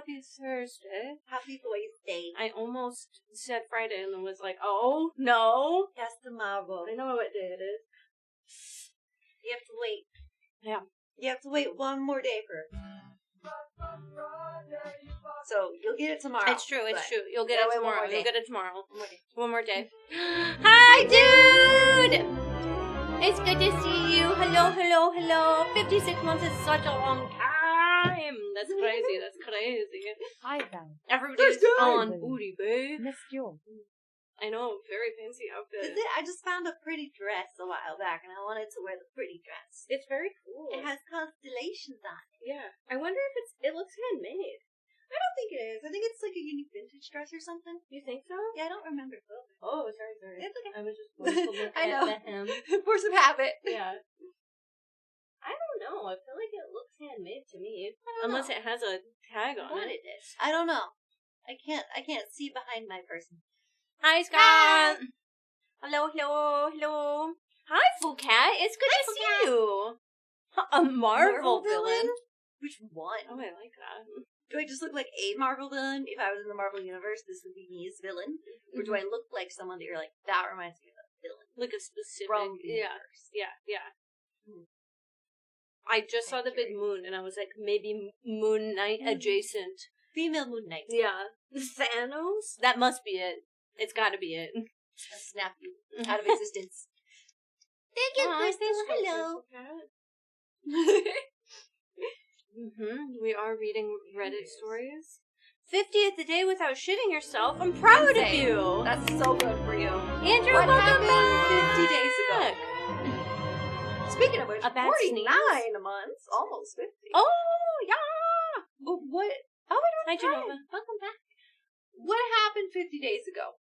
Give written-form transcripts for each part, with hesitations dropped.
Happy Thursday. Happy Boys Day. I almost said Friday and then was like, oh, no. Yes, tomorrow. I know what day it is. You have to wait. Yeah. You have to wait one more day for it. So, you'll get it tomorrow. It's true. You'll get it tomorrow. You'll get it tomorrow. One more day. Hi, dude! It's good to see you. Hello. 56 months is such a long time. That's crazy. Hi, guys. Everybody's on booty, babe. Missed you. I know, very fancy outfit. I just found a pretty dress a while back, and I wanted to wear the pretty dress. It's very cool. It has constellations on it. Yeah. I wonder if it looks handmade. I don't think it is. I think it's like a unique vintage dress or something. You think so? Yeah, I don't remember. Oh, sorry. It's okay. I was just going to look I know. at him. Force of habit. Yeah. I don't know. I feel like it looks handmade to me. Unless know. it has a tag on What it. it is. I don't know. I can't see behind my person. Hi, Scott. Hello. Hi, Foo Cat. It's good to see you. A Marvel villain? Which one? Oh, I like that. Do I just look like a Marvel villain? If I was in the Marvel universe, this would be me as villain. Or do I look like someone that you're like, that reminds me of a villain? Like a specific... From the universe. Yeah. I just saw the big moon, and I was like, maybe Moon Knight adjacent. Female Moon Knight. Yeah. Thanos? That must be it. It's gotta be it. I'll snap you out of existence. Thank you, Crystal. Hello. We are reading Reddit stories. 50th day without shitting yourself. I'm proud of you. That's so good for you. Andrew, What welcome happened back. 50 days ago? Speaking of which, A bad 49 sneeze? months, almost 50. Oh, yeah. But what? Oh, Hi, Genova. Welcome back. What happened 50 days ago?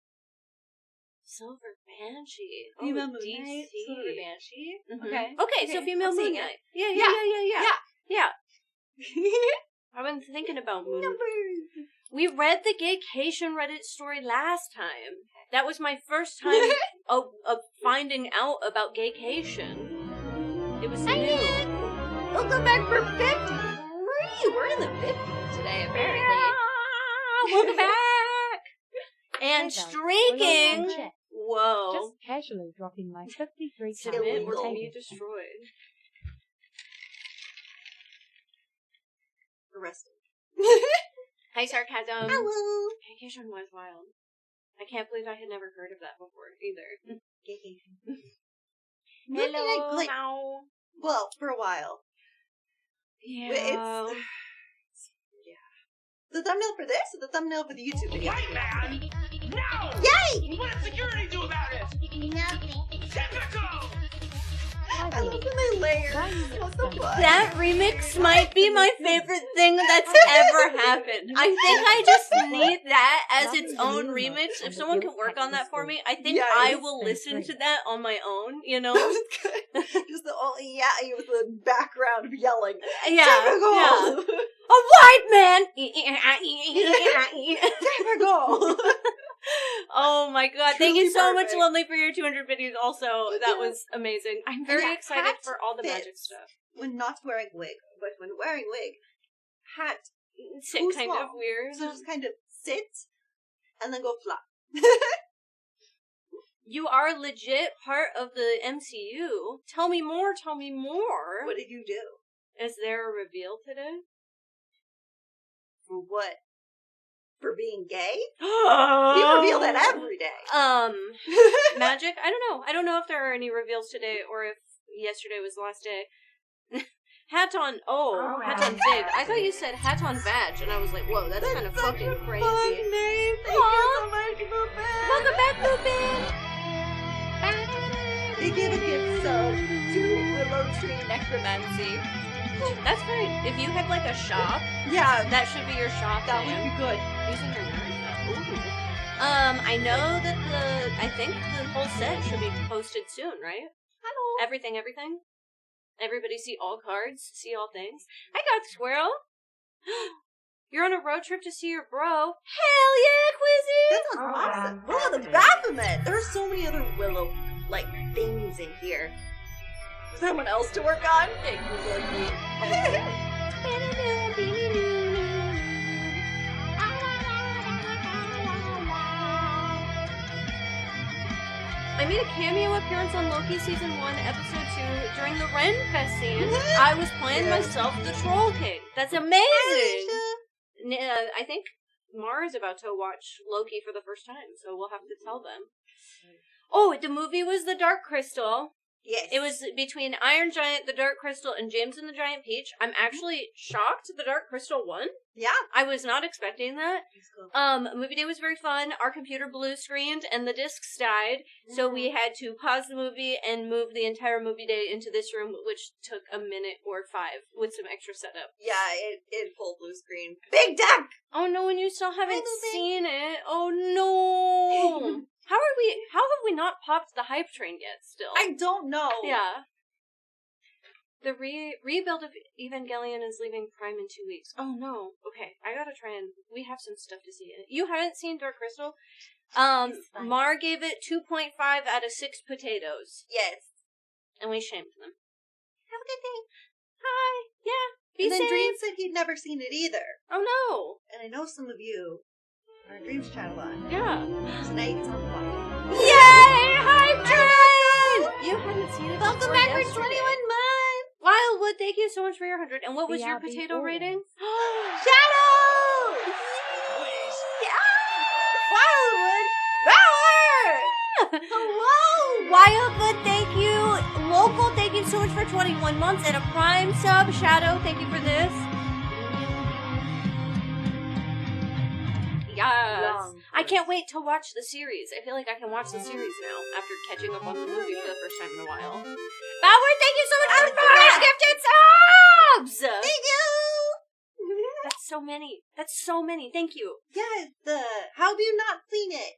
Silver Banshee. Female Oh, Moon DC. Knight, Silver Banshee. Okay. Okay, so Female I'm Moon seeing Knight. it. Yeah. I've been thinking about Moon. Numbers. We read the Gaycation Reddit story last time. That was my first time of finding out about Gaycation. It was new. Welcome back for 53. We're in the 50s today, apparently. Yeah, welcome back. And streaking. Whoa. Just casually dropping my 53 Submit pounds. or be destroyed. Arrested. Hi, Sarcasm. Hello. Gaycation was wild. I can't believe I had never heard of that before either. Gaycation. Hello. Like, Now. well, for a while. Yeah. The thumbnail for this or the thumbnail for the YouTube video? Right, man! No! Yay! What does security do about it? Nothing. Typical! I love when they layer. What the fuck? That remix might be my favorite thing that's ever happened. I think I just need that as its own remix. If someone can work on that for me, I think I will listen to that on my own, you know? That was good. Just the only with the background of yelling. Yeah. Typical. Yeah. A white man! Typical. Oh my god, thank Truly you so much, perfect. Lovely, for your 200 videos also. That was amazing. I'm very Yeah, excited hat for all the magic fits stuff. When not wearing wig, but when wearing wig, hat. Sit Too kind of small. weird. So just kind of sit and then go flop. You are legit part of the MCU. Tell me more, What did you do? Is there a reveal today? For what? For being gay? You You reveal that every day. Magic? I don't know. I don't know if there are any reveals today or if yesterday was the last day. Hat on Zig. I thought you said hat on badge, and I was like, whoa, that's kind of such fucking a crazy. fun name. Thank you so much, Lupin. Welcome back, Lupin! They give a gift sub to Willow Tree Necromancy. That's great. If you had like a shop, Yeah, that should be your shop that name. would be good. Using your nerd. Ooh. I know that I think the whole set should be posted soon, right? Hello. Everything. Everybody see all cards, see all things. I got Squirrel. You're on a road trip to see your bro. Hell yeah, Quizzy! That sounds awesome. Willow the Baphomet. There are so many other Willow things in here. Someone else to work on? Hey, like me. I made a cameo appearance on Loki Season 1, Episode 2 during the Ren Fest scene. I was playing myself the Troll King. That's amazing! I think Mara's about to watch Loki for the first time, so we'll have to tell them. Oh, the movie was The Dark Crystal. Yes. It was between Iron Giant, The Dark Crystal, and James and the Giant Peach. I'm actually shocked The Dark Crystal won. Yeah. I was not expecting that. Cool. Movie day was very fun. Our computer blue screened and the discs died, so we had to pause the movie and move the entire movie day into this room, which took a minute or 5 with some extra setup. Yeah, it full blue screen. Big deck! Oh no, and you still haven't movie. seen it. Oh no. How have we not popped the hype train yet still? I don't know. Yeah. The rebuild of Evangelion is leaving Prime in 2 weeks. Oh no. Okay, I gotta try and... We have some stuff to see. You haven't seen Dark Crystal? Mar gave it 2.5 out of 6 potatoes. Yes. And we shamed them. Have a good day. Hi. Yeah. Be And then safe. Dream said he'd never seen it either. Oh no. And I know some of you are on Dream's channel on. Yeah. Tonight it's on the watch. Yay! Hype train! You hadn't seen it. Welcome before back for yesterday. 21 months! Wildwood, thank you so much for your 100. And what was your BRB potato Orange. rating? Shadow! Please. Yeah! Wildwood! Power! Hello! Wildwood, thank you. Local, thank you so much for 21 months. And a Prime sub. Shadow, thank you for this. Yes. Long. I can't wait to watch the series. I feel like I can watch the series now after catching up on the movie for the first time in a while. Bauer, thank you so much for the gifted subs! Thank you! That's so many. That's so many. Thank you. Yeah, how have you not seen it?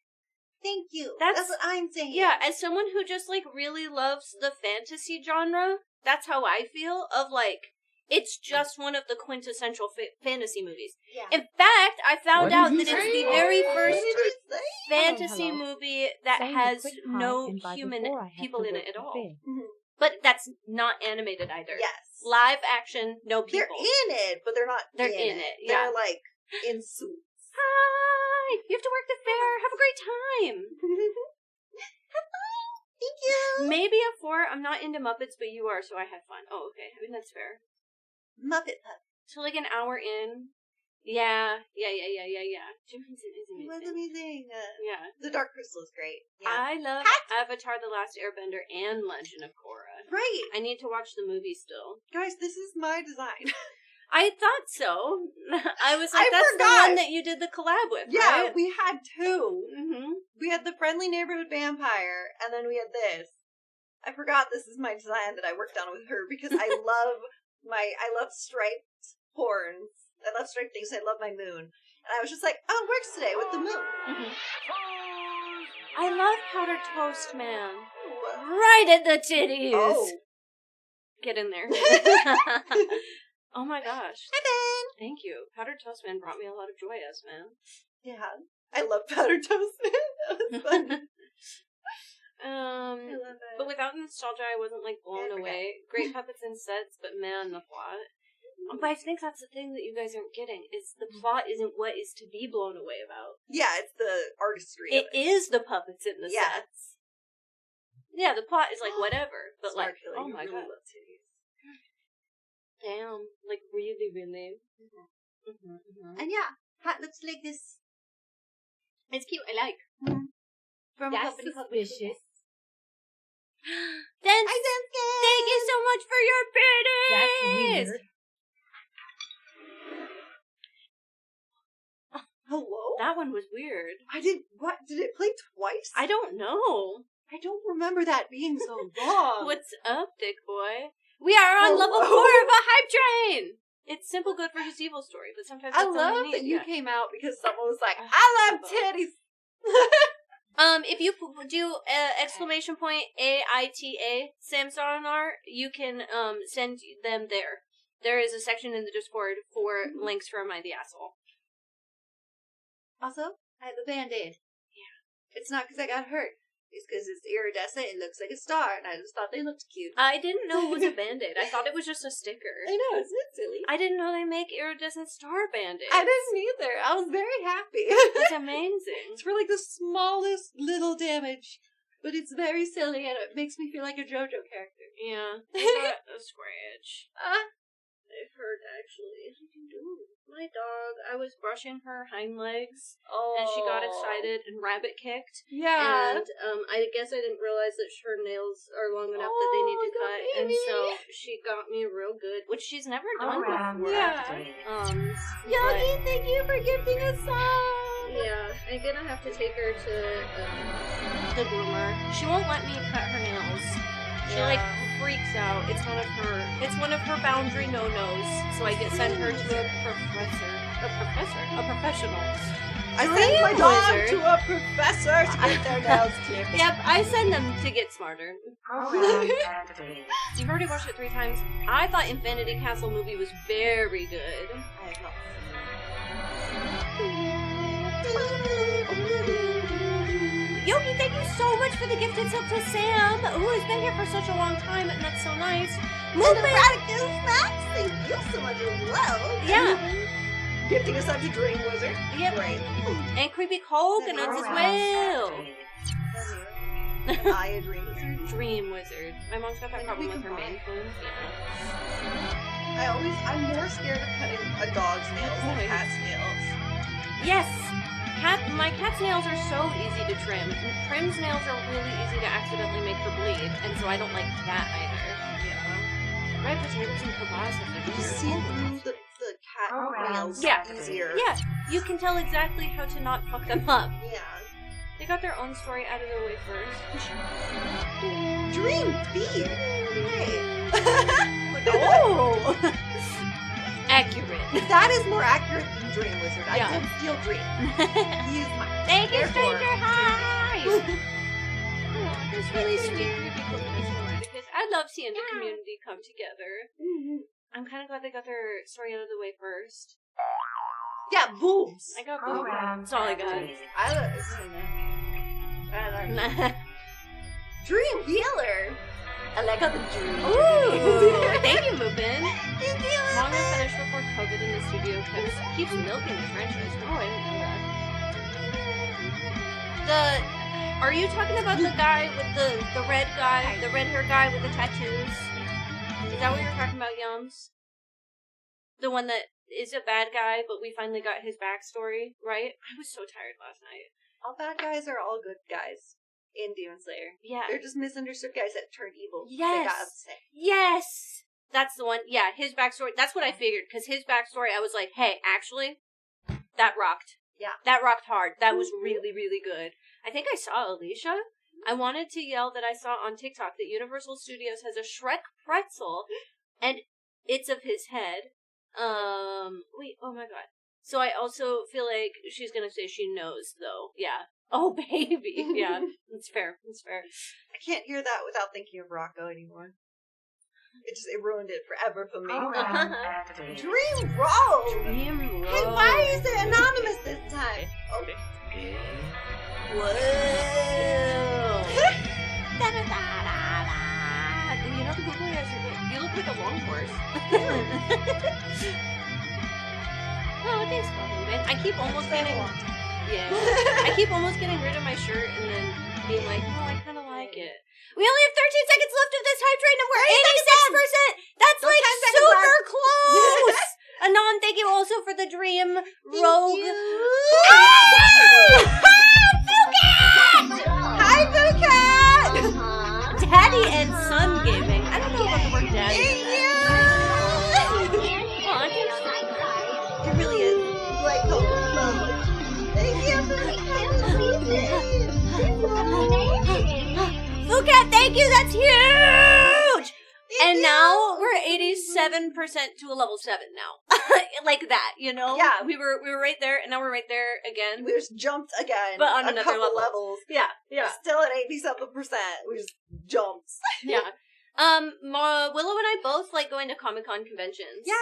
Thank you. That's what I'm saying. Yeah, as someone who just, like, really loves the fantasy genre, that's how I feel, of, like, it's just one of the quintessential fantasy movies. Yeah. In fact, I found What out did that you it's say? the very What first did you say? fantasy Hello. movie that Saying a has quick hi, no and by human before I have people to in work it at for all. Finn. But that's not animated either. Yes. Live action, no people. They're in it, but they're not They're in in it. it, yeah. They're, like, in suits. Hi! You have to work the fair. Have a great time. Thank you. Maybe a 4. I'm not into Muppets, but you are, so I had fun. Oh, okay. I mean, that's fair. Muppet Pup. So, like, an hour in. Yeah. Jim Henson is It was amazing. amazing. Yeah. The Dark Crystal is great. Yeah. I love Avatar The Last Airbender and Legend of Korra. Right. I need to watch the movie still. Guys, this is my design. I thought so. I was like, I that's forgot. the one that you did the collab with, Yeah, right? we had 2. Mm-hmm. We had the Friendly Neighborhood Vampire, and then we had this. I forgot this is my design that I worked on with her because I love striped horns. I love striped things. I love my moon. And I was just like, oh, it works today with the moon. Mm-hmm. I love powdered toast, man. Right at the titties. Oh. Get in there. Oh my gosh. Hi, Ben. Thank you. Powdered toast man brought me a lot of joy, man. Yeah. I love powdered toast, man. That was fun. I love it. But without nostalgia, I wasn't like blown I forgot. away. Great puppets and sets, but man, the plot. But I think that's the thing that you guys aren't getting, is the plot isn't what is to be blown away about. Yeah, it's the artistry It of it. is the puppets in the Yeah. sets. Yeah, the plot is like whatever, but Smart, like, Kelly, oh you my really god. love titties. Damn, like really, really. Mm-hmm. And yeah, hat looks like this. It's cute, I like. From That's a company called suspicious. Dance! Hi, Duncan! Thank you so much for your That's biddies! weird. Hello? That one was weird. What? Did it play twice? I don't know. I don't remember that being so long. What's up, dick boy? We are on level 4 of Hello? a hype train! It's simple good for his evil story, but sometimes I that's all love you that need. you Yeah. came out because someone was like, Ugh, I love so both. titties. If you do exclamation point AITA Samsonar, you can send them there. There is a section in the Discord for links for Am I the Asshole. Also, I have a band-aid. Yeah. It's not because I got hurt. It's because it's iridescent. It looks like a star, and I just thought they looked cute. I didn't know it was a Band-Aid. I thought it was just a sticker. I know, isn't it silly? I didn't know they make iridescent star Band-Aids. I didn't either. I was very happy. That's amazing. It's for like the smallest little damage. But it's very silly and it makes me feel like a JoJo character. Yeah. I got a scratch. It hurt, actually. My dog, I was brushing her hind legs, and she got excited and rabbit kicked. Yeah. And I guess I didn't realize that her nails are long enough that they need to cut, and so she got me real good, which she's never done before. Yeah. Yogi, thank you for gifting us song. Yeah, I'm gonna have to take her to the groomer. She won't let me cut her nails. She freaks out. It's one of her boundary no-nos. So I send her to a professional. I send my dog to a professor to get their nails clipped. Yep, I send them to get smarter. You've already watched it 3 times. I thought Infinity Castle movie was very good. I have not Yogi, thank you so much for the gifted silk to Sam, who has been here for such a long time, and that's so nice. Movement! Max, thank you so much as well. Yeah. Gifting us up to Dream Wizard. Yep. Great. And creepy coconuts as well. Am I a Dream Wizard? Dream Wizard. My mom's got that problem with her main phone. Yeah. I'm more scared of cutting a dog's nails than a cat's nails. Yes. My cat's nails are so easy to trim. Prim's nails are really easy to accidentally make her bleed, and so I don't like that either. Yeah. Red potatoes and kielbasa. You see through the cat nails easier. Yeah, you can tell exactly how to not fuck them up. Yeah. They got their own story out of their way first. Dream feed. Oh! Accurate. That is more accurate than Dream Wizard. Yeah. I did steal Dream. He is mine. Thank you, Therefore. stranger. Hi! Oh, that's really sweet. Creepy coconuts and Eradicus. I love seeing the community come together. I'm kind of glad they got their story out of the way first. Yeah, boobs. I got boobs. That's all I got. I love Dream Healer. I like how the dream. Ooh! Thank you, Mupin. Thank you. Manga finished before COVID in the studio keeps milking the franchise. Oh, I didn't know that. Are you talking about the guy with the red guy, the red hair guy with the tattoos? Is that what you're talking about, Yums? The one that is a bad guy, but we finally got his backstory, right? I was so tired last night. All bad guys are all good guys in Demon Slayer. Yeah. They're just misunderstood guys that turn evil. Yes. They got upset. Yes! That's the one. Yeah, his backstory. That's what I figured, because his backstory, I was like, hey, actually, that rocked. Yeah. That rocked hard. That was really, really good. I think I saw Alicia. I wanted to yell that I saw on TikTok that Universal Studios has a Shrek pretzel, and it's of his head. Wait, oh my god. So I also feel like she's gonna say she knows, though. Yeah. Oh, baby. Yeah, it's fair. It's fair. I can't hear that without thinking of Rocco anymore. It ruined it forever for me. Dream Roll! Dream Roll. Hey, why is it anonymous this time? Oh. Whoa! You know the googly eyes are good. You look like a long horse. Oh, thanks, Robin. I keep almost getting... Yeah. I keep almost getting rid of my shirt and then being like, oh, I kind of like it. We only have 13 seconds left of this hype train and we're 86%! That's like super close! Anon, thank you also for the dream rogue. Hi, Phuket! Daddy and son gaming. I don't know about the word daddy. It really is. Like Coco. Thank you for Phuket, thank you, that's huge! And now we're 87% to a level 7 now. Like that, you know? Yeah. We were right there, and now we're right there again. We just jumped again. But on a another couple level. levels. Yeah. Still at 87%. We just jumped. Yeah. Willow and I both like going to Comic-Con conventions. Yeah,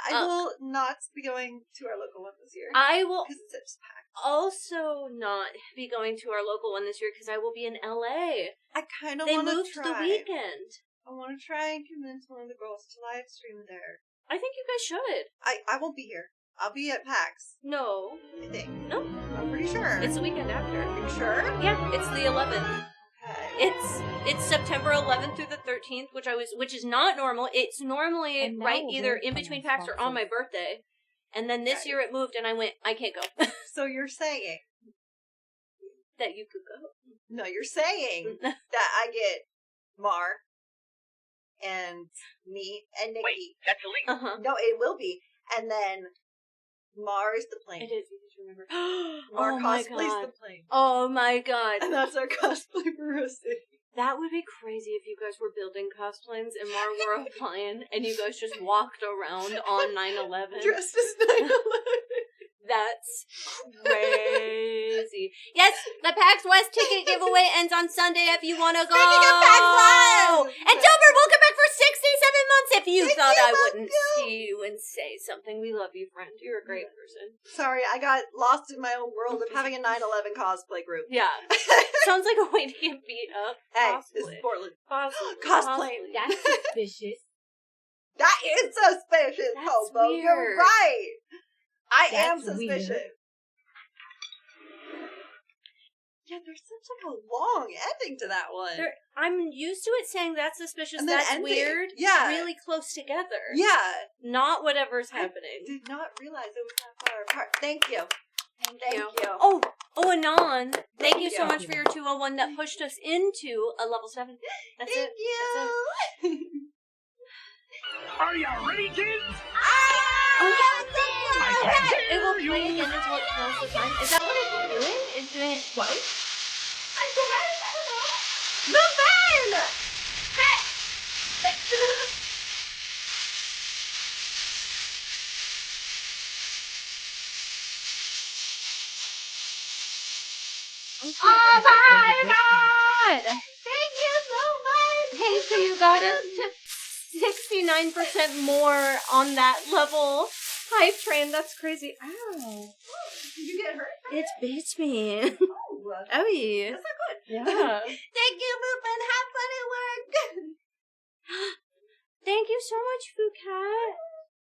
I will not be going to our local one this year. I will Because it's packed. also not be going to our local one this year because I will be in LA. I kind of They want to moved try. the weekend. I want to try and convince one of the girls to live stream there. I think you guys should. I won't be here. I'll be at PAX, No. I think. No. I'm pretty sure. It's the weekend after. Are you sure? Yeah, it's the 11th. Okay. It's September 11th through the 13th, which is not normal. It's normally And now right we'll either wait in for between my packs or on my sponsors. birthday. And then this year it moved, and I went, I can't go. So you're saying That you could go. no, you're saying that I get Mar and me and Nikki. Wait, that's illegal. Uh-huh. No, it will be, and then Mar is the plane. It is, you just remember. Mar Oh my cosplays god. the plane, Oh my god. and that's our cosplay for Rose. That would be crazy if you guys were building cosplays and Mar were a plane and you guys just walked around on 9/11. Dressed as 9/11. That's crazy. Yes, the PAX West ticket giveaway ends on Sunday if you want to go. Speaking of PAX West! And Dover, welcome back for 67 months. If you Thank thought you, I wouldn't Matthew. see you and say something, we love you, friend. You're a great person. Sorry, I got lost in my own world of having a 9/11 cosplay group. Yeah. Sounds like a way to get beat up. Hey, this is Cosplay. Portland. Cosplay. That's suspicious. That is suspicious, That's Hobo. You're weird. right. I am That's suspicious. weird. Yeah, there's such like a long ending to that one. I'm used to it saying that's suspicious, And then that's ending. weird. Yeah. Really close together. Yeah. Not whatever's I happening. did not realize it was that far apart. Thank you. Thank you. Oh, Anon, thank you so you. much for your 201 that pushed us into a level 7. That's Thank it. you. Are you ready, kids? Oh, I can't it will hear play you. again until it fills the time. Is that what it's doing? It's doing it twice? The van! Oh my god! Thank you so much! Hey, so you got us to 69% more on that level. Hype train, that's crazy. Ow. Did you get hurt? It beats me. Oh, Owie. that's not good. Yeah. Thank you, Boop, and have fun at work. Thank you so much, Fucat.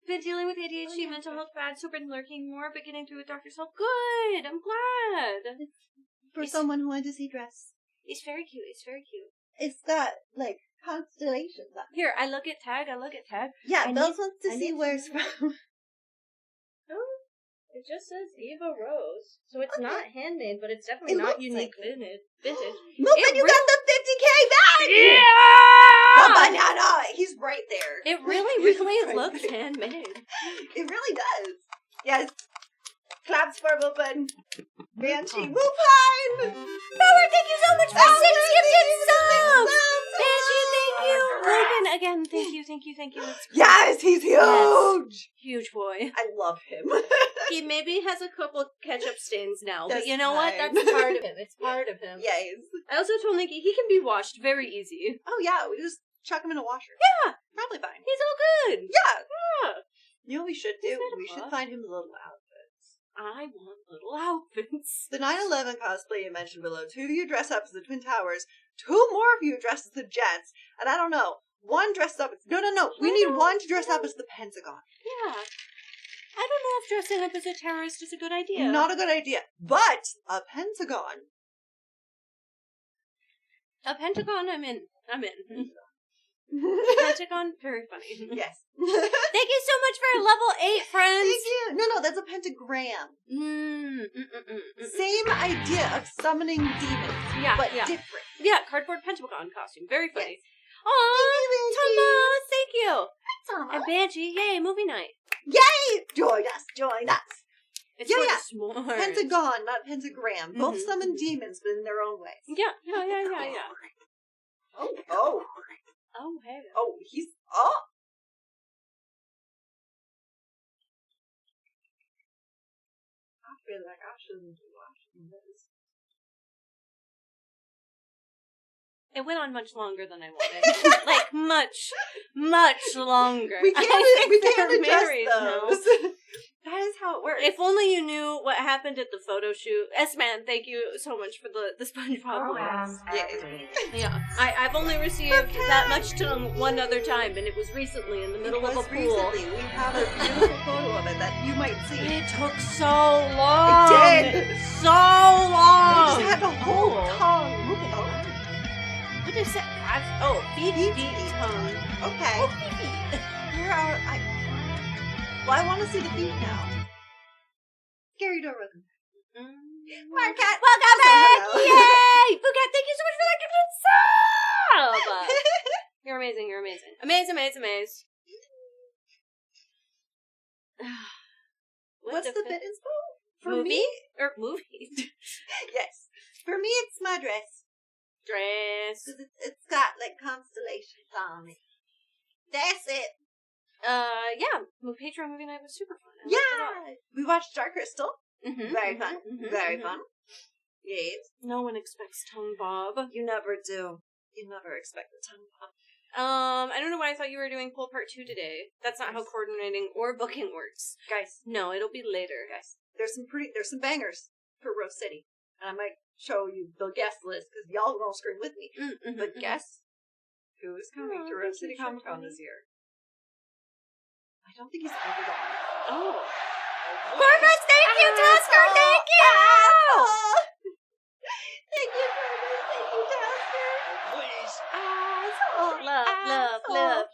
Been dealing with ADHD, mental health bad, so been lurking more, but getting through with Dr. Salt. Good! I'm glad. For someone who went to see dress. It's very cute. It's very cute. It's got, like, constellations on it. Here, I look at tag. Yeah, I those need- ones to I see need where it's to know. from. Oh, it just says Eva Rose. So it's Okay. not handmade, but it's definitely It not looks unique like it. vintage. Look, It and you really- got the 50K back! Yeah! The banana! He's right there. It really, He's really right looks there. handmade. It really does. Yes. Claps for Whoopin. Banshee Whoopin! Power, thank you so much for Oh, 6 gifted thank you, subs! subs. Banshee, thank you! Logan, again, thank you. It's Yes, he's huge! huge boy. I love him. He maybe has a couple ketchup stains now, but That's you know what? fine. That's part of him. It's part of him. Yes. I also told Nikki he can be washed very easy. Oh, yeah, we just chuck him in a washer. Yeah, Probably fine. he's all good. Yeah. Yeah. You know what we should do? Is that a We should buff? find him little outfits. I want little outfits. The 9/11 cosplay you mentioned, Willow. 2 of you dress up as the Twin Towers. 2 more of you dress as the Jets. And I don't know. 1 dressed up as... No. We need 1 to dress up as the Pentagon. Yeah. I don't know if dressing up as a terrorist is a good idea. Not a good idea. But a Pentagon. A pentagon, I'm in. Pentagon, very funny. Yes. Thank you so much for level 8, friends. Thank you. No, that's a pentagram. Same idea of summoning demons, Yeah, but yeah. different. Yeah, cardboard pentagon costume. Very funny. Yes. Aw, Thomas, thank you. Thomas. And Banshee, yay, movie night. Yay! Join us. It's Yeah, for yeah. the s'mores. Pentagon, not pentagram. Both Mhm. summon demons, but in their own ways. Yeah. Oh. Oh, hey. Oh, he's up. I feel like I shouldn't be watching this. It went on much longer than I wanted. Like, much longer. We I think can't they're adjust married now. those. That is how it works. If only you knew what happened at the photo shoot. S-Man, thank you so much for the SpongeBob voice. Yeah, I've only received that much to one other time, and it was recently in the middle of a pool. Recently, we have a beautiful photo of it that you might see. It took so long. It did. So long. We just had the whole tongue. Look at that. what they said. Feet. Tongue. Okay. Oh, feet. Well, I want to see the feet now. Gary, don't run. Marquette, welcome back! Hello. Yay! Bukat, thank you so much for that gifted sub! You're amazing, you're amazing. Amaze. What's the fit inspo? For movie? me? Or movie? Yes. For me, it's my dress. Dress. Because it's got, like, constellations on it. That's it. Yeah. Patreon movie night was super fun. I liked it a lot. Yeah! We watched Dark Crystal. Mm-hmm, Very fun. Very fun. Yes. No one expects Tongue Bob. You never do. You never expect the tongue pop. I don't know why I thought you were doing Pull Part 2 today. That's not how coordinating or booking works. Guys. No, it'll be later. Guys. There's some bangers for Rose City. And I might show you the guest list, because y'all gonna scream with me. But guess who is coming to Rose City Comic Con this year? I don't think he's ever gone. Oh. Corvus, thank you, Tusker, thank you! Thank you, Corvus, thank you, Tusker. Please.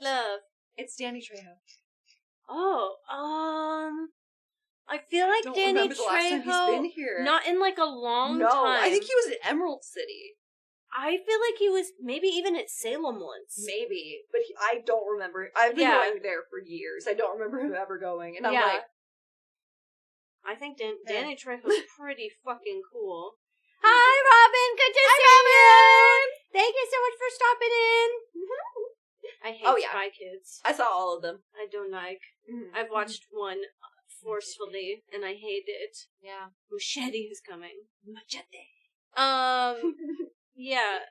Love. It's Danny Trejo. Oh, I feel like Don't Danny remember the last time he's been Trejo, here. not in like a long No, time. I think he was at Emerald City. I feel like he was maybe even at Salem once. Maybe, but I don't remember. I've been going there for years. I don't remember him ever going. And I'm like... I think Danny Trejo's pretty fucking cool. Hi, Robin. Good to see you. Thank you so much for stopping in. I hate Spy Kids. I saw all of them. I don't like. I've watched one forcefully, and I hate it. Yeah. Machete is coming. Machete. Yeah.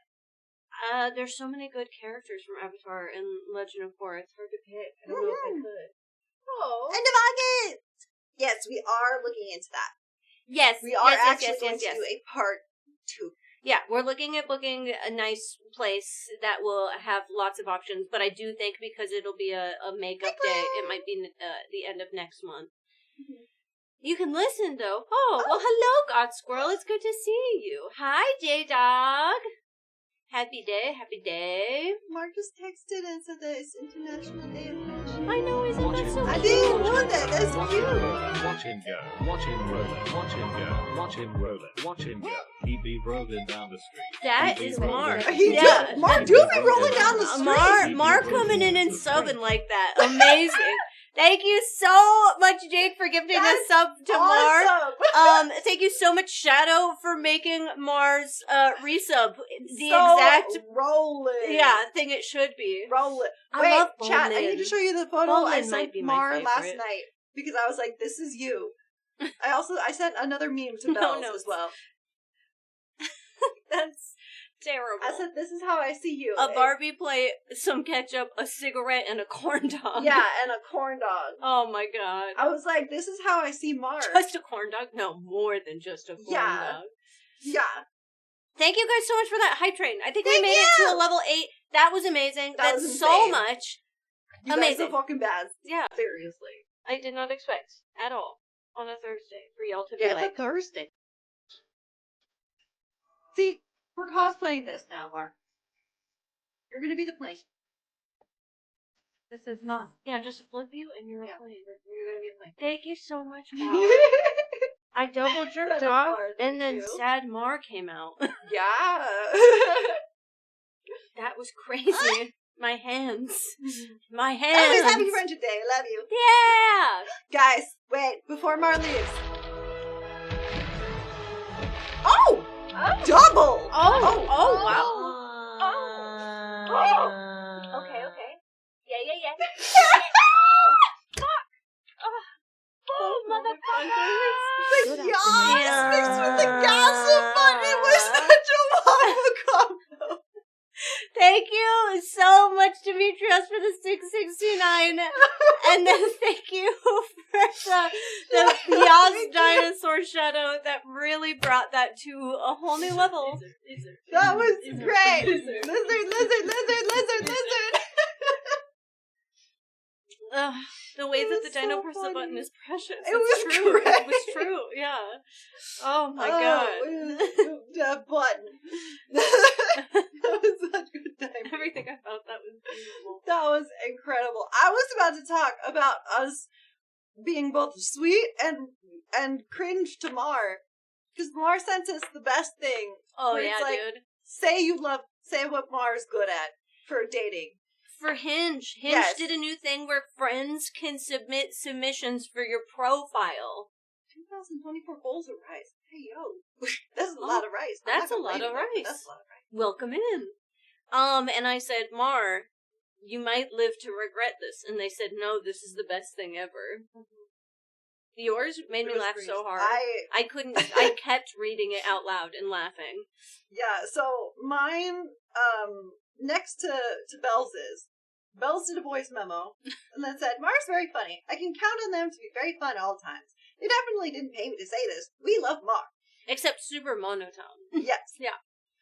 There's so many good characters from Avatar and Legend of Korra. It's hard to pick. I don't know if I could. Oh. End of August! Yes, we are looking into that. Yes. We are actually going to do a part 2. Yeah, we're looking at booking a nice place that will have lots of options, but I do think because it'll be a makeup day, it might be the end of next month. You can listen, though. Oh, well, hello, God Squirrel. It's good to see you. Hi, J-Dog. Happy day. Mark just texted and said that it's International Day of Fashion. I know, isn't that so cute? I didn't know that. That's cute. Watch him go. Watch him rolling. Watch him go. Watch him rolling. Watch him go. He be rolling down the street. That is Mark. Mark do be rolling down the street. Mark coming in and subbing like that. Amazing. Thank you so much, Jake, for gifting a sub to awesome. Mark. Thank you so much, Shadow, for making Mars resub the exact thing it should be. Roll it. I Wait, love chat. Bowman. I need to show you the photo Bowman I might sent be my Mar last favorite. night because I was like, "This is you." I sent another meme to No Bells notes. as well. That's terrible. I said, "This is how I see you." A Barbie plate, some ketchup, a cigarette, and a corn dog. Yeah, and a corn dog. Oh my god. I was like, "This is how I see Mar." Just a corn dog? No, more than just a corn dog. Yeah. Thank you guys so much for that hype train. I think we made it to a level 8. That was amazing. That's was so insane. much. You amazing. guys are fucking bad. Yeah. Seriously. I did not expect at all on a Thursday for y'all to be Yeah, like, it's a Thursday. See, we're cosplaying this now, Mark. You're gonna be the plane. This is not. yeah, just flip you and you're a plane. You're gonna be the plane. Thank you so much, Mal. I double jerked off, and then Sad Mar came out. Yeah. That was crazy. My hands. My hands. Anyways, happy Friendship Day. I love you. Yeah! Guys, wait, before Mar leaves. Oh! Double! Oh, wow. Oh! Okay. Yeah. Oh, motherfucker. The yas mixed with the gasp button. It was such a wild combo. Thank you so much, Demetrius, for the 669. And then thank you for the Yas Dinosaur Shadow that really brought that to a whole new level. That was great. Lizard. The way It that was the Dino so press the funny. button is precious. It was true. great. It was true, yeah. Oh my god. That button. That was such good timing. Everything about that was beautiful. That was incredible. I was about to talk about us being both sweet and cringe to Mar. Because Mar sent us the best thing. Oh, where yeah, it's like, dude. say what Mar's good at for dating. For Hinge. Hinge Yes. did a new thing where friends can submit submissions for your profile. 2024 goals are rice. Hey, yo. That's a lot of rice. I'm That's not a lot of complaining, rice. That's a lot of rice. Welcome in. And I said, Mar, you might live to regret this. And they said, no, this is the best thing ever. Yours made me laugh so hard. I kept reading it out loud and laughing. Yeah, so mine, next to Bells's, Bells did a voice memo, and then said, Mar's very funny. I can count on them to be very fun all times. They definitely didn't pay me to say this. We love Mar. Except super monotone. Yes. Yeah.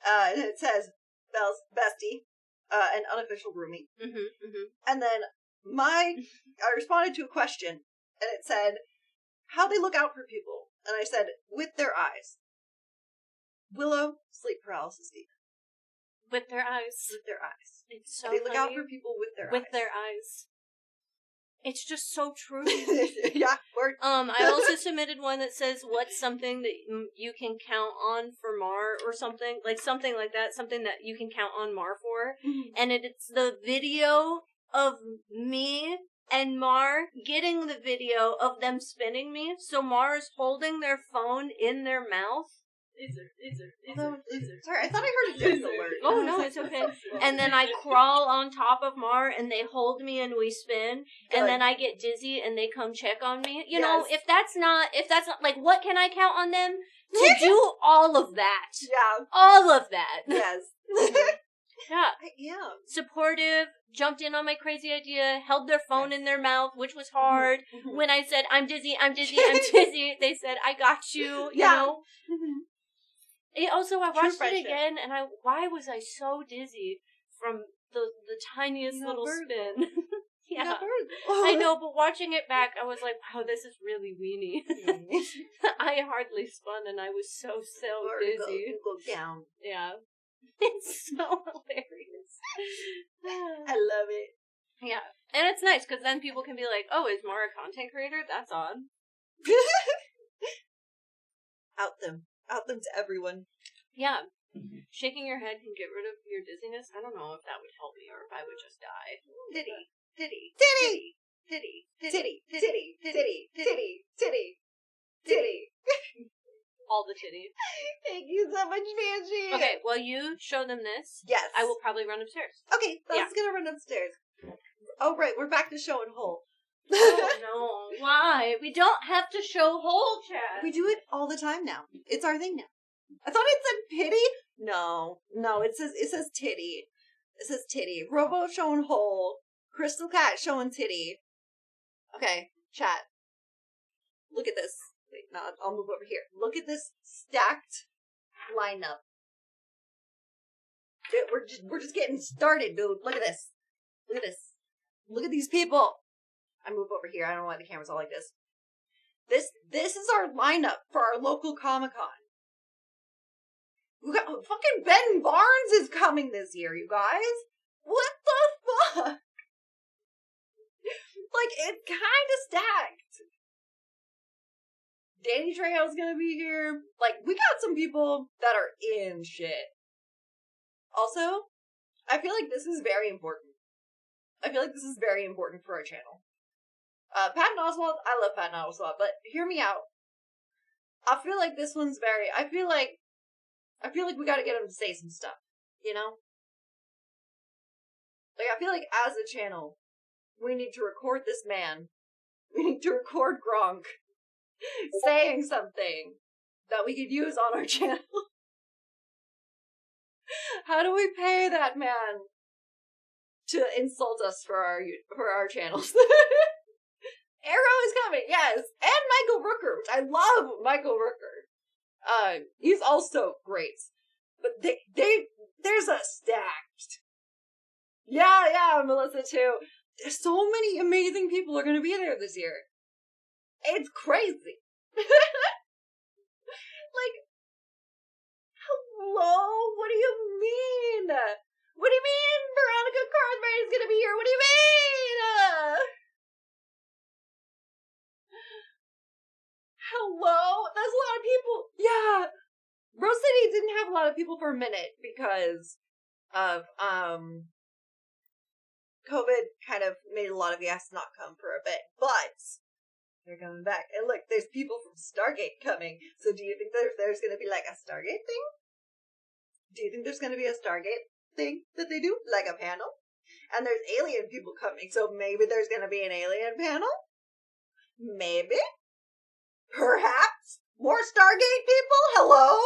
And it says, Bells, bestie, an unofficial roomie. And then I responded to a question, and it said, how they look out for people. And I said, with their eyes. Willow, sleep paralysis demon. With their eyes. With their eyes. It's so They look out funny. for people with their eyes. With their eyes. It's just so true. Yeah, word. I also submitted one that says, what's something that you can count on for Mar or something? Like something like that. Something that you can count on Mar for. And it's the video of me and Mar getting the video of them spinning me. So Mar is holding their phone in their mouth. Sorry, I thought I heard a death alert. Oh, no, it's okay. And then I crawl on top of Mar, and they hold me, and we spin. Good. And then I get dizzy, and they come check on me. You know, Yes. if that's not, like, what can I count on them? To do all of that. Yeah. All of that. Yes. Yeah. I am. Supportive, jumped in on my crazy idea, held their phone in their mouth, which was hard. When I said, I'm dizzy, they said, I got you, you know? It also, I watched it again, and why was I so dizzy from the tiniest little spin? Yeah. I know, but watching it back, I was like, wow, this is really weenie. I hardly spun, and I was so dizzy. Go down. Yeah. It's so hilarious. I love it. Yeah. And it's nice, because then people can be like, oh, is Mara a content creator? That's odd. Out them to everyone. Yeah. Shaking your head can get rid of your dizziness. I don't know if that would help me or if I would just die. Titty. Titty. Titty. Titty. Titty. Titty. Titty. Titty. Titty. Titty. All the titty. Thank you so much, Banshee. Okay, well, you show them this. Yes. I will probably run upstairs. Okay, that's gonna run upstairs. Oh, right, we're back to show and hole. Oh, no. Why? We don't have to show whole chat. We do it all the time now. It's our thing now. I thought it said pity. No, it says titty. It says titty. Robo showing hole. Crystal Cat showing titty. Okay, chat. Look at this. Wait, no, I'll move over here. Look at this stacked lineup. Dude, we're just getting started, dude. Look at this. Look at this. Look at these people. I move over here. I don't know why the camera's all like this. This is our lineup for our local Comic-Con. We got fucking Ben Barnes is coming this year, you guys. What the fuck? Like, it's kind of stacked. Danny Trejo's gonna be here. Like, we got some people that are in shit. Also, I feel like this is very important. I feel like this is very important for our channel. Patton Oswalt, I love Patton Oswalt, but hear me out. I feel like this one's very, I feel like we gotta get him to say some stuff, you know? Like, I feel like as a channel, we need to record this man. We need to record Gronk saying something that we could use on our channel. How do we pay that man to insult us for our channels? Arrow is coming, yes, and Michael Rooker, which I love. Michael Rooker, he's also great, but there's a stacked. Yeah, Melissa too. There's so many amazing people are going to be there this year. It's crazy. Like, Hello? What do you mean? What do you mean Veronica Cartwright is gonna be here? What do you mean? Hello? That's a lot of people. Yeah. Rose City didn't have a lot of people for a minute because of, COVID kind of made a lot of guests not come for a bit, but they're coming back. And look, there's people from Stargate coming. So do you think there's going to be like a Stargate thing? Do you think there's going to be a Stargate thing that they do? Like a panel? And there's alien people coming, so maybe there's going to be an alien panel? Maybe? Perhaps? More Stargate people? Hello?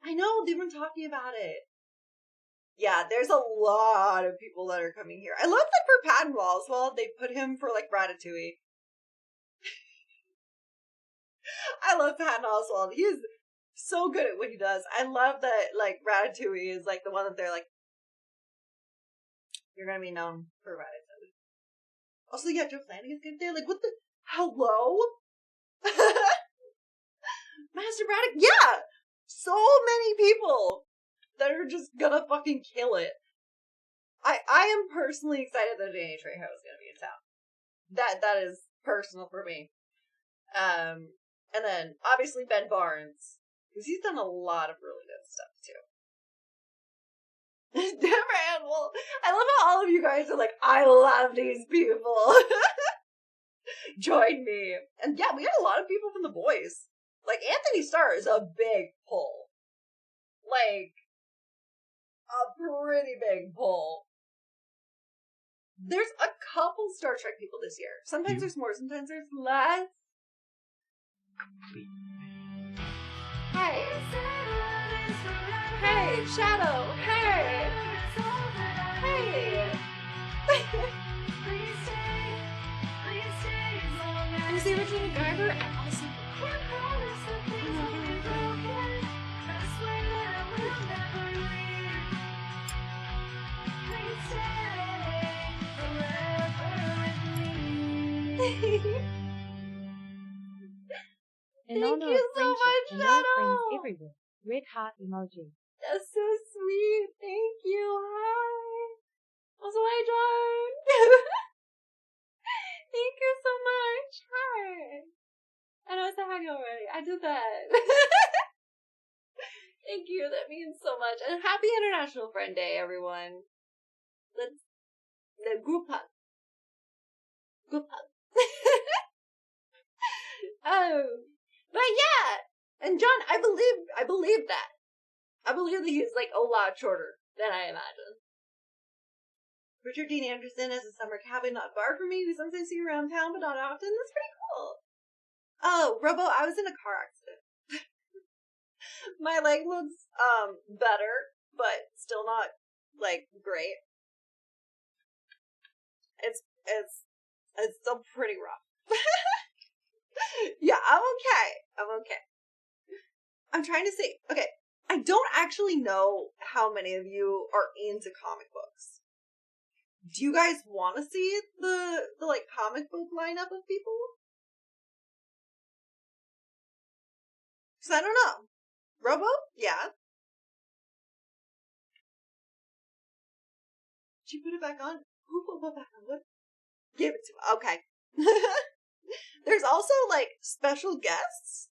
I know, they've been talking about it. Yeah, there's a lot of people that are coming here. I love that for Patton Oswalt, they put him for, like, Ratatouille. I love Patton Oswalt. He is so good at what he does. I love that, like, Ratatouille is, like, the one that they're like, you're gonna be known for Ratatouille. Also, yeah, Joe Flanagan's gonna be there. Like, what the? Hello? Master Braddock? Yeah! So many people that are just gonna fucking kill it. I am personally excited that Danny Trejo is gonna be in town. That is personal for me. And then obviously Ben Barnes, because he's done a lot of really good stuff too. Deborah Ann Woll. I love how all of you guys are like, I love these people. Join me. And yeah, we had a lot of people from The Boys. Like, Anthony Starr is a big pull. Like, a pretty big pull. There's a couple Star Trek people this year. Sometimes there's more, sometimes there's less. Hey. Hey, Shadow. Hey. Hey. And is the original Guyver and also In Thank honor you of so friendship much, and love friends Shadow. everywhere. Red heart emoji. That's so sweet. Thank you. Hi. Also, hi, John. Thank you so much. Hi. I know I said hi already. I did that. Thank you. That means so much. And happy International Friend Day, everyone. The group hug. Group hug. But yeah. And John, I believe that. I believe that he's like a lot shorter than I imagined. Richard Dean Anderson has a summer cabin not far from me. We sometimes see around town, but not often. That's pretty cool. Oh, Robo, I was in a car accident. My leg looks better, but still not like great. It's still pretty rough. Yeah, I'm okay. I'm trying to say, okay, I don't actually know how many of you are into comic books. Do you guys want to see the like comic book lineup of people? Because I don't know. Robo? Yeah. Did you put it back on? Who put it back on? What? Give it to me. Okay. There's also like special guests,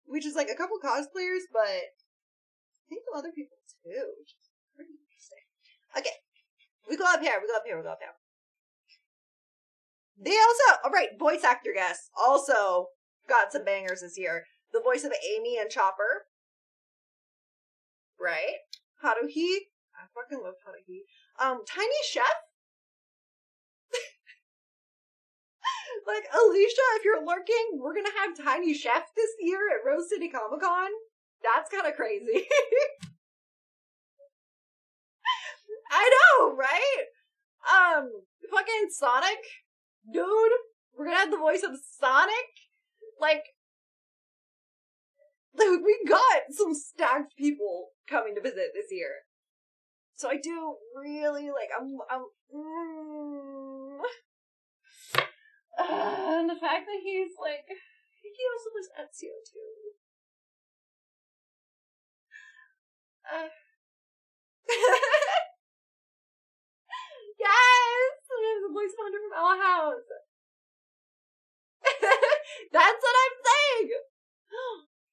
which is like a couple cosplayers, but I think some other people too, which is pretty interesting. Okay. We go up here. They also, alright, voice actor guests also got some bangers this year. The voice of Amy and Chopper. Right? Haruhi. I fucking love Haruhi. Tiny Chef. Like, Alicia, if you're lurking, we're gonna have Tiny Chef this year at Rose City Comic Con. That's kind of crazy. I know, right? Fucking Sonic, dude. We're gonna have the voice of Sonic. Like we got some stacked people coming to visit this year. So I do really like. And the fact that he's like, he also was Ezio too. Yes! The voice of Hunter from Owl House. That's what I'm saying!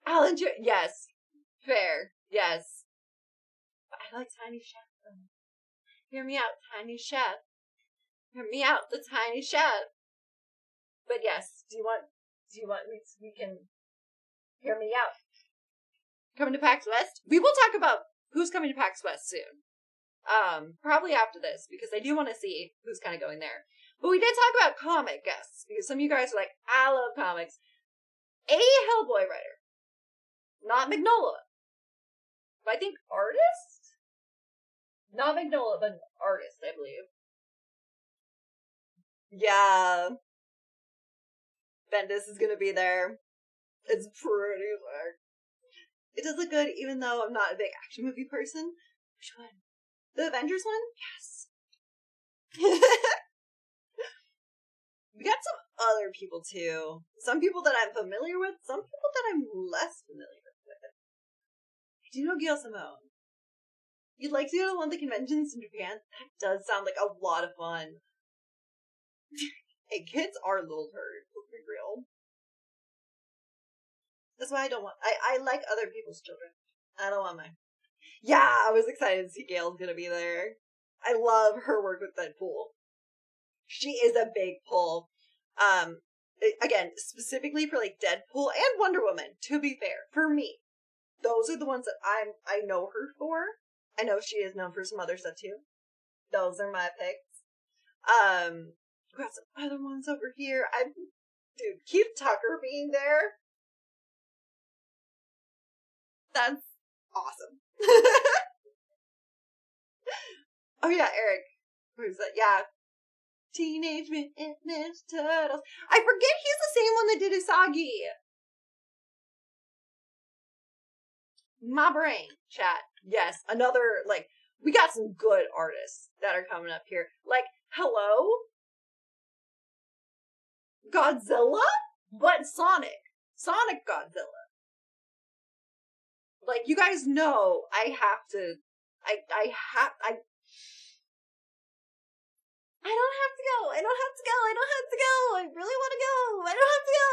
Alan, yes. Fair. Yes. But I like Tiny Chef, though. Hear me out, Tiny Chef. Hear me out, the Tiny Chef. But yes, do you want we can hear me out. Coming to PAX West? We will talk about who's coming to PAX West soon. Probably after this, because I do want to see who's kind of going there. But we did talk about comic guests, because some of you guys are like, I love comics. A Hellboy writer. Not Magnola. But I think artist? Not Magnola, but artist, I believe. Yeah. Bendis is gonna be there. It's pretty sick. It does look good, even though I'm not a big action movie person. Which one? The Avengers one? Yes. We got some other people, too. Some people that I'm familiar with, some people that I'm less familiar with. I do know Gail Simone. You'd like to go to one of the conventions in Japan? That does sound like a lot of fun. Hey, kids are little turds. Let's be real. That's why I don't want... I like other people's children. I don't want mine. Yeah, I was excited to see Gail's gonna be there. I love her work with Deadpool. She is a big pull. Again, specifically for like Deadpool and Wonder Woman, to be fair. For me. Those are the ones that I know her for. I know she is known for some other stuff too. Those are my picks. We got some other ones over here. Dude, Keith Tucker being there. That's awesome. Oh yeah, Eric. Who's that? Yeah. Teenage Mutant Ninja Turtles. I forget he's the same one that did Usagi. My brain, chat. Yes, another, like, we got some good artists that are coming up here. Like, hello? Godzilla? But Sonic. Sonic Godzilla. Like, you guys know I don't have to go. I really want to go. I don't have to go.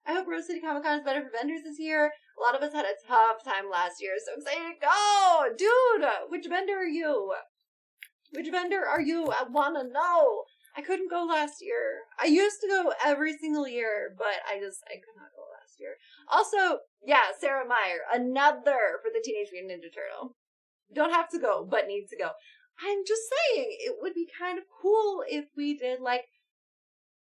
I hope Rose City Comic Con is better for vendors this year. A lot of us had a tough time last year, so excited to go. Dude, which vendor are you? Which vendor are you? I want to know. I couldn't go last year. I used to go every single year, but I could not go last year. Also, yeah, Sarah Meyer, another for the Teenage Mutant Ninja Turtle. Don't have to go, but need to go. I'm just saying, it would be kind of cool if we did, like,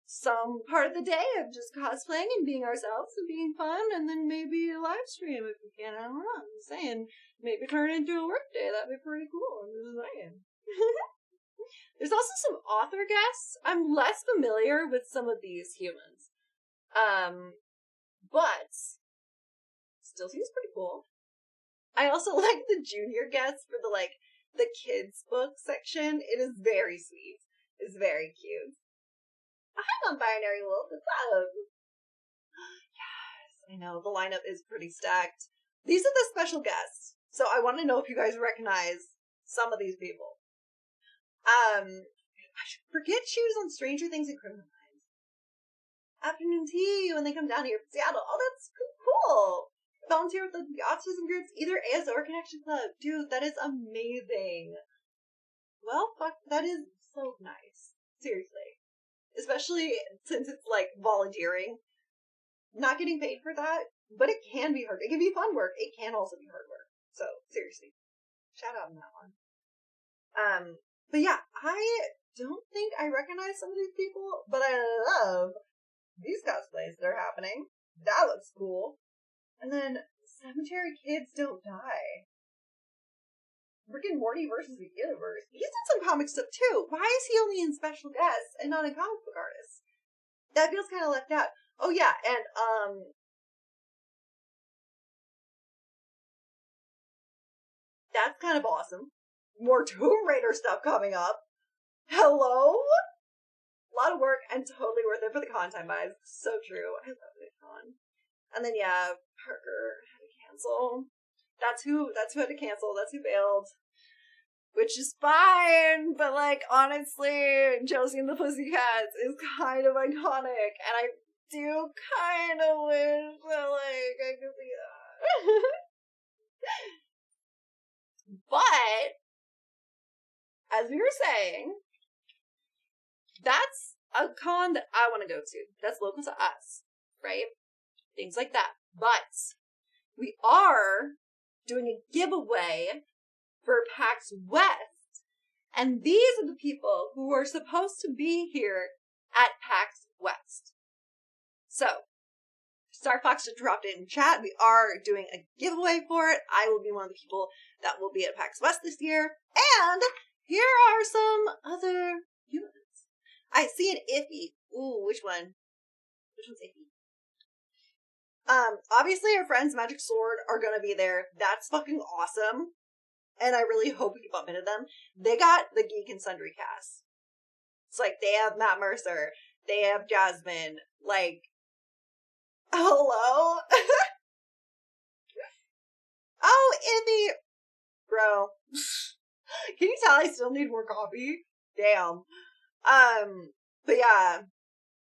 some part of the day of just cosplaying and being ourselves and being fun, and then maybe a live stream if we can. I don't know. I'm just saying, maybe turn it into a work day. That'd be pretty cool. I'm just saying. There's also some author guests. I'm less familiar with some of these humans. But still seems pretty cool. I also like the junior guests for the kids book section. It is very sweet. It's very cute. I'm on Binary Wolf. What's up? Yes, I know. The lineup is pretty stacked. These are the special guests. So I want to know if you guys recognize some of these people. I forget she was on Stranger Things and Criminal Minds. Afternoon tea when they come down here from Seattle. Oh, that's cool. Volunteer with the autism groups, either AS or Connection Club. Dude, that is amazing. Well, fuck, that is so nice. Seriously. Especially since it's, like, volunteering. Not getting paid for that, but it can be hard. It can be fun work. It can also be hard work. So, seriously. Shout out on that one. But yeah, I don't think I recognize some of these people, but I love these cosplays that are happening. That looks cool. And then, Cemetery Kids Don't Die. Rick and Morty versus the Universe. He's in some comic stuff too. Why is he only in special guests and not a comic book artist? That feels kind of left out. Oh yeah, and that's kind of awesome. More Tomb Raider stuff coming up. Hello? A lot of work and totally worth it for the con time vibes. So true. I love it, con. And then yeah, Parker had a cancel. That's who had to cancel. That's who bailed. Which is fine, but like, honestly, Josie and the Pussycats is kind of iconic, and I do kind of wish that, like, I could see that. But, as we were saying, that's a con that I want to go to. That's local to us, right? Things like that. But, we are doing a giveaway for PAX West. And these are the people who are supposed to be here at PAX West. So, Star Fox just dropped it in chat. We are doing a giveaway for it. I will be one of the people that will be at PAX West this year. And here are some other humans. I see an Iffy. Ooh, which one? Which one's Iffy? Obviously our friends Magic Sword are gonna be there. That's fucking awesome. And I really hope we can bump into them. They got the Geek and Sundry cast. It's like, they have Matt Mercer. They have Jasmine. Like, hello? Oh, Ivy! Bro. Can you tell I still need more coffee? Damn. But yeah.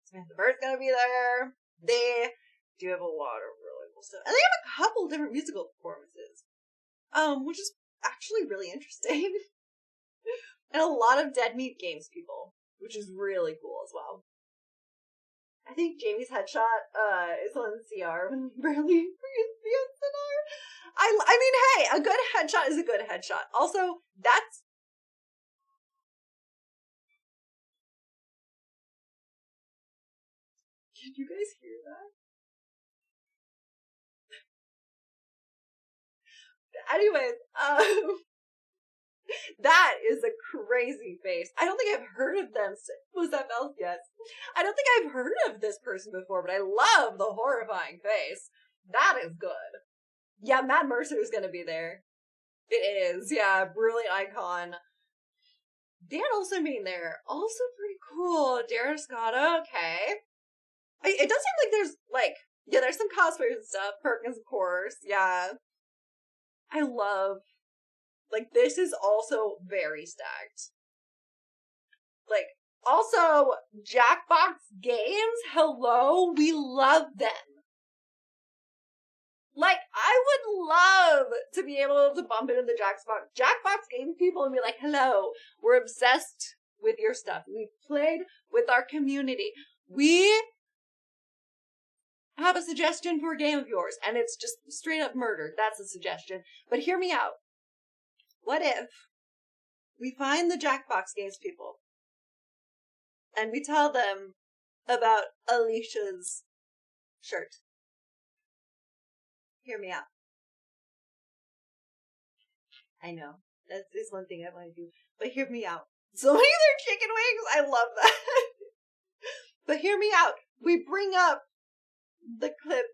Samantha Bird's gonna be there. They do have a lot of really cool stuff. And they have a couple different musical performances. Which is actually really interesting. And a lot of Dead Meat Games people, which is really cool as well. I think Jamie's headshot is on CR when he barely breathes the SNR. I mean, hey, a good headshot is a good headshot. Also, that's... Can you guys hear that? Anyways, that is a crazy face. I don't think I've heard of them. Was that Belle? Yes. I don't think I've heard of this person before, but I love the horrifying face. That is good. Yeah, Matt Mercer is gonna be there. It is, yeah, brilliant icon. Dan Olsen being there, also pretty cool. Darren Scotta, okay. It does seem like there's, like, yeah, there's some cosplayers and stuff. Perkins, of course, yeah. I love, like, this is also very stacked. Like, also, Jackbox Games, hello, we love them. Like, I would love to be able to bump into the Jackbox Games people and be like, hello, we're obsessed with your stuff. We've played with our community. We have a suggestion for a game of yours, and it's just straight up murder. That's a suggestion. But hear me out. What if we find the Jackbox Games people and we tell them about Alicia's shirt? Hear me out. I know. That's one thing I want to do. But hear me out. So many of their chicken wings, I love that. But hear me out. We bring up the clip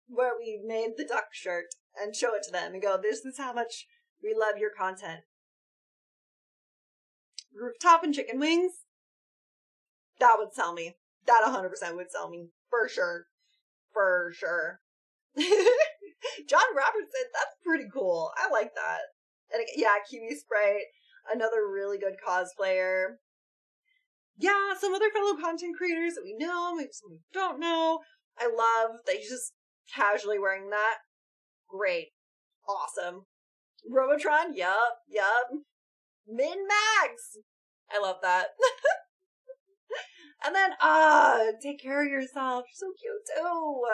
where we made the duck shirt and show it to them and go, this is how much we love your content. Rooftop and chicken wings? That would sell me. That 100% would sell me. For sure. For sure. John Robertson, that's pretty cool. I like that. And yeah, Kiwi Sprite, another really good cosplayer. Yeah, some other fellow content creators that we know, maybe some we don't know. I love that he's just casually wearing that. Great. Awesome. Robotron, yup. Min-Max! I love that. And then, take care of yourself. You're so cute too.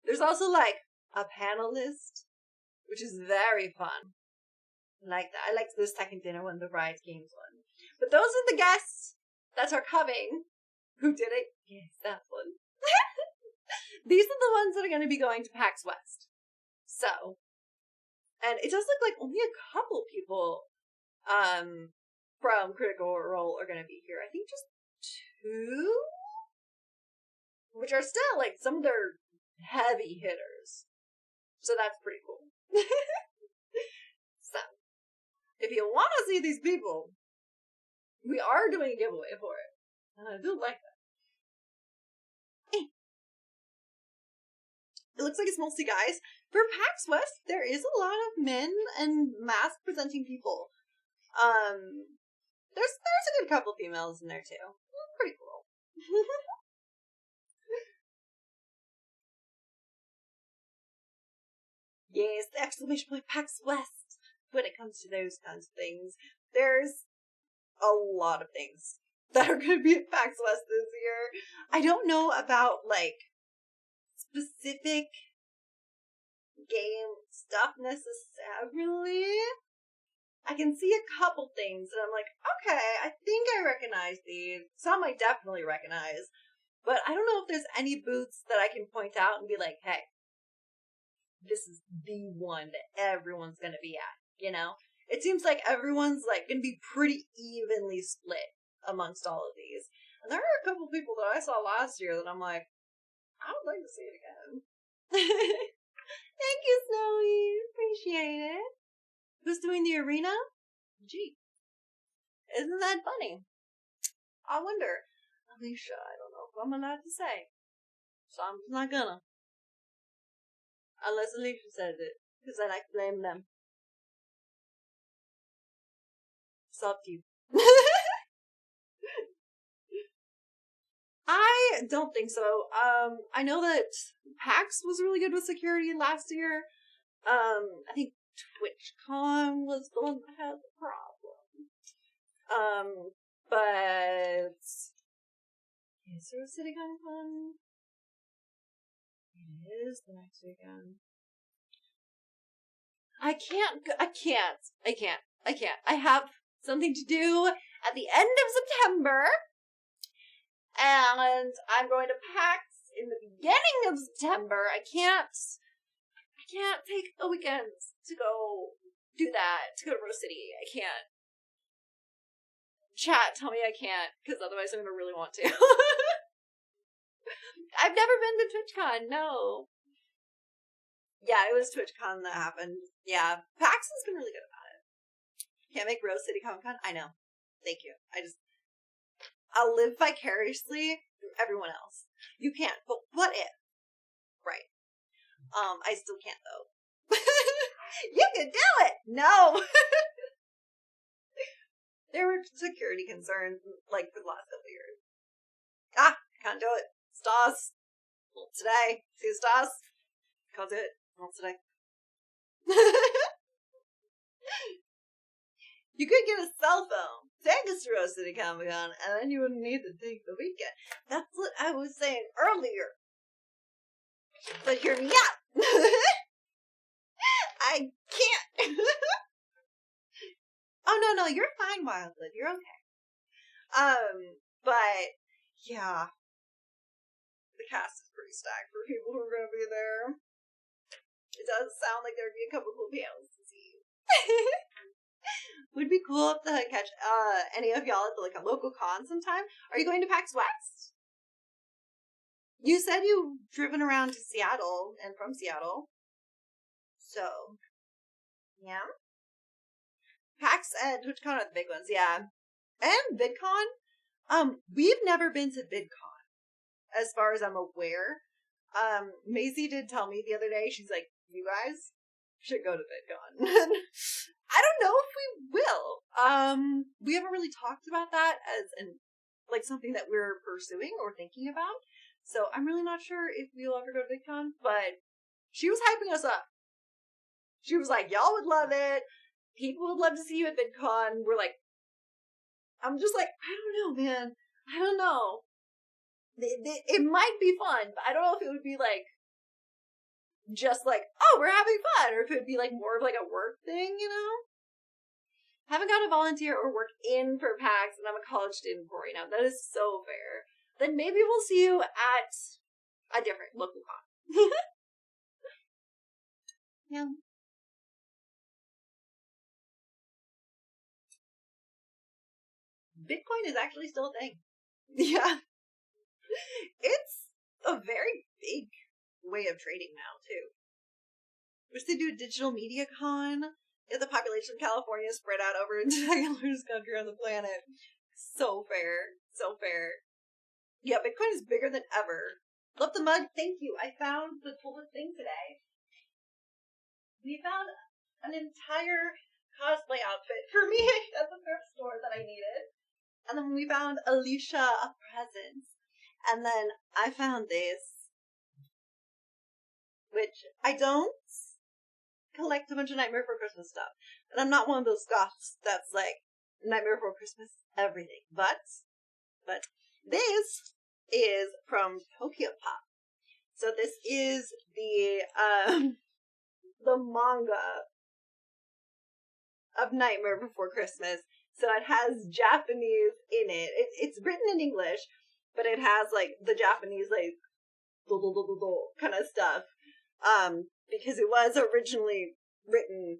There's also, like, a panelist, which is very fun. I like that. I liked the second dinner one, the Riot Games one. But those are the guests that are coming. Who did it? Yes, that one. These are the ones that are going to be going to PAX West. So, and it does look like only a couple people from Critical Role are going to be here. I think just 2? Which are still, like, some of their heavy hitters. So that's pretty cool. So, if you want to see these people, we are doing a giveaway for it. And I do like that. It looks like it's mostly guys. For PAX West, there is a lot of men and mask presenting people. There's a good couple females in there too. Pretty cool. Yes, the exclamation point PAX West. When it comes to those kinds of things, there's a lot of things that are going to be at PAX West this year. I don't know about, like, specific game stuff necessarily. I can see a couple things and I'm like, okay, I think I recognize these. Some I definitely recognize. But I don't know if there's any booths that I can point out and be like, hey, this is the one that everyone's going to be at, you know? It seems like everyone's like going to be pretty evenly split amongst all of these. And there are a couple people that I saw last year that I'm like, I would like to see it again. Thank you, Snowy. Appreciate it. Who's doing the arena? Gee. Isn't that funny? I wonder. Alicia, I don't know if I'm allowed to say. So I'm just not gonna. Unless Alicia says it. Because then I blame them. It's up to you. I don't think so. I know that PAX was really good with security last year. I think TwitchCon was the one that had the problem. But is there a City Con? It is the next weekend. I can't. I have something to do at the end of September. And I'm going to PAX in the beginning of September. I can't take a weekend to go do that, to go to Rose City. I can't. Chat, tell me I can't, because otherwise I'm going to really want to. I've never been to TwitchCon, no. Yeah, it was TwitchCon that happened. Yeah, PAX has been really good about it. Can't make Rose City Comic Con? I know. Thank you. I'll live vicariously through everyone else. You can't, but what if? Right. I still can't, though. You can do it! No! There were security concerns, like, for the last couple of years. I can't do it. Stars. Not today. See the stars? Can't do it. Not today. You could get a cell phone, take us to Rose City Comic Con, and then you wouldn't need to take the weekend. That's what I was saying earlier. But hear me out. I can't. Oh, no, you're fine, Wildwood. You're okay. But, yeah. The cast is pretty stacked for people who are going to be there. It does sound like there would be a couple cool panels to see. Would be cool if to catch any of y'all at like a local con sometime. Are you going to PAX West? You said you've driven around to Seattle and from Seattle. So, yeah. PAX and TwitchCon are the big ones, yeah. And VidCon. We've never been to VidCon, as far as I'm aware. Maisie did tell me the other day, she's like, you guys should go to VidCon. I don't know if we will. We haven't really talked about that as like something that we're pursuing or thinking about. So I'm really not sure if we'll ever go to VidCon, but she was hyping us up. She was like, y'all would love it. People would love to see you at VidCon. We're like, I'm just like, I don't know, man. I don't know. It might be fun, but I don't know if it would be like, just like, oh, we're having fun, or if it would be like more of like a work thing, you know? Haven't got to volunteer or work in for PAX, and I'm a college student for right now. That is so fair. Then maybe we'll see you at a different local con. Yeah. Bitcoin is actually still a thing. Yeah. It's a very big way of trading now, too. Wish they do a digital media con. Get the population of California spread out over into the largest country on the planet. So fair. So fair. Yeah, Bitcoin is bigger than ever. Love the mug. Thank you. I found the coolest thing today. we found an entire cosplay outfit for me at the thrift store that I needed. And then we found Alicia a present. And then I found this, which I don't collect a bunch of Nightmare Before Christmas stuff. And I'm not one of those goths that's like, Nightmare Before Christmas, everything. But this is from Tokyo Pop. So this is the manga of Nightmare Before Christmas. So it has Japanese in it. It's written in English, but it has like the Japanese like kind of stuff. Because it was originally written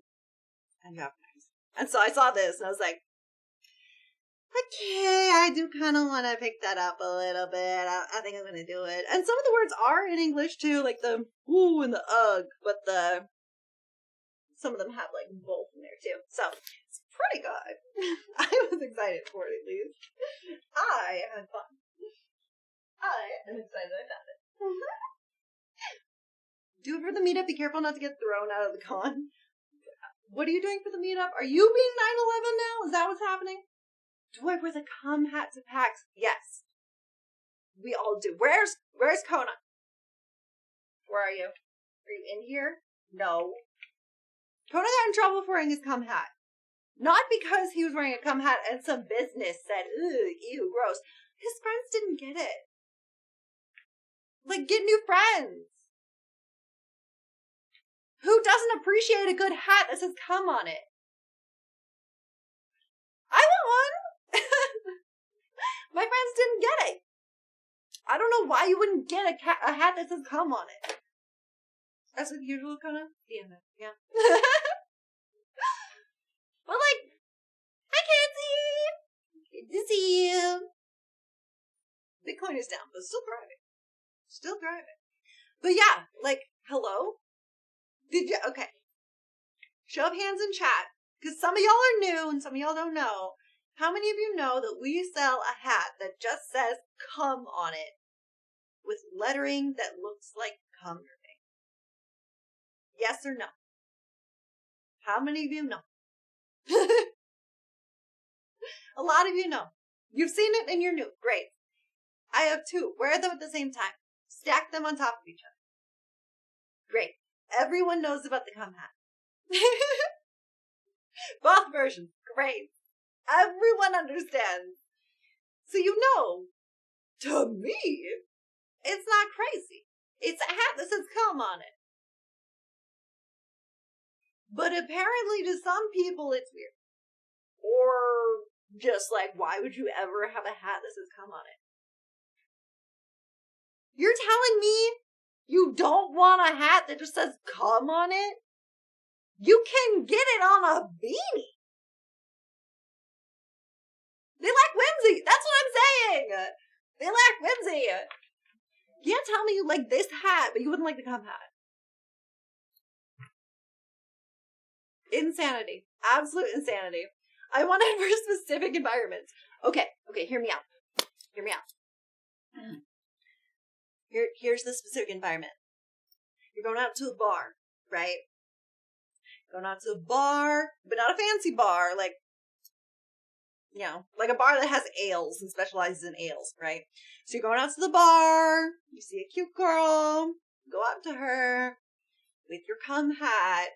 in Japanese. And so I saw this and I was like, okay, I do kind of want to pick that up a little bit. I think I'm going to do it. And some of the words are in English too, like the ooh and the ugh, but some of them have like both in there too. So it's pretty good. I was excited for it at least. I had fun. I am excited I found it. Do it for the meetup. Be careful not to get thrown out of the con. What are you doing for the meetup? Are you being 9/11 now? Is that what's happening? Do I wear the cum hat to PAX? Yes. We all do. Where's Kona? Where are you? Are you in here? No. Kona got in trouble for wearing his cum hat. Not because he was wearing a cum hat and some business said, ugh, ew, gross. His friends didn't get it. Like, get new friends. Who doesn't appreciate a good hat that says cum on it? I want one. My friends didn't get it. I don't know why you wouldn't get a hat that says cum on it. That's the usual kind of DM. Yeah. But like, I can't see. Good to see you. Bitcoin is down, but still thriving. Still thriving. But yeah, like, hello? Did you? Okay. Show of hands in chat. Because some of y'all are new and some of y'all don't know. How many of you know that we sell a hat that just says cum on it with lettering that looks like cum dripping? Yes or no? How many of you know? A lot of you know. You've seen it and you're new. Great. I have two. Wear them at the same time. Stack them on top of each other. Great. Everyone knows about the cum hat. Both versions. Great. Everyone understands. So you know, to me, it's not crazy. It's a hat that says cum on it. But apparently to some people it's weird. Or just like, why would you ever have a hat that says cum on it? You're telling me you don't want a hat that just says cum on it? You can get it on a beanie. They lack whimsy. That's what I'm saying. They lack whimsy. You can't tell me you like this hat, but you wouldn't like the cum hat. Insanity. Absolute insanity. I want it for specific environments. Okay, hear me out. Hear me out. Here's the specific environment. You're going out to a bar, right? Going out to a bar, but not a fancy bar, like, you know, like a bar that has ales and specializes in ales, right? So you're going out to the bar, you see a cute girl, go up to her with your cum hat,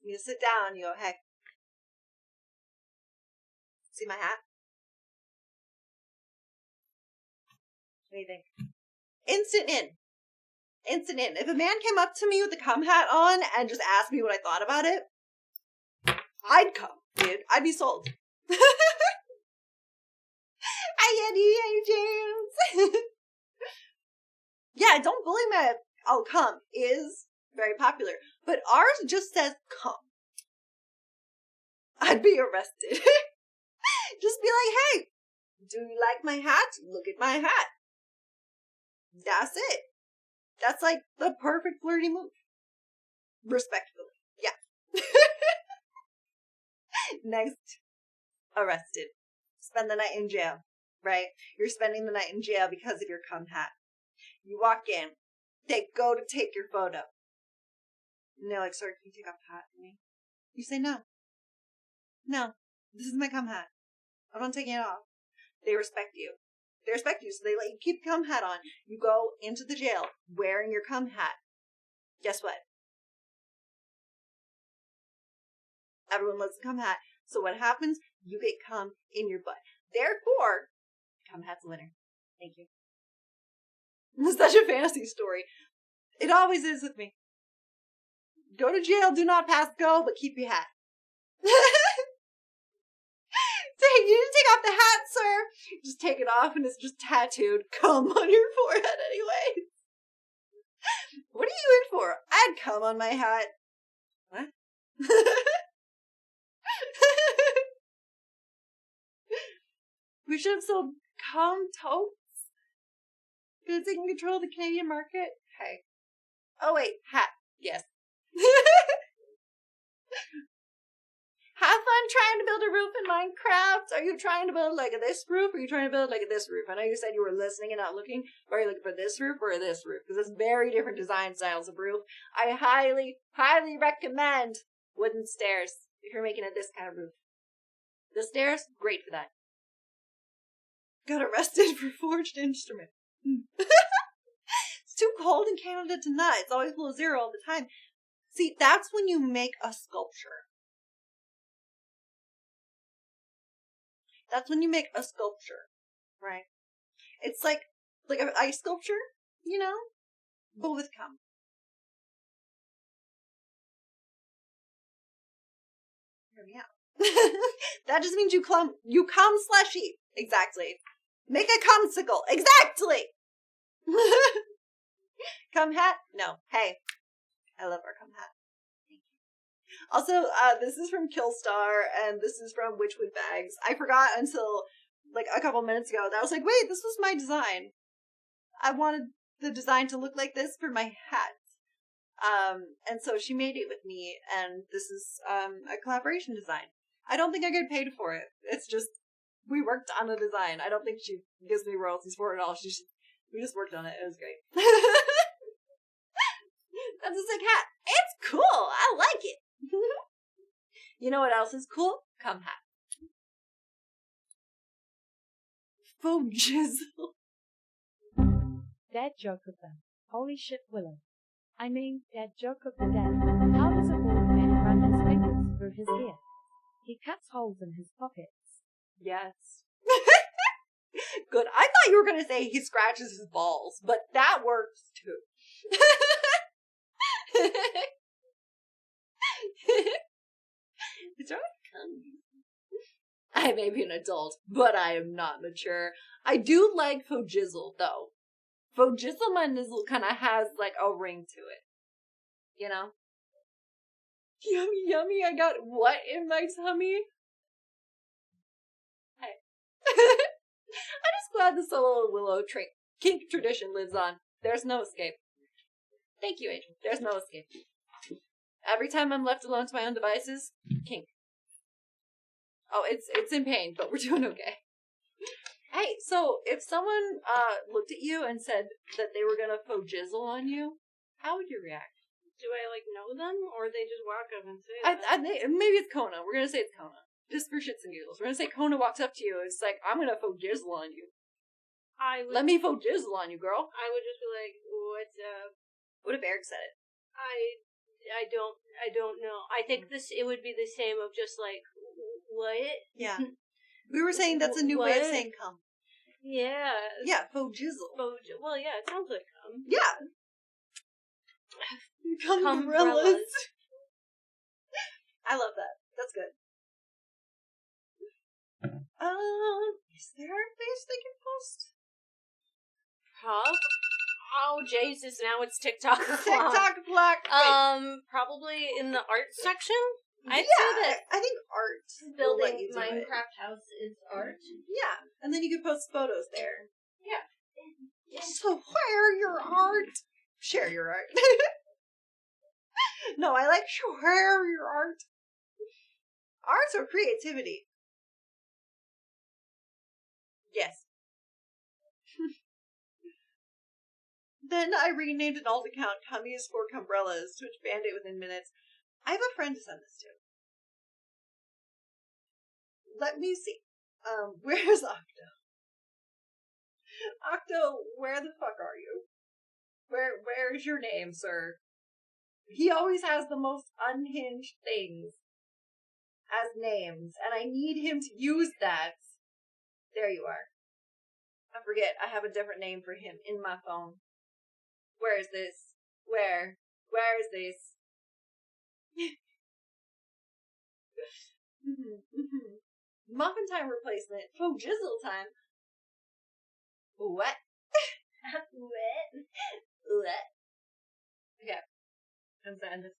you sit down, you go, hey, see my hat? What do you think? Instant in. If a man came up to me with a cum hat on and just asked me what I thought about it, I'd come, dude. I'd be sold. Hi, Eddie. Hey, James. Yeah, don't bully me. Oh, cum is very popular. But ours just says cum. I'd be arrested. Just be like, hey, do you like my hat? Look at my hat. That's it. That's like the perfect flirty move. Respectfully. Yeah. Next. Arrested. Spend the night in jail. Right? You're spending the night in jail because of your cum hat. You walk in. They go to take your photo. And they're like, "Sir, can you take off the hat for me?" You say, "No. No. This is my cum hat. I'm not taking it off." They respect you. They respect you, so they let you keep the cum hat on. You go into the jail wearing your cum hat. Guess what? Everyone loves the cum hat. So what happens? You get cum in your butt. Therefore, cum hat's a winner. Thank you. It's such a fantasy story. It always is with me. Go to jail, do not pass go, but keep your hat. Say, you didn't take off the hat, sir. Just take it off and it's just tattooed cum on your forehead anyway. What are you in for? I had cum on my hat. What? We should have sold cum totes. Because they can control the Canadian market. Hey. Oh wait, hat. Yes. Have fun trying to build a roof in Minecraft. Are you trying to build like this roof, or are you trying to build like this roof? I know you said you were listening and not looking, but are you looking for this roof or this roof? Because it's very different design styles of roof. I highly, highly recommend wooden stairs if you're making it this kind of roof. The stairs, great for that. Got arrested for forged instrument. It's too cold in Canada tonight. It's always below zero all the time. See, that's when you make a sculpture. That's when you make a sculpture, right? It's like an ice sculpture, you know, but with cum. Hear me out. That just means you cum slushy. Exactly. Make a cumsicle. Exactly. Cum hat? No. Hey, I love our cum hat. Also, this is from Killstar, and this is from Witchwood Bags. I forgot until, like, a couple minutes ago that I was like, wait, this was my design. I wanted the design to look like this for my hat. And so she made it with me, and this is, a collaboration design. I don't think I get paid for it. It's just, we worked on a design. I don't think she gives me royalties for it at all. We just worked on it. It was great. That's a sick hat. It's cool. I like it. You know what else is cool? Cum hat. Faux jizzle. Dad joke of them. Holy shit, Willow. I mean, dad joke of the day. How does a bald man run his fingers through his ear? He cuts holes in his pockets. Yes. Good. I thought you were going to say he scratches his balls, but that works too. It's right. I may be an adult, but I am not mature. I do like faux jizzle, though. Faux jizzle my nizzle kind of has, like, a ring to it. You know? Yummy, yummy, I got what in my tummy? Hey. I'm just glad the solo Willow kink tradition lives on. There's no escape. Thank you, Angel. There's no escape. Every time I'm left alone to my own devices, kink. Oh, it's in pain, but we're doing okay. Hey, so if someone looked at you and said that they were gonna faux jizzle on you, how would you react? Do I, like, know them, or they just walk up and say that? I maybe it's Kona. We're gonna say it's Kona. Just for shits and giggles. We're gonna say Kona walks up to you and it's like, I'm gonna faux jizzle on you. Let me faux jizzle on you, girl. I would just be like, what's up? What if Eric said it? I don't know. I think it would be the same of just like, what? Yeah. We were saying that's a new way of saying cum. Yeah. Yeah, faux jizzle. Well, yeah, it sounds like cum. Yeah. Cum gorillas. I love that. That's good. Is there a face they can post? Huh? Oh, Jesus, now it's TikTok. TikTok block. Probably in the art section? I'd say that I think art. building Minecraft house is art. Yeah, and then you could post photos there. Yeah. So share your art. Share your art. No, I like share your art. Arts or creativity. Yes. Then I renamed an alt account Cummies for Cumbrellas to expand it within minutes. I have a friend to send this to. Let me see. Where's Octo? Octo, where the fuck are you? Where's your name, sir? He always has the most unhinged things as names, and I need him to use that. There you are. I forget, I have a different name for him in my phone. Where is this? Where is this? Muffin time replacement. Oh, jizzle time. What? What? Okay. I'm sending this.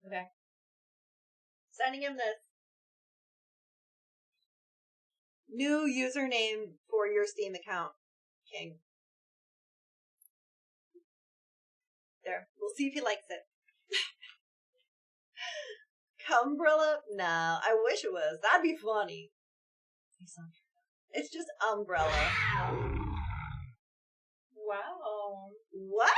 Okay. Sending him this. New username for your Steam account, King. There. We'll see if he likes it. Cumbrella? No, I wish it was. That'd be funny. It's just umbrella. Wow. What?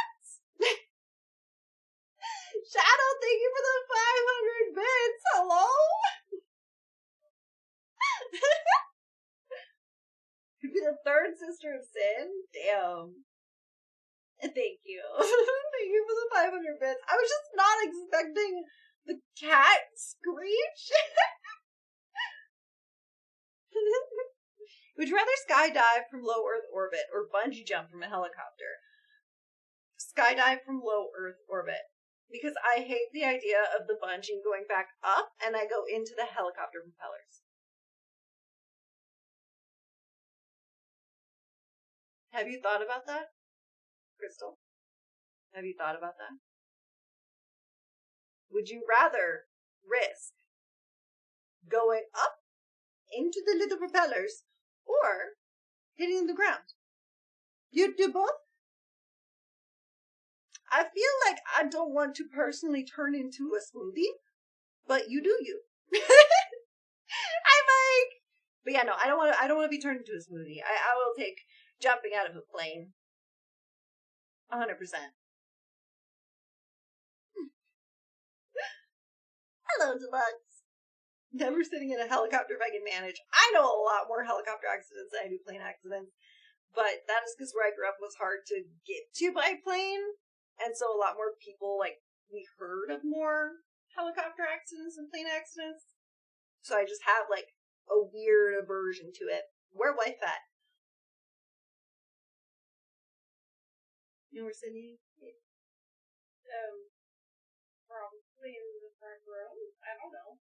Shadow, thank you for the 500 bits. Hello? Could be the third sister of Sin? Damn. Thank you. Thank you for the 500 bits. I was just not expecting the cat screech. Would you rather skydive from low Earth orbit or bungee jump from a helicopter? Skydive from low Earth orbit. Because I hate the idea of the bungee going back up and I go into the helicopter propellers. Have you thought about that, Crystal? Have you thought about that? Would you rather risk going up into the little propellers or hitting the ground? You'd do both? I feel like I don't want to personally turn into a smoothie, but you do you. I'm like, but yeah, no, I don't want to be turned into a smoothie. I will take jumping out of a plane. 100%. Hello, Deluxe. Never sitting in a helicopter if I can manage. I know a lot more helicopter accidents than I do plane accidents, but that is because where I grew up was hard to get to by plane, and so a lot more people, like, we heard of more helicopter accidents than plane accidents. So I just have, like, a weird aversion to it. Where wife at? You were sitting? Probably in the front room. I don't know.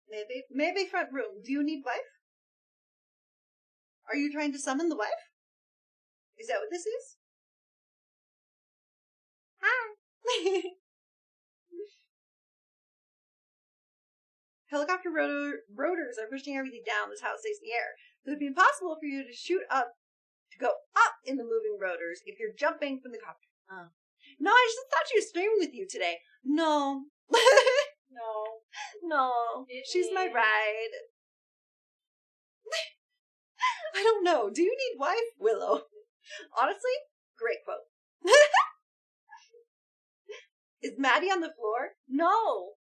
Maybe front room. Do you need wife? Are you trying to summon the wife? Is that what this is? Hi. Helicopter rotors are pushing everything down. This house stays in the air. So it would be impossible for you to shoot up, to go up in the moving rotors if you're jumping from the copter. No, I just thought she was streaming with you today. No. No. She's my ride. I don't know. Do you need wife, Willow? Honestly, great quote. Is Maddie on the floor? No.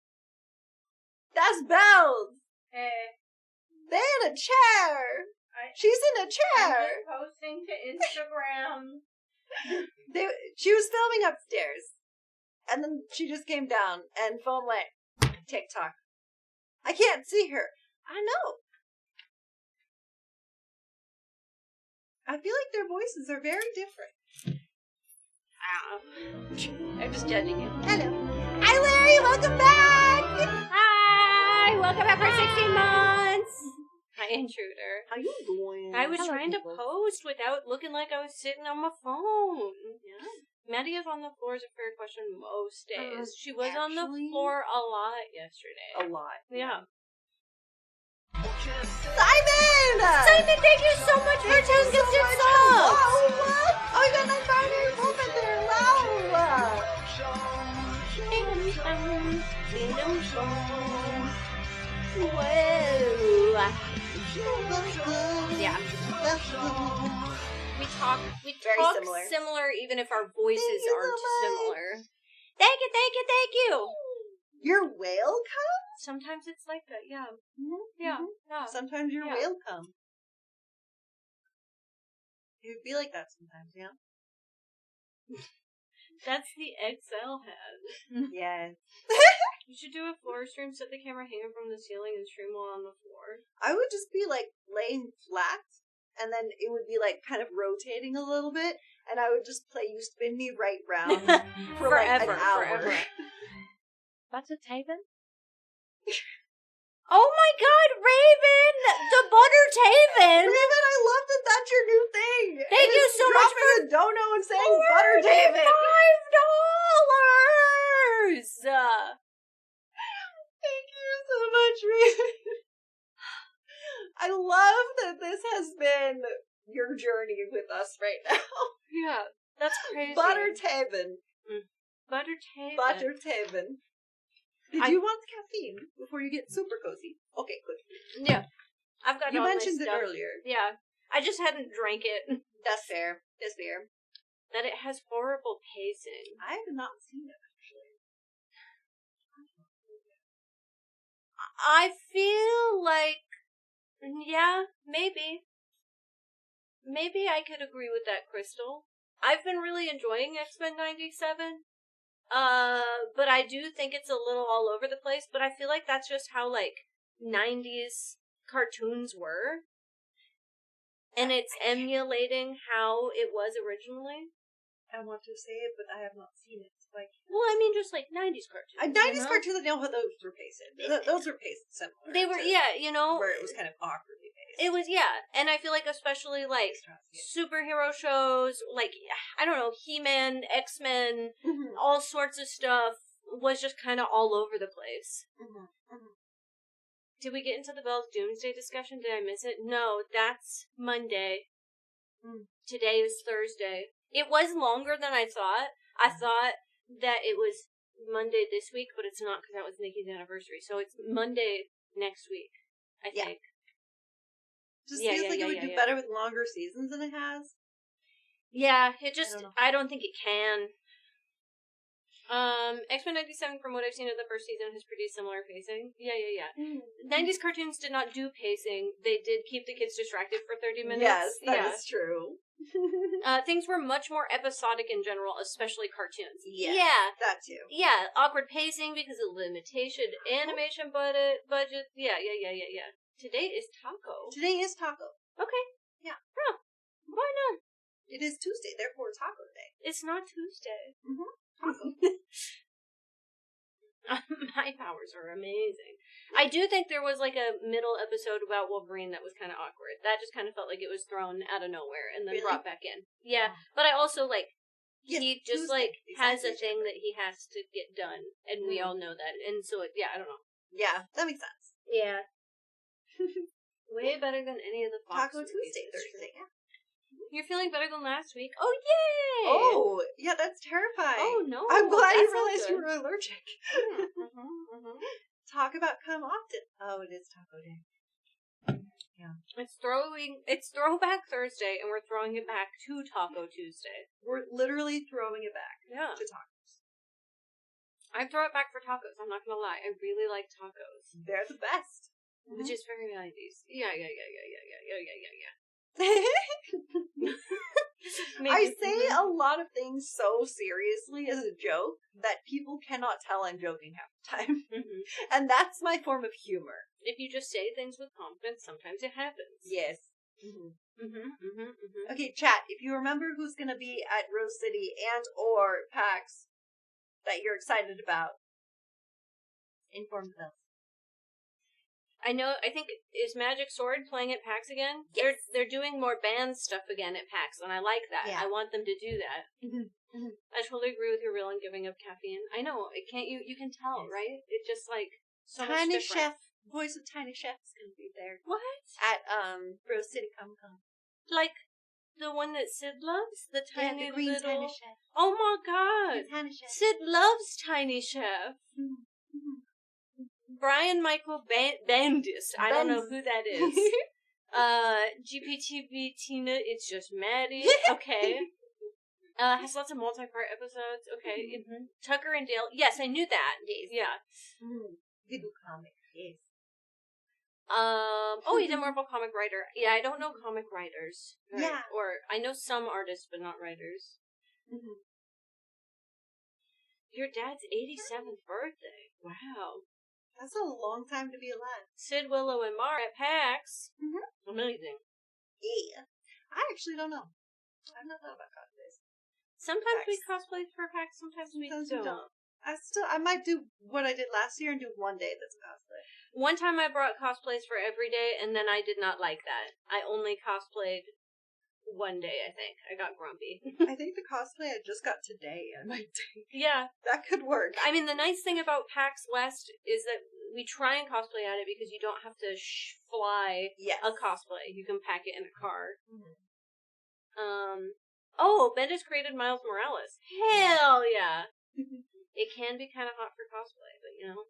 That's Bells. Hey. They're in a chair. She's in a chair. I'm just posting to Instagram. She was filming upstairs. And then she just came down and phone went TikTok. I can't see her. I know. I feel like their voices are very different. I'm just judging you. Hello. Hi, Larry. Welcome back. Hi. Welcome back for 16 months. Hi, intruder. How you doing? I was trying to post without looking like I was sitting on my phone. Yeah. Maddie is on the floor is a fair question most days. She was on the floor a lot yesterday. A lot. Yeah. Simon! Simon, thank you so much for 10 gifted subs! Oh, you got 9 binary movement there! Wow! Whoa! Yeah. We talk Very similar even if our voices Thank you aren't so much. similar. Thank you. Your whale come? Sometimes it's like that, yeah. Mm-hmm. Yeah. Sometimes your Yeah. whale come. It would be like that sometimes, yeah? That's the XL head. Yes. You should do a floor stream, set the camera hanging from the ceiling and stream while on the floor. I would just be like laying flat, and then it would be like kind of rotating a little bit, and I would just play You Spin Me Right Round for like an hour. Forever. Butter Taven? Oh my god, Raven! The Butter Taven! Raven, I love that that's your new thing! Thank you so much for dropping a dono and saying Butter David! $5! Thank you so much, Raven. I love that this has been your journey with us right now. Yeah, that's crazy. Butter Taven. Butter Taven. Butter Taven. Did you want caffeine before you get super cozy? Okay, good. Yeah. I've got You all my mentioned it stuff. earlier. Yeah. I just hadn't drank it. That's fair. That's fair. That it has horrible pacing. I have not seen it, actually. I feel like, yeah, maybe. Maybe I could agree with that, Crystal. I've been really enjoying X-Men 97. But I do think it's a little all over the place, but I feel like that's just how, like, 90s cartoons were. And it's emulating how it was originally. I want to say it, but I have not seen it. Like, Well, I mean, just like 90s cartoons. 90s cartoons, I know how those were paced. Those were paced similar. They were, to yeah, you know. where it was kind of awkwardly paced. It was, yeah. And I feel like especially, like, superhero shows, like, I don't know, He-Man, X-Men, all sorts of stuff was just kind of all over the place. Did we get into the Bell's Doomsday discussion? Did I miss it? No, that's Monday. Today is Thursday. It was longer than I thought. I thought that it was Monday this week, but it's not because that was Nikki's anniversary. So it's Monday next week, I think. Just feels like it would do better with longer seasons than it has. Yeah, it just, I don't think it can. X-Men 97, from what I've seen of the first season, has pretty similar pacing. Yeah. 90s cartoons did not do pacing. They did keep the kids distracted for 30 minutes. Yes, that is true. Things were much more episodic in general, especially cartoons. Yeah, that too. Yeah, awkward pacing because of limitation, animation budget. Yeah. Today is taco. Okay. Yeah. Huh. Why not? It is Tuesday, therefore Taco Day. It's not Tuesday. Taco. My powers are amazing. I do think there was like a middle episode about Wolverine that was kind of awkward. That just kind of felt like it was thrown out of nowhere and then brought back in. Yeah, but I also like he just Tuesday, like has a thing that he has to get done, and we all know that. And so I don't know. Yeah, that makes sense. Yeah. Way better than any of the Fox Taco movies Tuesday, this Thursday. year. You're feeling better than last week? Oh, yay! Oh, yeah, that's terrifying. Oh, no. I'm glad you That's not realized you good. were allergic. Talk about come often. Oh, it is Taco Day. Yeah. It's Throwback Thursday, and we're throwing it back to Taco Tuesday. We're literally throwing it back to tacos. I'd throw it back for tacos, I'm not gonna lie. I really like tacos. They're the best. Which is very 90s. Yeah. I say a lot of things so seriously as a joke that people cannot tell I'm joking half the time. And that's my form of humor. If you just say things with confidence, sometimes it happens. Yes. Okay, chat, if you remember who's going to be at Rose City and or PAX that you're excited about, inform us. I think, is Magic Sword playing at PAX again? Yes. They're doing more band stuff again at PAX, and I like that. Yeah. I want them to do that. I totally agree with your real and giving up caffeine. I know, it can't, you can tell, right? It's just like, so Tiny much different. Chef, voice of Tiny Chef is going to be there. What? At, Rose City Comic Con. Like, the one that Sid loves? The tiny the green little... Tiny Chef. Oh my god! Tiny Chef. Sid loves Tiny Chef. Brian Michael Bendis. I don't know who that is. GPTV Tina, it's just Maddie. Okay. Has lots of multi-part episodes. Okay. Mm-hmm. Tucker and Dale. Yes, I knew that. Yes. Yeah. They do comics. Yes. Oh, he's a Marvel comic writer. Yeah, I don't know comic writers. Right? Yeah. Or, I know some artists, but not writers. Mm-hmm. Your dad's 87th birthday. Wow. That's a long time to be alive. Sid, Willow, and Mar at PAX. Mm-hmm. Amazing. Yeah. I actually don't know. I've not thought about cosplays. Sometimes we cosplay for PAX, sometimes we don't. I might do what I did last year and do one day that's a cosplay. One time I brought cosplays for every day, and then I did not like that. I only cosplayed one day, I think. I got grumpy. I think the cosplay I just got today I might do. Yeah. That could work. I mean, the nice thing about PAX West is that we try and cosplay at it because you don't have to fly a cosplay. You can pack it in a car. Mm-hmm. Oh, Bendis created Miles Morales. Hell yeah. It can be kind of hot for cosplay, but you know.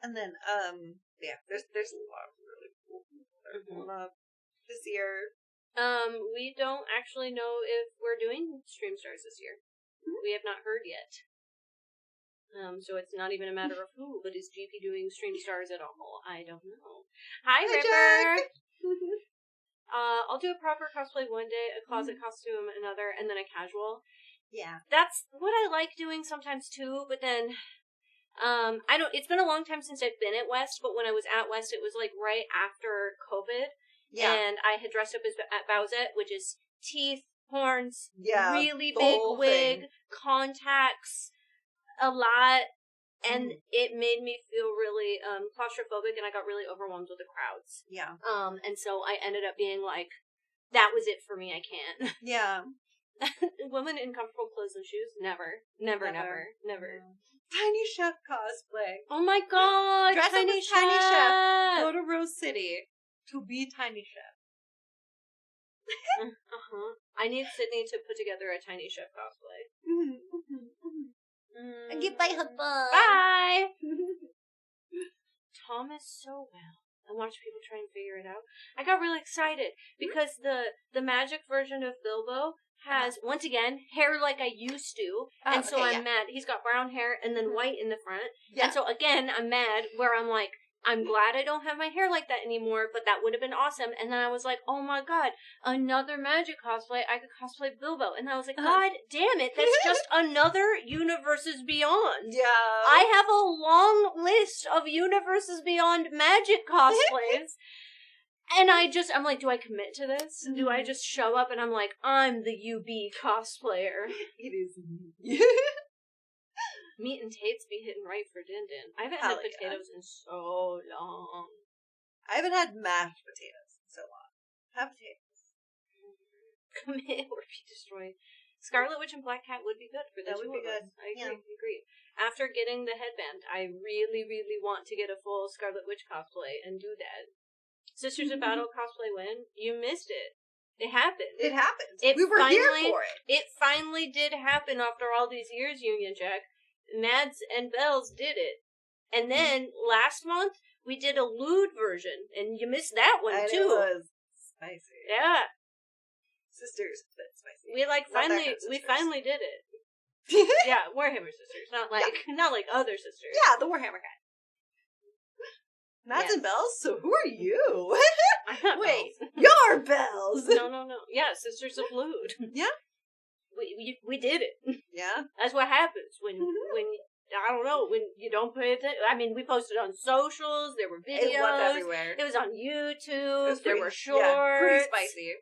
And then, there's a lot of really cool things that are going up this year. We don't actually know if we're doing Stream Stars this year. Mm-hmm. We have not heard yet. So it's not even a matter of who, but is GP doing Stream Stars at all? I don't know. Hi Ripper! I'll do a proper cosplay one day, a closet costume another, and then a casual. Yeah. That's what I like doing sometimes too, but then, it's been a long time since I've been at West, but when I was at West, it was like right after COVID. Yeah. And I had dressed up as Bowsette, which is teeth, horns, really big wig, contacts, a lot, and it made me feel really claustrophobic, and I got really overwhelmed with the crowds. Yeah. And so I ended up being like, that was it for me, I can't. Yeah. Women in comfortable clothes and shoes? Never. Never. Tiny Chef cosplay. Oh my god! Dress Tiny up as Tiny Chef. Go to Rose City to be Tiny Chef. I need Sydney to put together a Tiny Chef cosplay. And goodbye, husband. Bye! Thomas so well. I watched people try and figure it out. I got really excited because the magic version of Bilbo has, once again, hair like I used to, and so I'm mad. He's got brown hair and then white in the front, and so again, I'm mad where I'm like, I'm glad I don't have my hair like that anymore, but that would have been awesome. And then I was like, oh my god, another magic cosplay, I could cosplay Bilbo. And I was like, god damn it, that's just another Universes Beyond. Yeah. I have a long list of Universes Beyond magic cosplays. And I'm like, do I commit to this? Do I just show up and I'm like, I'm the UB cosplayer? It is Meat and Tates be hitting right for Din Din. I haven't had potatoes in so long. I haven't had mashed potatoes in so long. Have potatoes. Commit or be destroyed. Scarlet Witch and Black Cat would be good for the two of us. I agree. After getting the headband, I really, really want to get a full Scarlet Witch cosplay and do that. Sisters of Battle cosplay win. You missed it. It happened. It happened. We were here for it. It finally did happen after all these years, Union Jack. Mads and Bells did it. And then, last month, we did a lewd version, and you missed that one, too. It was spicy. Yeah. Sisters, but spicy. We finally did it. Yeah, Warhammer Sisters, not like other sisters. Yeah, the Warhammer kind. Mads and Bells? So who are you? I'm not Wait, Bells. you're Bells! No. Yeah, Sisters of Lewd. Yeah. We did it. Yeah. That's what happens when I don't know, when you don't pay attention. I mean, we posted on socials, there were videos. It was everywhere. It was on YouTube, there were shorts. Yeah, pretty spicy.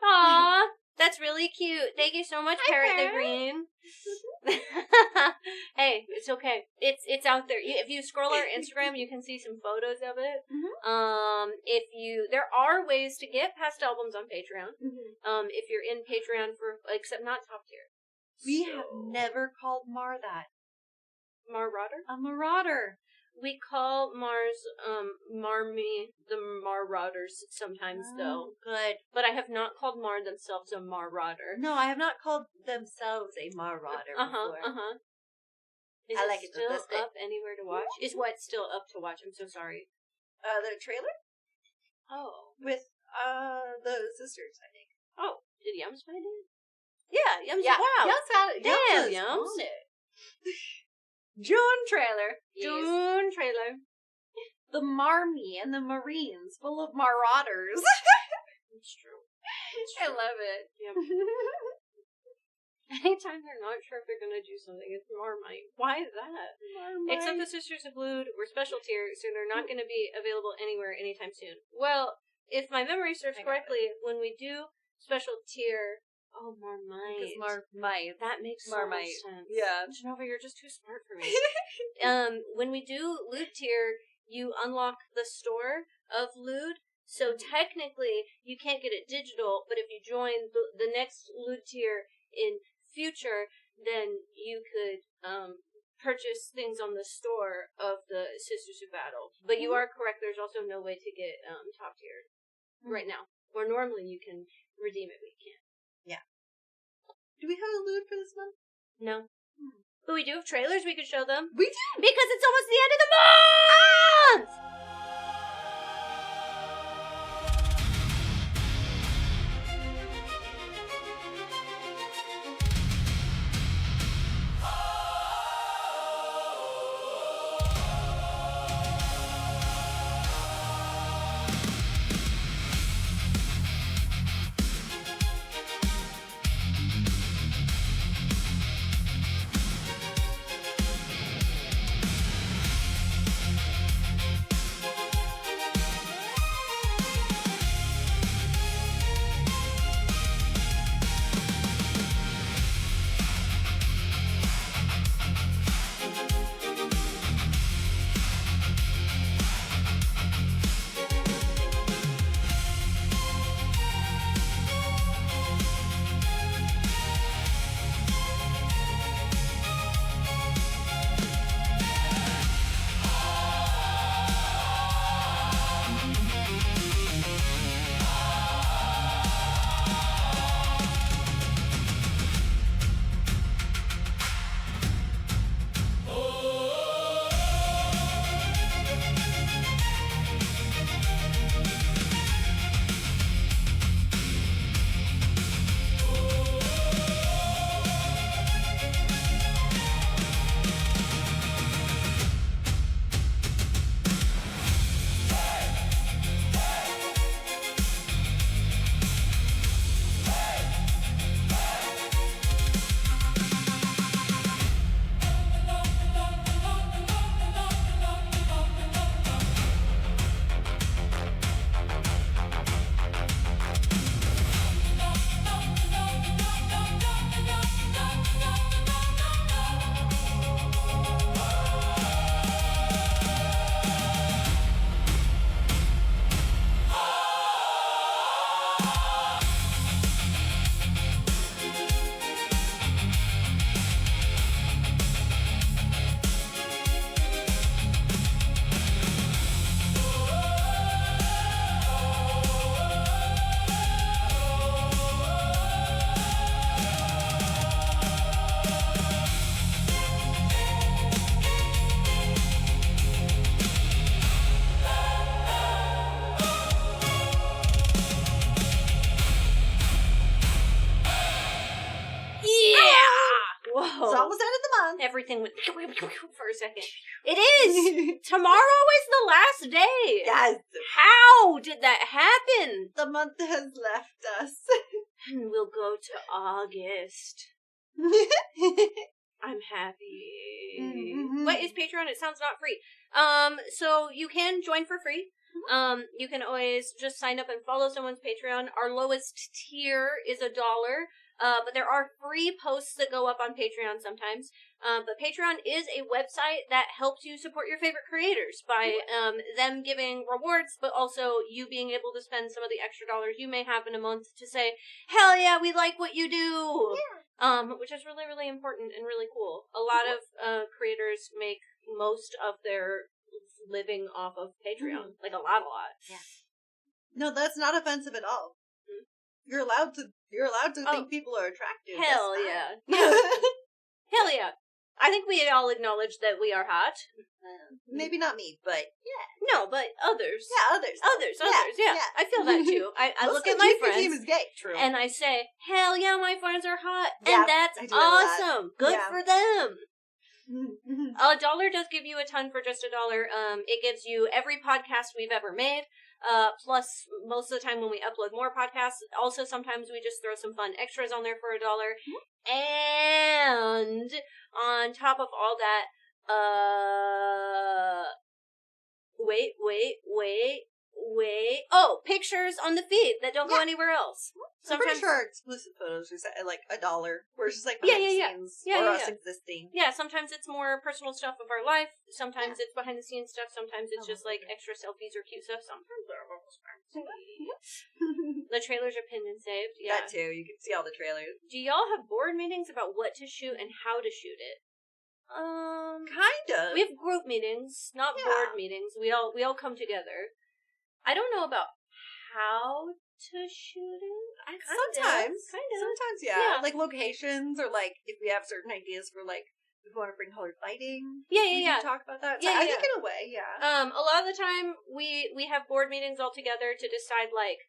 Aw, that's really cute. Thank you so much, Parrot the Green. Hey, it's okay. It's out there. If you scroll our Instagram, you can see some photos of it. There are ways to get past albums on Patreon. If you're in Patreon except not top tier. We have never called Mar that. Marauder? A marauder. We call Mars, the Marauders sometimes, though. Good. But I have not called Mar themselves a Marauder. No, I have not called themselves a marauder before. Is I like it still up anywhere to watch? Is what still up to watch? I'm so sorry. The trailer? Oh. With the sisters, I think. Oh, did Yums find it? Yeah, Yums. Yeah, Wow. Yums had it. Damn, Yums Yums. owned it. June trailer. Yes. June trailer. The Marmy and the Marines, full of marauders. It's true. I love it. Yep. Anytime they're not sure if they're going to do something, it's Marmite. Why is that? Marmite. Except the Sisters of Lewd were special tier, so they're not going to be available anywhere anytime soon. Well, if my memory serves correctly, when we do special tier, Marmite. Because Marmite. That makes Marmite. so much sense. Yeah. Genova, you're just too smart for me. When we do Lewd tier, you unlock the store of Lewd. So technically, you can't get it digital, but if you join the next Lewd tier in future, then you could purchase things on the store of the Sisters of Battle. But you are correct, there's also no way to get top tiered right now. Where normally you can redeem it, but you can't. Yeah. Do we have a Lewd for this month? No. But we do have trailers we could show them. We do! Because it's almost the end of the month! It's almost end of the month. Everything went for a second. It is! Tomorrow is the last day! Yes. How did that happen? The month has left us. And we'll go to August. I'm happy. Mm-hmm. What is Patreon? It sounds not free. So you can join for free. You can always just sign up and follow someone's Patreon. Our lowest tier is $1. But there are free posts that go up on Patreon sometimes. But Patreon is a website that helps you support your favorite creators by them giving rewards, but also you being able to spend some of the extra dollars you may have in a month to say, hell yeah, we like what you do! Yeah. Which is really, really important and really cool. A lot of creators make most of their living off of Patreon. Like a lot. Yeah. No, that's not offensive at all. You're allowed to think people are attractive. Hell yeah. Hell yeah. I think we all acknowledge that we are hot. Maybe not me, but yeah. No, but others. Yeah, others. Others, yeah. I feel that too. I look at my friends. Team is gay. True. And I say, hell yeah, my friends are hot. Yeah, and that's I do know that. awesome. Good Yeah. for them. $1 does give you a ton for just $1. It gives you every podcast we've ever made. Plus, most of the time when we upload more podcasts, also sometimes we just throw some fun extras on there for $1. And on top of all that, wait. Oh, pictures on the feed that don't go anywhere else. I'm pretty sure our exclusive photos are set at like $1, where it's just like Yeah, behind yeah, the scenes yeah. or Yeah, us yeah. existing. Yeah, sometimes it's more personal stuff of our life. Sometimes it's behind the scenes stuff. Sometimes it's just like extra selfies or cute stuff. Sometimes they're almost The trailers are pinned and saved. Yeah. That too. You can see all the trailers. Do y'all have board meetings about what to shoot and how to shoot it? Kind of. We have group meetings, not board meetings. We all come together. I don't know about how to shoot it. Sometimes, Yeah. like locations, or like if we have certain ideas for like if we want to bring colored lighting. Yeah. We can talk about that. So Yeah, I yeah. think in a way, yeah. A lot of the time we have board meetings all together to decide like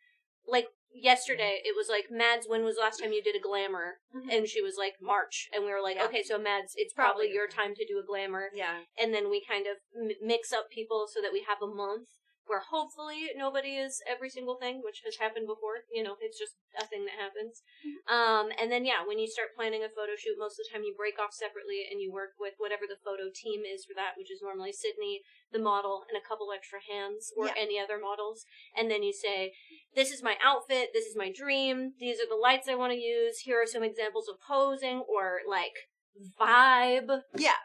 yesterday it was like, Mads, when was the last time you did a glamour? And she was like, March, and we were like, okay, so Mads, it's probably your time to do a glamour. Yeah. And then we kind of mix up people so that we have a month where hopefully nobody is every single thing, which has happened before. You know, it's just a thing that happens. And then, when you start planning a photo shoot, most of the time you break off separately and you work with whatever the photo team is for that, which is normally Sydney, the model, and a couple extra hands, or any other models. And then you say, this is my outfit, this is my dream, these are the lights I want to use, here are some examples of posing, or, like, vibe. Yeah.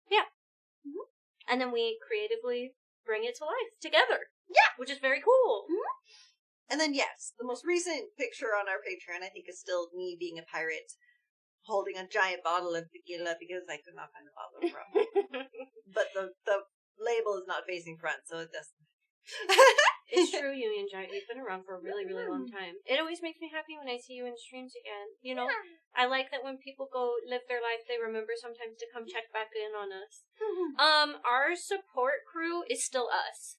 Yeah. And then we creatively bring it to life together. Yeah. Which is very cool. And then, yes, the most recent picture on our Patreon, I think, is still me being a pirate holding a giant bottle of tequila because I could not find the bottle from. But the label is not facing front, so it doesn't. It's true, Union Giant. You've been around for a really, really long time. It always makes me happy when I see you in streams again. You know, I like that when people go live their life, they remember sometimes to come check back in on us. Our support crew is still us.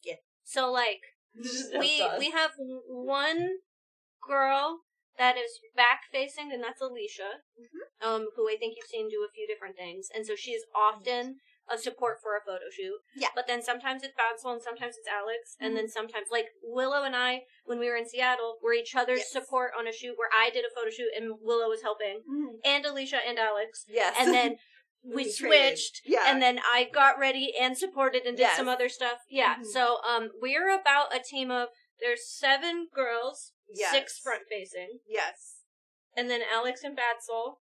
Yeah. So, like, we have one girl that is back-facing, and that's Alicia, who I think you've seen do a few different things. And so she is often a support for a photo shoot. Yeah. But then sometimes it's Badswell and sometimes it's Alex. And then sometimes, like, Willow and I, when we were in Seattle, were each other's support on a shoot where I did a photo shoot and Willow was helping. And Alicia and Alex. Yes. And then we switched. Yeah. And then I got ready and supported and did some other stuff. Yeah. So, we're about a team of, there's 7 girls, 6 front-facing. Yes. And then Alex and Badswell.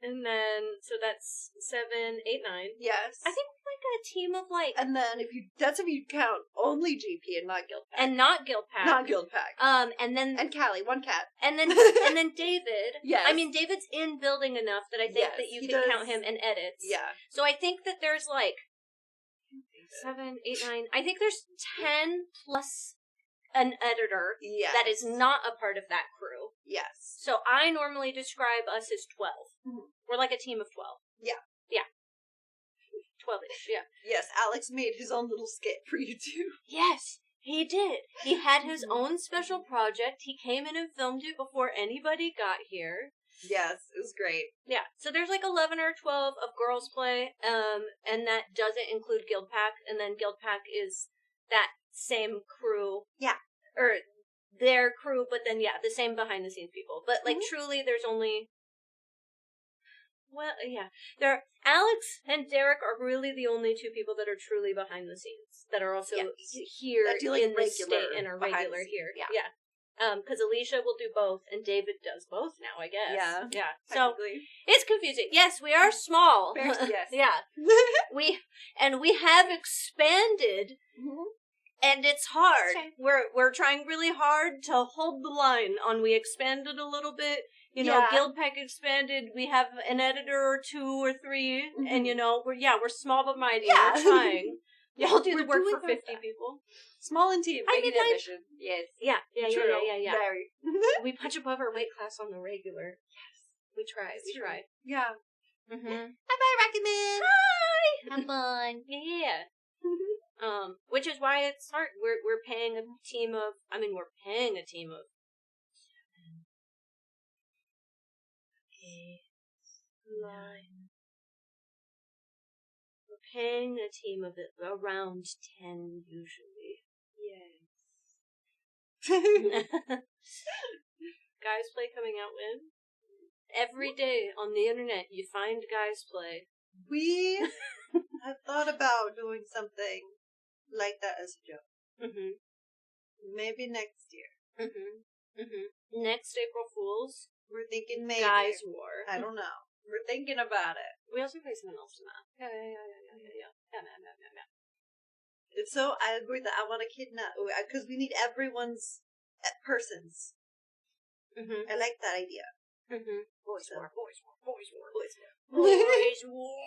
And then, so that's 7, 8, 9. Yes. I think we're like a team of like... And then if you count only GP and not Guildpack. And not Guildpack. Not Guildpack. And then... And Callie, 1 cat. And then David. Yes. I mean, David's in building enough that I think that you can count him and edits. Yeah. So I think that there's like 7, 8, 9. I think there's 10 plus an editor that is not a part of that crew. Yes. So I normally describe us as 12. We're like a team of 12. Yeah. Yeah. 12-ish, yeah. Yes, Alex made his own little skit for you too. Yes, he did. He had his own special project. He came in and filmed it before anybody got here. Yes, it was great. Yeah, so there's like 11 or 12 of Girls Play, and that doesn't include Guildpack, and then Guildpack is that same crew. Yeah. Or their crew, but then, the same behind-the-scenes people. But, like, truly, there's only... Well, yeah. Alex and Derek are really the only 2 people that are truly behind the scenes. That are also here in this state and are regular here. Yeah. Because Alicia will do both, and David does both now, I guess. Yeah. Yeah. So, it's confusing. Yes, we are small. Yes. Yeah. we have expanded... And it's hard. We're trying really hard to hold the line on. We expanded a little bit. You know, Guildpack expanded. We have an editor or 2 or 3, and you know, we're small but mighty. Yeah. We're trying. Y'all do the work for 50 people. Small and team. I mean, ambition. Yes. Yeah. Very. We punch above our weight class on the regular. Yes. We try. Yeah. Mm-hmm. Bye, Rocket Man. Hi! Have fun. Yeah. Which is why it's hard. We're paying a team of 7. We're paying a team of around 10 usually. Yes. Guys Play coming out when? Every day on the internet you find Guys Play. We have thought about doing something like that as a joke. Mm-hmm. Maybe next year. Mm-hmm. Mm-hmm. Next April Fools. We're thinking maybe. Guys War. I don't know. We're thinking about it. We also play something else in that. Yeah. If so, I agree that I want to kidnap, because we need everyone's persons. Mm-hmm. I like that idea. Mm-hmm. Boys war. Boys War.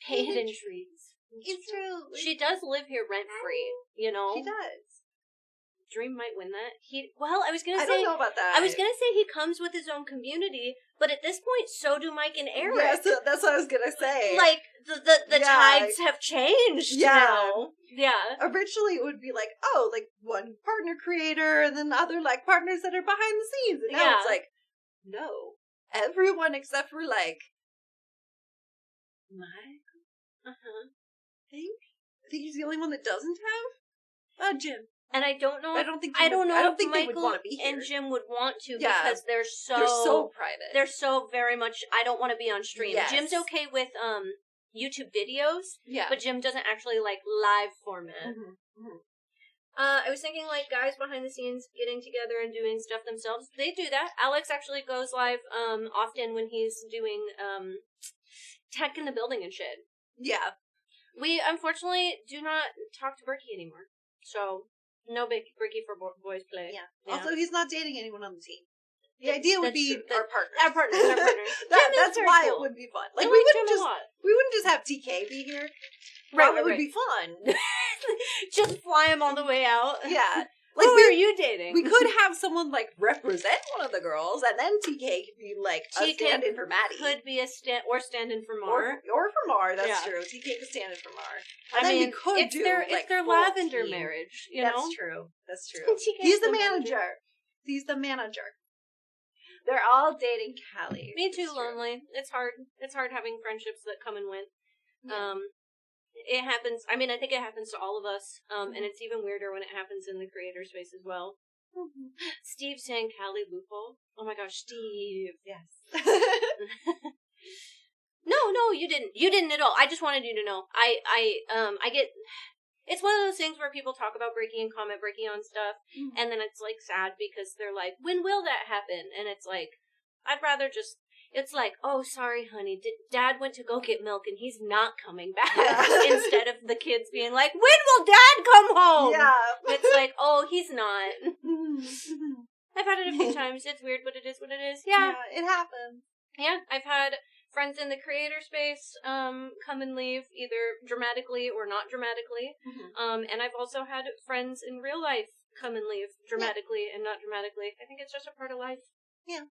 Hidden trees. It's true. She does live here rent free, you know? She does. Dream might win that. I was gonna say. I don't know about that. I was gonna say he comes with his own community, but at this point, so do Mike and Eric. Yeah, so that's what I was gonna say. Like the tides have changed now. Yeah. Originally, it would be like, one partner creator, and then other partners that are behind the scenes, and now it's like, no, everyone except for Mike. Uh-huh. I think he's the only one that doesn't have Jim. And I don't know. I don't think if they would Michael want to be here. and Jim would want to because they're so private. They're so very much. I don't want to be on stream. Yes. Jim's okay with YouTube videos, but Jim doesn't actually like live format. Mm-hmm. Mm-hmm. I was thinking guys behind the scenes getting together and doing stuff themselves. They do that. Alex actually goes live often when he's doing tech in the building and shit. Yeah. We unfortunately do not talk to Berkey anymore, so. No big Bricky for Boys Play. Yeah. Also, he's not dating anyone on the team. The idea would be our partners. Our partners. That's why it would be fun. We wouldn't just have TK be here. Right. It would be fun. Just fly him all the way out. Yeah. Who are you dating? We could have someone represent one of the girls, and then TK could be a stand-in for Maddie. Could be a stand-in for Mar. Or for Mar. That's true. TK could stand in for Mar. And we could it's their lavender team. marriage. That's true. That's true. He's the manager. He's the manager. They're all dating Callie. Me too. Lonely. It's hard. It's hard having friendships that come and went. Yeah. It happens. I mean, I think it happens to all of us, and it's even weirder when it happens in the creator space as well. Mm-hmm. Steve saying Callie loophole. Oh my gosh, Steve. Yes. No, you didn't. You didn't at all. I just wanted you to know. I get. It's one of those things where people talk about breaking and comment breaking on stuff, and then it's sad because they're like, when will that happen? And it's I'd rather just. It's oh, sorry, honey, Dad went to go get milk and he's not coming back. Yeah. Instead of the kids being like, when will Dad come home? Yeah. It's oh, he's not. I've had it a few times. It's weird, but it is what it is. Yeah. It happens. Yeah, I've had friends in the creator space come and leave, either dramatically or not dramatically. Mm-hmm. And I've also had friends in real life come and leave dramatically and not dramatically. I think it's just a part of life. Yeah.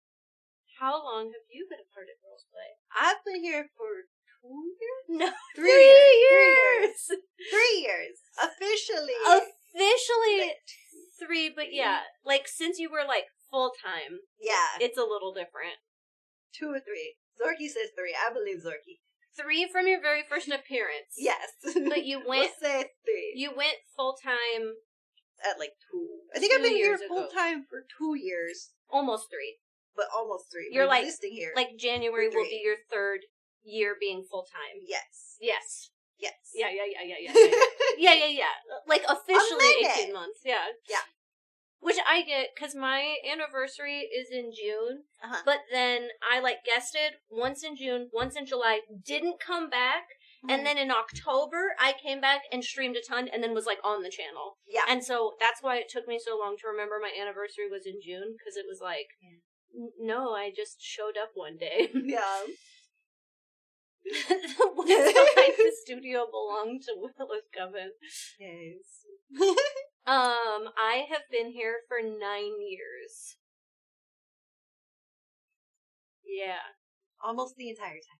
How long have you been a part of Girls Play? I've been here for 2 years? No, 3 years. 3 years. Officially 3, but yeah, since you were full-time. Yeah. It's a little different. 2 or 3. Zorky says 3. I believe Zorky. 3 from your very first appearance. Yes. But you went... We'll say 3. You went full-time... At 2. I think I've been here full-time for 2 years. Almost 3. But almost 3. You're existing here. January will be your 3rd year being full-time. Yes. Yes. Yes. Yeah. Officially 18 months. Yeah. Yeah. Which I get, because my anniversary is in June, but then I guested once in June, once in July, didn't come back, and then in October, I came back and streamed a ton, and then was on the channel. Yeah. And so that's why it took me so long to remember my anniversary was in June, because it was no, I just showed up one day. Yeah. The ones behind the studio belong to Willow's Coven. Yes. I have been here for 9 years. Yeah. Almost the entire time.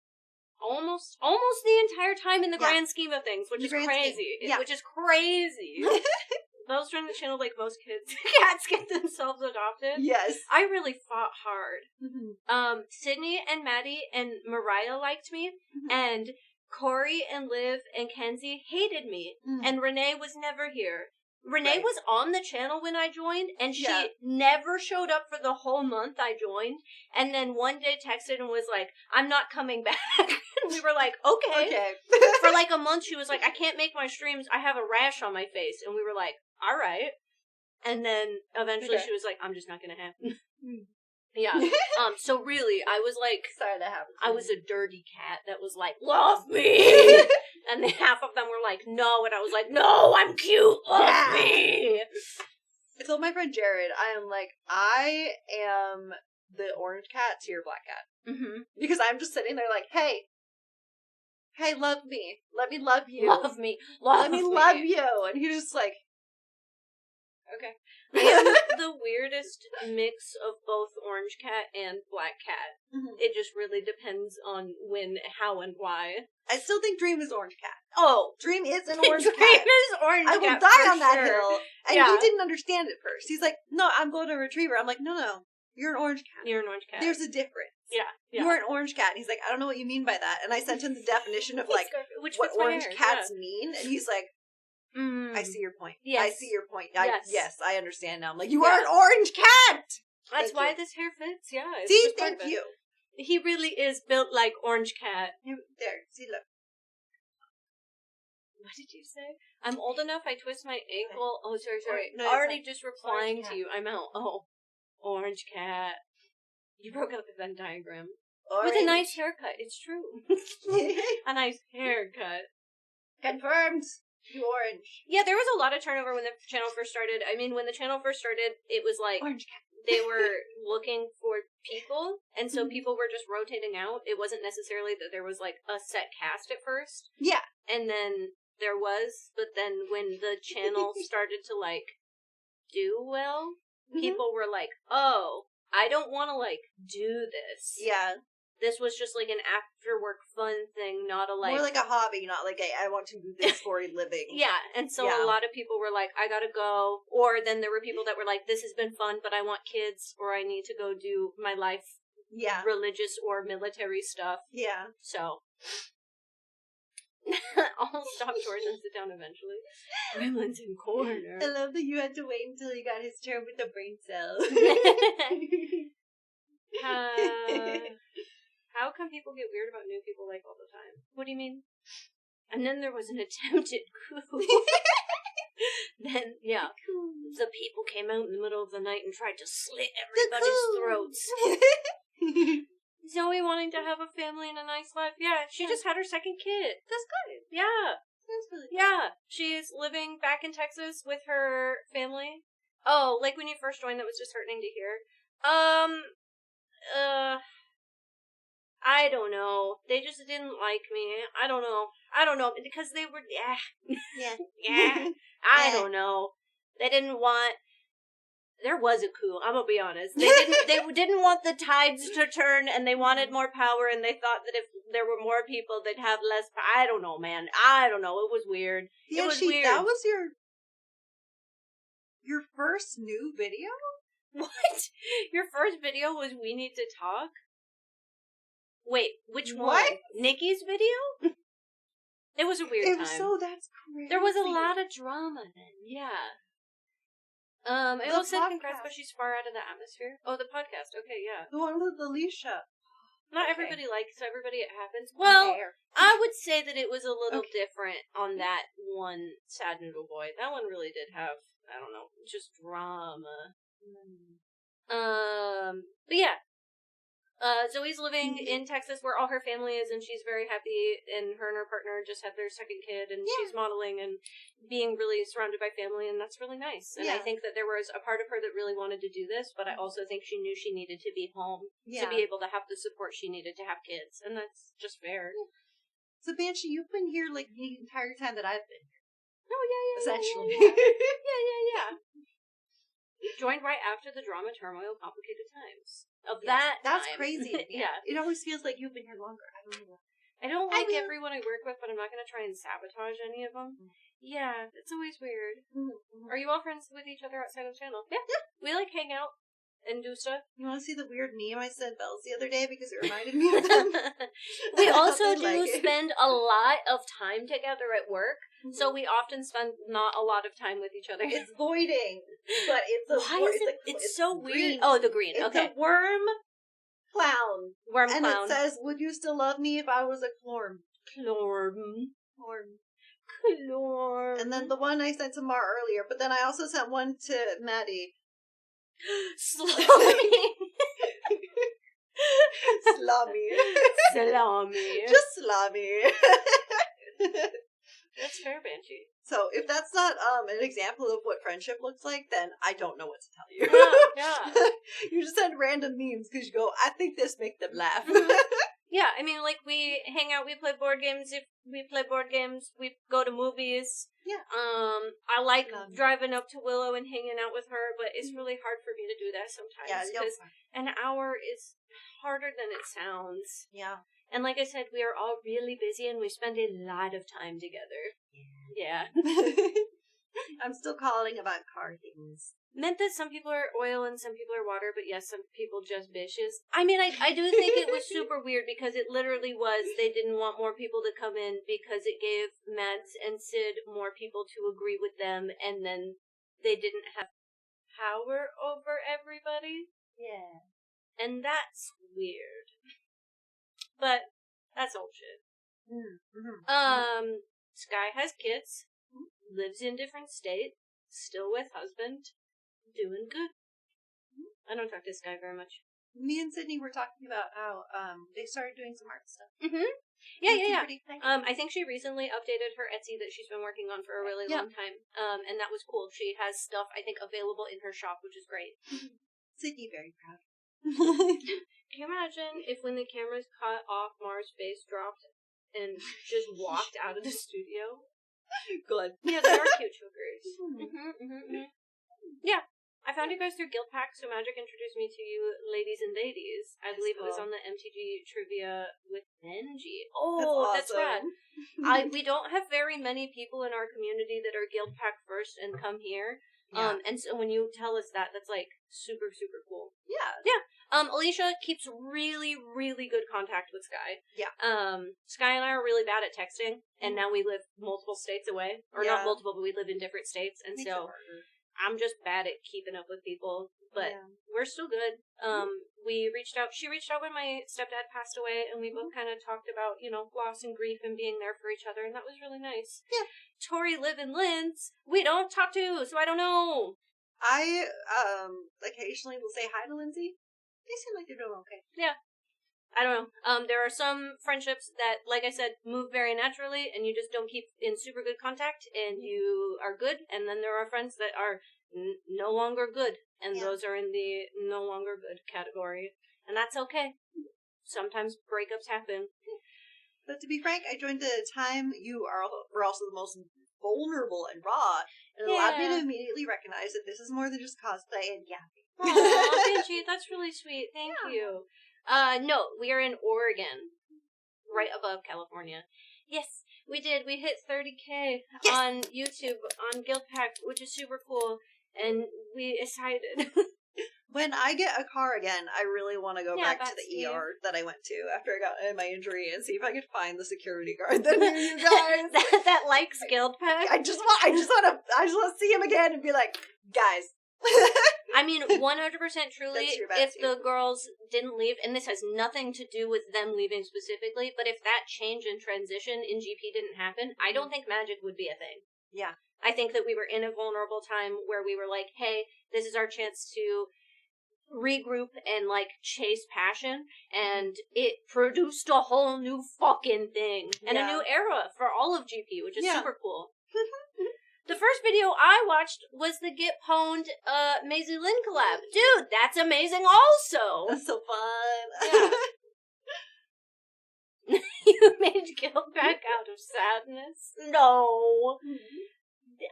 Almost the entire time in the Yeah. grand scheme of things, which The is grand scheme. crazy. Yeah. Which is crazy. I was trying to channel, like, most cats get themselves adopted. Yes. I really fought hard. Mm-hmm. Sydney and Maddie and Mariah liked me, and Corey and Liv and Kenzie hated me, and Renee was never here. Renee was on the channel when I joined, and she never showed up for the whole month I joined, and then one day texted and was like, I'm not coming back. And we were like, okay. For like a month, she was like, I can't make my streams, I have a rash on my face. And we were like, alright. And then eventually she was like, I'm just not gonna happen. Yeah. So really, I was like, sorry that happened. I was a dirty cat that was like, love me! And then half of them were like, no, and I was like, no, I'm cute, love me! I told my friend Jared, I am like, I am the orange cat to your black cat. Mm-hmm. Because I'm just sitting there like, hey, love me. Let me love you. Love me. Let me love you. And he's just like, okay. I am the weirdest mix of both orange cat and black cat. Mm-hmm. It just really depends on when, how, and why. I still think Dream is orange cat. Oh. Dream is an orange cat. Dream is orange cat. I will die on that sure. hill. And he didn't understand at first. He's like, no, I'm golden retriever. I'm like, no. You're an orange cat. You're an orange cat. There's a difference. Yeah. You're an orange cat. And he's like, I don't know what you mean by that. And I sent him the definition of like what orange cats mean. And he's like, I see your point. Yes. I see your point. Yes, I understand now. I'm like, you are an orange cat! That's why this hair fits, See, thank you. He really is built like orange cat. There, see, look. What did you say? I'm old enough, I twist my ankle. Oh, sorry. No, already just replying to you. I'm out. Oh, orange cat. You broke up the Venn diagram. Orange. With a nice haircut, it's true. A nice haircut. Confirmed. You orange. Yeah, there was a lot of turnover when the channel first started. I mean, when the channel first started, it was like orange cat. They were looking for people, and so people were just rotating out. It wasn't necessarily that there was like a set cast at first. Yeah. And then there was, but then when the channel started to like do well, people were like, "Oh, I don't want to like do this." Yeah. This was just like an after-work fun thing, not a like... More like a hobby, not like I want to do this for a living. Yeah, and so a lot of people were like, I gotta go. Or then there were people that were like, this has been fun, but I want kids, or I need to go do my life, religious or military stuff. Yeah. So... I'll stop George and sit down eventually. Gremlin's in corner. I love that you had to wait until you got his turn with the brain cell. How come people get weird about new people like all the time? What do you mean? And then there was an attempted coup. Then, the people came out in the middle of the night and tried to slit everybody's throats. Zoe wanting to have a family and a nice life. Yeah, she just had her second kid. That's good. Yeah. That's really good. Yeah. She's living back in Texas with her family. Oh, like when you first joined, that was disheartening to hear. I don't know. They just didn't like me. I don't know. Because they were, I don't know. They didn't want, there was a coup, I'm gonna be honest. They didn't want the tides to turn, and they wanted more power, and they thought that if there were more people, they'd have less power. I don't know, man. I don't know. It was weird. Yeah, it was weird. That was your first new video? What? Your first video was We Need to Talk? Wait, which one? What? Nikki's video? It was a weird time. So that's crazy. There was a lot of drama then, yeah. I also said congrats, but she's far out of the atmosphere. Oh, the podcast, okay, yeah. The one with Alicia. Not everybody likes everybody, it happens. Well, I would say that it was a little different on that one Sad Noodle Boy. That one really did have, I don't know, just drama. But yeah. Zoe's living in Texas where all her family is, and she's very happy, and her partner just had their second kid, and she's modeling and being really surrounded by family, and that's really nice. And I think that there was a part of her that really wanted to do this, but I also think she knew she needed to be home to be able to have the support she needed to have kids, and that's just fair. So, Banshee, you've been here, like, the entire time that I've been here. Oh, yeah. Essentially. Yeah. Joined right after the drama, turmoil, complicated times of Yes, that that's time. crazy. Yeah. It always feels like you've been here longer. I don't know. I don't like everyone I work with, but I'm not going to try and sabotage any of them. Yeah, it's always weird. Are you all friends with each other outside of the channel? Yeah. We like hang out and do stuff. You want to see the weird meme I sent Bells the other day because it reminded me of them? We also do like spend a lot of time together at work, so we often spend not a lot of time with each other. It's voiding, but it's a Why is it? It's so green. weird. Oh, the green. It's Okay. a worm clown. Worm and clown. it says, "Would you still love me if I was a clorm?" Chlorm. Clorm. Chlorm. And then the one I sent to Mar earlier, but then I also sent one to Maddie. Salami. Salami. Salami. Just salami. That's fair, Banshee. So if that's not an example of what friendship looks like, then I don't know what to tell you. Yeah. You just send random memes because you go, I think this make them laugh. Yeah, I mean, like, we hang out, we play board games. If we play board games, we go to movies. Yeah. I like driving up to Willow and hanging out with her, but it's really hard for me to do that sometimes. Yeah, because an hour is harder than it sounds. Yeah. And like I said, we are all really busy and we spend a lot of time together. Yeah. I'm still calling about car things. Meant that some people are oil and some people are water, but yes, some people just bitches. I mean, I do think it was super weird because it literally was, they didn't want more people to come in because it gave Mads and Sid more people to agree with them, and then they didn't have power over everybody. Yeah. And that's weird. But that's old shit. Sky has kids, lives in different state, still with husband, doing good. I don't talk to Sky very much. Me and Sydney were talking about how they started doing some art stuff. Yeah. I think she recently updated her Etsy that she's been working on for a really long time. And that was cool. She has stuff, I think, available in her shop, which is great. Sydney very proud. Can you imagine if when the cameras cut off, Mars' face dropped and just walked out of the studio? Good. Yeah, they are cute chokers. Yeah. I found you guys through Guild Pack, so Magic introduced me to you ladies and ladies. I believe it was on the MTG trivia with Benji. Oh, that's rad. We don't have very many people in our community that are Guild Pack first and come here. Yeah. And so when you tell us that, that's like super, super cool. Yeah. Yeah. Alicia keeps really, really good contact with Sky. Yeah. Sky and I are really bad at texting, and now we live multiple states away. Or not multiple, but we live in different states, and so I'm just bad at keeping up with people, but we're still good. She reached out when my stepdad passed away, and we both kind of talked about, loss and grief and being there for each other, and that was really nice. Yeah. Tori, Liv, and Linz, we don't talk to, so I don't know. I, occasionally will say hi to Lindsay. They seem like they're doing okay. Yeah. I don't know. There are some friendships that, like I said, move very naturally, and you just don't keep in super good contact, and you are good. And then there are friends that are no longer good, and those are in the no longer good category. And that's okay. Sometimes breakups happen. But to be frank, I joined at a time you were also the most vulnerable and raw, and it allowed me to immediately recognize that this is more than just cosplay and yapping. Aw, Benji, that's really sweet. Thank you. No, we are in Oregon, right above California. Yes, we did. We hit 30K on YouTube on Guild Pack, which is super cool, and we excited. When I get a car again, I really want to go back to the ER that I went to after I got my injury and see if I could find the security guard that knew you guys. that likes Guild Pack. I just want to see him again and be like, guys. I mean, 100% truly, if the girls didn't leave, and this has nothing to do with them leaving specifically, but if that change and transition in GP didn't happen, I don't think Magic would be a thing. Yeah. I think that we were in a vulnerable time where we were like, hey, this is our chance to regroup and, chase passion, and it produced a whole new fucking thing, and a new era for all of GP, which is super cool. The first video I watched was the Get Pwned Maisie Lynn collab. Dude, that's amazing also! That's so fun. Yeah. You made Guild Pack out of sadness? No.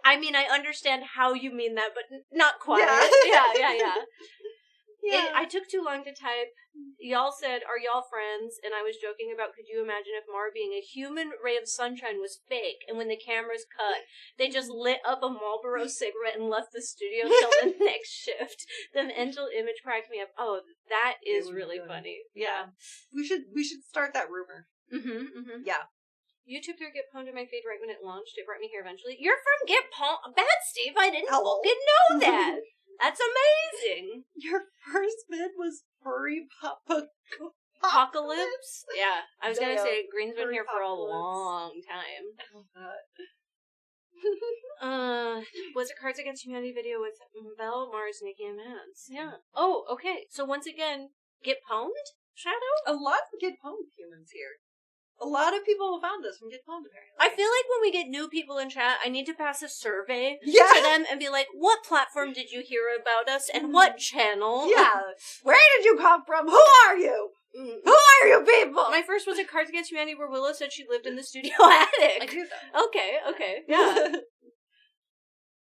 I mean, I understand how you mean that, but not quite. Yeah. I took too long to type. Y'all said, "Are y'all friends?" And I was joking about, could you imagine if Mar being a human ray of sunshine was fake, and when the cameras cut, they just lit up a Marlboro cigarette and left the studio till the next shift. The mental image cracked me up. Oh, that is really funny. Yeah. We should start that rumor. Yeah. YouTube threw Get Pwned in my feed right when it launched. It brought me here eventually. You're from Get Pwned? Bad Steve, I didn't fucking know that. That's amazing. Your first vid was furry apocalypse? Yeah. I was going to say, Green's been here for a long time. Was it Cards Against Humanity video with Belle, Mars, Nikki, and Mads? Yeah. Oh, okay. So once again, Get Pwned? Shadow? A lot of Get Pwned humans here. A lot of people have found us from Get Pwned, apparently. I feel like when we get new people in chat, I need to pass a survey to them and be like, what platform did you hear about us and what channel? Yeah. Where did you come from? Who are you? Who are you people? My first was at Cards Against Humanity where Willow said she lived in the studio attic. I do that. Okay. Yeah.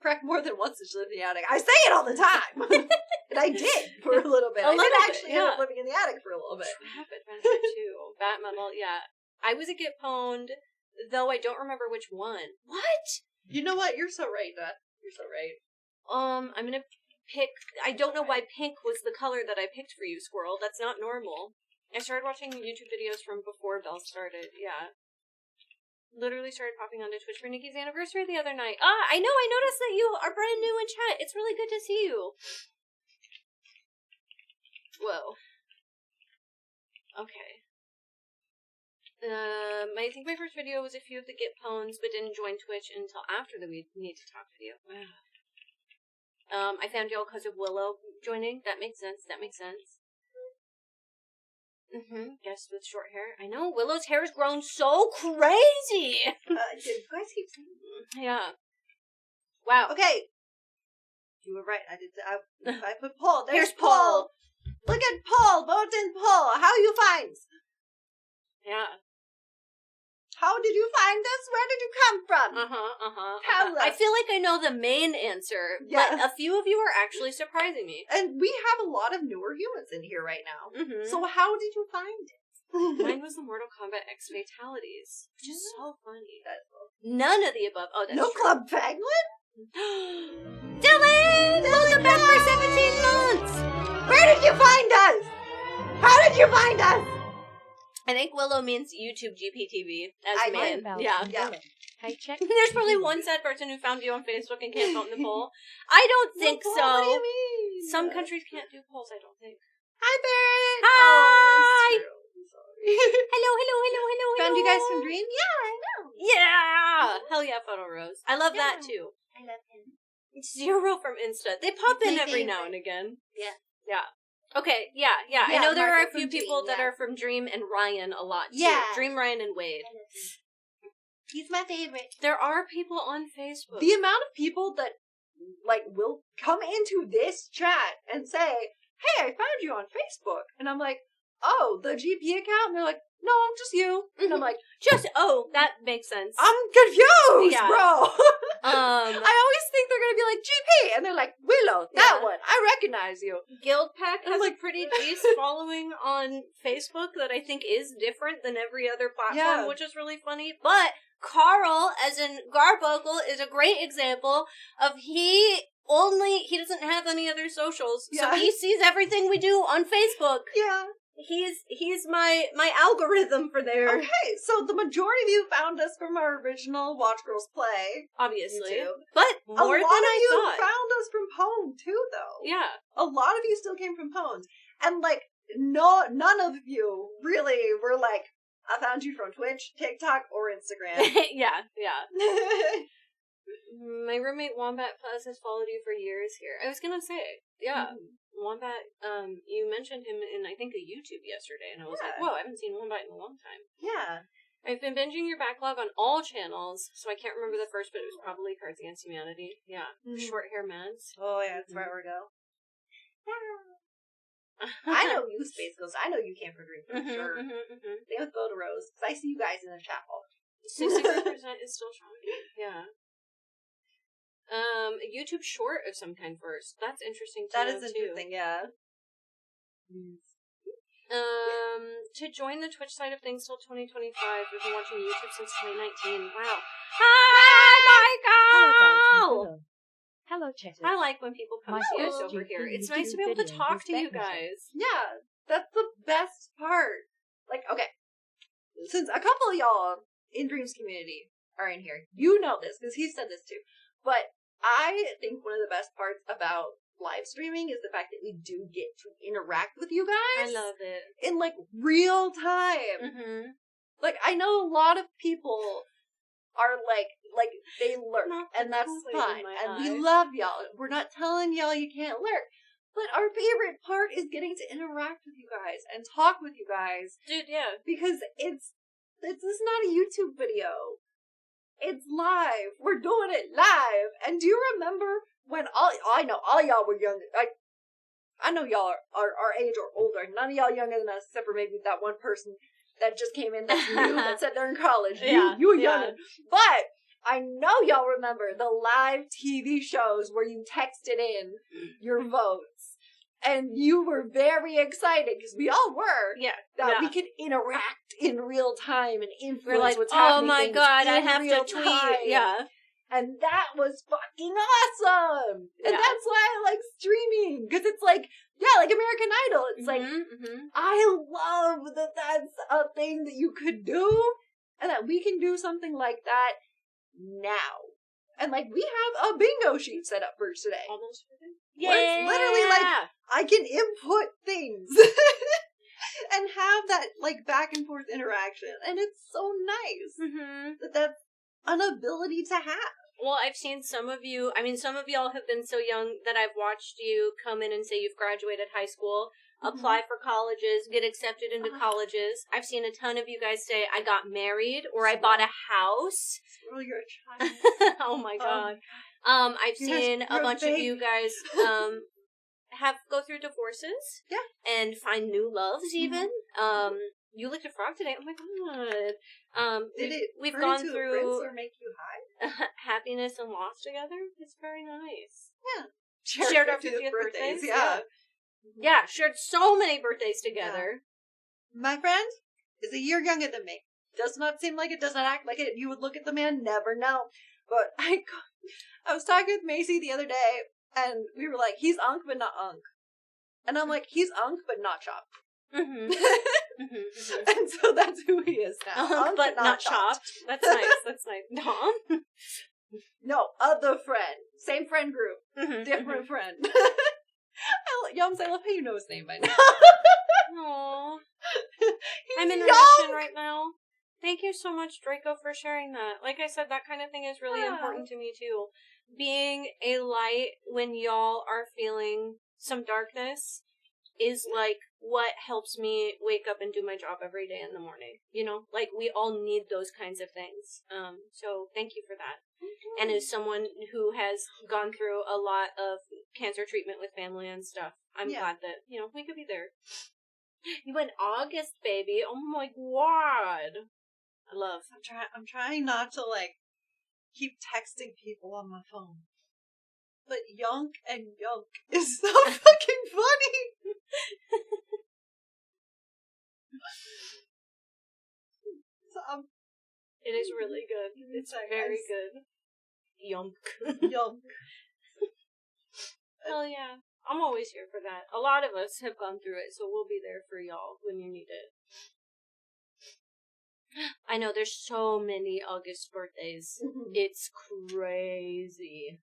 Correct more than once that she lived in the attic. I say it all the time. And I did for a little bit. I did actually end up living in the attic for a little bit. Trap Adventure 2. Bat Metal, yeah. I was a Get Pwned, though I don't remember which one. What? You know what? You're so right, Dad. You're so right. I'm gonna pick... I don't know why pink was the color that I picked for you, Squirrel. That's not normal. I started watching YouTube videos from before Belle started, yeah. Literally started popping onto Twitch for Nikki's anniversary the other night. I know, I noticed that you are brand new in chat. It's really good to see you. Whoa. Okay. I think my first video was a few of the Get Pwneds, but didn't join Twitch until after the We Need to Talk video. Wow. I found y'all because of Willow joining. That makes sense. Guest with short hair. I know, Willow's hair has grown so crazy! You guys keep saying that. Yeah. Wow. Okay. You were right. I put Paul. There's Here's Paul. Look at Paul. Vote in Paul. How you find? Yeah. How did you find us? Where did you come from? Tell us. I feel like I know the main answer, but a few of you are actually surprising me. And we have a lot of newer humans in here right now. So how did you find it? Mine was the Mortal Kombat X Fatalities, which is so funny. None of the above. Oh, that's no true. Club Penguin? Dylan! Welcome back for 17 months! Where did you find us? How did you find us? I think Willow means YouTube GPTV as man. Yeah. Hey, check. There's probably one sad person who found you on Facebook and can't vote in the poll. I don't think so. What do you mean? Some countries can't do polls, I don't think. Hi, Barrett. Hi! Sorry. Hello. Found you guys from Dream? Yeah, I know. Yeah! Hell yeah, Photo Rose. I love that too. I love him. Zero from Insta. They pop in every now and again. Yeah. Okay, yeah. I know there are a few people that are from Dream and Ryan a lot, too. Yeah. Dream, Ryan, and Wade. He's my favorite. There are people on Facebook. The amount of people that, will come into this chat and say, hey, I found you on Facebook. And I'm like, oh, the GP account? And they're like, no, just you. And I'm like, that makes sense. I'm confused, Yeah. bro. I always think they're going to be like, GP. And they're like, Willow, that one. I recognize you. Guild Pack has a pretty decent following on Facebook that I think is different than every other platform, which is really funny. But Carl, as in Garbuckle, is a great example of he doesn't have any other socials, so he sees everything we do on Facebook. Yeah. He's my algorithm for there. Okay, so the majority of you found us from our original Watch Girls Play. Obviously. YouTube. But more than I you thought. found us from Pwn, too, though. Yeah. A lot of you still came from Pwn. And, none of you really were like, I found you from Twitch, TikTok, or Instagram. Yeah. My roommate Wombat Plus has followed you for years here. I was gonna say, Wombat, you mentioned him in, I think, a YouTube yesterday, and I was like, whoa, I haven't seen Wombat in a long time. Yeah. I've been binging your backlog on all channels, so I can't remember the first, but it was probably Cards Against Humanity. Yeah. Short hair Mads. Oh, yeah, that's right where we go. I know you, Space Ghost. I know you came for Dream, for sure. Same with Photo Rose, because I see you guys in the chat all the time. 63% is still strong. Yeah. A YouTube short of some kind first. That's interesting to That know, is interesting, yeah. To join the Twitch side of things till 2025. We've been watching YouTube since 2019. Wow. Hi, Michael! Hello, chatters. I like when people come to us Michael, over here. It's YouTube nice to be able to video talk was to you better. guys. Yeah, that's the best part. Like, okay, since a couple of y'all in Dreams community are in here, you know this, because he said this too, but I think one of the best parts about live streaming is the fact that we do get to interact with you guys. I love it. In, like, real time. Mm-hmm. Like, I know a lot of people are like they lurk, and that's fine, and we love y'all. We're not telling y'all you can't lurk, but our favorite part is getting to interact with you guys and talk with you guys. Dude, yeah. Because this is not a YouTube video. It's live. We're doing it live. And do you remember when I know all y'all were young. I know y'all are our age or older. None of y'all younger than us, except for maybe that one person that just came in that's new that said they're in college. Yeah, you were young. But I know y'all remember the live TV shows where you texted in your votes. And you were very excited, because we all were, that we could interact in real time and influence what's happening. Oh my god, I have to tweet. Time. Yeah. And that was fucking awesome! And that's why I like streaming, because it's like, like American Idol. It's like, I love that that's a thing that you could do, and that we can do something like that now. And like, we have a bingo sheet set up for today. Almost. Yeah. Where it's literally like, I can input things and have that like back and forth interaction. And it's so nice that that's an ability to have. Well, I've seen some of you, some of y'all have been so young that I've watched you come in and say you've graduated high school, apply for colleges, get accepted into colleges. I've seen a ton of you guys say, I got married, or I bought a house. Well, you're a child. Oh my god. I've seen a bunch of you guys have go through divorces. Yeah. And find new loves even. You licked a frog today. Oh my god. We've gone through or make you high? happiness and loss together. It's very nice. Yeah. Shared our 50th birthdays. Yeah, shared so many birthdays together. Yeah. My friend is a year younger than me. Does not seem like it, does not act like it. You would look at the man, never know. But I was talking with Macy the other day, and we were like, he's Unc, but not Unc. And I'm like, he's Unc, but not Chopped. And so that's who he is now. Unc, but not chopped. That's nice. That's nice. Dom? No, other friend. Same friend group. Different friend. Yums, I love how you know his name by now. Aww. I'm in remission right now. Thank you so much, Draco, for sharing that. Like I said, that kind of thing is really important to me, too. Being a light when y'all are feeling some darkness is, like, what helps me wake up and do my job every day in the morning. You know? Like, we all need those kinds of things. So, thank you for that. And as someone who has gone through a lot of cancer treatment with family and stuff, I'm glad that, we could be there. You went August, baby. Oh my god. I love. I'm trying not to, like, keep texting people on my phone. But Yonk and Yonk is so fucking funny. So, it is really good. It's very good. Yonk. Yonk. Hell yeah. I'm always here for that. A lot of us have gone through it, so we'll be there for y'all when you need it. I know, there's so many August birthdays. It's crazy.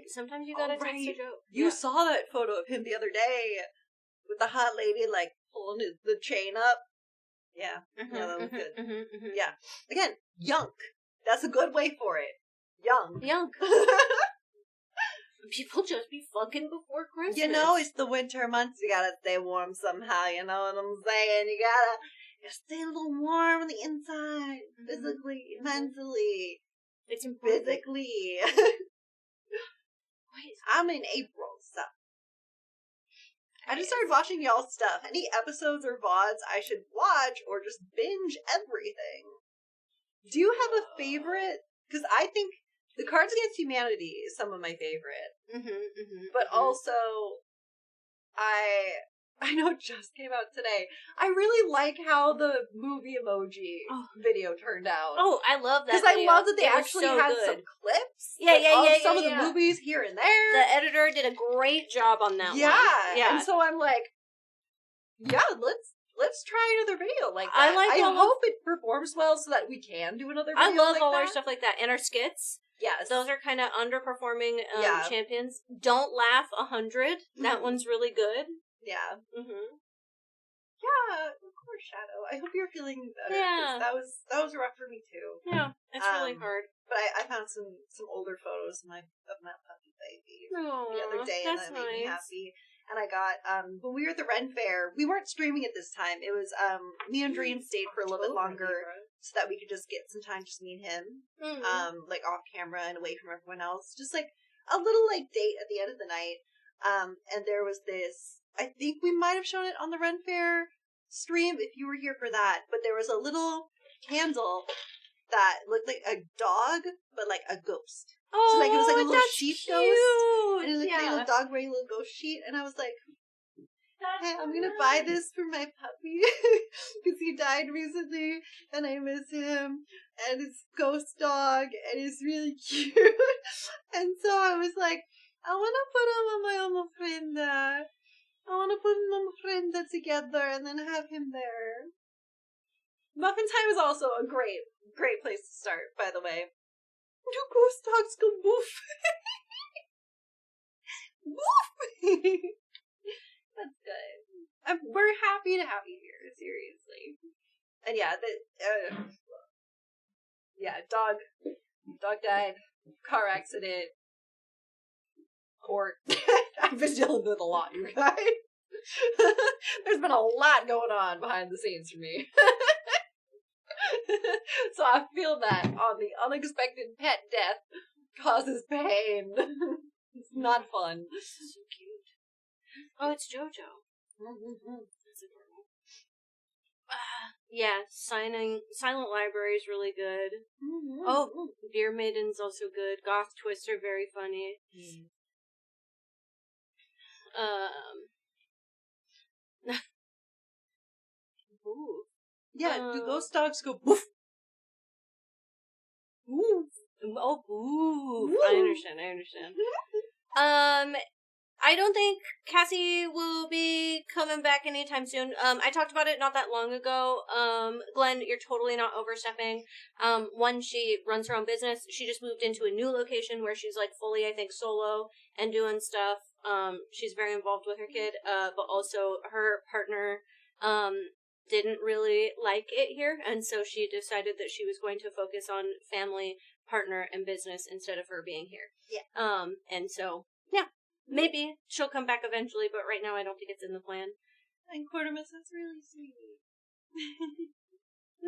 Sometimes you gotta text a joke. You saw that photo of him the other day with the hot lady, like, pulling the chain up. Yeah. Yeah, that was good. Yeah. Again, Yunk. That's a good way for it. Yunk. Yunk. People just be fucking before Christmas. You know, it's the winter months. You gotta stay warm somehow, you know what I'm saying? You gotta stay a little warm on the inside. Physically, mentally. It's important. Physically. I'm in April, so. I just started watching y'all's stuff. Any episodes or VODs I should watch or just binge everything? Do you have a favorite? Because I think the Cards Against Humanity is some of my favorite. But Mm-hmm. also, I know it just came out today. I really like how the movie emoji video turned out. Oh, I love that. Because I love that they actually had good. some clips. Yeah, some of the movies here and there. The editor did a great job on that one. Yeah. And so I'm like, yeah, let's try another video like that. I hope it performs well so that we can do another video I love like all that. our stuff like that. And our skits. Yes. Those are kind of underperforming champions. Don't Laugh 100. That one's really good. Yeah. Mm-hmm. Yeah, of course, Shadow. I hope you're feeling better. Yeah. That was rough for me too. Yeah, it's really hard. But I found some older photos of my puppy baby the other day, and that made me happy. And I got when we were at the Ren Fair, we weren't streaming at this time. It was me and Dream stayed for a little bit longer so that we could just get some time, just me and him, like off camera and away from everyone else, just like a little like date at the end of the night. And there was this. I think we might have shown it on the Ren Fair stream if you were here for that, but there was a little candle that looked like a dog, but like a ghost. Oh, so like it was like a little sheep cute. ghost. And it was like a little dog wearing a little ghost sheet, and I was like, hey, I'm gonna buy this for my puppy because he died recently and I miss him, and it's ghost dog and it's really cute. And so I was like, I wanna put him on my ofrenda. I want to put an ofrenda together and then have him there. Muffin Time is also a great place to start, by the way. Do ghost dogs go boof? Boof! That's good. We're happy to have you here, seriously. And yeah, dog died, car accident, court. I've been dealing with a lot, you guys. There's been a lot going on behind the scenes for me. So I feel that on the unexpected pet death causes pain. It's not fun. So cute. Oh, it's JoJo. That's adorable. Yeah, Silent Library is really good. Oh, Beer Maiden's also good. Goth Twister, very funny. Ooh. Yeah, do ghost dogs go boof? Ooh. Oh, boo. I understand. I don't think Cassie will be coming back anytime soon. I talked about it not that long ago. Glenn, you're totally not overstepping. One, she runs her own business. She just moved into a new location where she's like fully, I think, solo and doing stuff. She's very involved with her kid, but also her partner, didn't really like it here, and so she decided that she was going to focus on family, partner, and business instead of her being here. Yeah. And so, yeah, maybe she'll come back eventually, but right now I don't think it's in the plan. And Quartermas, that's really sweet.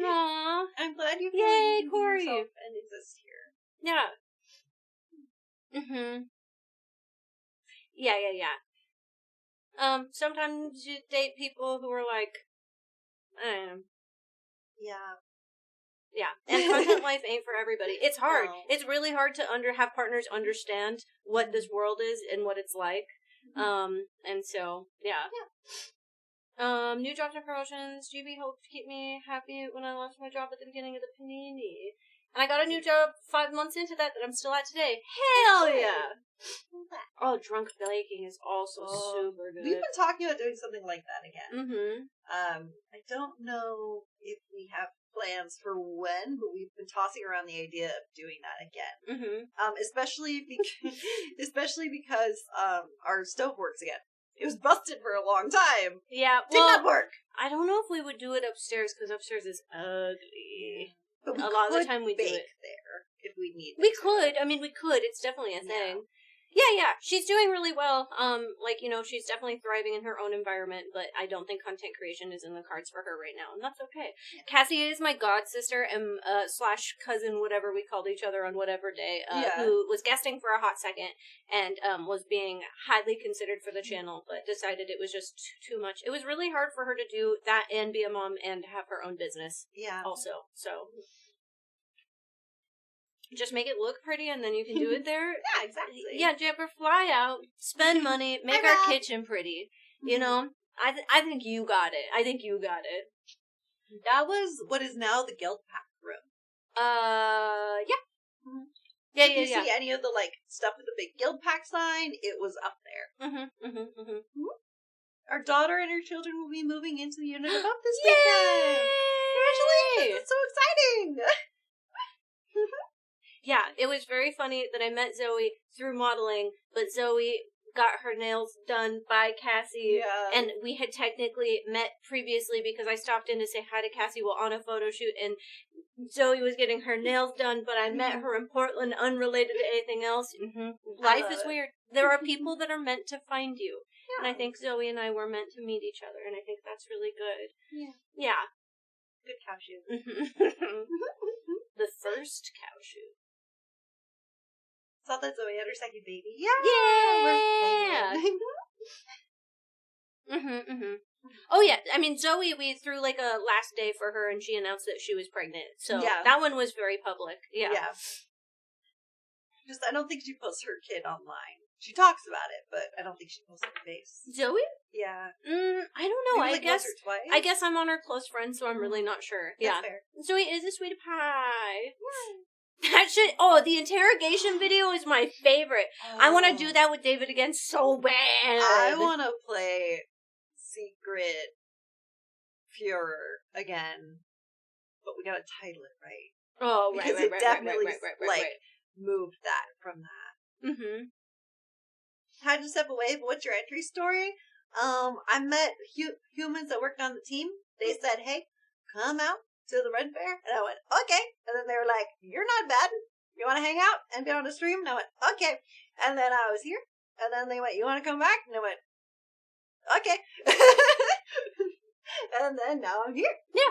Aww. I'm glad you Yay, Corey! yourself and exist here. Yeah. Mm-hmm. Yeah. Sometimes you date people who are like, Yeah, and content life ain't for everybody. It's hard. No. It's really hard to have partners understand what this world is and what it's like. And so, yeah. New jobs and promotions. GB hoped to keep me happy when I lost my job at the beginning of the panini. And I got a new job 5 months into that I'm still at today. Hell yeah! Oh, drunk baking is also super good. We've been talking about doing something like that again. Mm-hmm. I don't know if we have plans for when, but we've been tossing around the idea of doing that again. Mm-hmm. Especially because our stove works again. It was busted for a long time. Yeah, did not work. I don't know if we would do it upstairs because upstairs is ugly. But a lot of the time we do it there if we need. We could. I mean, we could. It's definitely a thing. Yeah. She's doing really well. She's definitely thriving in her own environment, but I don't think content creation is in the cards for her right now, and that's okay. Yeah. Cassie is my god sister and slash cousin, whatever we called each other on whatever day, who was guesting for a hot second and was being highly considered for the channel, but decided it was just too much. It was really hard for her to do that and be a mom and have her own business. Yeah. Also, so. Just make it look pretty, and then you can do it there. Yeah, exactly. Yeah, Jabber, fly out, spend money, make our kitchen pretty. You know, I think you got it. I think you got it. That was what is now the Guild Pack room. Yeah. Mm-hmm. Yeah, if you see any of the like stuff with the big Guild Pack sign, it was up there. Our daughter and her children will be moving into the unit above this weekend. Congratulations! It's so exciting. Yeah, it was very funny that I met Zoe through modeling, but Zoe got her nails done by Cassie, and we had technically met previously because I stopped in to say hi to Cassie while on a photo shoot, and Zoe was getting her nails done, but I met her in Portland unrelated to anything else. Life is weird. There are people that are meant to find you, and I think Zoe and I were meant to meet each other, and I think that's really good. Yeah. Good cow shoe. The first cow shoe. Saw that Zoe had her second baby. Yeah! Oh, yeah. I mean, Zoe, we threw like a last day for her, and she announced that she was pregnant. So that one was very public. Yeah. Just, I don't think she posts her kid online. She talks about it, but I don't think she posts her face. Zoe? Yeah. I don't know. Maybe, I once or twice. I guess I'm on her close friend, so I'm really not sure. That's fair. Zoe is a sweetie pie. That should. The interrogation video is my favorite. I want to do that with David again so bad. I want to play Secret Furor again, but we gotta title it right. Oh, because it definitely moved that from that. Had to step away, but what's your entry story? I met humans that worked on the team. They said, "Hey, come out to the Red Fair," and I went, "Okay." And then they were like, "You're not bad. You want to hang out and be on the stream?" And I went, "Okay." And then I was here, and then they went, "You want to come back?" And I went, "Okay." And then now I'm here. Yeah.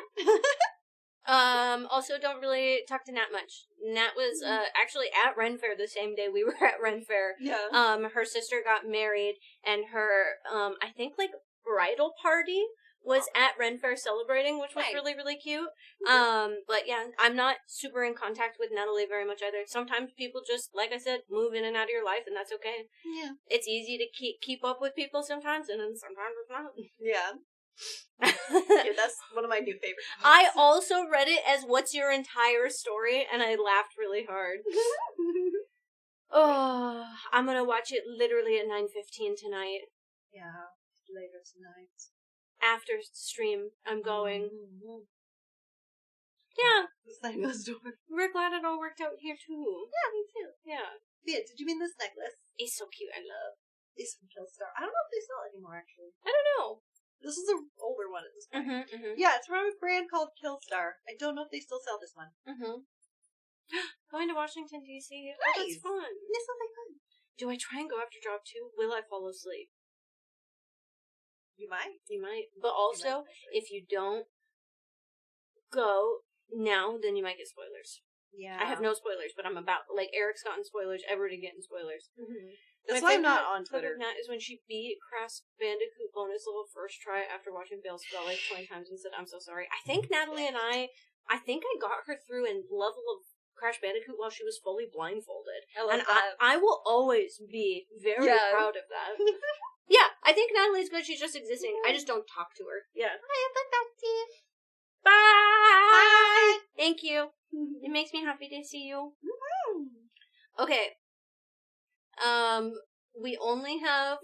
Also, don't really talk to Nat much. Nat was actually at Ren Fair the same day we were at Ren Fair. Yeah. Her sister got married, and her I think like bridal party was at Ren Fair celebrating, which was really, really cute. But yeah, I'm not super in contact with Natalie very much either. Sometimes people just, like I said, move in and out of your life, and that's okay. Yeah. It's easy to keep up with people sometimes, and then sometimes it's not. Yeah. Yeah, that's one of my new favorites. I also read it as "What's your entire story?" and I laughed really hard. I'm gonna watch it literally at 9:15 tonight. Yeah, later tonight. After stream, I'm going. Yeah. We're glad it all worked out here too. Yeah, me too. Yeah. Yeah, did you mean this necklace? It's so cute. I love. It's from Killstar. I don't know if they sell it anymore, actually. I don't know. This is an older one at this point. Yeah, it's from a brand called Killstar. I don't know if they still sell this one. Going to Washington, D.C. Nice. Oh, that's fun. This will be fun. Do I try and go after job 2? Will I fall asleep? You might. You might. But also, if you don't go now, then you might get spoilers. Yeah. I have no spoilers, but I'm about, like, Eric's gotten spoilers, Everett getting spoilers. That's why I'm not on Twitter. That is when she beat Crash Bandicoot bonus level first try after watching Bale spell like 20 times and said, "I'm so sorry." I think Natalie and I think I got her through a level of Crash Bandicoot while she was fully blindfolded. I will always be very proud of that. Yeah, I think Natalie's good. She's just existing. I just don't talk to her. Yeah. Bye. Bye. Thank you. It makes me happy to see you. Okay. We only have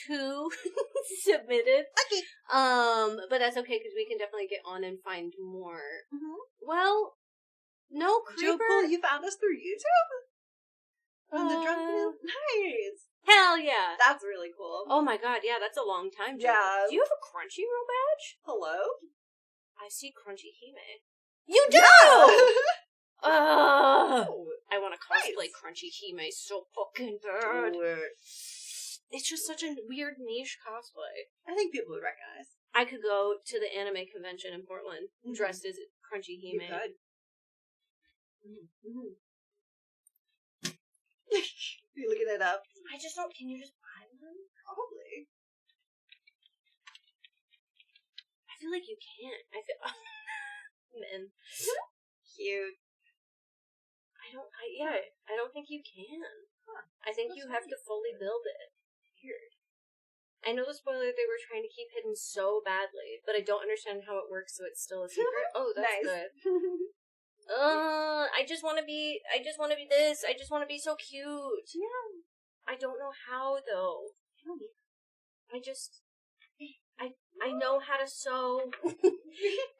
2 submitted. Okay. But that's okay because we can definitely get on and find more. Well, no creeper. Joe Cool, you found us through YouTube. On the drunk Nice. Hell yeah. That's really cool. Oh my god, yeah, that's a long time. Joe. Yeah. Do you have a Crunchyroll badge? Hello. I see Crunchy Hime. You do. Yeah! I want to cosplay Crunchy Hime so fucking bad. It's just such a weird niche cosplay. I think people would recognize. I could go to the anime convention in Portland dressed as Crunchy Hime. You could. You looking it up? I just don't. Can you just buy them? Probably. I feel like you can't. I feel. Men. Cute. I I don't think you can. Huh. I think you have to fully build it. Weird. I know the spoiler they were trying to keep hidden so badly, but I don't understand how it works, so it's still a secret. Oh, that's Nice. good. I just want to be this. I just want to be so cute. Yeah. I don't know how, though. I know how to sew,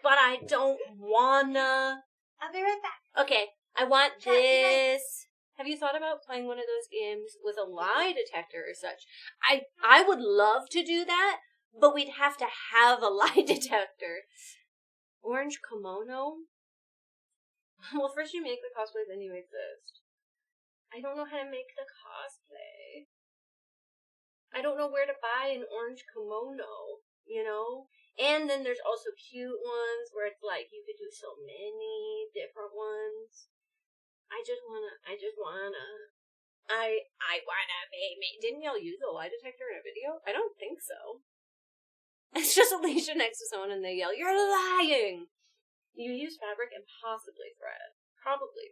but I don't wanna. I'll be right back. Okay, I want this. Have you thought about playing one of those games with a lie detector or such? I would love to do that, but we'd have to have a lie detector. Orange kimono? Well, first you make the cosplay, then you exist. I don't know how to make the cosplay. I don't know where to buy an orange kimono, you know? And then there's also cute ones where it's like you could do so many different ones. I wanna be. Didn't y'all use a lie detector in a video? I don't think so. It's just Alicia next to someone and they yell, "You're lying!" You use fabric and possibly thread. Probably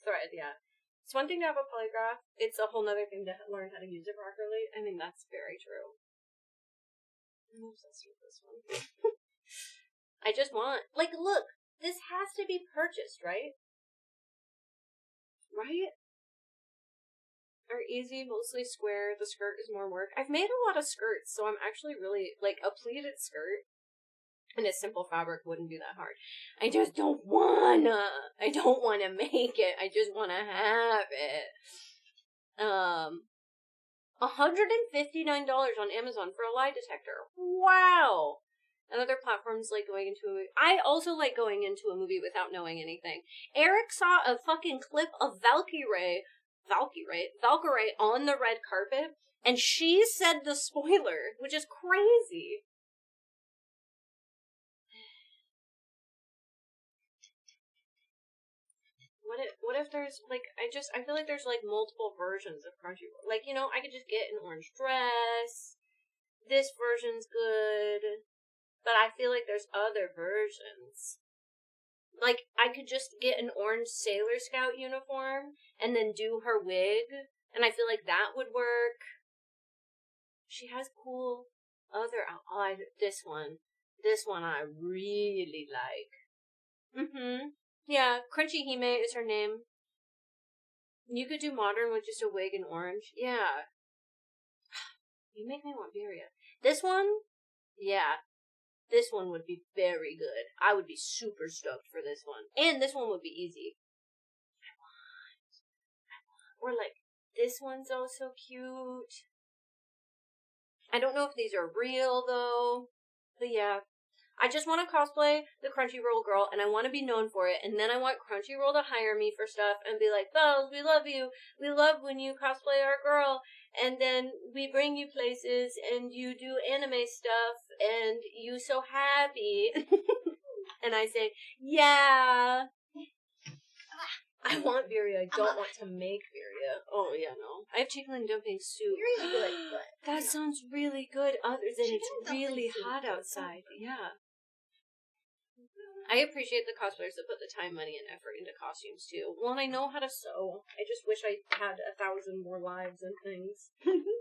thread, yeah. It's one thing to have a polygraph. It's a whole nother thing to learn how to use it properly. I mean, that's very true. I'm obsessed with this one. I just want... Like, look! This has to be purchased, right? Right? Are easy, mostly square. The skirt is more work. I've made a lot of skirts, so I'm actually really... Like, a pleated skirt and a simple fabric wouldn't be that hard. I just don't wanna. I don't wanna make it. I just wanna have it. $159 on Amazon for a lie detector. Wow! And other platforms like going into a movie. I also like going into a movie without knowing anything. Eric saw a fucking clip of Valkyrie on the red carpet, and she said the spoiler, which is crazy. What if there's, like, I feel like there's, like, multiple versions of Crunchyroll. Like, you know, I could just get an orange dress. This version's good. But I feel like there's other versions. Like, I could just get an orange Sailor Scout uniform and then do her wig. And I feel like that would work. She has cool other... This one I really like. Yeah, Crunchy Hime is her name. You could do modern with just a wig and orange. Yeah. You make me want Birria. This one? Yeah. This one would be very good. I would be super stoked for this one. And this one would be easy. I want. Or like, this one's also cute. I don't know if these are real though. But yeah. I just want to cosplay the Crunchyroll girl, and I want to be known for it, and then I want Crunchyroll to hire me for stuff, and be like, Bells, we love you, we love when you cosplay our girl, and then we bring you places, and you do anime stuff, and you so happy. And I say, yeah. I want Birria, I don't want to make Birria. Oh, yeah, no. I have chicken and dumpling soup. Birria's good, but... That sounds really good, other than it's really hot outside. Yeah. I appreciate the cosplayers that put the time, money, and effort into costumes, too. Well, and I know how to sew. I just wish I had 1,000 more lives and things.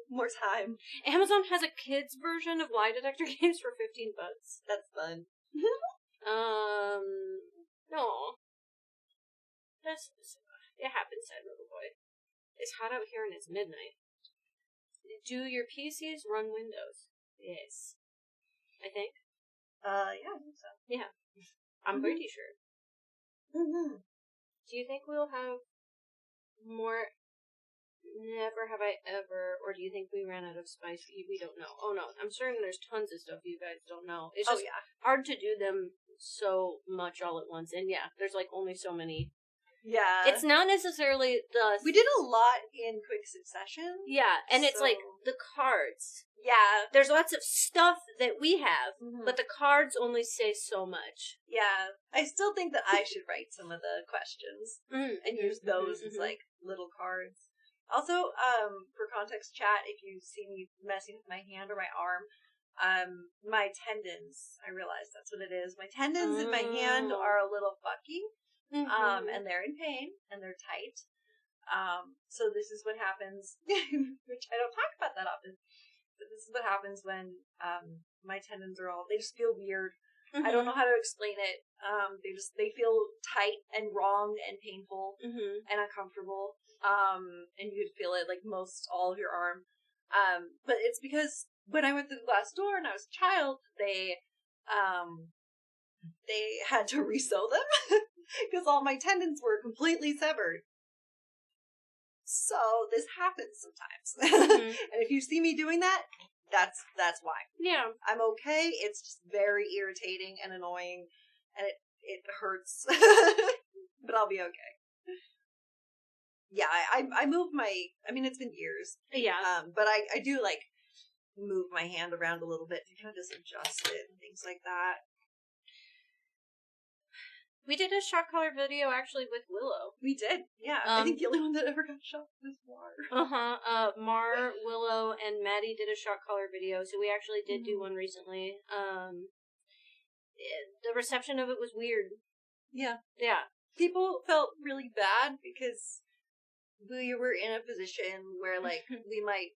More time. Amazon has a kids version of lie detector games for $15. That's fun. No. It happens, said little boy. It's hot out here and it's midnight. Do your PCs run Windows? Yes. I think. Yeah, I think so. Yeah. I'm pretty sure. Mm-hmm. Do you think we'll have more... Never have I ever... Or do you think we ran out of spice? We don't know. Oh, no. I'm certain there's tons of stuff you guys don't know. It's just hard to do them so much all at once. And yeah, there's like only so many. Yeah. It's not necessarily the... We did a lot in quick succession. Yeah, and it's like the cards. Yeah. There's lots of stuff that we have, but the cards only say so much. Yeah. I still think that I should write some of the questions and use those as like little cards. Also, for context chat, if you see me messing with my hand or my arm, my tendons, I realize that's what it is. My tendons in my hand are a little fucky. and they're in pain, and they're tight. So this is what happens, which I don't talk about that often, but this is what happens when, my tendons are all, they just feel weird. I don't know how to explain it. They feel tight and wrong and painful and uncomfortable. And you could feel it like all of your arm. But it's because when I went through the glass door and I was a child, they had to resew them because all my tendons were completely severed. So this happens sometimes. And if you see me doing that, that's why. Yeah. I'm okay. It's just very irritating and annoying, and it hurts. But I'll be okay. Yeah, I move it's been years. Yeah. But I do like move my hand around a little bit to kind of just adjust it and things like that. We did a shock collar video actually with Willow. We did, yeah. I think the only one that ever got shocked was Mar. Mar, Willow, and Maddie did a shock collar video, so we actually did do one recently. The reception of it was weird. Yeah. Yeah. People felt really bad because we were in a position where, like, we might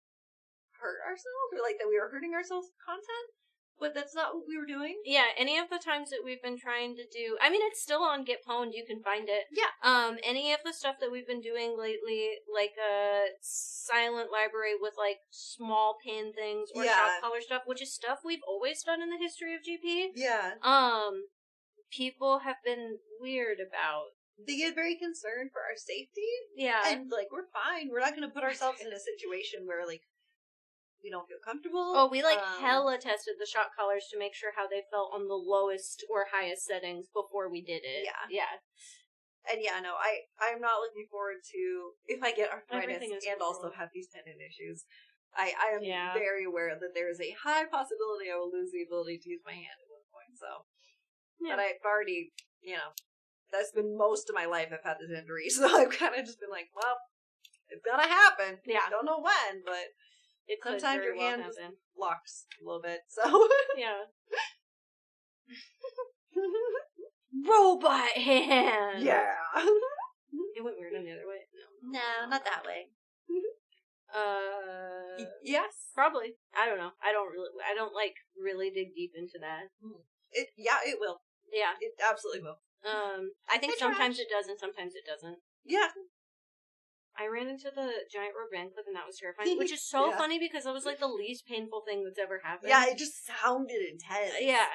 hurt ourselves, or, like, that we were hurting ourselves with content. But that's not what we were doing. Yeah, any of the times that we've been trying to do... I mean, it's still on Get Pwned, you can find it. Yeah. Any of the stuff that we've been doing lately, like a silent library with, like, small pin things or shock collar stuff, which is stuff we've always done in the history of GP. Yeah. People have been weird about. They get very concerned for our safety. Yeah. And, like, we're fine. We're not going to put ourselves in a situation where, like, we don't feel comfortable. Oh, we hella tested the shock collars to make sure how they felt on the lowest or highest settings before we did it. Yeah. Yeah. And yeah, no, I'm not looking forward to, if I get arthritis and also have these tendon issues, I am very aware that there is a high possibility I will lose the ability to use my hand at one point, so. Yeah. But I've already, that's been most of my life I've had this injury, so I've kind of just been like, well, it's gonna happen. Yeah. Don't know when, but sometimes your hand just locks a little bit, so. Yeah. Robot hand! Yeah. It went weird on the other way. No, not that way. Yes. Probably. I don't know. I don't really dig deep into that. It will. Yeah. It absolutely will. I think sometimes it does and sometimes it doesn't. Yeah. I ran into the giant rubber band clip and that was terrifying, which is so funny because that was like the least painful thing that's ever happened. Yeah, it just sounded intense. Yeah.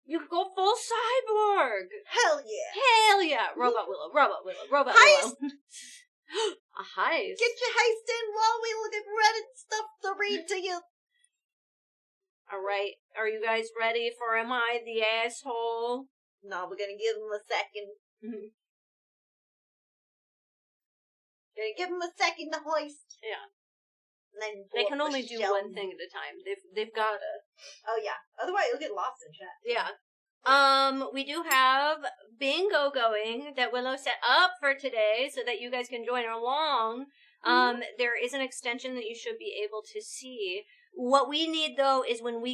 You could go full cyborg! Hell yeah! Hell yeah! Robot Willow. Heist! A heist? Get your heist in while we look at Reddit stuff to read to you. Alright, are you guys ready for Am I the Asshole? No, we're gonna give him a second. Gonna give them a second to hoist. Yeah. And then they can only do one thing at a time. They've gotta. Oh yeah. Otherwise you'll get lost in chat. Yeah. We do have bingo going that Willow set up for today so that you guys can join along. There is an extension that you should be able to see. What we need though is when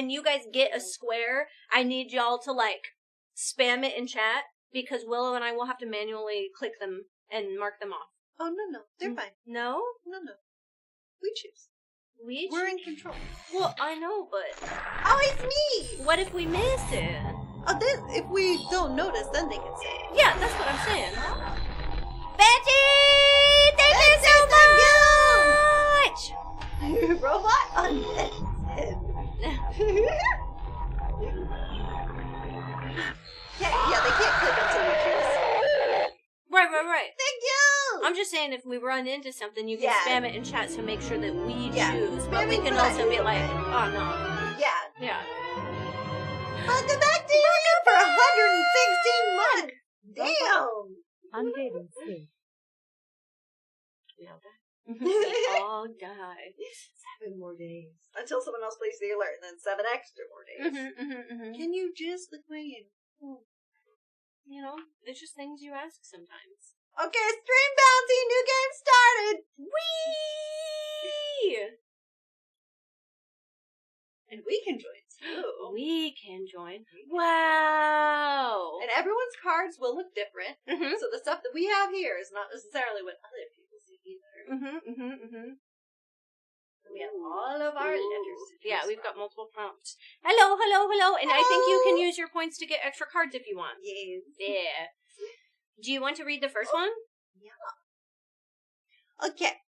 you guys get a square, I need y'all to spam it in chat because Willow and I will have to manually click them and mark them off. Oh, no. They're fine. No? No. We choose. We're in control. Well, I know, but... Oh, it's me! What if we miss it? Oh, then, if we don't notice, then they can say it. Yeah, that's what I'm saying. Betty! Thank you so much! Robot unnecessary. Yeah, they can't click until we choose. Right. Thank you! I'm just saying if we run into something, you can spam it in chat to make sure that we choose. But Spam we can also be like, oh no. Yeah. Welcome back to you for 116 months! Damn! I'm dead and sleep. We all die. We all die. 7 more days. Until someone else places the alert, and then 7 extra more days. Can you just look my in? You know, it's just things you ask sometimes. Okay, stream bounty, new game started! Whee! And we can join too. We can join. Wow. And everyone's cards will look different. Mm-hmm. So the stuff that we have here is not necessarily what other people see either. We have all of our letters. Yeah, we've got multiple prompts. Hello. And I think you can use your points to get extra cards if you want. Yes. Yeah. Do you want to read the first one? Yeah. Okay.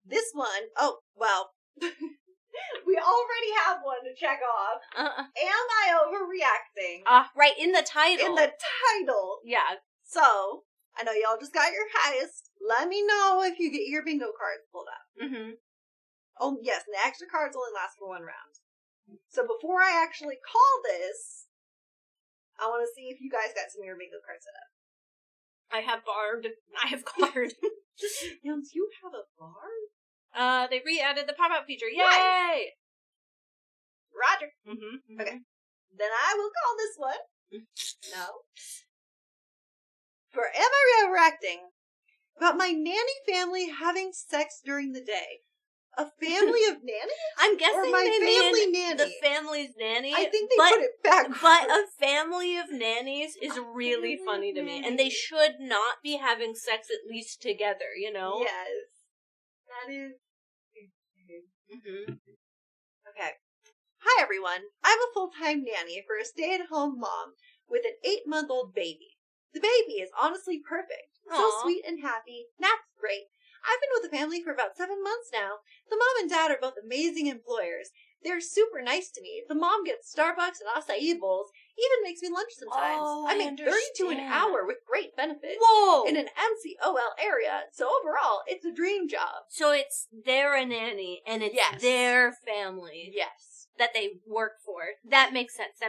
This one, oh, well, we already have one to check off. Am I overreacting? Right, in the title. In the title. Yeah. So, I know y'all just got your highest. Let me know if you get your bingo cards pulled up. Mm-hmm. Oh, yes, and the extra cards only last for one round. So before I actually call this, I want to see if you guys got some of your bingo cards set up. I have barred. I have card. Yums, you have a bar? They re-added the pop-out feature. Yay! Nice. Roger. Mm-hmm. Okay. Then I will call this one. No. For am I overacting about my nanny family having sex during the day? A family of nannies? I'm guessing or my they family mean nanny. the family's nanny. I think they put it back. But a family of nannies is really funny to me. And they should not be having sex at least together, you know? Yes. That is... Mm-hmm. Okay. Hi, everyone. I'm a full-time nanny for a stay-at-home mom with an 8-month-old baby. The baby is honestly perfect. So Aww. sweet and happy. That's great. I've been with the family for about 7 months now. The mom and dad are both amazing employers. They're super nice to me. The mom gets Starbucks and acai bowls, even makes me lunch sometimes. Oh, I make $32 an hour with great benefits. Whoa! In an MCOL area, so overall, it's a dream job. So it's their nanny, and it's Yes. their family Yes. that they work for. That makes sense.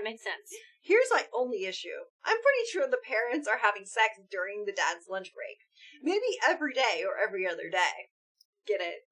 Here's my only issue. I'm pretty sure the parents are having sex during the dad's lunch break. Maybe every day or every other day. Get it?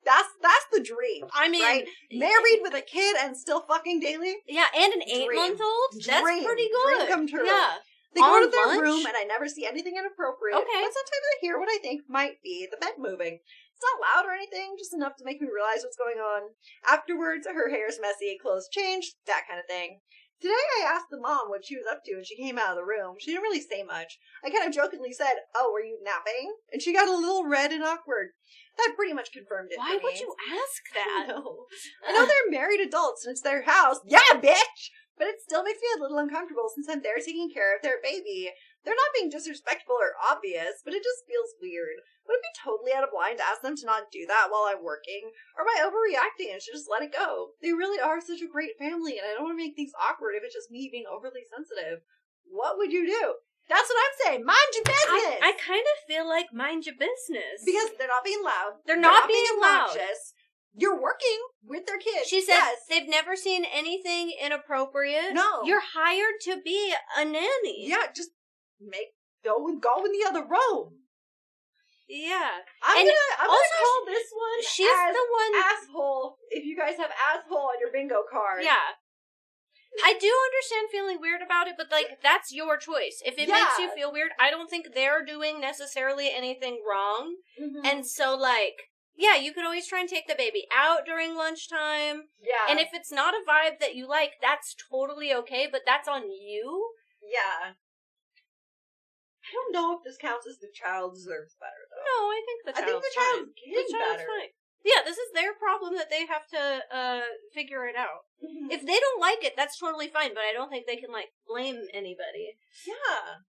That's the dream. I mean, right? Married with a kid and still fucking daily? yeah, and an Dream. 8-month-old? That's Dream. pretty good. Dream come true. Yeah. They go On to their lunch? room and I never see anything inappropriate. Okay. But sometimes I hear what I think might be the bed moving. It's not loud or anything, just enough to make me realize what's going on. Afterwards, her hair's messy, clothes changed, that kind of thing. Today I asked the mom what she was up to and she came out of the room. She didn't really say much. I kind of jokingly said, "Oh, were you napping?" And she got a little red and awkward. That pretty much confirmed it Why for me. would you ask that? I know they're married adults and it's their house. Yeah, bitch! But it still makes me a little uncomfortable since I'm there taking care of their baby. They're not being disrespectful or obvious, but it just feels weird. Would it be totally out of line to ask them to not do that while I'm working? Or am I overreacting and should just let it go? They really are such a great family and I don't want to make things awkward if it's just me being overly sensitive. What would you do? That's what I'm saying. Mind your business! I kind of feel like mind your business. Because they're not being loud. They're not being obnoxious. You're working with their kids. She said yes. they've never seen anything inappropriate. No. You're hired to be a nanny. Yeah, just go in the other room. Yeah. I'm And gonna also call this one She's as the one. asshole. If you guys have asshole on your bingo card. Yeah. I do understand feeling weird about it, but, like, that's your choice. If it makes you feel weird, I don't think they're doing necessarily anything wrong. Mm-hmm. And so, like, yeah, you could always try and take the baby out during lunchtime. Yeah. And if it's not a vibe that you like, that's totally okay, but that's on you. Yeah. I don't know if this counts as the child deserves better, though. No, I think the child's fine. getting better. Fine. Yeah, this is their problem that they have to figure it out. Mm-hmm. If they don't like it, that's totally fine, but I don't think they can, like, blame anybody. Yeah.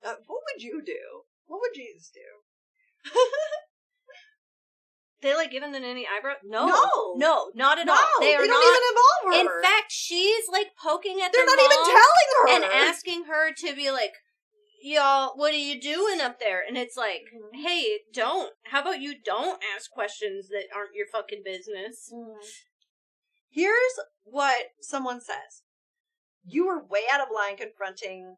What would you do? What would Jesus do? They, like, giving the nanny eyebrow? No, not at all. They are don't not even involve her. In fact, she's, like, poking at they're their not even mom telling her and asking her to be like, y'all, what are you doing up there? And it's like, hey, don't. How about you don't ask questions that aren't your fucking business? Here's what someone says. You were way out of line confronting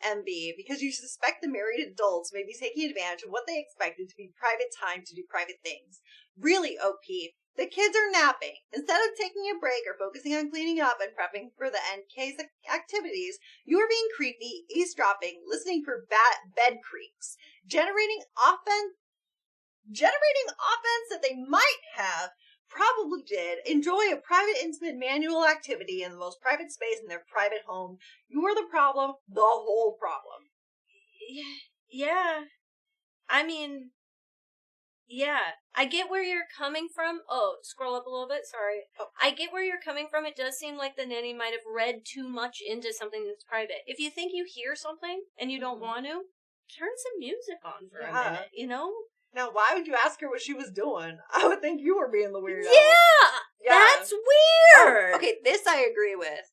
MB because you suspect the married adults may be taking advantage of what they expected to be private time to do private things. Really, OP, the kids are napping. Instead of taking a break or focusing on cleaning up and prepping for the NK's activities, you are being creepy, eavesdropping, listening for bed creaks, generating offense that they might have probably did enjoy a private, intimate, manual activity in the most private space in their private home. You are the problem, the whole problem. Yeah. I mean, yeah. I get where you're coming from. Oh, scroll up a little bit. Sorry. Oh. I get where you're coming from. It does seem like the nanny might have read too much into something that's private. If you think you hear something and you don't want to, turn some music on for a minute, you know? Now, why would you ask her what she was doing? I would think you were being the weirdo. Yeah! That's weird! Oh, okay, this I agree with.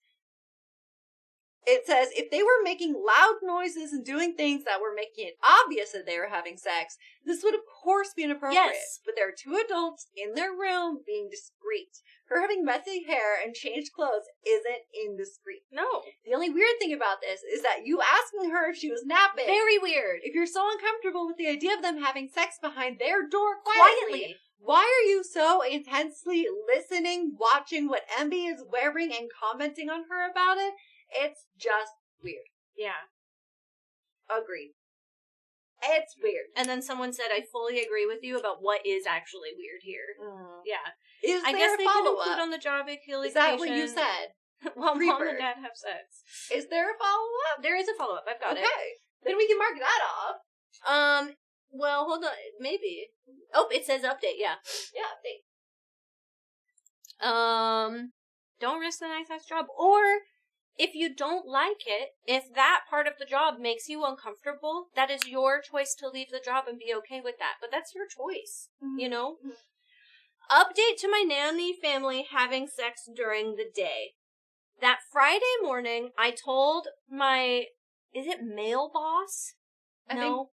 It says, if they were making loud noises and doing things that were making it obvious that they were having sex, this would of course be inappropriate. Yes. But there are two adults in their room being discreet. Her having messy hair and changed clothes isn't indiscreet. No. The only weird thing about this is that you asking her if she was napping. Very weird. If you're so uncomfortable with the idea of them having sex behind their door quietly, why are you so intensely listening, watching what MB is wearing, and commenting on her about it? It's just weird. Yeah. Agreed. It's weird. And then someone said, I fully agree with you about what is actually weird here. Yeah. Is I there guess a they could follow-up? include on the job vacation. Is that what you said? While mom Creeper. and dad have sex. Is there a follow-up? There is a follow-up. I've got it. Okay. Then we can mark that off. Well, hold on. Maybe. Oh, it says update, yeah. Yeah, update. Don't risk the nice ass job. Or, if you don't like it, if that part of the job makes you uncomfortable, that is your choice to leave the job and be okay with that. But that's your choice, you know? Update to my nanny family having sex during the day. That Friday morning, I told my, is it male boss? I think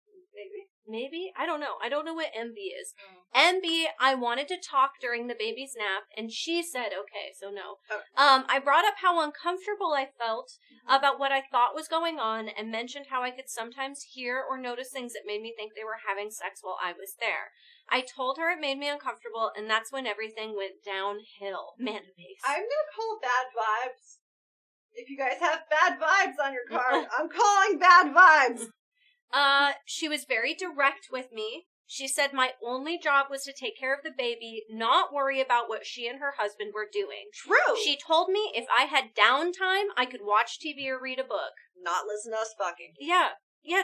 Maybe? I don't know. I don't know what MB is. MB, I wanted to talk during the baby's nap, and she said, okay, so no. Okay. I brought up how uncomfortable I felt about what I thought was going on, and mentioned how I could sometimes hear or notice things that made me think they were having sex while I was there. I told her it made me uncomfortable, and that's when everything went downhill. Man base. I'm gonna call bad vibes. If you guys have bad vibes on your card, I'm calling bad vibes. She was very direct with me. She said my only job was to take care of the baby, not worry about what she and her husband were doing. True. She told me if I had downtime, I could watch TV or read a book. Not listen to us fucking. Yeah,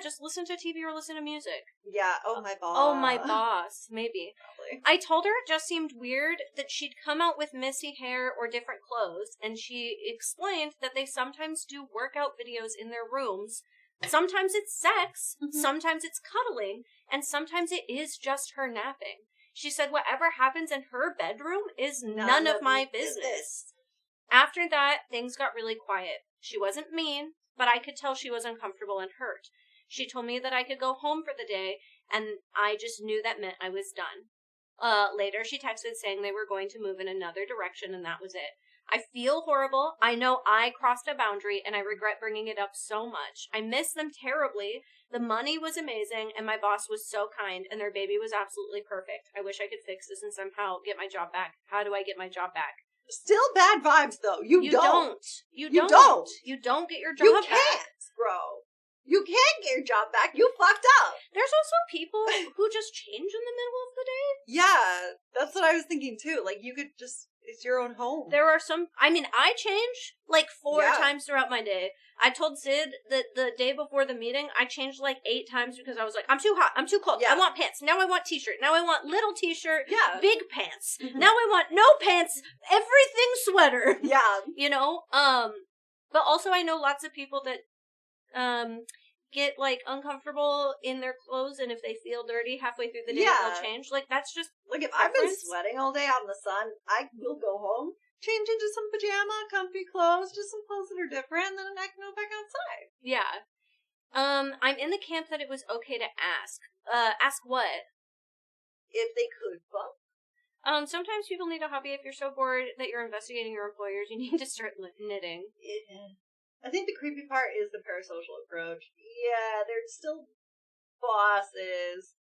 just listen to TV or listen to music. Yeah, oh my boss. Oh my boss, maybe. Probably. I told her it just seemed weird that she'd come out with messy hair or different clothes, and she explained that they sometimes do workout videos in their rooms. Sometimes it's sex, sometimes it's cuddling, and sometimes it is just her napping. She said whatever happens in her bedroom is none of my business. After that, things got really quiet. She wasn't mean, but I could tell she was uncomfortable and hurt. She told me that I could go home for the day, and I just knew that meant I was done. Later, she texted saying they were going to move in another direction, and that was it. I feel horrible. I know I crossed a boundary, and I regret bringing it up so much. I miss them terribly. The money was amazing, and my boss was so kind, and their baby was absolutely perfect. I wish I could fix this and somehow get my job back. How do I get my job back? Still bad vibes, though. You don't. You don't. You don't get your job You back. can't, bro. You can't get your job back. You fucked up. There's also people who just change in the middle of the day. Yeah, that's what I was thinking, too. Like, you could just... It's your own home. There are some... I mean, I change, like, 4 times throughout my day. I told Sid that the day before the meeting, I changed, like, 8 times because I was like, I'm too hot. I'm too cold. Yeah. I want pants. Now I want t-shirt. Now I want little t-shirt. Yeah. Big pants. Now I want no pants. Everything sweater. Yeah. You know? But also I know lots of people that, get, like, uncomfortable in their clothes, and if they feel dirty halfway through the day, they'll change. Like, that's just... Like, if I've been sweating all day out in the sun, I will go home, change into some pajama, comfy clothes, just some clothes that are different, and then I can go back outside. Yeah. I'm in the camp that it was okay to ask. Ask what? If they could fuck. Sometimes people need a hobby. If you're so bored that you're investigating your employers, you need to start knitting. Yeah. I think the creepy part is the parasocial approach. Yeah, they're still bosses.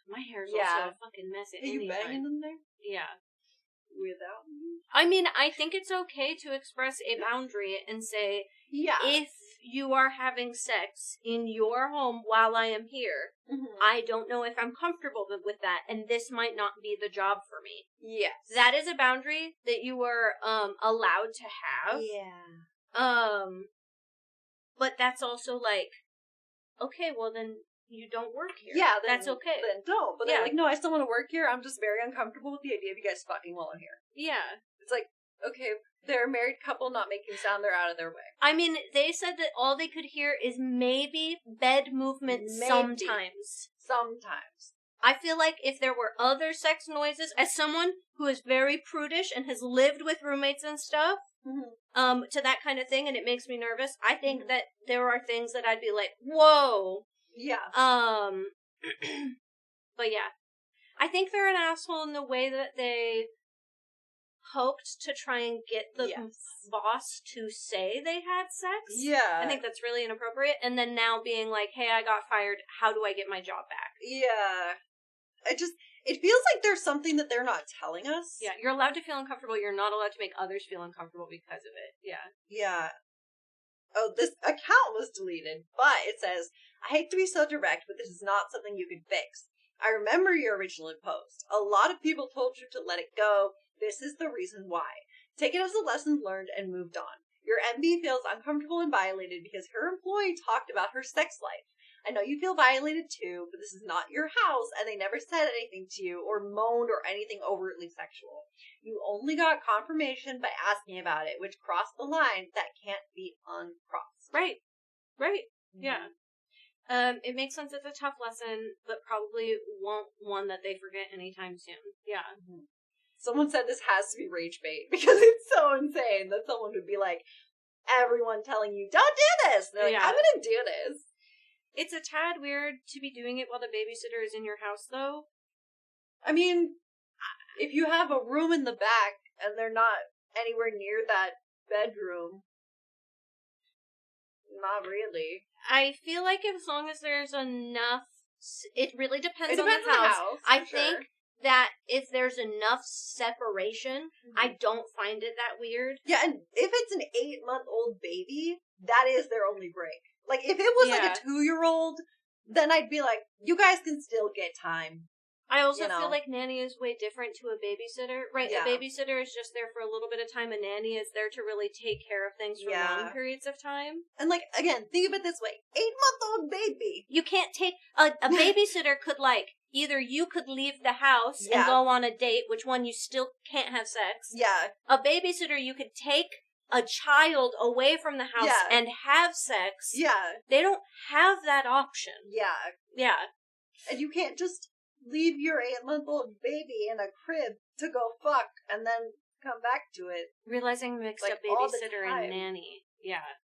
My hair's also a fucking mess at any time. Are you banging them there? Yeah. Without me? I mean, I think it's okay to express a boundary and say, if you are having sex in your home while I am here, I don't know if I'm comfortable with that, and this might not be the job for me. Yes. That is a boundary that you are allowed to have. Yeah. But that's also like, okay, well then you don't work here. Yeah, that's okay. Then don't. But they're like, no, I still want to work here. I'm just very uncomfortable with the idea of you guys fucking while I'm here. Yeah. It's like, okay, they're a married couple not making sound, they're out of their way. I mean, they said that all they could hear is maybe bed movement sometimes. Sometimes. I feel like if there were other sex noises, as someone who is very prudish and has lived with roommates and stuff, to that kind of thing, and it makes me nervous, I think that there are things that I'd be like, whoa. Yeah. But yeah. I think they're an asshole in the way that they hoped to try and get the boss to say they had sex. Yeah. I think that's really inappropriate. And then now being like, hey, I got fired. How do I get my job back? Yeah. It feels like there's something that they're not telling us. Yeah, you're allowed to feel uncomfortable. You're not allowed to make others feel uncomfortable because of it. Yeah. Yeah. Oh, this account was deleted, but it says, I hate to be so direct, but this is not something you can fix. I remember your original post. A lot of people told you to let it go. This is the reason why. Take it as a lesson learned and moved on. Your MB feels uncomfortable and violated because her employee talked about her sex life. I know you feel violated too, but this is not your house and they never said anything to you or moaned or anything overtly sexual. You only got confirmation by asking about it, which crossed the line that can't be uncrossed. Right. Yeah. It makes sense it's a tough lesson, but probably won't one that they forget anytime soon. Yeah. Someone said this has to be rage bait because it's so insane that someone would be like, everyone telling you, don't do this! And they're like, I'm gonna do this. It's a tad weird to be doing it while the babysitter is in your house, though. I mean, if you have a room in the back and they're not anywhere near that bedroom, not really. I feel like as long as there's enough, it really depends on the house. I think that if there's enough separation, I don't find it that weird. Yeah, and if it's an 8-month-old baby, that is their only break. Like, if it was like a 2-year-old, then I'd be like, you guys can still get time. I also feel like nanny is way different to a babysitter, right? Yeah. A babysitter is just there for a little bit of time, a nanny is there to really take care of things for long periods of time. And like, again, think of it this way. 8-month-old baby. You can't take, a babysitter could like, either you could leave the house and go on a date, which one you still can't have sex. Yeah. A babysitter, you could take a child away from the house and have sex. Yeah. They don't have that option. Yeah. Yeah. And you can't just leave your 8-month-old baby in a crib to go fuck and then come back to it. Realizing mixed up babysitter and nanny. Yeah.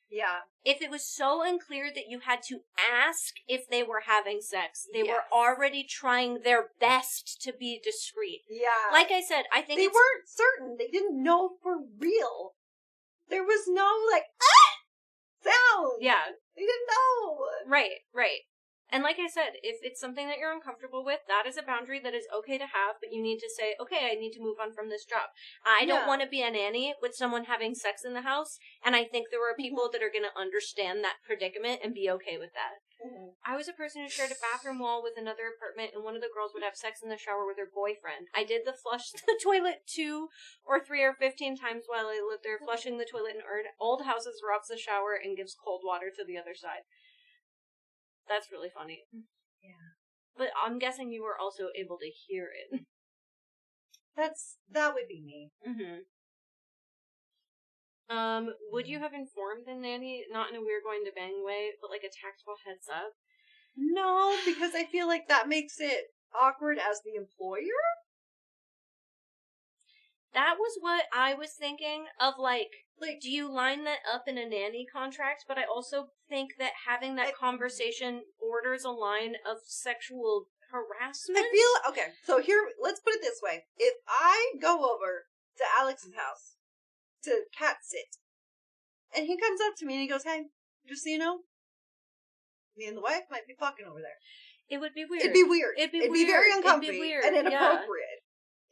Yeah. If it was so unclear that you had to ask if they were having sex, they were already trying their best to be discreet. Yeah. Like I said, I think they weren't certain. They didn't know for real. There was no, like, sound. Yeah. They didn't know. Right. And like I said, if it's something that you're uncomfortable with, that is a boundary that is okay to have, but you need to say, okay, I need to move on from this job. I don't want to be a nanny with someone having sex in the house, and I think there are people that are going to understand that predicament and be okay with that. I was a person who shared a bathroom wall with another apartment, and one of the girls would have sex in the shower with her boyfriend. I did flush the toilet 2 or 3 or 15 times while I lived there. Flushing the toilet in old houses robs the shower and gives cold water to the other side. That's really funny. Yeah. But I'm guessing you were also able to hear it. That would be me. Would you have informed the nanny, not in a we're going to bang way, but like a tactful heads up? No, because I feel like that makes it awkward as the employer. That was what I was thinking of, like, do you line that up in a nanny contract? But I also think that having that conversation borders a line of sexual harassment. I feel, okay, so here, let's put it this way. If I go over to Alex's house to cat sit, and he comes up to me and he goes, hey, just so you know, me and the wife might be fucking over there. It would be weird. It'd be weird. It'd be very uncomfortable. It'd be weird. And inappropriate.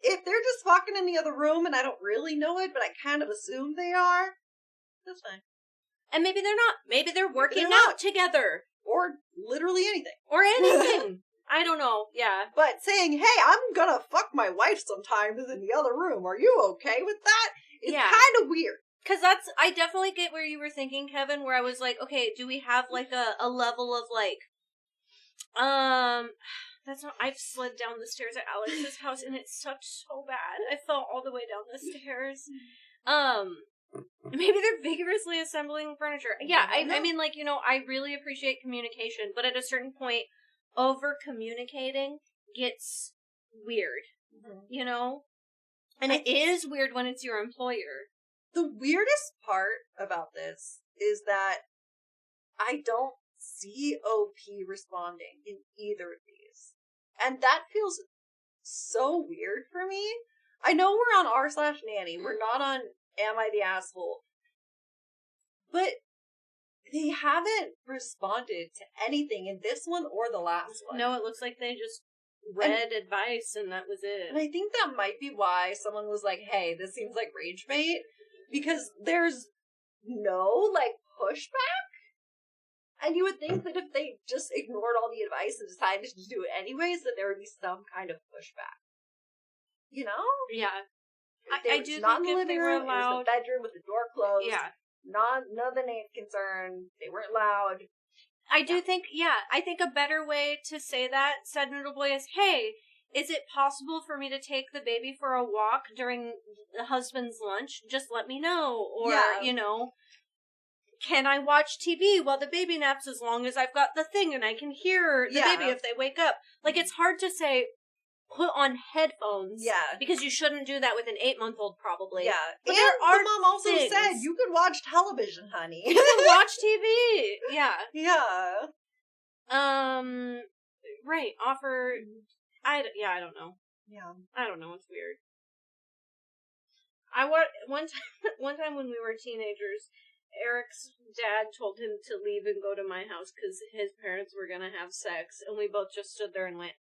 If they're just fucking in the other room and I don't really know it, but I kind of assume they are, that's fine. And maybe they're not. Maybe they're working they're not. out together. Or literally anything. Or anything. I don't know. Yeah. But saying, hey, I'm gonna fuck my wife sometimes in the other room. Are you okay with that? It's kind of weird. Because I definitely get where you were thinking, Kevin, where I was like, okay, do we have like a level of like, that's not, I've slid down the stairs at Alex's house and it sucked so bad. I fell all the way down the stairs. Maybe they're vigorously assembling furniture. Yeah, I mean, like, you know, I really appreciate communication, but at a certain point, over-communicating gets weird, you know? And it is weird when it's your employer. The weirdest part about this is that I don't see OP responding in either of these. And that feels so weird for me. I know we're on r/nanny. We're not on Am I the Asshole? But they haven't responded to anything in this one or the last one. No, it looks like they just read advice and that was it. And I think that might be why someone was like, hey, this seems like rage bait. Because there's no, like, pushback. And you would think that if they just ignored all the advice and decided to do it anyways, that there would be some kind of pushback. You know? Yeah. I do not think in the if they living were room, it was allowed... the bedroom with the door closed. Yeah. None of the names concerned. They weren't loud. I do think, I think a better way to say that, said Noodle Boy, is, hey, is it possible for me to take the baby for a walk during the husband's lunch? Just let me know. Or, you know, can I watch TV while the baby naps as long as I've got the thing and I can hear the baby if they wake up? Like, it's hard to say, put on headphones. Yeah. Because you shouldn't do that with an 8-month-old, probably. Yeah. But and there are the mom also things. said, you could watch television, honey. You can watch TV. Yeah. Yeah. Right. Offer... I don't know. Yeah. I don't know. It's weird. One time when we were teenagers, Eric's dad told him to leave and go to my house because his parents were gonna have sex, and we both just stood there and went.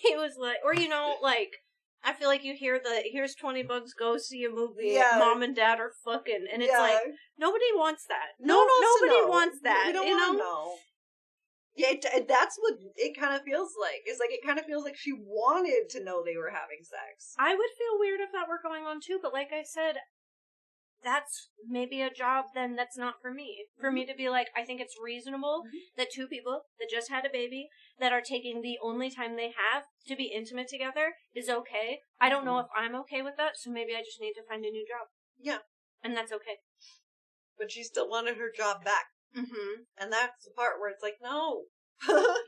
He was like, or you know, like, I feel like you hear here's $20, go see a movie. Yeah. Mom and dad are fucking, and it's like nobody wants that. Nobody wants that. We don't want to know. Yeah, that's what it kind of feels like. It's like, it kind of feels like she wanted to know they were having sex. I would feel weird if that were going on too, but like I said, that's maybe a job then that's not for me. For me to be like, I think it's reasonable that two people that just had a baby that are taking the only time they have to be intimate together is okay. I don't know if I'm okay with that, so maybe I just need to find a new job. Yeah. And that's okay. But she still wanted her job back. Mm-hmm. And that's the part where it's like, no.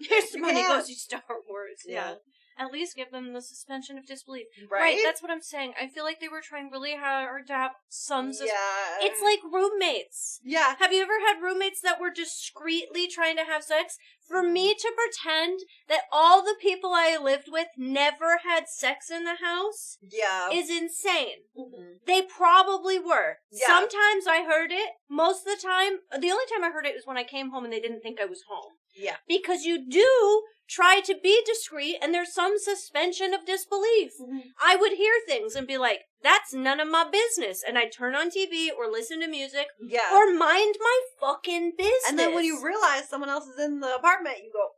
Here's the money, go see Star Wars. Yeah. At least give them the suspension of disbelief. Right? That's what I'm saying. I feel like they were trying really hard to have some Yeah. It's like roommates. Yeah. Have you ever had roommates that were discreetly trying to have sex? For me to pretend that all the people I lived with never had sex in the house is insane. Mm-hmm. They probably were. Yeah. Sometimes I heard it. Most of the time, the only time I heard it was when I came home and they didn't think I was home. Yeah. Because you do try to be discreet and there's some suspension of disbelief. Mm-hmm. I would hear things and be like, that's none of my business. And I'd turn on TV or listen to music or mind my fucking business. And then when you realize someone else is in the apartment, you go,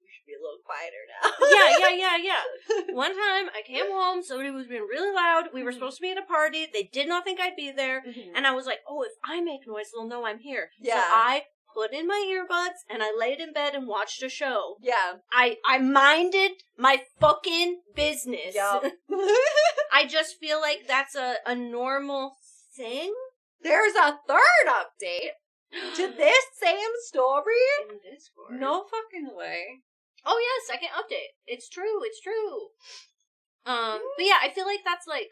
you should be a little quieter now. Yeah. One time I came home, somebody was being really loud. We were supposed to be at a party. They did not think I'd be there. Mm-hmm. And I was like, oh, if I make noise, they'll know I'm here. Yeah. So I put in my earbuds and I laid in bed and watched a show. Yeah. I minded my fucking business. Yep. I just feel like that's a normal thing. There's a third update to this same story. In Discord. No fucking way. Oh yeah, second update. It's true. But yeah, I feel like that's like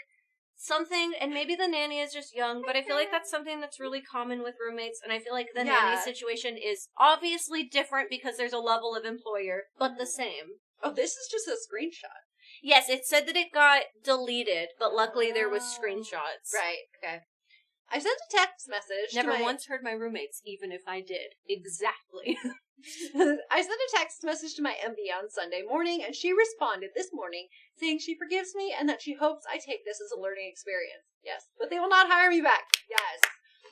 something, and maybe the nanny is just young, but I feel like that's something that's really common with roommates, and I feel like the nanny situation is obviously different because there's a level of employer, but the same. Oh, this is just a screenshot. Yes, it said that it got deleted, but luckily there was screenshots. Right, okay. I sent a text message Never once heard my roommates, even if I did. Exactly. I sent a text message to my MB on Sunday morning, and she responded this morning saying she forgives me and that she hopes I take this as a learning experience. Yes. But they will not hire me back. Yes.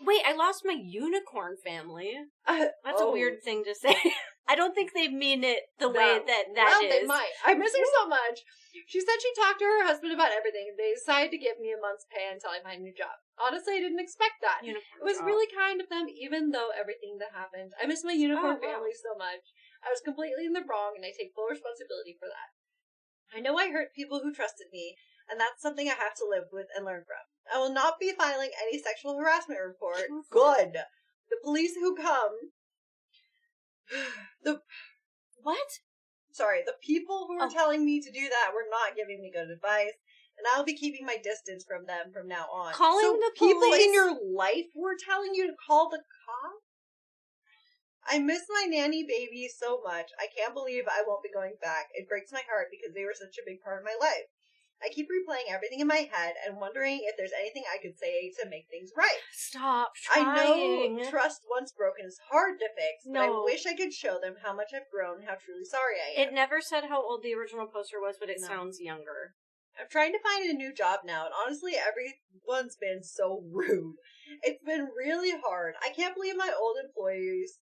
Wait, I lost my unicorn family. That's a weird thing to say. I don't think they mean it the way that is. They might. I miss her so much. She said she talked to her husband about everything, and they decided to give me a month's pay until I find a new job. Honestly, I didn't expect that. Unicorn It was really kind of them, even though everything that happened. I miss my unicorn family so much. I was completely in the wrong, and I take full responsibility for that. I know I hurt people who trusted me, and that's something I have to live with and learn from. I will not be filing any sexual harassment report. Good. The police who come... The people who are telling me to do that were not giving me good advice, and I'll be keeping my distance from them from now on. Calling the police? People in your life were telling you to call the cops? I miss my nanny baby so much. I can't believe I won't be going back. It breaks my heart because they were such a big part of my life. I keep replaying everything in my head and wondering if there's anything I could say to make things right. Stop trying. I know trust once broken is hard to fix, but I wish I could show them how much I've grown and how truly sorry I am. It never said how old the original poster was, but it sounds younger. I'm trying to find a new job now, and honestly, everyone's been so rude. It's been really hard. I can't believe my old employers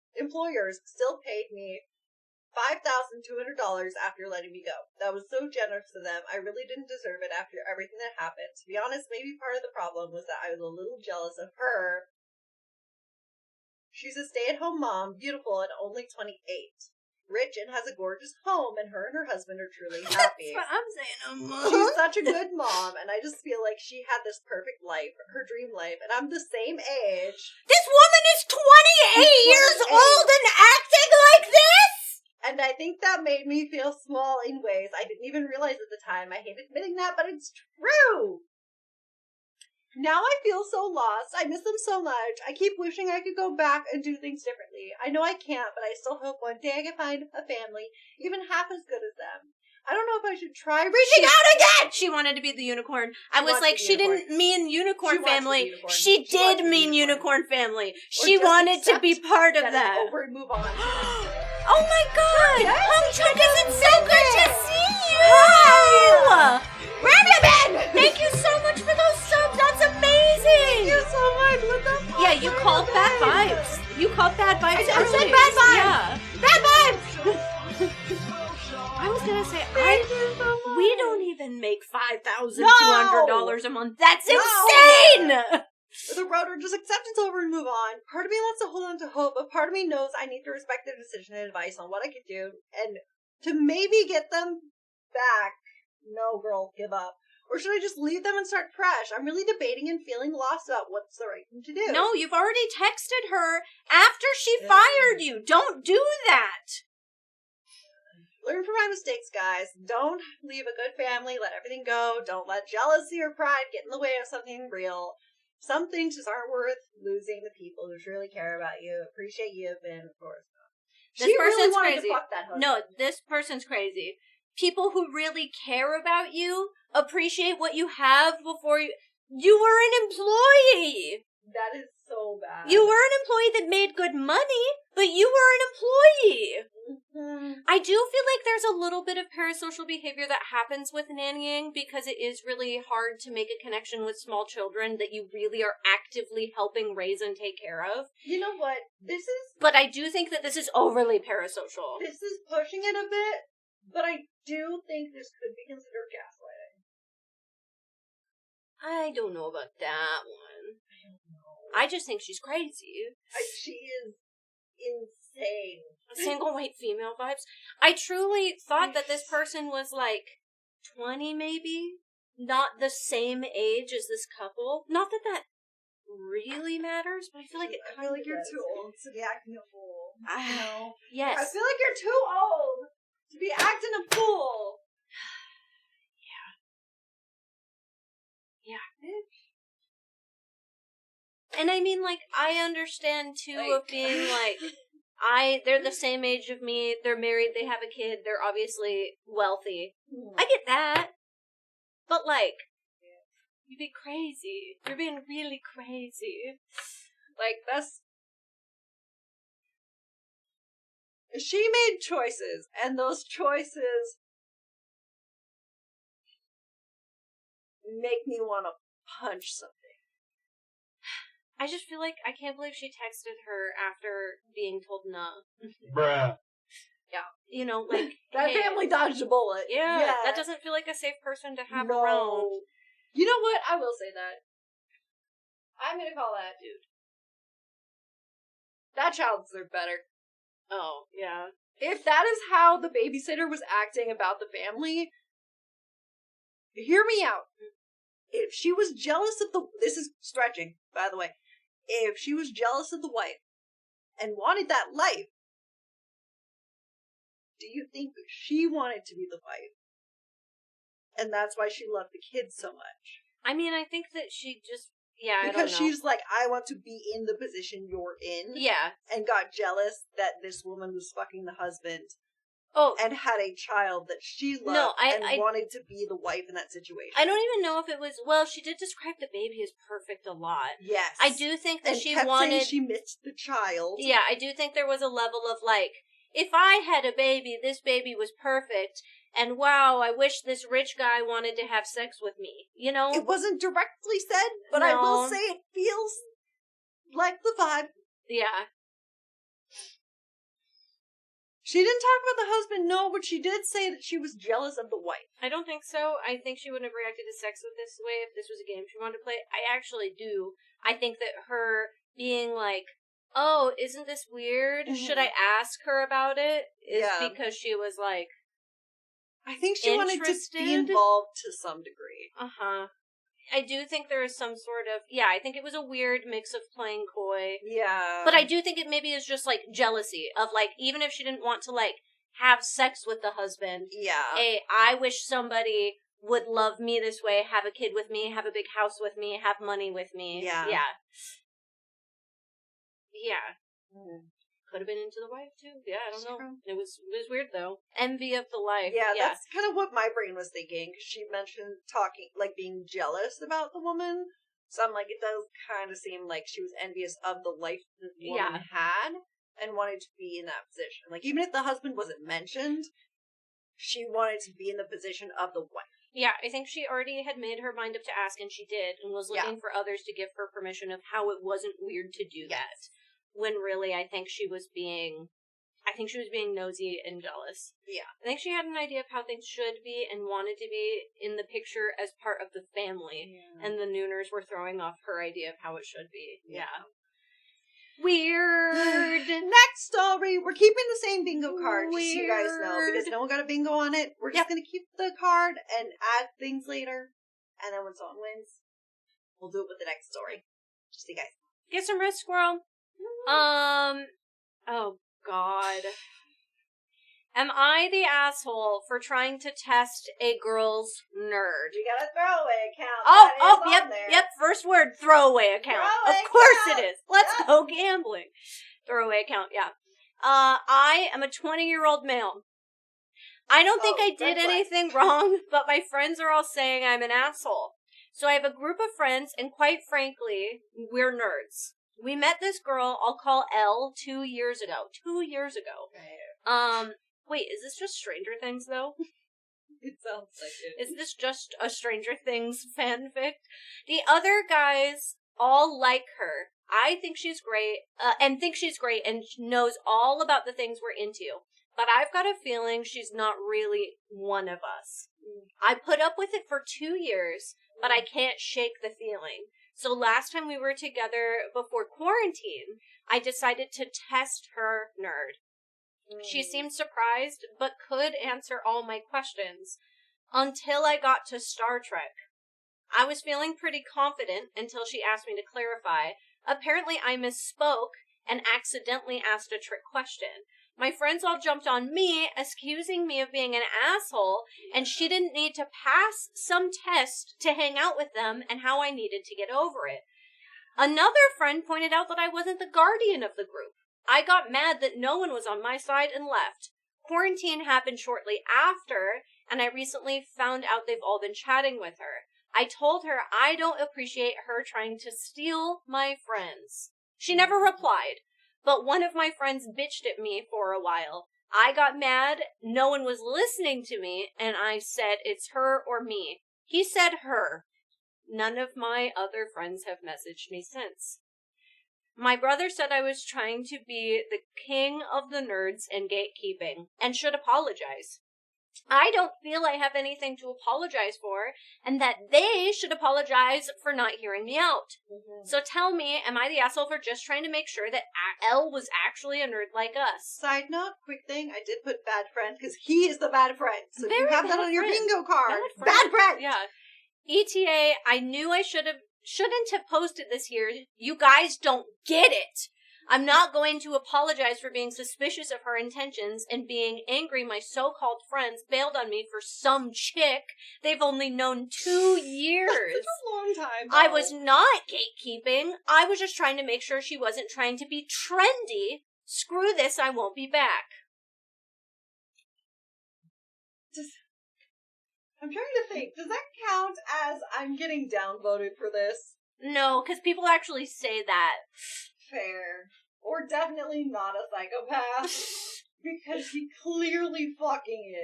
still paid me $5,200 after letting me go. That was so generous of them. I really didn't deserve it after everything that happened. To be honest, maybe part of the problem was that I was a little jealous of her. She's a stay-at-home mom, beautiful and only 28. Rich and has a gorgeous home, and her husband are truly happy. That's what I'm saying. She's such a good mom, and I just feel like she had this perfect life, her dream life, and I'm the same age. This woman is 28 years old and acting like this? And I think that made me feel small in ways I didn't even realize at the time. I hate admitting that, but it's true. Now I feel so lost. I miss them so much. I keep wishing I could go back and do things differently. I know I can't, but I still hope one day I can find a family even half as good as them. I don't know if I should try reaching out again! She wanted to be the unicorn. I was like, she didn't mean unicorn family. She did mean unicorn family. She wanted to be part of that. Over and move on. Oh my god! Humchungus, it's so good to see you! Hi! Where have you been? Thank you so much for those subs. That's amazing! Thank you so much. What the fuck? Yeah, you called bad vibes. You called bad vibes. I said bad vibes! Yeah. Bad vibes! I was gonna say, we don't even make $5,200 a month. That's insane! The road or just accept it's over and move on. Part of me wants to hold on to hope, but part of me knows I need to respect their decision and advice on what I could do, and to maybe get them back. No, girl, give up. Or should I just leave them and start fresh? I'm really debating and feeling lost about what's the right thing to do. No, you've already texted her after she fired you. Don't do that. Learn from my mistakes, guys. Don't leave a good family. Let everything go. Don't let jealousy or pride get in the way of something real. Some things just aren't worth losing the people who truly care about you, appreciate you, and of course not. This person's really wanted crazy. To fuck that husband. No, this person's crazy. People who really care about you appreciate what you have before you... You were an employee! That is so bad. You were an employee that made good money, but you were an employee! Mm-hmm. I do feel like there's a little bit of parasocial behavior that happens with nannying because it is really hard to make a connection with small children that you really are actively helping raise and take care of. You know what? But I do think that this is overly parasocial. This is pushing it a bit, but I do think this could be considered gaslighting. I don't know about that one. I don't know. I just think she's crazy. She is insane. Single white female vibes. I truly thought that this person was like 20 maybe. Not the same age as this couple. Not that that really matters, but I feel like it kind of you're too old to be acting a fool. You know? Yes. I feel like you're too old to be acting a fool. Yeah. And I mean, like, I understand, too, of being, like, they're the same age of me, they're married, they have a kid, they're obviously wealthy. I get that. But, like, you'd be crazy. You're being really crazy. Like, that's... She made choices, and those choices make me want to punch something. I just feel like I can't believe she texted her after being told no. Bruh. Yeah. You know, like... That hey, family dodged a bullet. Yeah, that doesn't feel like a safe person to have around. You know what? I will say that. I'm gonna call that dude. That child deserved better. Oh, yeah. If that is how the babysitter was acting about the family, hear me out. If she was jealous of this is stretching, by the way. If she was jealous of the wife and wanted that life, do you think she wanted to be the wife? And that's why she loved the kids so much. I mean, I think that she just, I don't know. Because she's like, I want to be in the position you're in. Yeah. And got jealous that this woman was fucking the husband. Oh. And had a child that she loved and wanted to be the wife in that situation. I don't even know if it was, well, she did describe the baby as perfect a lot. Yes. I do think that she kept wanted... saying she missed the child. Yeah, I do think there was a level of like, if I had a baby, this baby was perfect, and wow, I wish this rich guy wanted to have sex with me, you know? It wasn't directly said, but No. I will say it feels like the vibe. Yeah. She didn't talk about the husband, no, but she did say that she was jealous of the wife. I don't think so. I think she wouldn't have reacted to sex with this way if this was a game she wanted to play. I actually do. I think that her being like, oh, isn't this weird? Mm-hmm. Should I ask her about it? Is because she was like, I think she wanted to be involved to some degree. Uh-huh. I do think there is some sort of, I think it was a weird mix of playing coy. Yeah. But I do think it maybe is just, like, jealousy of, like, even if she didn't want to, like, have sex with the husband. Yeah. I wish somebody would love me this way, have a kid with me, have a big house with me, have money with me. Yeah. Yeah. Yeah. Could have been into the wife, too. Yeah, I don't know. It was weird, though. Envy of the life. Yeah, that's kind of what my brain was thinking, because she mentioned talking, like, being jealous about the woman. So I'm like, it does kind of seem like she was envious of the life that the woman had, and wanted to be in that position. Like, even if the husband wasn't mentioned, she wanted to be in the position of the wife. Yeah, I think she already had made her mind up to ask, and she did, and was looking for others to give her permission of how it wasn't weird to do that. When really, I think she was being nosy and jealous. Yeah. I think she had an idea of how things should be and wanted to be in the picture as part of the family. Yeah. And the Nooners were throwing off her idea of how it should be. Yeah. Weird. Next story. We're keeping the same bingo card, just so you guys know, because no one got a bingo on it. We're just going to keep the card and add things later. And then when someone wins, we'll do it with the next story. Just so you guys know. Get some rest, squirrel. Oh God. Am I the asshole for trying to test a girl's nerd? You got a throwaway account. Yep, first word, throwaway account. Of course it is. Let's go gambling. Throwaway account, yeah. I am a 20-year-old male. I don't think I did anything wrong, but my friends are all saying I'm an asshole. So I have a group of friends, and quite frankly, we're nerds. We met this girl, I'll call Elle, 2 years ago. 2 years ago. Okay. Wait, is this just Stranger Things, though? It sounds like it. Is this just a Stranger Things fanfic? The other guys all like her. I think she's great, and knows all about the things we're into. But I've got a feeling she's not really one of us. I put up with it for 2 years, but I can't shake the feeling. So last time we were together before quarantine, I decided to test her nerd. She seemed surprised, but could answer all my questions. Until I got to Star Trek. I was feeling pretty confident until she asked me to clarify. Apparently I misspoke and accidentally asked a trick question. My friends all jumped on me, accusing me of being an asshole, and she didn't need to pass some test to hang out with them and how I needed to get over it. Another friend pointed out that I wasn't the guardian of the group. I got mad that no one was on my side and left. Quarantine happened shortly after, and I recently found out they've all been chatting with her. I told her I don't appreciate her trying to steal my friends. She never replied, but one of my friends bitched at me for a while. I got mad, no one was listening to me, and I said it's her or me. He said her. None of my other friends have messaged me since. My brother said I was trying to be the king of the nerds and gatekeeping, and should apologize. I don't feel I have anything to apologize for, and that they should apologize for not hearing me out. Mm-hmm. So tell me, am I the asshole for just trying to make sure that Elle was actually a nerd like us? Side note, quick thing, I did put bad friend, because he is the bad friend. So if Very you have that bad on your friend. bingo card, Bad bad friend! Yeah. ETA, I knew I shouldn't have posted this here. You guys don't get it. I'm not going to apologize for being suspicious of her intentions and being angry my so-called friends bailed on me for some chick they've only known 2 years. That's a long time, though. I was not gatekeeping. I was just trying to make sure she wasn't trying to be trendy. Screw this, I won't be back. I'm trying to think, does that count as I'm getting downvoted for this? No, because people actually say that. Fair. Or definitely not a psychopath. Because he clearly fucking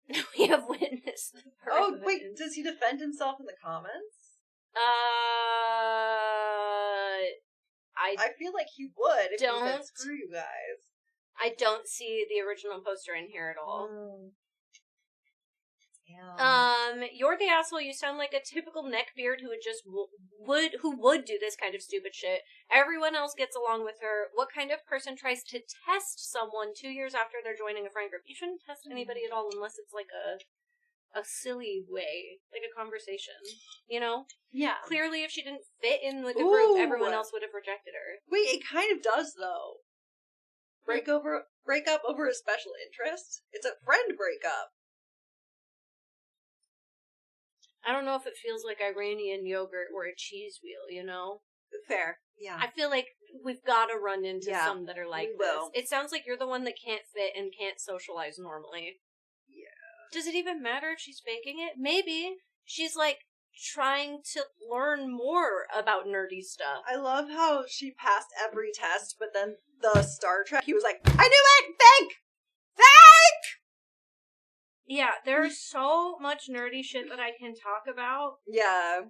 is. We have witnessed the Oh, person. wait, does he defend himself in the comments? I feel like he would if he said, screw you guys. I don't see the original poster in here at all. Yeah. You're the asshole. You sound like a typical neckbeard who would do this kind of stupid shit. Everyone else gets along with her. What kind of person tries to test someone 2 years after they're joining a friend group? You shouldn't test anybody at all unless it's like a silly way, like a conversation. You know? Yeah. Clearly, if she didn't fit in with the group, everyone else would have rejected her. Wait, it kind of does though. Break up over a special interest? It's a friend breakup. I don't know if it feels like Iranian yogurt or a cheese wheel, you know? Fair. Yeah. I feel like we've got to run into some that are like we will. this. It sounds like you're the one that can't fit and can't socialize normally. Yeah. Does it even matter if she's faking it? Maybe. She's like trying to learn more about nerdy stuff. I love how she passed every test, but then the Star Trek, he was like, I knew it! Fake! Fake! Yeah, there's so much nerdy shit that I can talk about. Yeah.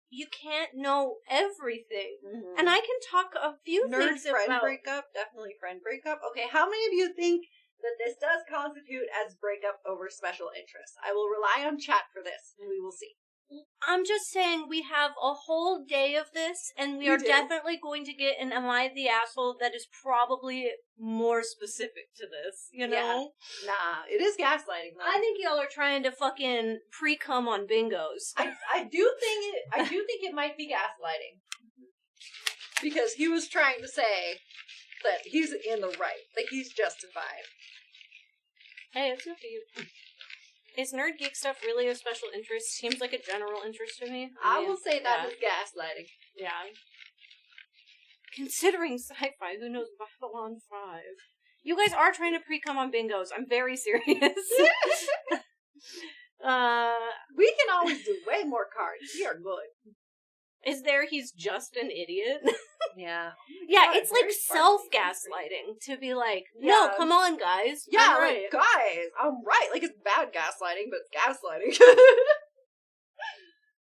You can't know everything. Mm-hmm. And I can talk a few things friend about... breakup, definitely friend breakup. Okay, how many of you think that this does constitute as breakup over special interest? I will rely on chat for this, and we will see. I'm just saying we have a whole day of this, and we are definitely going to get an Am I the Asshole that is probably more specific to this, you know? Yeah. Nah, it is gaslighting, though. I think y'all are trying to fucking pre-cum on bingos. I do think it might be gaslighting. Because he was trying to say that he's in the right. Like, he's justified. Hey, it's up to you. Is nerd geek stuff really a special interest? Seems like a general interest to me. I will say that is gaslighting. Yeah. Considering sci-fi, who knows Babylon 5? You guys are trying to pre-cum on bingos. I'm very serious. We can always do way more cards. We are good. Is there he's just an idiot? Yeah. Yeah, it's like self-gaslighting to be like, no, come on, guys. Yeah, I'm right. like, guys, I'm right. Like, it's bad gaslighting, but it's gaslighting.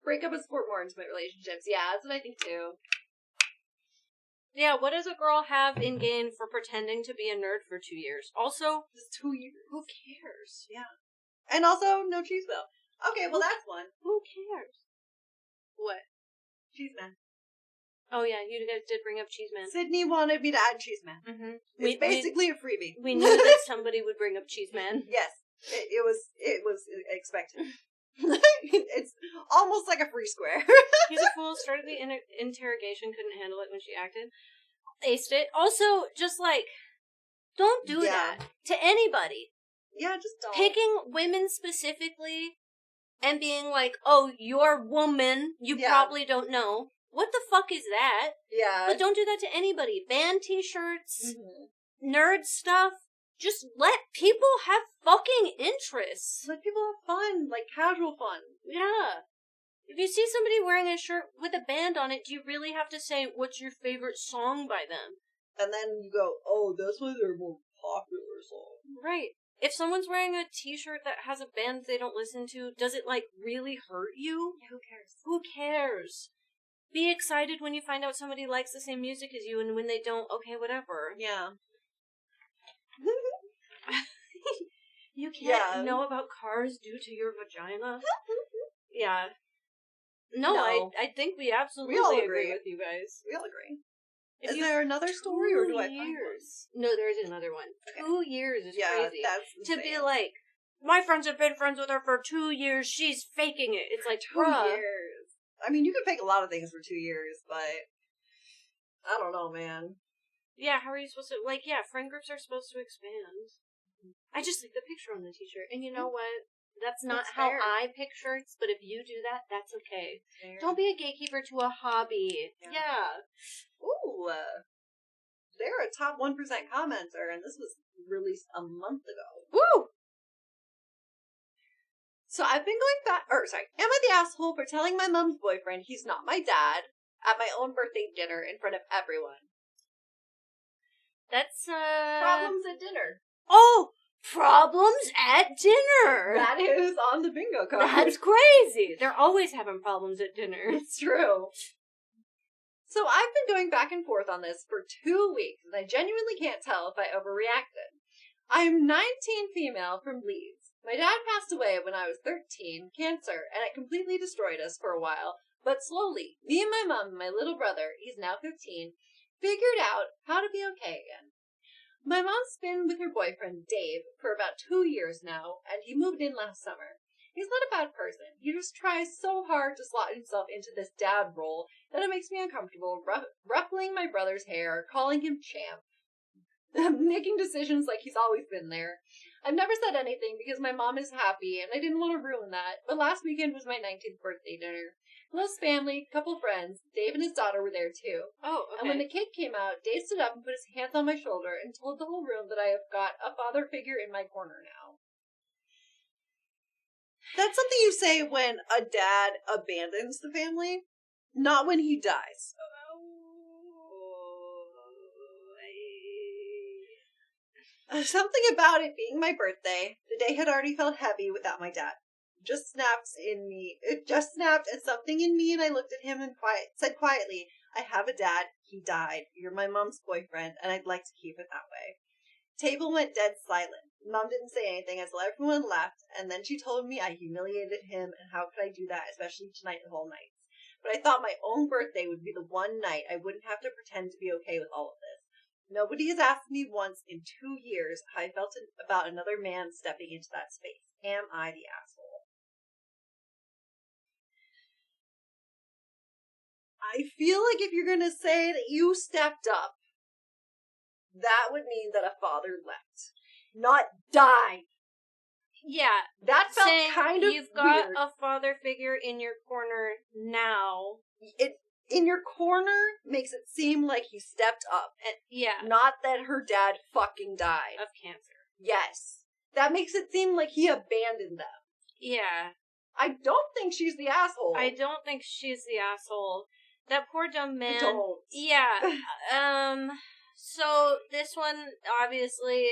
Breakup and support more intimate relationships. Yeah, that's what I think, too. Yeah, what does a girl have in gain for pretending to be a nerd for 2 years? Also, It's 2 years. who cares? Yeah. And also, no cheese bill. Okay, well, that's one. Who cares? What? Cheese man. Oh, yeah, you guys did bring up Cheeseman. Sydney wanted me to add cheese man. Mm-hmm. It's basically a freebie. We knew that somebody would bring up Cheeseman. Yes, it was expected. It's almost like a free square. He's a fool. Started the interrogation, couldn't handle it when she acted. Aced it. Also, just like, don't do that to anybody. Yeah, just don't. Picking women specifically and being like, oh, you're a woman, you probably don't know. What the fuck is that? Yeah. But don't do that to anybody. Band t-shirts, nerd stuff. Just let people have fucking interests. Let people have fun, like casual fun. Yeah. If you see somebody wearing a shirt with a band on it, do you really have to say, what's your favorite song by them? And then you go, oh, that's why they're more popular song. Right. If someone's wearing a t-shirt that has a band they don't listen to, does it, like, really hurt you? Yeah, who cares? Who cares? be excited when you find out somebody likes the same music as you, and when they don't, okay, whatever. Yeah. You can't know about cars due to your vagina. Yeah. No, I think we absolutely all agree with you guys. We all agree. If Is there another story, or do I find one? No, there is another one. Okay. 2 years is crazy. That's to insane. be like, my friends have been friends with her for 2 years, she's faking it. It's like, 2 years. I mean, you can fake a lot of things for 2 years, but I don't know, man. Yeah, how are you supposed to, like, friend groups are supposed to expand. I just like the picture on the t-shirt, and you know what? That's not how I pick shirts, but if you do that, that's okay. Fair. Don't be a gatekeeper to a hobby. Yeah. Ooh. They're a top 1% commenter, and this was released a month ago. Woo! So I've been going back, am I the asshole for telling my mom's boyfriend he's not my dad at my own birthday dinner in front of everyone? That's, Problems at dinner. Oh! Problems at dinner! That is on the bingo card. That's crazy! They're always having problems at dinner. It's true. So I've been going back and forth on this for 2 weeks, and I genuinely can't tell if I overreacted. I'm 19 female from Leeds. My dad passed away when I was 13, cancer, and it completely destroyed us for a while, but slowly, me and my mom and my little brother, he's now 15, figured out how to be okay again. My mom's been with her boyfriend, Dave, for about 2 years now, and he moved in last summer. He's not a bad person. He just tries so hard to slot himself into this dad role that it makes me uncomfortable, ruffling my brother's hair, calling him champ, making decisions like he's always been there. I've never said anything because my mom is happy, and I didn't want to ruin that, but last weekend was my 19th birthday dinner. Close family, couple friends, Dave and his daughter were there too. Oh, okay. And when the cake came out, Dave stood up and put his hands on my shoulder and told the whole room that I have got a father figure in my corner now. That's something you say when a dad abandons the family, not when he dies. Something about it being my birthday, the day had already felt heavy without my dad. It just snapped, and something in me, and I looked at him and said quietly, I have a dad, he died, you're my mom's boyfriend, and I'd like to keep it that way. Table went dead silent. Mom didn't say anything as everyone left, and then she told me I humiliated him, and how could I do that, especially tonight and whole nights. But I thought my own birthday would be the one night I wouldn't have to pretend to be okay with all of this. Nobody has asked me once in 2 years how I felt about another man stepping into that space. Am I the asshole? I feel like if you're going to say that you stepped up, that would mean that a father left, not died. Yeah. That felt saying kind of you've got weird. a father figure in your corner now. It in your corner makes it seem like he stepped up, and not that her dad fucking died of cancer. Yes, that makes it seem like he abandoned them. Yeah, I don't think she's the asshole. I don't think she's the asshole. That poor dumb man. I don't. Yeah. So this one obviously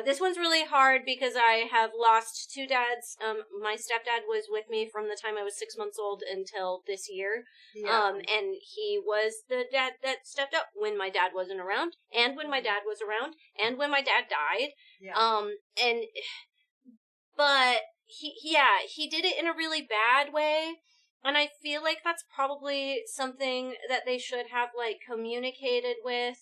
this one's really hard because I have lost 2 dads. My stepdad was with me from the time I was 6 months old until this year. Yeah. And he was the dad that stepped up when my dad wasn't around, and when my dad was around, and when my dad died. Yeah. But he did it in a really bad way. And I feel like that's probably something that they should have, like, communicated with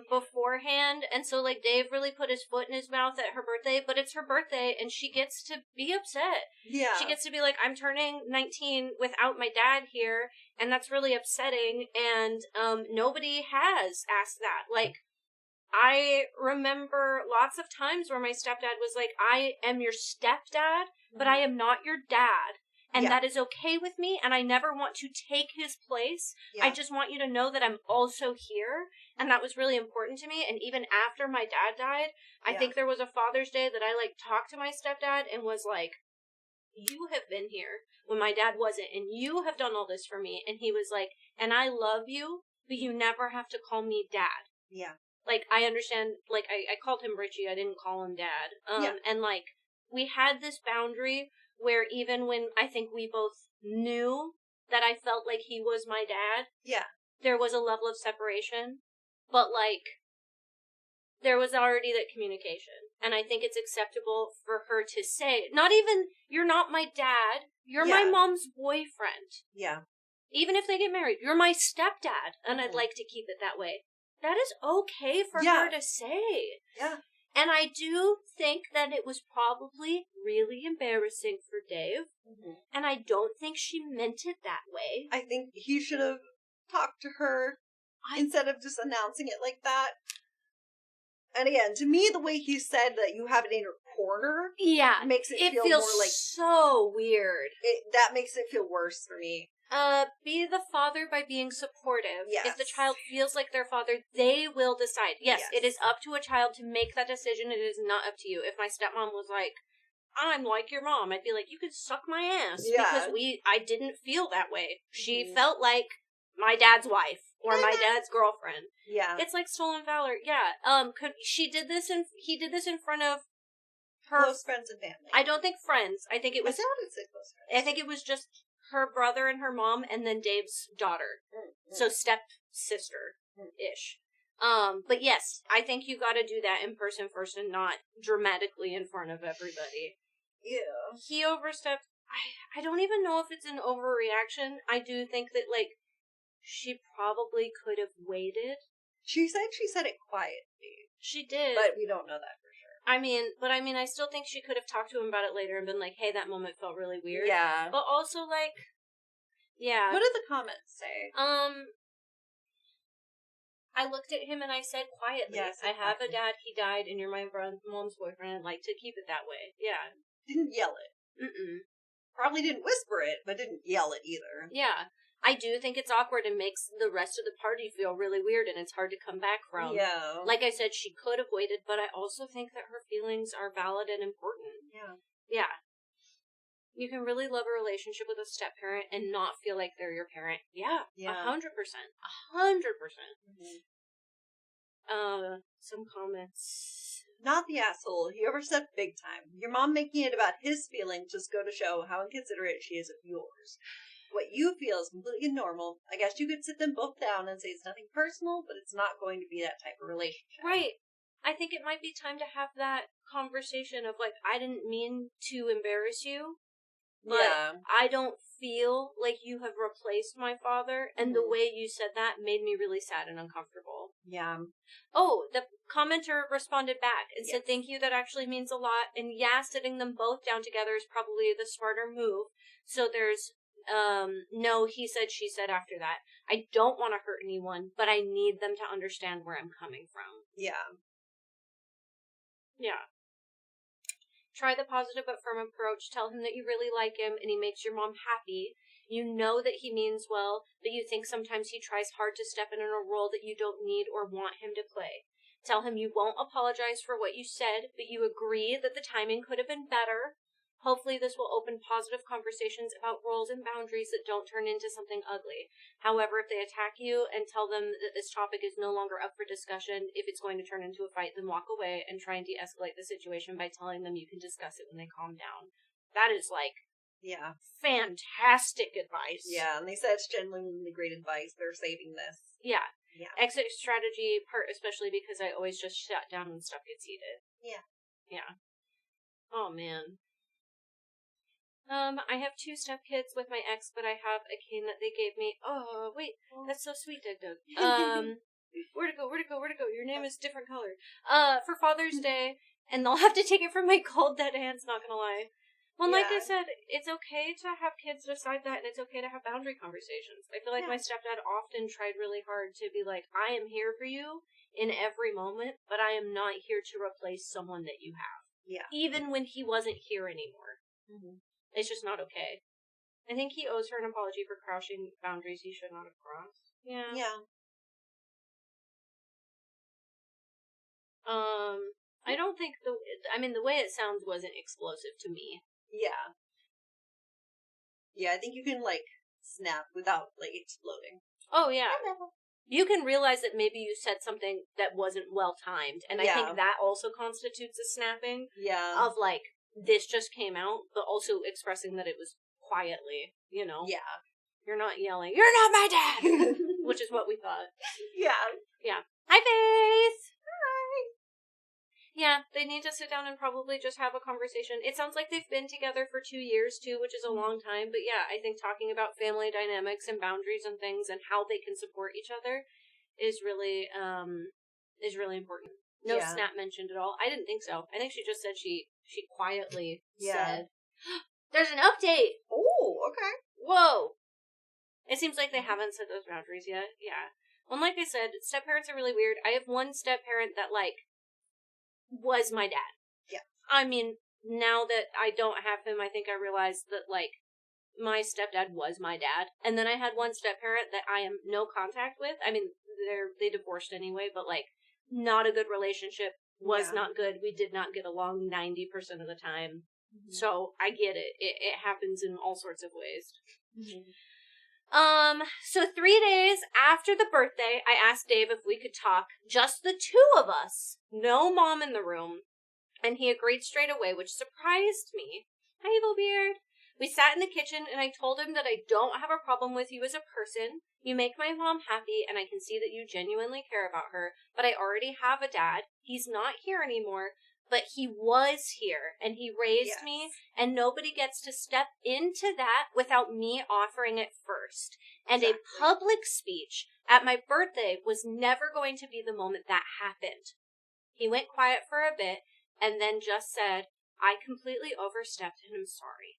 beforehand. And so, like, Dave really put his foot in his mouth at her birthday, but it's her birthday and she gets to be upset. Yeah. She gets to be like, I'm turning 19 without my dad here, and that's really upsetting. And nobody has asked that. Like, I remember lots of times where my stepdad was like, I am your stepdad, but I am not your dad. And that is okay with me, and I never want to take his place. Yeah. I just want you to know that I'm also here, and that was really important to me. And even after my dad died, I think there was a Father's Day that I, like, talked to my stepdad and was like, you have been here when my dad wasn't, and you have done all this for me. And he was like, and I love you, but you never have to call me dad. Yeah. Like, I understand, like, I called him Richie, I didn't call him dad. And, like, we had this boundary where even when I think we both knew that I felt like he was my dad, there was a level of separation, but, like, there was already that communication. And I think it's acceptable for her to say, not even, you're not my dad, you're my mom's boyfriend. Yeah. Even if they get married, you're my stepdad, and I'd like to keep it that way. That is okay for her to say. Yeah. And I do think that it was probably really embarrassing for Dave, and I don't think she meant it that way. I think he should have talked to her instead of just announcing it like that. And again, to me, the way he said that you have it in your corner makes it feel feels more like... so weird. That makes it feel worse for me. Be the father by being supportive. Yes. If the child feels like their father, they will decide. Yes, it is up to a child to make that decision. It is not up to you. If my stepmom was like, I'm like your mom, I'd be like, you could suck my ass. Yeah. Because I didn't feel that way. She felt like my dad's wife or my dad's girlfriend. Yeah. It's like stolen valor. Yeah. He did this in front of her close friends and family. I don't think friends. I think it was. I sounded say close friends. I think it was just her brother and her mom, and then Dave's daughter. So step-sister-ish. But yes, I think you gotta do that in person first and not dramatically in front of everybody. Yeah. He overstepped. I don't even know if it's an overreaction. I do think that, like, she probably could have waited. She said it quietly. She did. But we don't know that for sure. I mean, I still think she could have talked to him about it later and been like, hey, that moment felt really weird. Yeah. But also, like, yeah. What did the comments say? I looked at him and I said quietly, yes, I have a dad, he died, and you're my mom's boyfriend. I'd like to keep it that way. Yeah. Didn't yell it. Probably didn't whisper it, but didn't yell it either. Yeah. I do think it's awkward and makes the rest of the party feel really weird, and it's hard to come back from. Yeah. Like I said, she could have waited, but I also think that her feelings are valid and important. Yeah. Yeah. You can really love a relationship with a step-parent and not feel like they're your parent. Yeah. 100%. 100%. Some comments. Not the asshole. He overstepped big time. Your mom making it about his feelings just go to show how inconsiderate she is of yours. What you feel is completely normal. I guess you could sit them both down and say it's nothing personal, but it's not going to be that type of relationship. Right. I think it might be time to have that conversation of, like, I didn't mean to embarrass you, but I don't feel like you have replaced my father, and the way you said that made me really sad and uncomfortable. Yeah. Oh, the commenter responded back and said, thank you, that actually means a lot, and sitting them both down together is probably the smarter move. So there's no he said, she said after that. I don't want to hurt anyone, but I need them to understand where I'm coming from. Yeah. Yeah. Try the positive but firm approach. Tell him that you really like him and he makes your mom happy. You know that he means well, but you think sometimes he tries hard to step in a role that you don't need or want him to play. Tell him you won't apologize for what you said, but you agree that the timing could have been better. Hopefully this will open positive conversations about roles and boundaries that don't turn into something ugly. However, if they attack you and tell them that this topic is no longer up for discussion, if it's going to turn into a fight, then walk away and try and de-escalate the situation by telling them you can discuss it when they calm down. That is, like, fantastic advice. Yeah, and they said it's genuinely great advice. They're saving this. Yeah. Exit strategy part, especially because I always just shut down when stuff gets heated. Yeah. Oh, man. I have 2 stepkids with my ex, but I have a cane that they gave me. Oh, wait. That's so sweet, Doug. Where'd it go? Your name is different color. For Father's Day, and they'll have to take it from my cold dead hands, not gonna lie. Well, like I said, it's okay to have kids decide that, and it's okay to have boundary conversations. I feel like my stepdad often tried really hard to be like, I am here for you in every moment, but I am not here to replace someone that you have. Yeah. Even when he wasn't here anymore. It's just not okay. I think he owes her an apology for crossing boundaries he should not have crossed. Yeah. I don't think the way it sounds wasn't explosive to me. Yeah, I think you can, like, snap without, like, exploding. Oh, yeah. You can realize that maybe you said something that wasn't well-timed, and I think that also constitutes a snapping. Yeah. Of, like, this just came out, but also expressing that it was quietly, you know? Yeah. You're not yelling, "You're not my dad!" Which is what we thought. Yeah. Yeah. Hi, Faith! Hi! Yeah, they need to sit down and probably just have a conversation. It sounds like they've been together for 2 years, too, which is a long time. But yeah, I think talking about family dynamics and boundaries and things and how they can support each other is really important. No snap mentioned at all. I didn't think so. I think she just said she quietly said, "There's an update!" Oh, okay. Whoa! It seems like they haven't set those boundaries yet. Yeah. Well, like I said, step-parents are really weird. I have one step-parent that, like, was my dad. Yeah. I mean, now that I don't have him, I think I realized that, like, my stepdad was my dad. And then I had one step-parent that I am no contact with. I mean, they divorced anyway, but, like, not a good relationship, was not good. We did not get along 90% of the time. Mm-hmm. So I get it. It happens in all sorts of ways. Mm-hmm. So 3 days after the birthday, I asked Dave if we could talk, just the two of us, no mom in the room, and he agreed straight away, which surprised me. Hi, Evil Beard. We sat in the kitchen, and I told him that I don't have a problem with you as a person. You make my mom happy, and I can see that you genuinely care about her, but I already have a dad. He's not here anymore, but he was here, and he raised me, and nobody gets to step into that without me offering it first. And a public speech at my birthday was never going to be the moment that happened. He went quiet for a bit, and then just said, "I completely overstepped, and I'm sorry."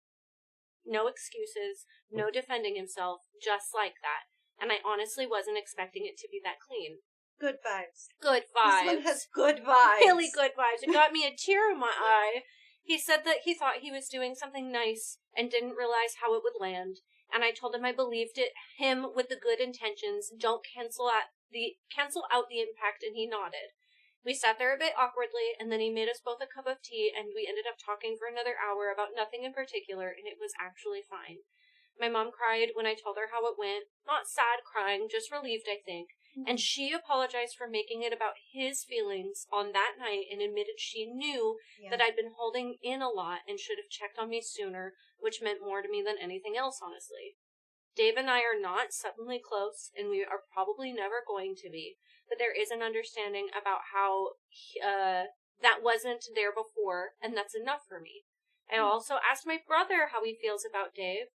No excuses, no defending himself, just like that. And I honestly wasn't expecting it to be that clean. Good vibes. Good vibes. This one has good vibes. Really good vibes. It got me a tear in my eye. He said that he thought he was doing something nice and didn't realize how it would land. And I told him I believed him with the good intentions. Don't cancel out the impact, and he nodded. We sat there a bit awkwardly, and then he made us both a cup of tea, and we ended up talking for another hour about nothing in particular, and it was actually fine. My mom cried when I told her how it went. Not sad crying, just relieved, I think. Mm-hmm. And she apologized for making it about his feelings on that night and admitted she knew that I'd been holding in a lot and should have checked on me sooner, which meant more to me than anything else, honestly. Dave and I are not suddenly close, and we are probably never going to be, but there is an understanding about how that wasn't there before, and that's enough for me. I also asked my brother how he feels about Dave,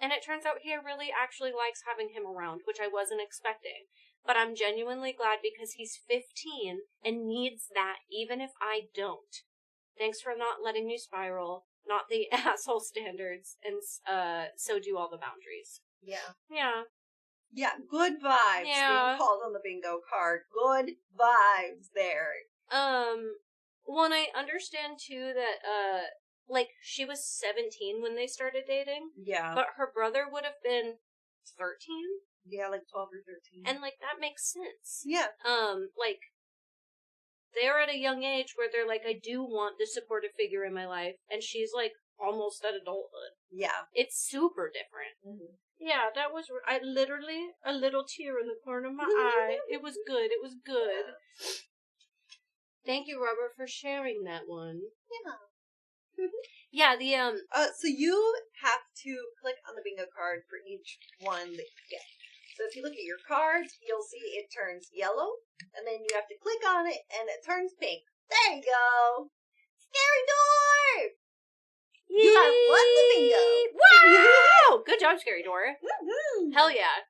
and it turns out he really actually likes having him around, which I wasn't expecting. But I'm genuinely glad because he's 15 and needs that, even if I don't. Thanks for not letting me spiral, not the asshole standards, and so do all the boundaries. Yeah. Yeah. Yeah, good vibes. Yeah. Being called on the bingo card. Good vibes there. Well, and I understand, too, that, like, she was 17 when they started dating. Yeah. But her brother would have been 13? Yeah, like 12 or 13. And, like, that makes sense. Yeah. Like, they're at a young age where they're like, I do want this supportive figure in my life. And she's, like, almost at adulthood. Yeah. It's super different. Mm-hmm. Yeah, that was, I literally, a little tear in the corner of my eye. It was good. It was good. Thank you, Robert, for sharing that one. Yeah. Yeah, so you have to click on the bingo card for each one that you get. So if you look at your cards, you'll see it turns yellow, and then you have to click on it, and it turns pink. There you go! Scary door! You have won the bingo! Wow! Good job, Scary Door. Woo-hoo. Hell yeah.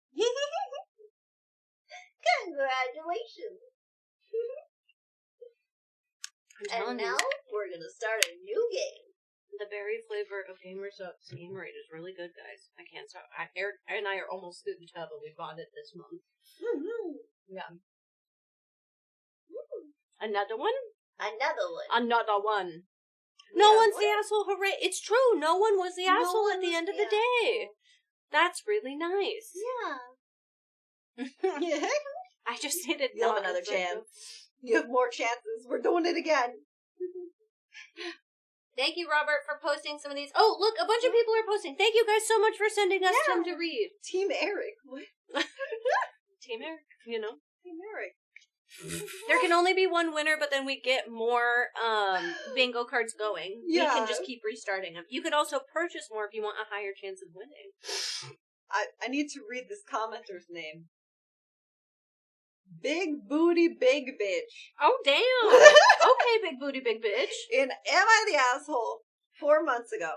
Congratulations! And now, we're gonna start a new game. The berry flavor of Gamers Up's Gamerade is really good, guys. I can't stop. Eric and I are almost through the tub, and we bought it this month. Woo-hoo. Yeah. Another one? Another one. Another one. No one's the asshole, hooray. It's true, no one was the asshole at the end of the day. That's really nice. Yeah. I just needed You'll have another chance. You have more chances. We're doing it again. Thank you, Robert, for posting some of these. Oh, look, a bunch of people are posting. Thank you guys so much for sending us some to read. Team Eric. What? Team Eric, you know. Team Eric. There can only be one winner, but then we get more bingo cards going. Yeah. We can just keep restarting them. You could also purchase more if you want a higher chance of winning. I need to read this commenter's name. Big Booty Big Bitch. Oh, damn. Okay, big booty, big bitch. In Am I the Asshole? 4 months ago.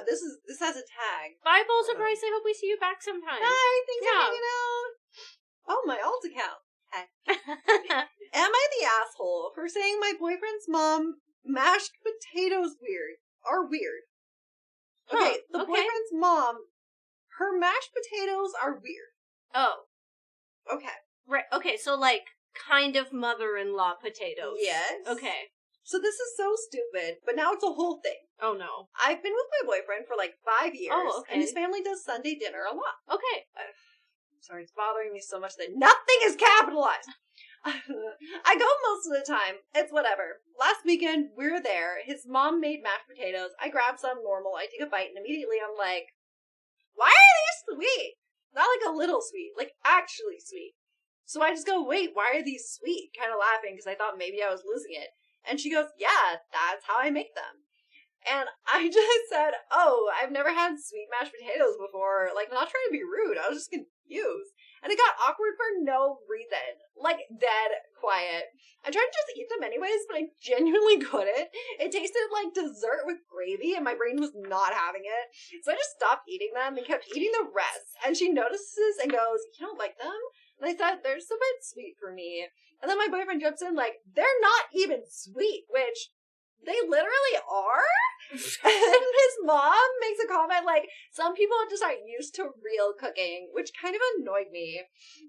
This has a tag. Bye, Bowls of Rice. I hope we see you back sometime. Hi, thanks for Yeah. hanging out. Oh, my alt account. Heck. Am I the asshole for saying my boyfriend's mom mashed potatoes are weird? Okay, the boyfriend's mom, her mashed potatoes are weird. Oh. Okay. Right. Okay, so like kind of mother-in-law potatoes. Yes. Okay. So this is so stupid, but now it's a whole thing. Oh, no. I've been with my boyfriend for like 5 years, Oh, okay. and his family does Sunday dinner a lot. Okay. Sorry, it's bothering me so much that nothing is capitalized. I go most of the time. It's whatever. Last weekend, we were there. His mom made mashed potatoes. I grab some normal. I take a bite, and immediately I'm like, why are these sweet? Not like a little sweet, like actually sweet. So I just go, wait, why are these sweet? Kind of laughing because I thought maybe I was losing it. And she goes, yeah, that's how I make them. And I just said, oh, I've never had sweet mashed potatoes before. Like, not trying to be rude. I was just confused. And it got awkward for no reason. Like, dead quiet. I tried to just eat them anyways, but I genuinely couldn't. It tasted like dessert with gravy, and my brain was not having it. So I just stopped eating them and kept eating the rest. And she notices and goes, you don't like them? And I said, they're so bit sweet for me. And then my boyfriend jumps in like, they're not even sweet, which they literally are. And his mom makes a comment like, some people just aren't used to real cooking, which kind of annoyed me.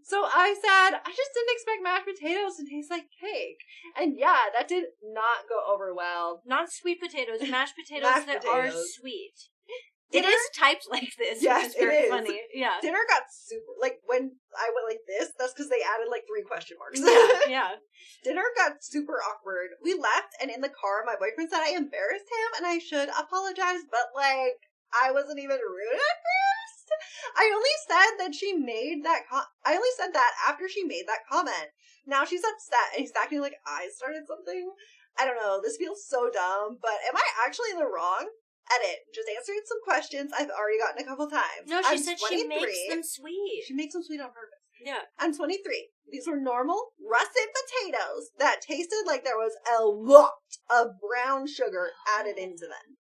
So I said, I just didn't expect mashed potatoes to taste like cake. And yeah, that did not go over well. Not sweet potatoes, mashed potatoes that are sweet. Dinner? It is typed like this, Yes, which is very it is. funny. Yeah. Dinner got super, like, when I went like this, that's because they added like 3 question marks. Yeah. Dinner got super awkward. We left, and in the car, my boyfriend said I embarrassed him, and I should apologize, but, like, I wasn't even rude at first. I only said that she made that I only said that after she made that comment. Now she's upset, and he's acting like I started something. I don't know, this feels so dumb, but am I actually in the wrong? Edit. Just answering some questions I've already gotten a couple times. No, she I'm said 23. she makes them sweet. She makes them sweet on purpose. Yeah. I'm 23. These were normal, russet potatoes that tasted like there was a lot of brown sugar added into them.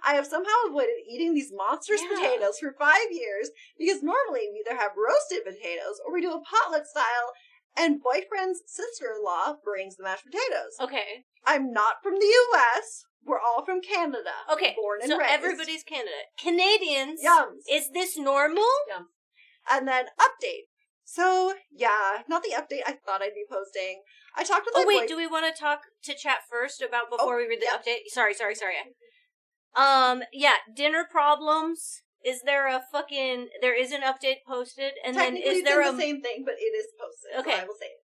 I have somehow avoided eating these monstrous potatoes for 5 years because normally we either have roasted potatoes or we do a potluck style and boyfriend's sister-in-law brings the mashed potatoes. Okay. I'm not from the U.S., we're all from Canada. Okay, born and so raised. everybody's Canada. Canadians, Yums. is this normal? Yum. And then update. So, yeah, not the update I thought I'd be posting. I talked with my do we want to talk to chat first about before we read the yeah. update? Sorry. Yeah, dinner problems. Is there there is an update posted, and then is there the same thing, but it is posted. Okay. So I will say it.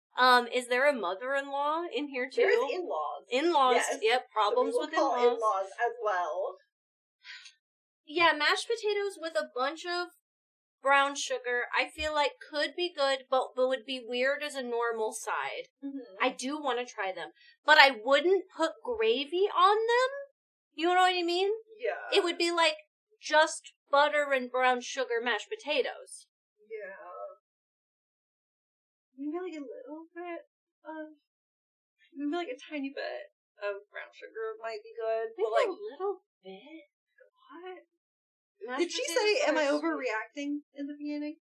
Is there a mother-in-law in here too? There is in-laws. In-laws, yes. yep, problems so we will with call in-laws as well. Yeah, mashed potatoes with a bunch of brown sugar, I feel like could be good, but would be weird as a normal side. Mm-hmm. I do want to try them, but I wouldn't put gravy on them. You know what I mean? Yeah. It would be like just butter and brown sugar mashed potatoes. Yeah. Maybe like a little bit of, maybe like a tiny bit of brown sugar might be good. Maybe But like a little bit. what? Mashed Did she potatoes say, that am I are sweet. overreacting in the beginning?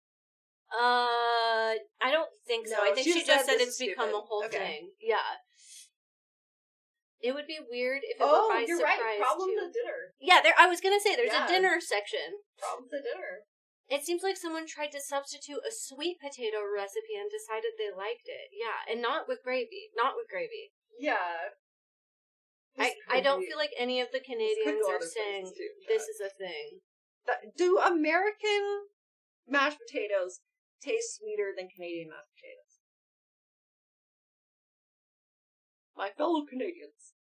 I don't think so. No, I think she she just said said this it's is become stupid. a whole Okay. thing. Yeah. It would be weird if it were by you're surprise, right. Problems too. at dinner. Yeah, I was gonna say, there's Yeah. a dinner section. Problems at dinner. It seems like someone tried to substitute a sweet potato recipe and decided they liked it. Yeah, and not with gravy. Not with gravy. Yeah. I don't feel like any of the Canadians go are other saying places, too, this is a thing. Do American mashed potatoes taste sweeter than Canadian mashed potatoes? My fellow Canadians.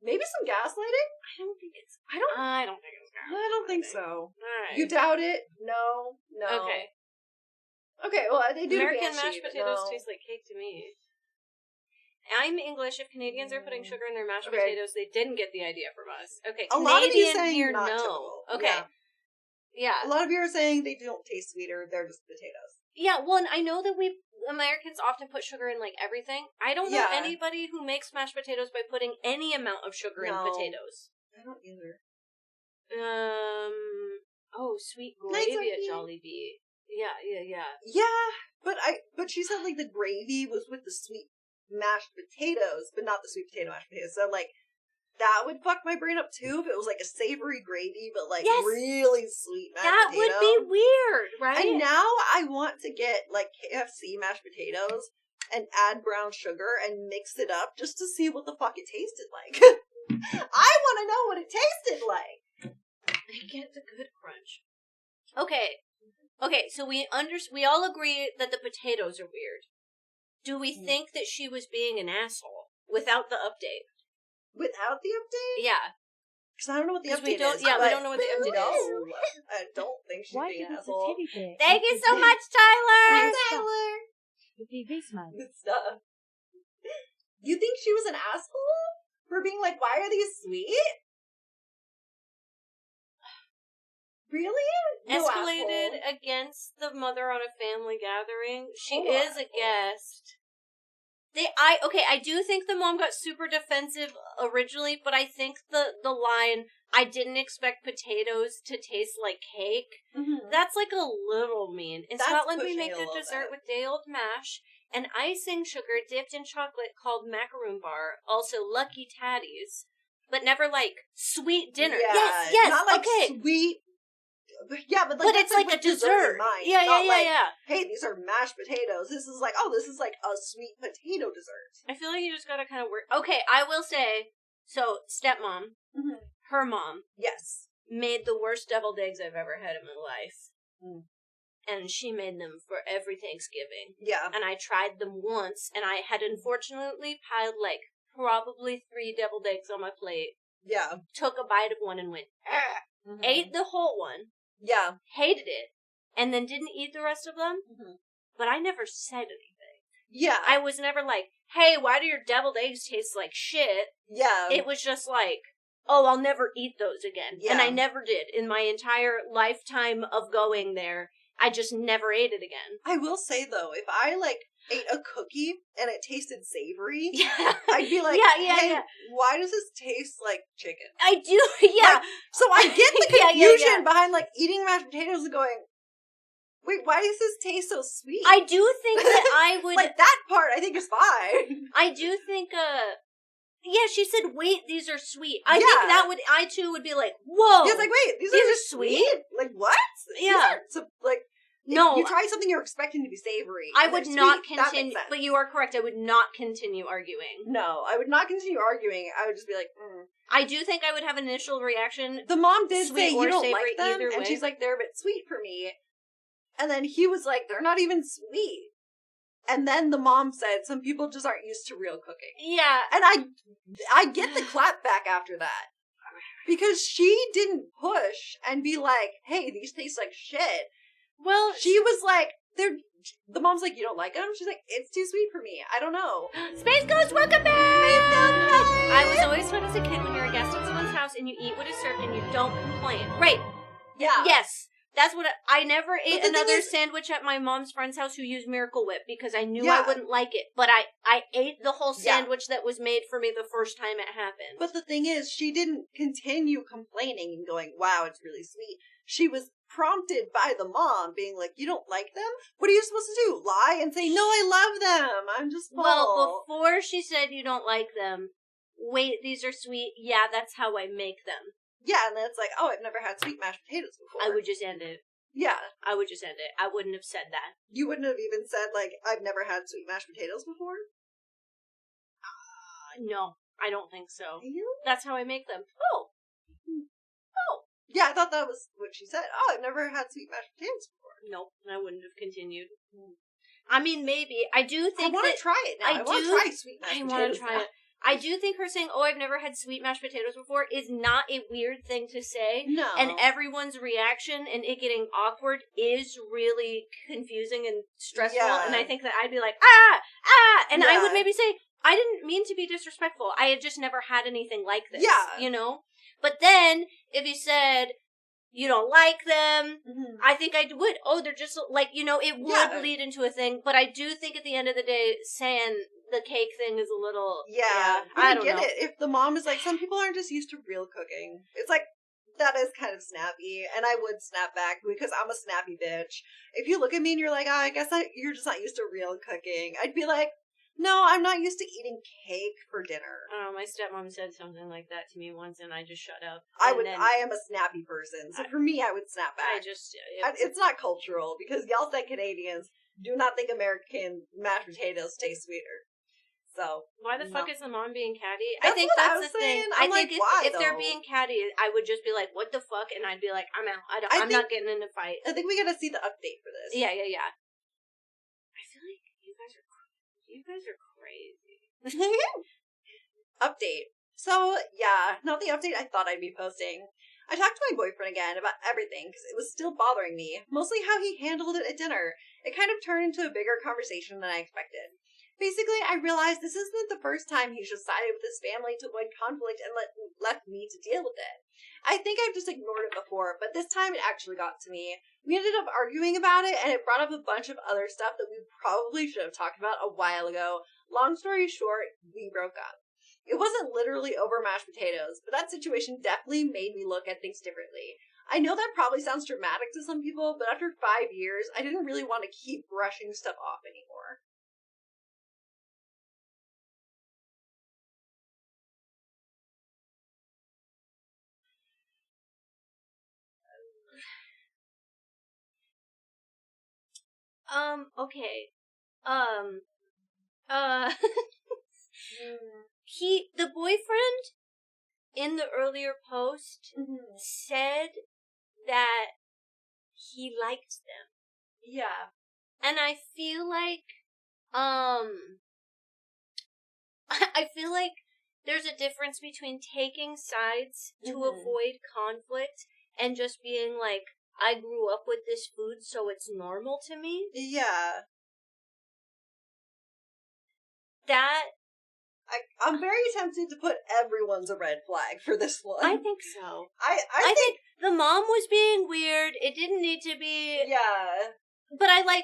Maybe some gaslighting? I don't think it's. I don't think it's. I don't think so. Alright. You doubt it? No. Okay. Okay, well, they do American banshee, mashed but potatoes no. taste like cake to me. I'm English. If Canadians are putting sugar in their mashed Okay. potatoes, they didn't get the idea from us. Okay, A lot of you Canadian saying here, not no. typical. Okay, yeah. A lot of you are saying they don't taste sweeter, they're just potatoes. Yeah, well, and I know that Americans often put sugar in, like, everything. I don't know anybody who makes mashed potatoes by putting any amount of sugar in potatoes. I don't either. Sweet gravy at Jollibee. Yeah. Yeah, but she said, like, the gravy was with the sweet mashed potatoes, but not the sweet potato mashed potatoes. So, like, that would fuck my brain up, too, if it was, like, a savory gravy, but, like, really sweet mashed potato. That would be weird, right? And now I want to get, like, KFC mashed potatoes and add brown sugar and mix it up just to see what the fuck it tasted like. I want to know what it tasted like. I get the good crunch. Okay, so we all agree that the potatoes are weird. Do we think that she was being an asshole without the update? Without the update? Yeah. Because I don't know what the update is. Yeah, we don't know what the update is. I don't think she's Why being an didn't the asshole. teddy bear Thank you eat so the much, Tyler! Tyler! The TV smile. Good stuff. You think she was an asshole? For being like, why are these sweet? Really? No Escalated asshole. against the mother on a family gathering. She Oh, is a guest. I do think the mom got super defensive originally, but I think the line, I didn't expect potatoes to taste like cake, that's like a little mean. In Scotland, we make the dessert with day-old mash and icing sugar dipped in chocolate called macaroon bar, also Lucky Tatties, but never like sweet dinner. Yeah, Yes, not like okay. Sweet. Yeah, but it's like a dessert. In mind. Yeah. Hey, these are mashed potatoes. This is like a sweet potato dessert. I feel like you just gotta kind of work. Okay, I will say, so stepmom, her mom, yes, made the worst deviled eggs I've ever had in my life. And she made them for every Thanksgiving. Yeah. And I tried them once, and I had unfortunately piled like probably 3 deviled eggs on my plate. Yeah. Took a bite of one and went, ate the whole one. Yeah. Hated it. And then didn't eat the rest of them. But I never said anything. Yeah. I was never like, hey, why do your deviled eggs taste like shit? Yeah. It was just like, oh, I'll never eat those again. Yeah. And I never did. In my entire lifetime of going there, I just never ate it again. I will say, though, if I, like, ate a cookie and it tasted savory, I'd be like, hey, why does this taste like chicken? I do, Like, so I get the confusion behind, like, eating mashed potatoes and going, wait, why does this taste so sweet? I do think that I would... like, that part I think is fine. I do think, she said, wait, these are sweet. I think that would, I too would be like, whoa. Yeah, it's like, wait, these are sweet? Like, what? Yeah. So, like, no. You try something you're expecting to be savory. I would not continue, but you are correct, I would not continue arguing. No, I would not continue arguing. I would just be like, I do think I would have an initial reaction. The mom did say you don't like them, and she's like, they're a bit sweet for me. And then he was like, they're not even sweet. And then the mom said, some people just aren't used to real cooking. Yeah. And I get the clap back after that. Because she didn't push and be like, hey, these taste like shit. Well, she was like, the mom's like, you don't like them? She's like, it's too sweet for me. I don't know. Space Ghost, welcome back! I was always taught as a kid when you're a guest at someone's house and you eat what is served and you don't complain. Right. Yeah. Yes. That's what I never ate another sandwich at my mom's friend's house who used Miracle Whip because I knew I wouldn't like it. But I ate the whole sandwich that was made for me the first time it happened. But the thing is, she didn't continue complaining and going, wow, it's really sweet. She was prompted by the mom being like, you don't like them? What are you supposed to do? Lie and say, no, I love them. I'm just full. Well, before she said you don't like them, wait, these are sweet. Yeah, that's how I make them. Yeah, and then it's like, oh, I've never had sweet mashed potatoes before. I would just end it. Yeah. I would just end it. I wouldn't have said that. You wouldn't have even said, like, I've never had sweet mashed potatoes before? No, I don't think so. That's how I make them. Oh. Yeah, I thought that was what she said. Oh, I've never had sweet mashed potatoes before. Nope, I wouldn't have continued. I mean, maybe. I do think I want to try it now. I want to try sweet mashed potatoes. I want to try it. I do think her saying, "Oh, I've never had sweet mashed potatoes before," is not a weird thing to say. No. And everyone's reaction and it getting awkward is really confusing and stressful. Yeah. And I think that I'd be like, and I would maybe say, I didn't mean to be disrespectful. I had just never had anything like this. Yeah. You know? But then, if you said, you don't like them, I think I would. Oh, they're just, like, you know, it would lead into a thing. But I do think at the end of the day, saying the cake thing is a little... Yeah. I don't get know. it. If the mom is like, some people aren't just used to real cooking. It's like, that is kind of snappy. And I would snap back because I'm a snappy bitch. If you look at me and you're like, oh, I guess you're just not used to real cooking, I'd be like, no, I'm not used to eating cake for dinner. Oh, my stepmom said something like that to me once, and I just shut up. I am a snappy person, so for me, I would snap back. It's not cultural, because y'all said Canadians do not think American mashed potatoes taste sweeter. So why the fuck is the mom being catty? That's I think what that's I was the saying. thing. I'm I think like, if they're being catty, I would just be like, "What the fuck?" and I'd be like, "I'm out. I'm not getting in a fight." I think we gotta see the update for this. Yeah. I feel like you guys are crazy. Update. So, yeah, not the update I thought I'd be posting. I talked to my boyfriend again about everything because it was still bothering me, mostly how he handled it at dinner. It kind of turned into a bigger conversation than I expected. Basically, I realized this isn't the first time he's just sided with his family to avoid conflict and left me to deal with it. I think I've just ignored it before, but this time it actually got to me. We ended up arguing about it, and it brought up a bunch of other stuff that we probably should have talked about a while ago. Long story short, we broke up. It wasn't literally over mashed potatoes, but that situation definitely made me look at things differently. I know that probably sounds dramatic to some people, but after 5 years, I didn't really want to keep brushing stuff off anymore. Okay. The boyfriend in the earlier post said that he liked them. Yeah. And I feel like, there's a difference between taking sides to avoid conflict and just being like, I grew up with this food, so it's normal to me. Yeah. I'm very tempted to put everyone's a red flag for this one. I think so. I think the mom was being weird. It didn't need to be. Yeah. But I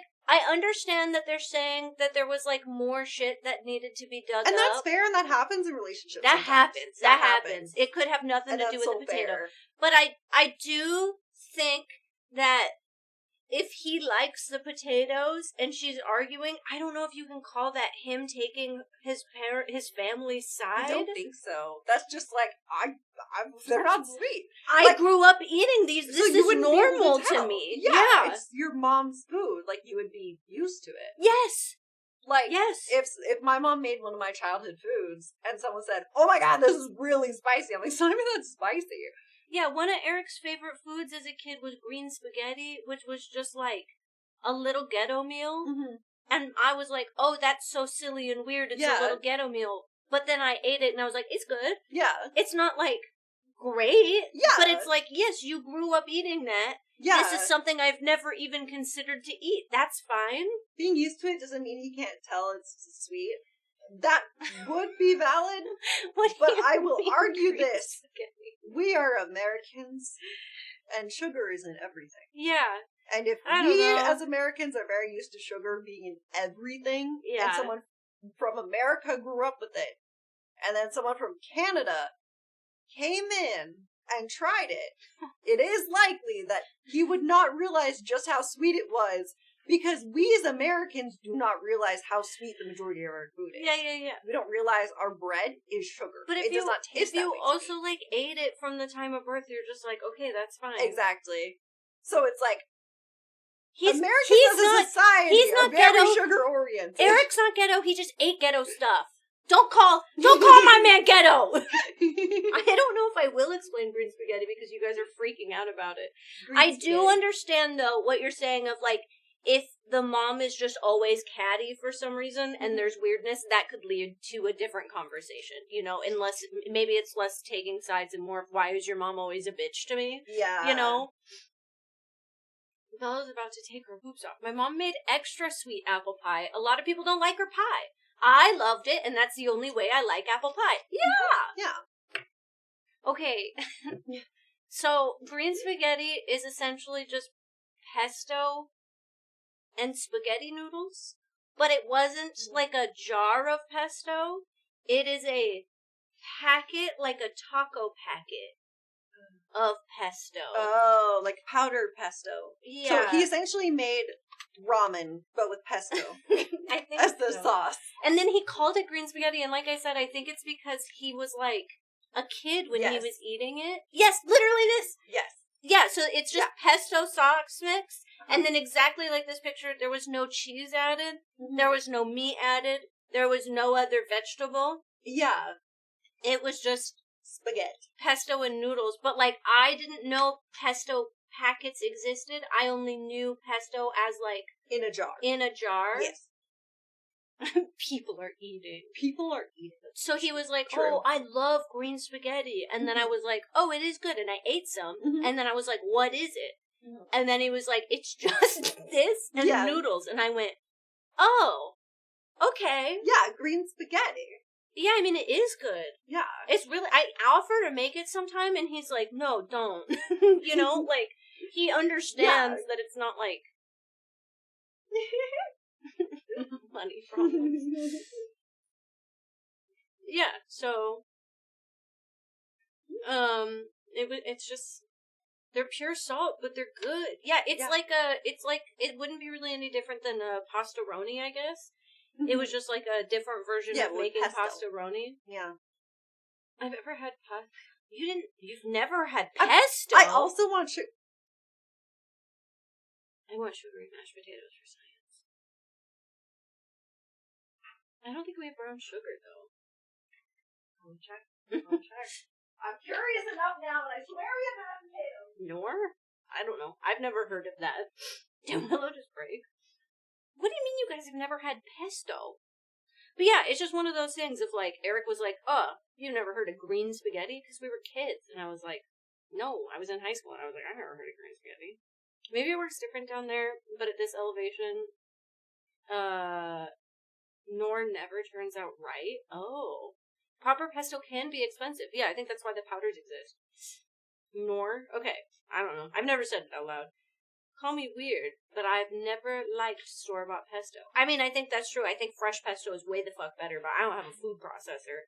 understand that they're saying that there was, like, more shit that needed to be dug up. And that's fair, and that happens in relationships. That sometimes. happens. It could have nothing to do with the potato. Fair. But I do think that if he likes the potatoes and she's arguing, I don't know if you can call that him taking his family's side. I don't think so. That's just like, they're not sweet. I grew up eating these. This is normal to me. Yeah, it's your mom's food. Like, you would be used to it. Yes. Like, yes. If my mom made one of my childhood foods and someone said, "Oh my god, this is really spicy," I'm like, "It's not even that spicy." Yeah, one of Eric's favorite foods as a kid was green spaghetti, which was just like a little ghetto meal. Mm-hmm. And I was like, oh, that's so silly and weird. It's a little ghetto meal. But then I ate it and I was like, it's good. Yeah. It's not like great. Yeah. But it's like, yes, you grew up eating that. Yeah. This is something I've never even considered to eat. That's fine. Being used to it doesn't mean you can't tell it's sweet. That would be valid, but I will argue this. We are Americans, and sugar isn't everything. Yeah. And if we as Americans are very used to sugar being in everything, and someone from America grew up with it, and then someone from Canada came in and tried it, it is likely that he would not realize just how sweet it was, because we as Americans do not realize how sweet the majority of our food is. Yeah. We don't realize our bread is sugar. But it does not taste that way also sweet. like ate it from the time of birth, you're just like, okay, that's fine. Exactly. So it's like, Americans as a society are very sugar oriented. Eric's not ghetto. He just ate ghetto stuff. Don't call my man ghetto. I don't know if I will explain green spaghetti because you guys are freaking out about it. I do understand though what you're saying of like, if the mom is just always catty for some reason and there's weirdness, that could lead to a different conversation, you know, unless maybe it's less taking sides and more of why is your mom always a bitch to me? Yeah. You know? Bella's about to take her hoops off. My mom made extra sweet apple pie. A lot of people don't like her pie. I loved it, and that's the only way I like apple pie. Yeah! Yeah. Okay. So, green spaghetti is essentially just pesto and spaghetti noodles, but it wasn't like a jar of pesto. It is a packet, like a taco packet of pesto. Oh, like powdered pesto. Yeah. So he essentially made ramen, but with pesto I think as the so. sauce. And then he called it green spaghetti, and like I said, I think it's because he was like a kid when he Yes. was eating it. Yes, literally this. Yes. Yeah, so it's just pesto sauce mix, and then exactly like this picture, there was no cheese added, there was no meat added, there was no other vegetable. Yeah. It was just Spaghetti. pesto and noodles, but like I didn't know pesto packets existed. I only knew pesto as like In a jar. in a jar. Yes. People are eating. People are eating. So he was like, True. oh, I love green spaghetti. And then I was like, oh, it is good. And I ate some. Mhm. And then I was like, what is it? Mhm. And then he was like, it's just this and Yeah. noodles. And I went, oh, okay. Yeah, green spaghetti. Yeah, I mean, it is good. Yeah. It's really, I offer to make it sometime. And he's like, no, don't. You know, like, he understands that it's not like money problems. Yeah, so it's just they're pure salt, but they're good. Yeah, it's like it wouldn't be really any different than a pastaroni, I guess. It was just like a different version of with making pesto. pastaroni. Yeah. I've ever had you've never had pesto. I also want I want sugary mashed potatoes for science. I don't think we have brown sugar though. I'll check. I'm curious enough now, and I swear we have mashed potatoes. Nor? I don't know. I've never heard of that. Did Willow just break? What do you mean you guys have never had pesto? But yeah, it's just one of those things of like, Eric was like, oh, you've never heard of green spaghetti? Because we were kids. And I was like, no, I was in high school. And I was like, I never heard of green spaghetti. Maybe it works different down there, but at this elevation, nor never turns out right. Oh. Proper pesto can be expensive. Yeah, I think that's why the powders exist. Nor? Okay. I don't know. I've never said it out loud. Call me weird, but I've never liked store-bought pesto. I mean, I think that's true. I think fresh pesto is way the fuck better, but I don't have a food processor.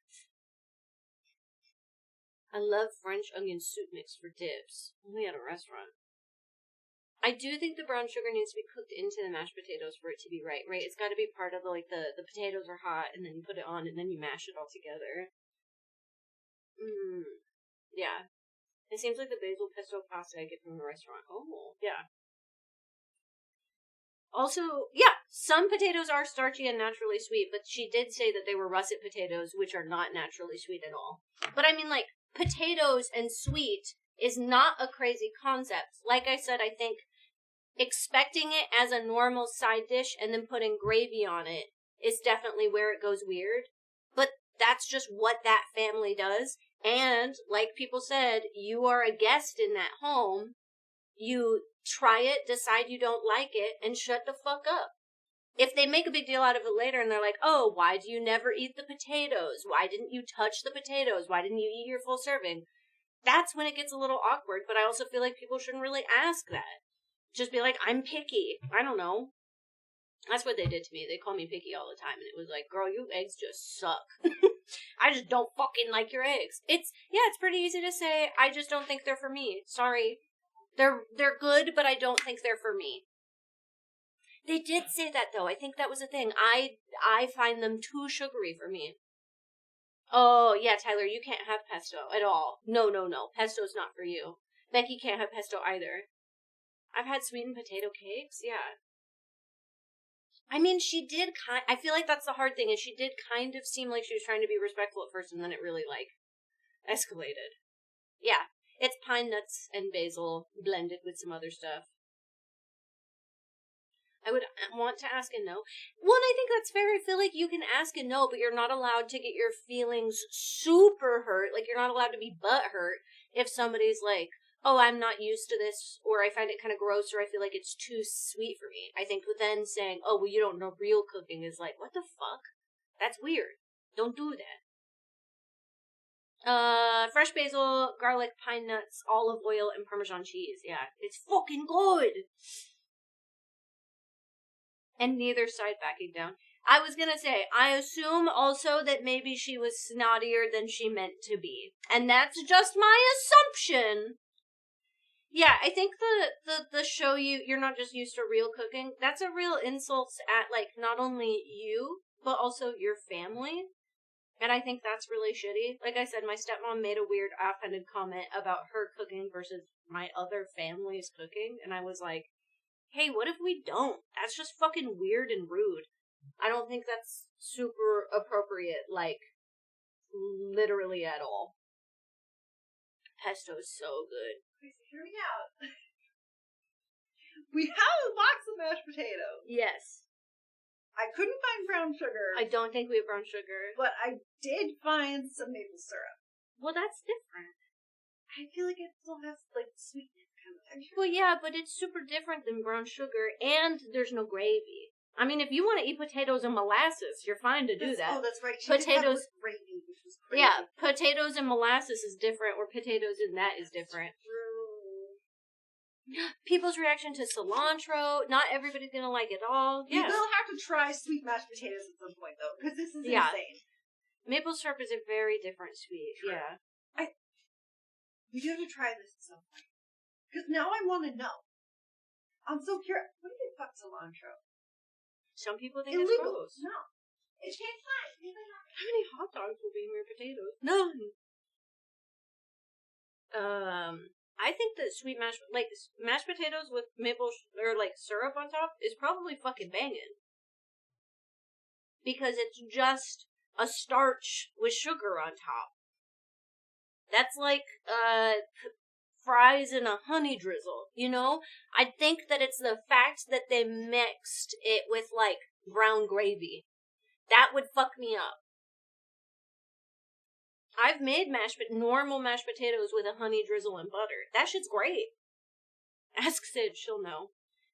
I love French onion soup mix for dips. Only at a restaurant. I do think the brown sugar needs to be cooked into the mashed potatoes for it to be right? It's got to be part of the potatoes are hot, and then you put it on, and then you mash it all together. Yeah. It seems like the basil pesto pasta I get from the restaurant. Oh, yeah. Also, yeah, some potatoes are starchy and naturally sweet, but she did say that they were russet potatoes, which are not naturally sweet at all. But I mean, like, potatoes and sweet is not a crazy concept. Like I said, I think expecting it as a normal side dish and then putting gravy on it is definitely where it goes weird. But that's just what that family does. And like people said, you are a guest in that home. You try it, decide you don't like it, and shut the fuck up. If they make a big deal out of it later and they're like, oh, why do you never eat the potatoes? Why didn't you touch the potatoes? Why didn't you eat your full serving? That's when it gets a little awkward, but I also feel like people shouldn't really ask that. Just be like, I'm picky. I don't know. That's what they did to me. They call me picky all the time, and it was like, girl, you eggs just suck. I just don't fucking like your eggs. It's pretty easy to say, I just don't think they're for me. Sorry. They're good, but I don't think they're for me. They did say that, though. I think that was a thing. I find them too sugary for me. Oh, yeah, Tyler, you can't have pesto at all. No. Pesto's not for you. Becky can't have pesto either. I've had sweetened potato cakes, yeah. I mean, she did I feel like that's the hard thing, is she did kind of seem like she was trying to be respectful at first, and then it really, like, escalated. Yeah, it's pine nuts and basil blended with some other stuff. I would want to ask and know. One, I think that's fair. I feel like you can ask and know, but you're not allowed to get your feelings super hurt. Like, you're not allowed to be butthurt if somebody's like, oh, I'm not used to this, or I find it kind of gross, or I feel like it's too sweet for me. I think then saying, oh, well, you don't know real cooking is like, what the fuck? That's weird. Don't do that. Fresh basil, garlic, pine nuts, olive oil, and Parmesan cheese. Yeah, it's fucking good. And neither side backing down. I was gonna say, I assume also that maybe she was snottier than she meant to be. And that's just my assumption. Yeah, I think the show you're not just used to real cooking, that's a real insult at, like, not only you, but also your family. And I think that's really shitty. Like I said, my stepmom made a weird offhanded comment about her cooking versus my other family's cooking. And I was like, hey, what if we don't? That's just fucking weird and rude. I don't think that's super appropriate, like, literally at all. Pesto's so good. Okay, so hear me out. We have a box of mashed potatoes. Yes. I couldn't find brown sugar. I don't think we have brown sugar. But I did find some maple syrup. Well, that's different. I feel like it still has, like, sweetness kind of texture. Well, yeah, but it's super different than brown sugar, and there's no gravy. I mean, if you want to eat potatoes and molasses, you're fine to do that. Oh, that's right. She Potatoes, did have gravy, which was crazy. yeah, potatoes and molasses is different, or potatoes and that is different. True. People's reaction to cilantro, not everybody's gonna like it all. You Yeah. will have to try sweet mashed potatoes at some point, though, because this is Yeah. insane. Maple syrup is a very different sweet. True. Yeah. We do have to try this at some point. Because now I want to know. I'm so curious. What do you fuck cilantro? Some people think Illegal. it's gross. No. It tastes fine. How many hot dogs will be in your potatoes? None. I think that sweet mashed potatoes with maple or like syrup on top is probably fucking banging. Because it's just a starch with sugar on top. That's like fries and a honey drizzle, you know? I think that it's the fact that they mixed it with, like, brown gravy. That would fuck me up. I've made normal mashed potatoes with a honey drizzle and butter. That shit's great. Ask Sid, she'll know.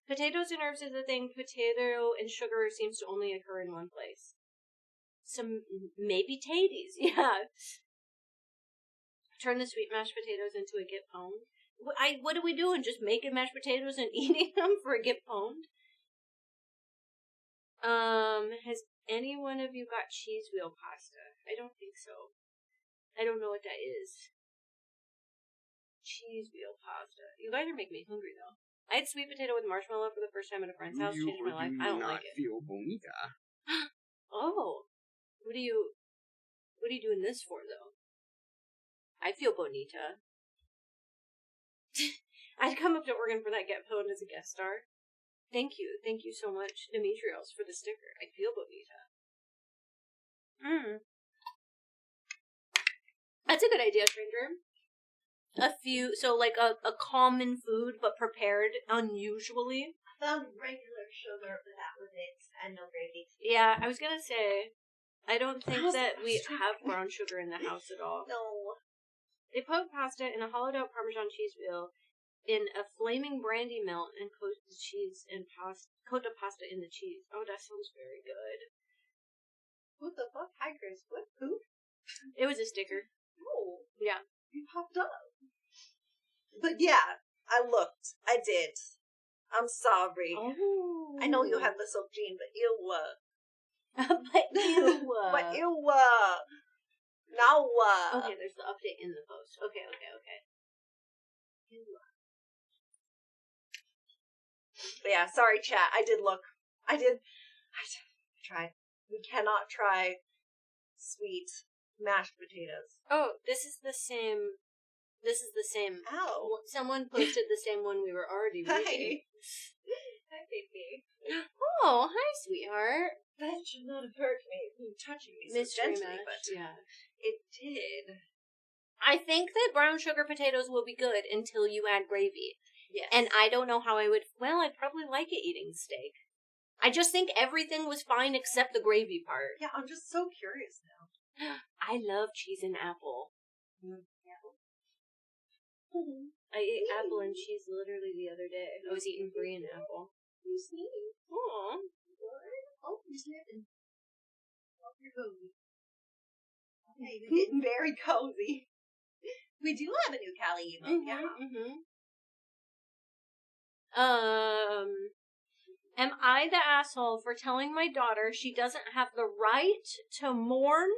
Potatoes and herbs is a thing. Potato and sugar seems to only occur in one place. Some, maybe taties, yeah. Turn the sweet mashed potatoes into a get pwned. What are we doing? Just making mashed potatoes and eating them for a get pwned? Has any one of you got cheese wheel pasta? I don't think so. I don't know what that is. Cheese wheel pasta. You guys are making me hungry, though. I had sweet potato with marshmallow for the first time at a friend's house. Changed my life. I don't like it. Feel bonita. Oh. What are you doing this for, though? I feel bonita. I'd come up to Oregon for that Get Pwned as a guest star. Thank you so much, Demetrios, for the sticker. I feel bonita. That's a good idea, stranger. A common food, but prepared unusually. I found regular sugar, but that was it, and no gravy. Yeah, I was gonna say, I don't think that we have brown sugar in the house at all. No. They put pasta in a hollowed out Parmesan cheese wheel in a flaming brandy melt and coat the pasta in the cheese. Oh, that sounds very good. What the fuck? Hi, Chris. What? Who? It was a sticker. Oh. Yeah. You popped up. But yeah, I looked. I did. I'm sorry. Oh. I know you have the soap gene, but ew. But ew. But ew. Now what? Okay, there's the update in the post. Okay. But yeah, sorry, chat. I did look. I tried. We cannot try sweet mashed potatoes. Oh, this is the same. Ow. Someone posted the same one we were already reading. Hi, baby. Oh, hi, sweetheart. That should not have hurt me. You touching me so Mystery gently, mash, but yeah. it did. I think that brown sugar potatoes will be good until you add gravy. Yes. And I don't know how I would. Well, I'd probably like it eating steak. I just think everything was fine except the gravy part. Yeah, I'm just so curious now. I love cheese and apple. I ate apple and cheese literally the other day. I was eating brie and apple. You sneeze. Aw. Oh, you're sniffing. Oh, you're cozy. Okay, we're getting very cozy. We do have a new Callie emote, yeah. Am I the asshole for telling my daughter she doesn't have the right to mourn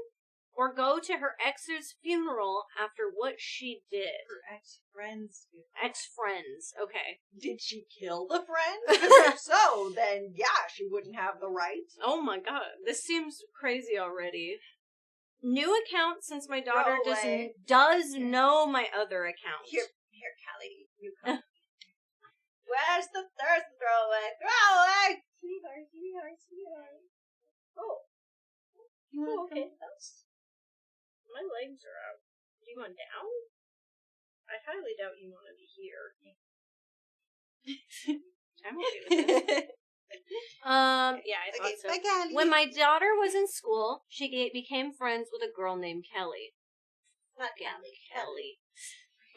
or go to her ex's funeral after what she did? Her ex-friend's funeral. Ex-friends, okay. Did she kill the friend? If so, then yeah, she wouldn't have the right. Oh my god, this seems crazy already. New account since my daughter does know my other account. Here, Callie, you come. Where's the thirst throwaway? Throwaway! Sweetheart. Oh. Okay. My legs are out. Do you want down? I highly doubt you want to be here. I'm okay with this. Yeah, I thought so. When my daughter was in school, she became friends with a girl named Kelly. Not Kelly.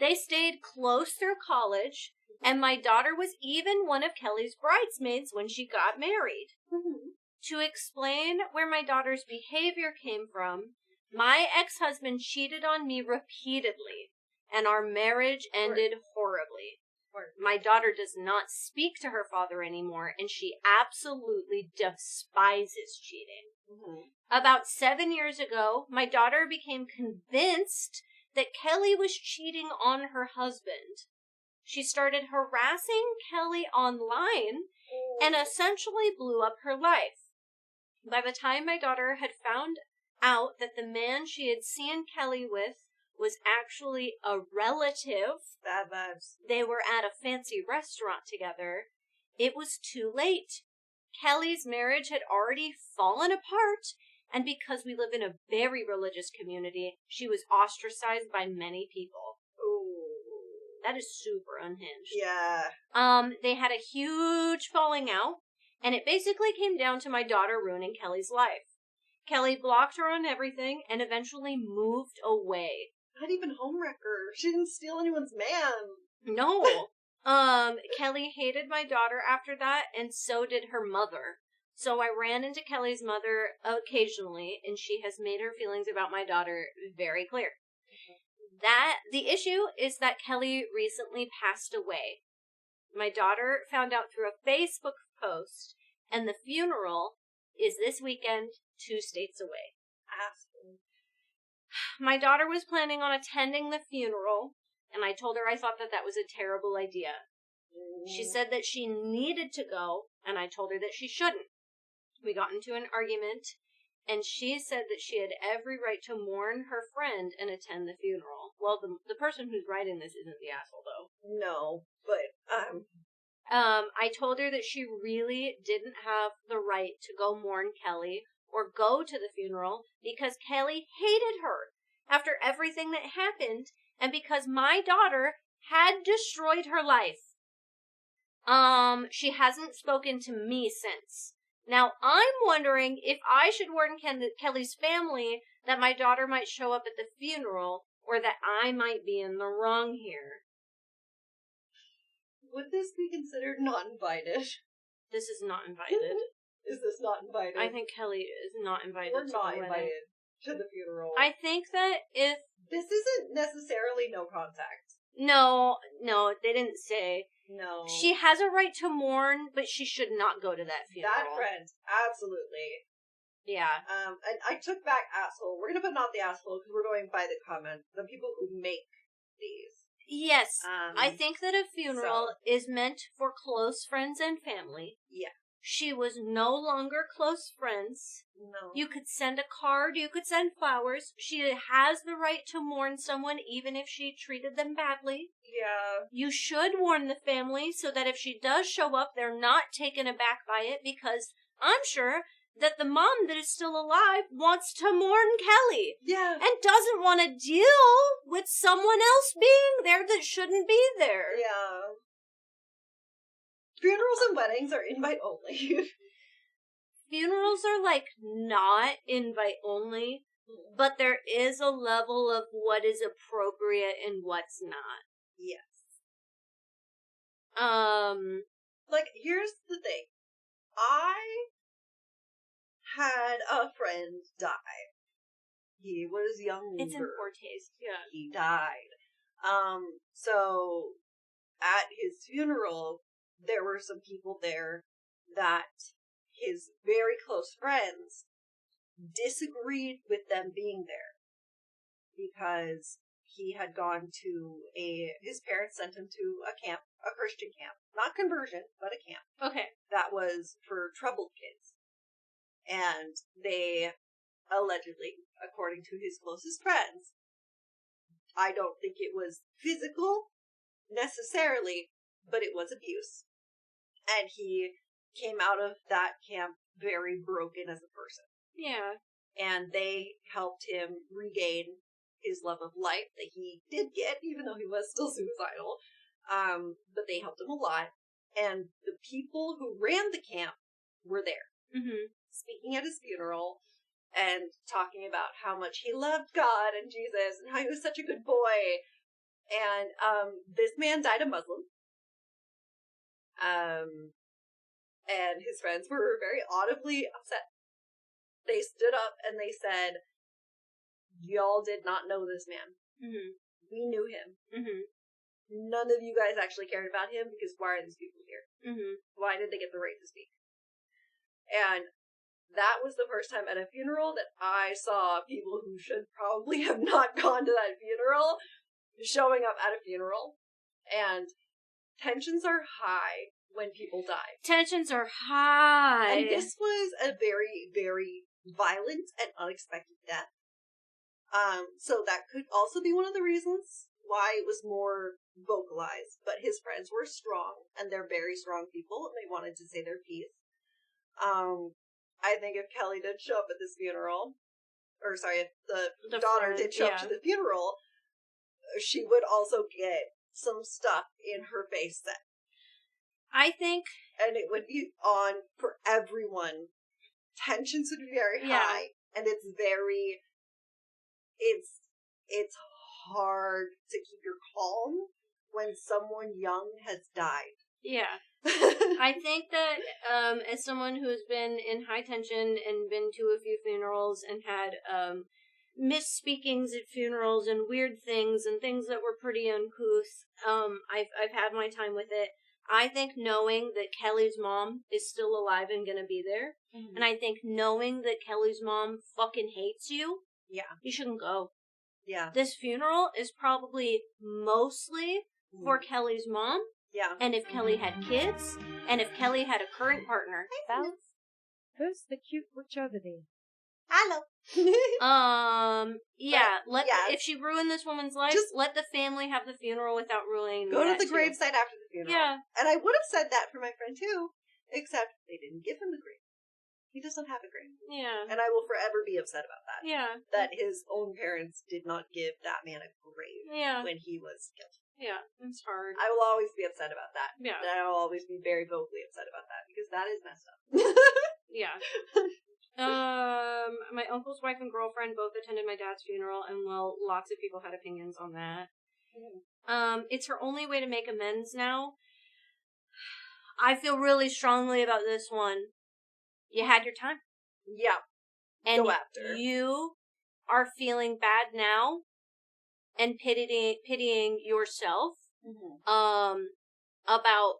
They stayed close through college, and my daughter was even one of Kelly's bridesmaids when she got married. To explain where my daughter's behavior came from, my ex-husband cheated on me repeatedly, and our marriage ended horribly. My daughter does not speak to her father anymore, and she absolutely despises cheating. About 7 years ago, my daughter became convinced that Kelly was cheating on her husband. She started harassing Kelly online and essentially blew up her life. By the time my daughter had found out that the man she had seen Kelly with was actually a relative, bad vibes. They were at a fancy restaurant together. It was too late. Kelly's marriage had already fallen apart, and because we live in a very religious community, she was ostracized by many people. Ooh. That is super unhinged. Yeah. They had a huge falling out, and it basically came down to my daughter ruining Kelly's life. Kelly blocked her on everything and eventually moved away. Not even homewrecker. She didn't steal anyone's man. No. Kelly hated my daughter after that, and so did her mother. So I ran into Kelly's mother occasionally, and she has made her feelings about my daughter very clear. The issue is that Kelly recently passed away. My daughter found out through a Facebook post, and the funeral is this weekend, 2 states away. My daughter was planning on attending the funeral, and I told her I thought that was a terrible idea. She said that she needed to go, and I told her that she shouldn't. We got into an argument, and she said that she had every right to mourn her friend and attend the funeral. Well, the person who's writing this isn't the asshole, though. No, but, I told her that she really didn't have the right to go mourn Kelly or go to the funeral because Kelly hated her after everything that happened and because my daughter had destroyed her life. She hasn't spoken to me since. Now, I'm wondering if I should warn Kelly's family that my daughter might show up at the funeral or that I might be in the wrong here. Would this be considered not invited? This is not invited. Is this not invited? I think Kelly is not invited We're to not the wedding. invited to the funeral. I think that if... This isn't necessarily no contact. No, they didn't say. No. She has a right to mourn, but she should not go to that funeral. That friend, absolutely. Yeah. And I took back asshole. We're gonna put not the asshole because we're going by the comment. The people who make these. Yes. I think that a funeral is meant for close friends and family. Yeah. She was no longer close friends. No. You could send a card, you could send flowers. She has the right to mourn someone even if she treated them badly. Yeah. You should warn the family so that if she does show up, they're not taken aback by it because I'm sure that the mom that is still alive wants to mourn Kelly. Yeah. And doesn't want to deal with someone else being there that shouldn't be there. Yeah. Funerals and weddings are invite only. funerals are, like, not invite only, but there is a level of what is appropriate and what's not. Yes. Like, here's the thing. I had a friend die. He was younger. It's in poor taste, yeah. He died. So at his funeral, there were some people there that his very close friends disagreed with them being there because he had gone to his parents sent him to a camp, a Christian camp, not conversion, but a camp. Okay. That was for troubled kids. And they allegedly, according to his closest friends, I don't think it was physical necessarily, but it was abuse. And he came out of that camp very broken as a person. Yeah. And they helped him regain his love of life that he did get, even though he was still suicidal. But they helped him a lot. And the people who ran the camp were there, speaking at his funeral and talking about how much he loved God and Jesus and how he was such a good boy. And this man died a Muslim. And his friends were very audibly upset. They stood up and they said, y'all did not know this man. We knew him. None of you guys actually cared about him because why are these people here? Why did they get the right to speak? And that was the first time at a funeral that I saw people who should probably have not gone to that funeral showing up at a funeral. And tensions are high when people die. Tensions are high. And this was a very, very violent and unexpected death. So that could also be one of the reasons why it was more vocalized. But his friends were strong, and they're very strong people, and they wanted to say their piece. I think if Kelly did show up at this funeral, or sorry, if the daughter did show up to the funeral, she would also get some stuff in her face set. I think... And it would be on for everyone. Tensions would be very high, and it's very... It's hard to keep your calm when someone young has died. Yeah. I think that as someone who's been in high tension and been to a few funerals and had misspeakings at funerals and weird things and things that were pretty uncouth, I've had my time with it. I think knowing that Kelly's mom is still alive and gonna be there, and I think knowing that Kelly's mom fucking hates you, you shouldn't go. Yeah. This funeral is probably mostly for Kelly's mom. Yeah. And if Kelly had kids, and if Kelly had a current partner. Balance. Who's the cute witch over there? Hello. If she ruined this woman's life, just let the family have the funeral without ruining. Go to the gravesite after the funeral. Yeah. And I would have said that for my friend too, except they didn't give him the grave. He doesn't have a grave. Yeah. And I will forever be upset about that. Yeah. That his own parents did not give that man a grave when he was killed. Yeah, it's hard. I will always be upset about that. Yeah. And I will always be very vocally upset about that because that is messed up. Yeah. My uncle's wife and girlfriend both attended my dad's funeral, and well, lots of people had opinions on that. It's her only way to make amends now. I feel really strongly about this one. You had your time. Yeah. And go after. You are feeling bad now and pitying yourself about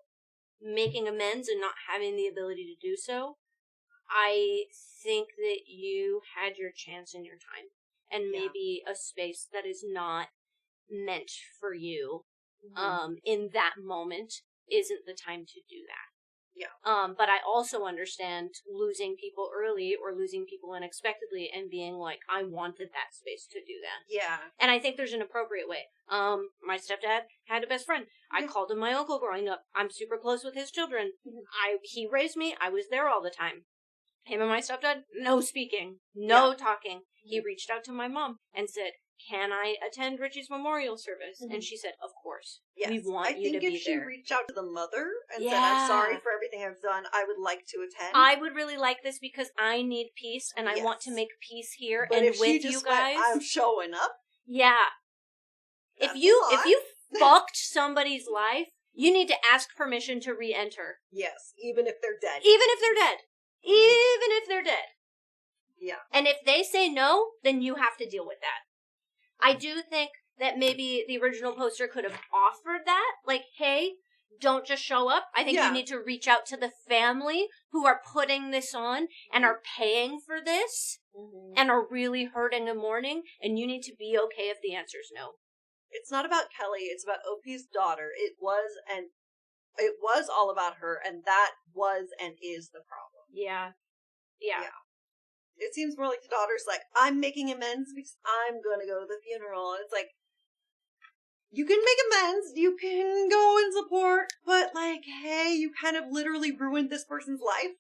making amends and not having the ability to do so. I think that you had your chance in your time, and maybe a space that is not meant for you in that moment isn't the time to do that. Yeah. But I also understand losing people early or losing people unexpectedly and being like, I wanted that space to do that. Yeah. And I think there's an appropriate way. My stepdad had a best friend. I called him my uncle growing up. I'm super close with his children. He raised me. I was there all the time. Him and my stepdad, no speaking, no talking. He reached out to my mom and said, "Can I attend Richie's memorial service?" And she said, "Of course. Yes. We want you to be there." I think if she reached out to the mother and said, "I'm sorry for everything I've done, I would like to attend." I would really like this because I need peace and I want to make peace here but and if with she just you guys. I'm showing up. Yeah. If you fucked somebody's life, you need to ask permission to re-enter. Yes, even if they're dead. Even if they're dead. Even if they're dead. Yeah. And if they say no, then you have to deal with that. I do think that maybe the original poster could have offered that. Like, hey, don't just show up. I think you need to reach out to the family who are putting this on and are paying for this and are really hurting and mourning. And you need to be okay if the answer is no. It's not about Kelly. It's about Opie's daughter. It was all about her, and that was and is the problem. Yeah. It seems more like the daughter's like, I'm making amends because I'm going to go to the funeral. And it's like, you can make amends, you can go and support, but like, hey, you kind of literally ruined this person's life.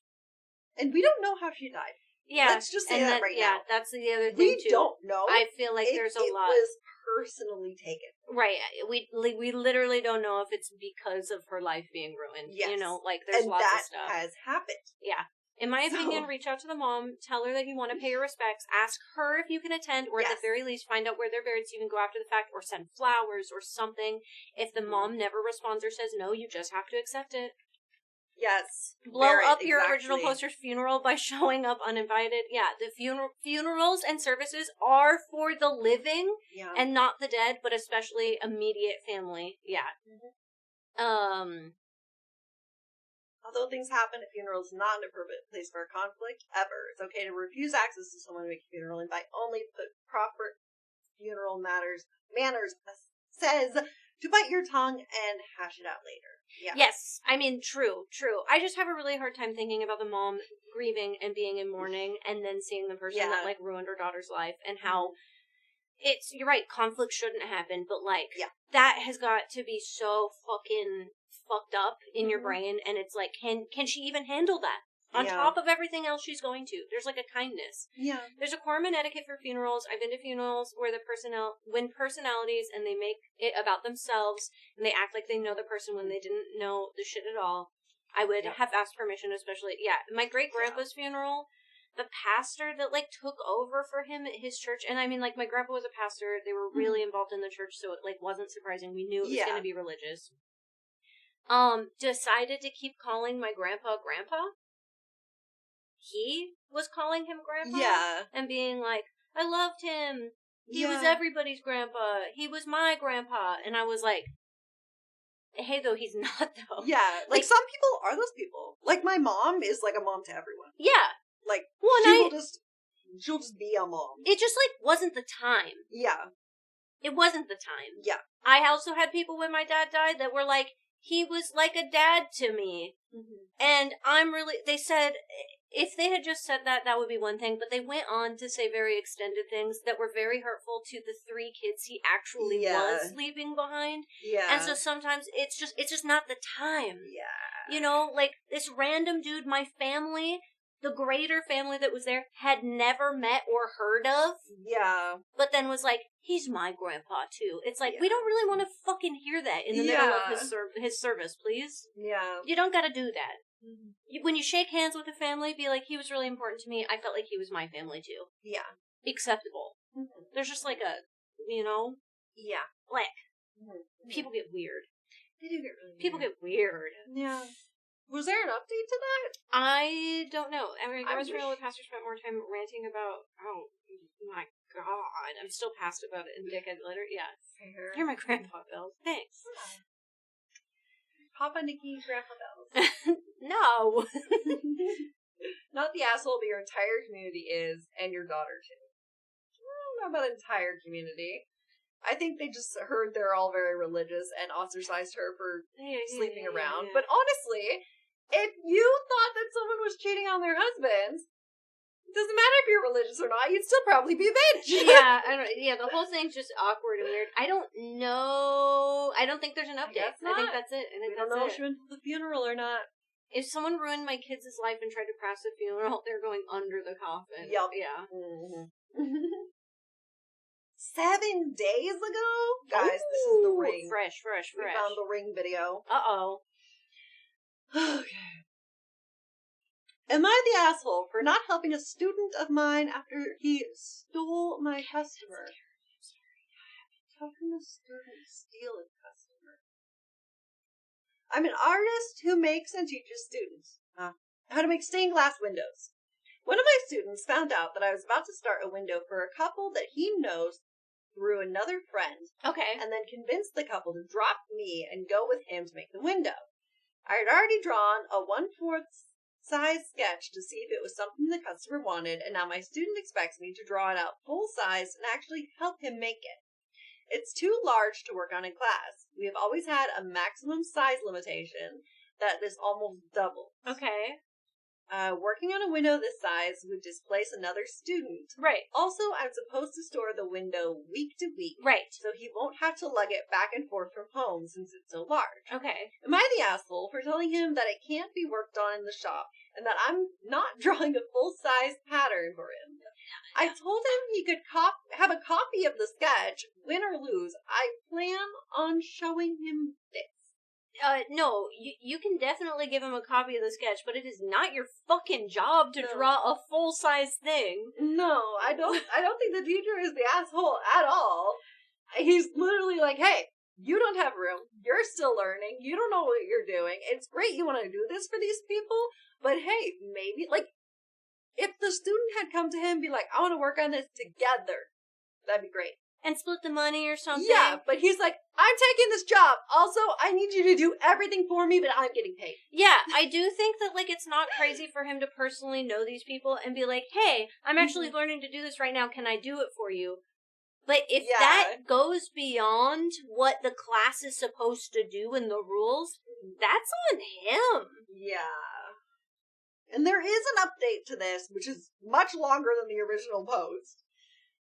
And we don't know how she died. Yeah. Let's just say that right now. Yeah, that's the other thing, too. We don't know. I feel like there's a lot. It was personally taken. Right. We literally don't know if it's because of her life being ruined. Yes. You know, like, there's lots of stuff. And that has happened. Yeah. In my opinion, reach out to the mom, tell her that you want to pay your respects, ask her if you can attend, or at the very least, find out where they're buried so you can go after the fact, or send flowers or something. If the mom never responds or says no, you just have to accept it. Yes. Blow up your original poster's funeral by showing up uninvited. Yeah, the funerals and services are for the living and not the dead, but especially immediate family. Yeah. Although things happen, a funeral is not an appropriate place for a conflict, ever. It's okay to refuse access to someone to make a funeral invite. Only put proper funeral manners says to bite your tongue and hash it out later. Yeah. Yes, I mean, true. I just have a really hard time thinking about the mom grieving and being in mourning and then seeing the person that, like, ruined her daughter's life and how you're right, conflict shouldn't happen, but, like, that has got to be so fucking fucked up in your brain, and it's like, can she even handle that? On top of everything else she's going to. There's like a kindness. Yeah. There's a quorum and etiquette for funerals. I've been to funerals where when personalities and they make it about themselves and they act like they know the person when they didn't know the shit at all. I would have asked permission, especially, my great-grandpa's funeral, the pastor that, like, took over for him at his church, and I mean, like, my grandpa was a pastor, they were really involved in the church, so it, like, wasn't surprising. We knew it was going to be religious. Decided to keep calling my grandpa Grandpa. He was calling him Grandpa. Yeah. And being like, I loved him. He was everybody's grandpa. He was my grandpa. And I was like, hey, though, he's not, though. Yeah. Like some people are those people. Like, my mom is like a mom to everyone. Yeah. Like, she'll just be a mom. It just, like, wasn't the time. Yeah. It wasn't the time. Yeah. I also had people when my dad died that were like, he was like a dad to me. And they said, if they had just said that, that would be one thing, but they went on to say very extended things that were very hurtful to the 3 kids he actually was leaving behind. Yeah. And so sometimes it's just not the time. Yeah. You know, like, this random dude, my family, the greater family that was there, had never met or heard of. Yeah. But then was like, he's my grandpa, too. It's like, we don't really want to fucking hear that in the middle of his service, please. Yeah. You don't gotta do that. When you shake hands with a family, be like, he was really important to me. I felt like he was my family, too. Yeah. Acceptable. There's just like a, you know? Yeah. Like, people get weird. They do get really weird. People get weird. Yeah. Was there an update to that? I don't know. I mean, I was real the pastor spent more time ranting about, oh my god, I'm still past about it in decade later. Yeah. Fair. You're my grandpa, Bill. Thanks. Yeah. Papa Nikki, Grandpa Bells. No. Not the asshole, but your entire community is, and your daughter too. I don't know about entire community. I think they just heard they're all very religious and ostracized her for sleeping around. But honestly, if you thought that someone was cheating on their husbands, it doesn't matter if you're religious or not, you'd still probably be a bitch. The whole thing's just awkward and weird. I don't know. I don't think there's an update. I think that's it. I don't know if she went to the funeral or not. If someone ruined my kid's life and tried to crash the funeral, they're going under the coffin. Yup. Yeah. Mm-hmm. 7 days ago? Guys, this is the ring. Fresh. We found the ring video. Uh-oh. Okay. Am I the asshole for not helping a student of mine after he stole my customer? How can a student steal a customer? I'm an artist who makes and teaches students how to make stained glass windows. One of my students found out that I was about to start a window for a couple that he knows through another friend. Okay. And then convinced the couple to drop me and go with him to make the window. I had already drawn a 1/4 size sketch to see if it was something the customer wanted, and now my student expects me to draw it out full size and actually help him make it. It's too large to work on in class. We have always had a maximum size limitation that is almost double. Okay. Working on a window this size would displace another student. Right. Also, I'm supposed to store the window week to week. Right. So he won't have to lug it back and forth from home since it's so large. Okay. Am I the asshole for telling him that it can't be worked on in the shop and that I'm not drawing a full-size pattern for him? I told him he could have a copy of the sketch, win or lose. I plan on showing him this. No, you can definitely give him a copy of the sketch, but it is not your fucking job to draw a full-size thing. No, I don't think the teacher is the asshole at all. He's literally like, hey, you don't have room. You're still learning. You don't know what you're doing. It's great you want to do this for these people, but hey, maybe, like, if the student had come to him and be like, I want to work on this together, that'd be great. And split the money or something. Yeah, but he's like, I'm taking this job. Also, I need you to do everything for me, but I'm getting paid. Yeah, I do think that, like, it's not crazy for him to personally know these people and be like, hey, I'm actually learning to do this right now. Can I do it for you? But if that goes beyond what the class is supposed to do in the rules, that's on him. Yeah. And there is an update to this, which is much longer than the original post.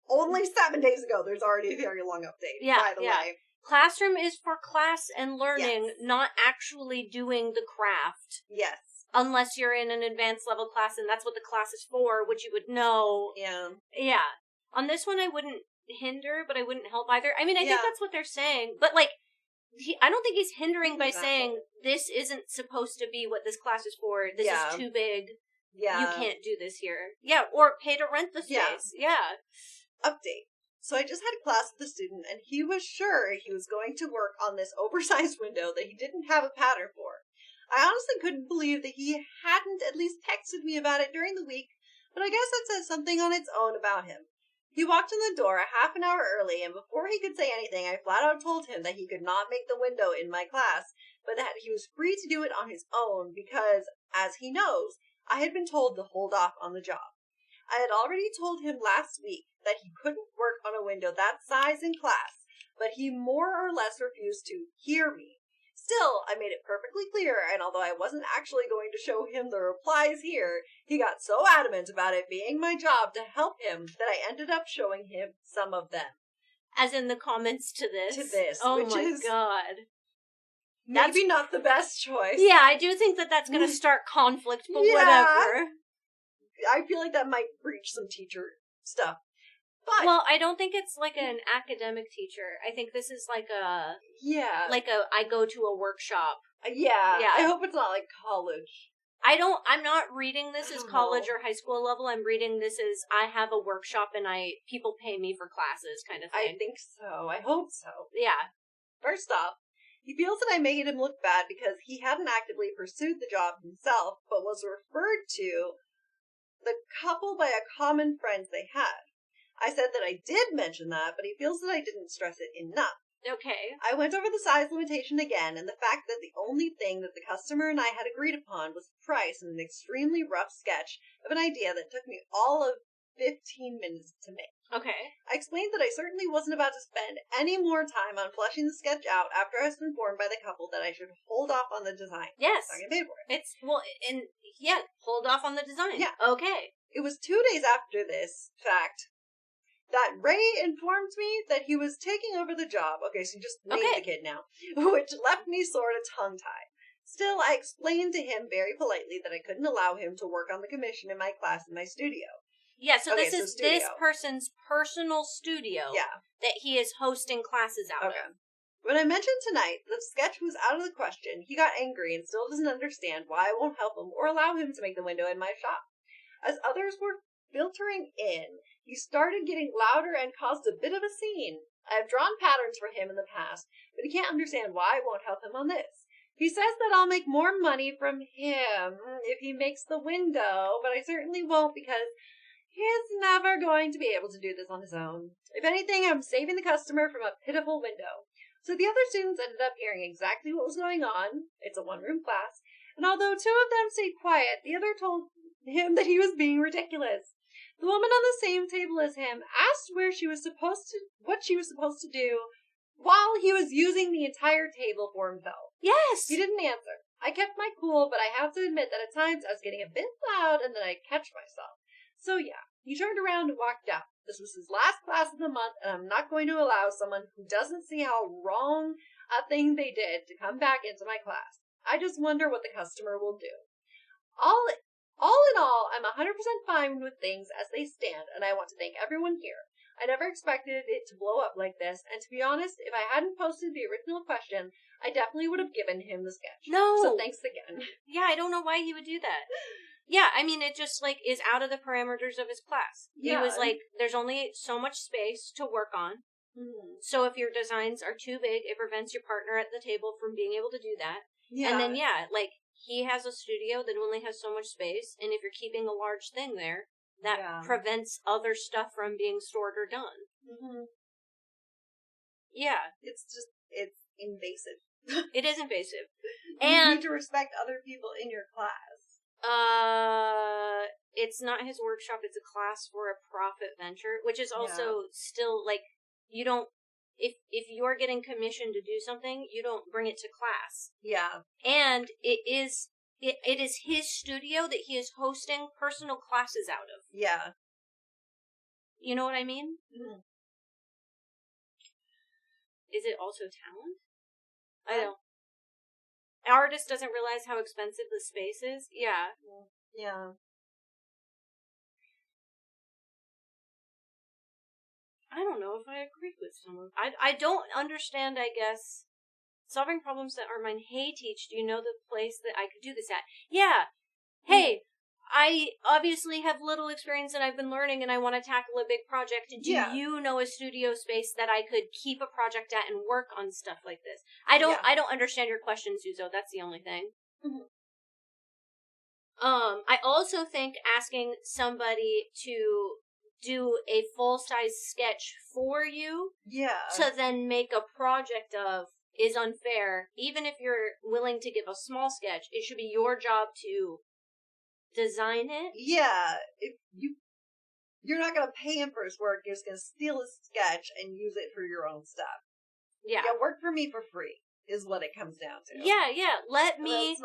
Only 7 days ago, there's already a very long update, by the way. Classroom is for class and learning, not actually doing the craft. Yes. Unless you're in an advanced level class, and that's what the class is for, which you would know. Yeah. Yeah. On this one, I wouldn't hinder, but I wouldn't help either. I mean, I think that's what they're saying, but, like, I don't think he's hindering by saying, this isn't supposed to be what this class is for, this is too big, you can't do this here. Yeah, or pay to rent the space. Yeah. Update. So I just had a class with a student, and he was sure he was going to work on this oversized window that he didn't have a pattern for. I honestly couldn't believe that he hadn't at least texted me about it during the week, but I guess that says something on its own about him. He walked in the door a half an hour early, and before he could say anything, I flat out told him that he could not make the window in my class, but that he was free to do it on his own because, as he knows, I had been told to hold off on the job. I had already told him last week that he couldn't work on a window that size in class, but he more or less refused to hear me. Still, I made it perfectly clear, and although I wasn't actually going to show him the replies here, he got so adamant about it being my job to help him that I ended up showing him some of them. As in the comments to this? To this. Oh which my is god. Maybe not the best choice. Yeah, I do think that that's going to start conflict, but whatever. I feel like that might breach some teacher stuff. But, well, I don't think it's like an academic teacher. I think this is like a... Yeah. Like I go to a workshop. Yeah. I hope it's not like college. I'm not reading this as college or high school level. I'm reading this as I have a workshop and people pay me for classes kind of thing. I think so. I hope so. Yeah. First off, he feels that I made him look bad because he hadn't actively pursued the job himself, but was referred to the couple by a common friend they had. I said that I did mention that, but he feels that I didn't stress it enough. Okay. I went over the size limitation again, and the fact that the only thing that the customer and I had agreed upon was the price and an extremely rough sketch of an idea that took me all of 15 minutes to make. Okay. I explained that I certainly wasn't about to spend any more time on fleshing the sketch out after I was informed by the couple that I should hold off on the design. Yes. So I get paid for it. Hold off on the design. Yeah. Okay. It was 2 days after this fact that Ray informed me that he was taking over the job. Okay, so you just named the kid now. Which left me sort of tongue-tied. Still, I explained to him very politely that I couldn't allow him to work on the commission in my class in my studio. Yeah, so Okay, this is this person's personal studio that he is hosting classes out of. When I mentioned tonight that the sketch was out of the question, he got angry and still doesn't understand why I won't help him or allow him to make the window in my shop. As others were filtering in, he started getting louder and caused a bit of a scene. I have drawn patterns for him in the past, but he can't understand why I won't help him on this. He says that I'll make more money from him if he makes the window, but I certainly won't because he's never going to be able to do this on his own. If anything, I'm saving the customer from a pitiful window. So the other students ended up hearing exactly what was going on. It's a one-room class. And although two of them stayed quiet, the other told him that he was being ridiculous. The woman on the same table as him asked what she was supposed to do while he was using the entire table for himself. Yes! He didn't answer. I kept my cool, but I have to admit that at times I was getting a bit loud and then I'd catch myself. So yeah, he turned around and walked out. This was his last class of the month, and I'm not going to allow someone who doesn't see how wrong a thing they did to come back into my class. I just wonder what the customer will do. All in all, I'm 100% fine with things as they stand, and I want to thank everyone here. I never expected it to blow up like this, and to be honest, if I hadn't posted the original question, I definitely would have given him the sketch. No! So thanks again. Yeah, I don't know why he would do that. Yeah, I mean, it just, like, is out of the parameters of his class. Yeah. He was like, there's only so much space to work on. Mm-hmm. So if your designs are too big, it prevents your partner at the table from being able to do that. Yeah. And then, like, he has a studio that only has so much space, and if you're keeping a large thing there, that prevents other stuff from being stored or done. Mm-hmm. Yeah. It's invasive. It is invasive. You need to respect other people in your class. It's not his workshop, it's a class for a profit venture, which is also still, like, you don't, if you're getting commissioned to do something, you don't bring it to class. Yeah. And it is his studio that he is hosting personal classes out of. Yeah. You know what I mean? Mm-hmm. Is it also talent? I don't. Artist doesn't realize how expensive the space is. Yeah. Yeah. I don't know if I agree with someone. I don't understand, I guess, solving problems that are mine. Hey, Teach, do you know the place that I could do this at? Yeah. Hey, I obviously have little experience and I've been learning and I want to tackle a big project. Do you know a studio space that I could keep a project at and work on stuff like this? I don't understand your question, Suzo. That's the only thing. Mm-hmm. I also think asking somebody to do a full-size sketch for you to then make a project of is unfair. Even if you're willing to give a small sketch, it should be your job to design it. Yeah, if you're not gonna pay him for his work, you're just gonna steal his sketch and use it for your own stuff. Yeah, work for me for free is what it comes down to. Yeah. Let me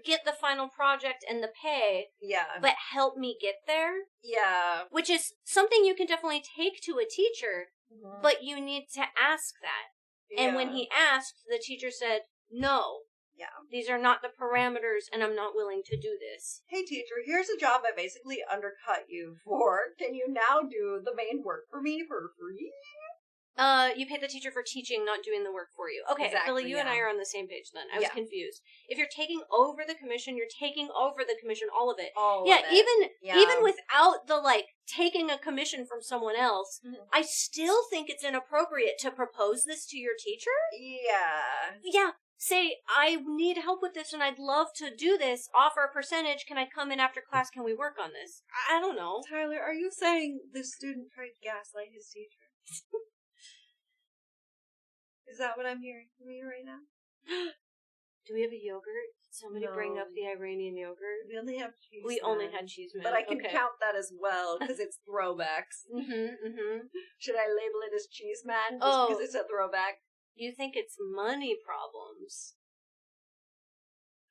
get the final project and the pay. Yeah, but help me get there. Yeah, which is something you can definitely take to a teacher, but you need to ask that. Yeah. And when he asked, the teacher said no. Yeah. These are not the parameters, and I'm not willing to do this. Hey, teacher, here's a job I basically undercut you for. Can you now do the main work for me for free? You pay the teacher for teaching, not doing the work for you. Okay, exactly, Billy, you and I are on the same page then. I was confused. If you're taking over the commission, you're taking over the commission, all of it. All of it. Even without the, like, taking a commission from someone else, I still think it's inappropriate to propose this to your teacher. Yeah. Yeah. Say, I need help with this and I'd love to do this. Offer a percentage. Can I come in after class? Can we work on this? I don't know. Tyler, are you saying the student tried to gaslight his teacher? Is that what I'm hearing from you right now? Do we have a yogurt? Did somebody bring up the Iranian yogurt? We only have cheese. We only had cheese, man. But I can count that as well because it's throwbacks. Should I label it as cheese man just because it's a throwback? You think it's money problems?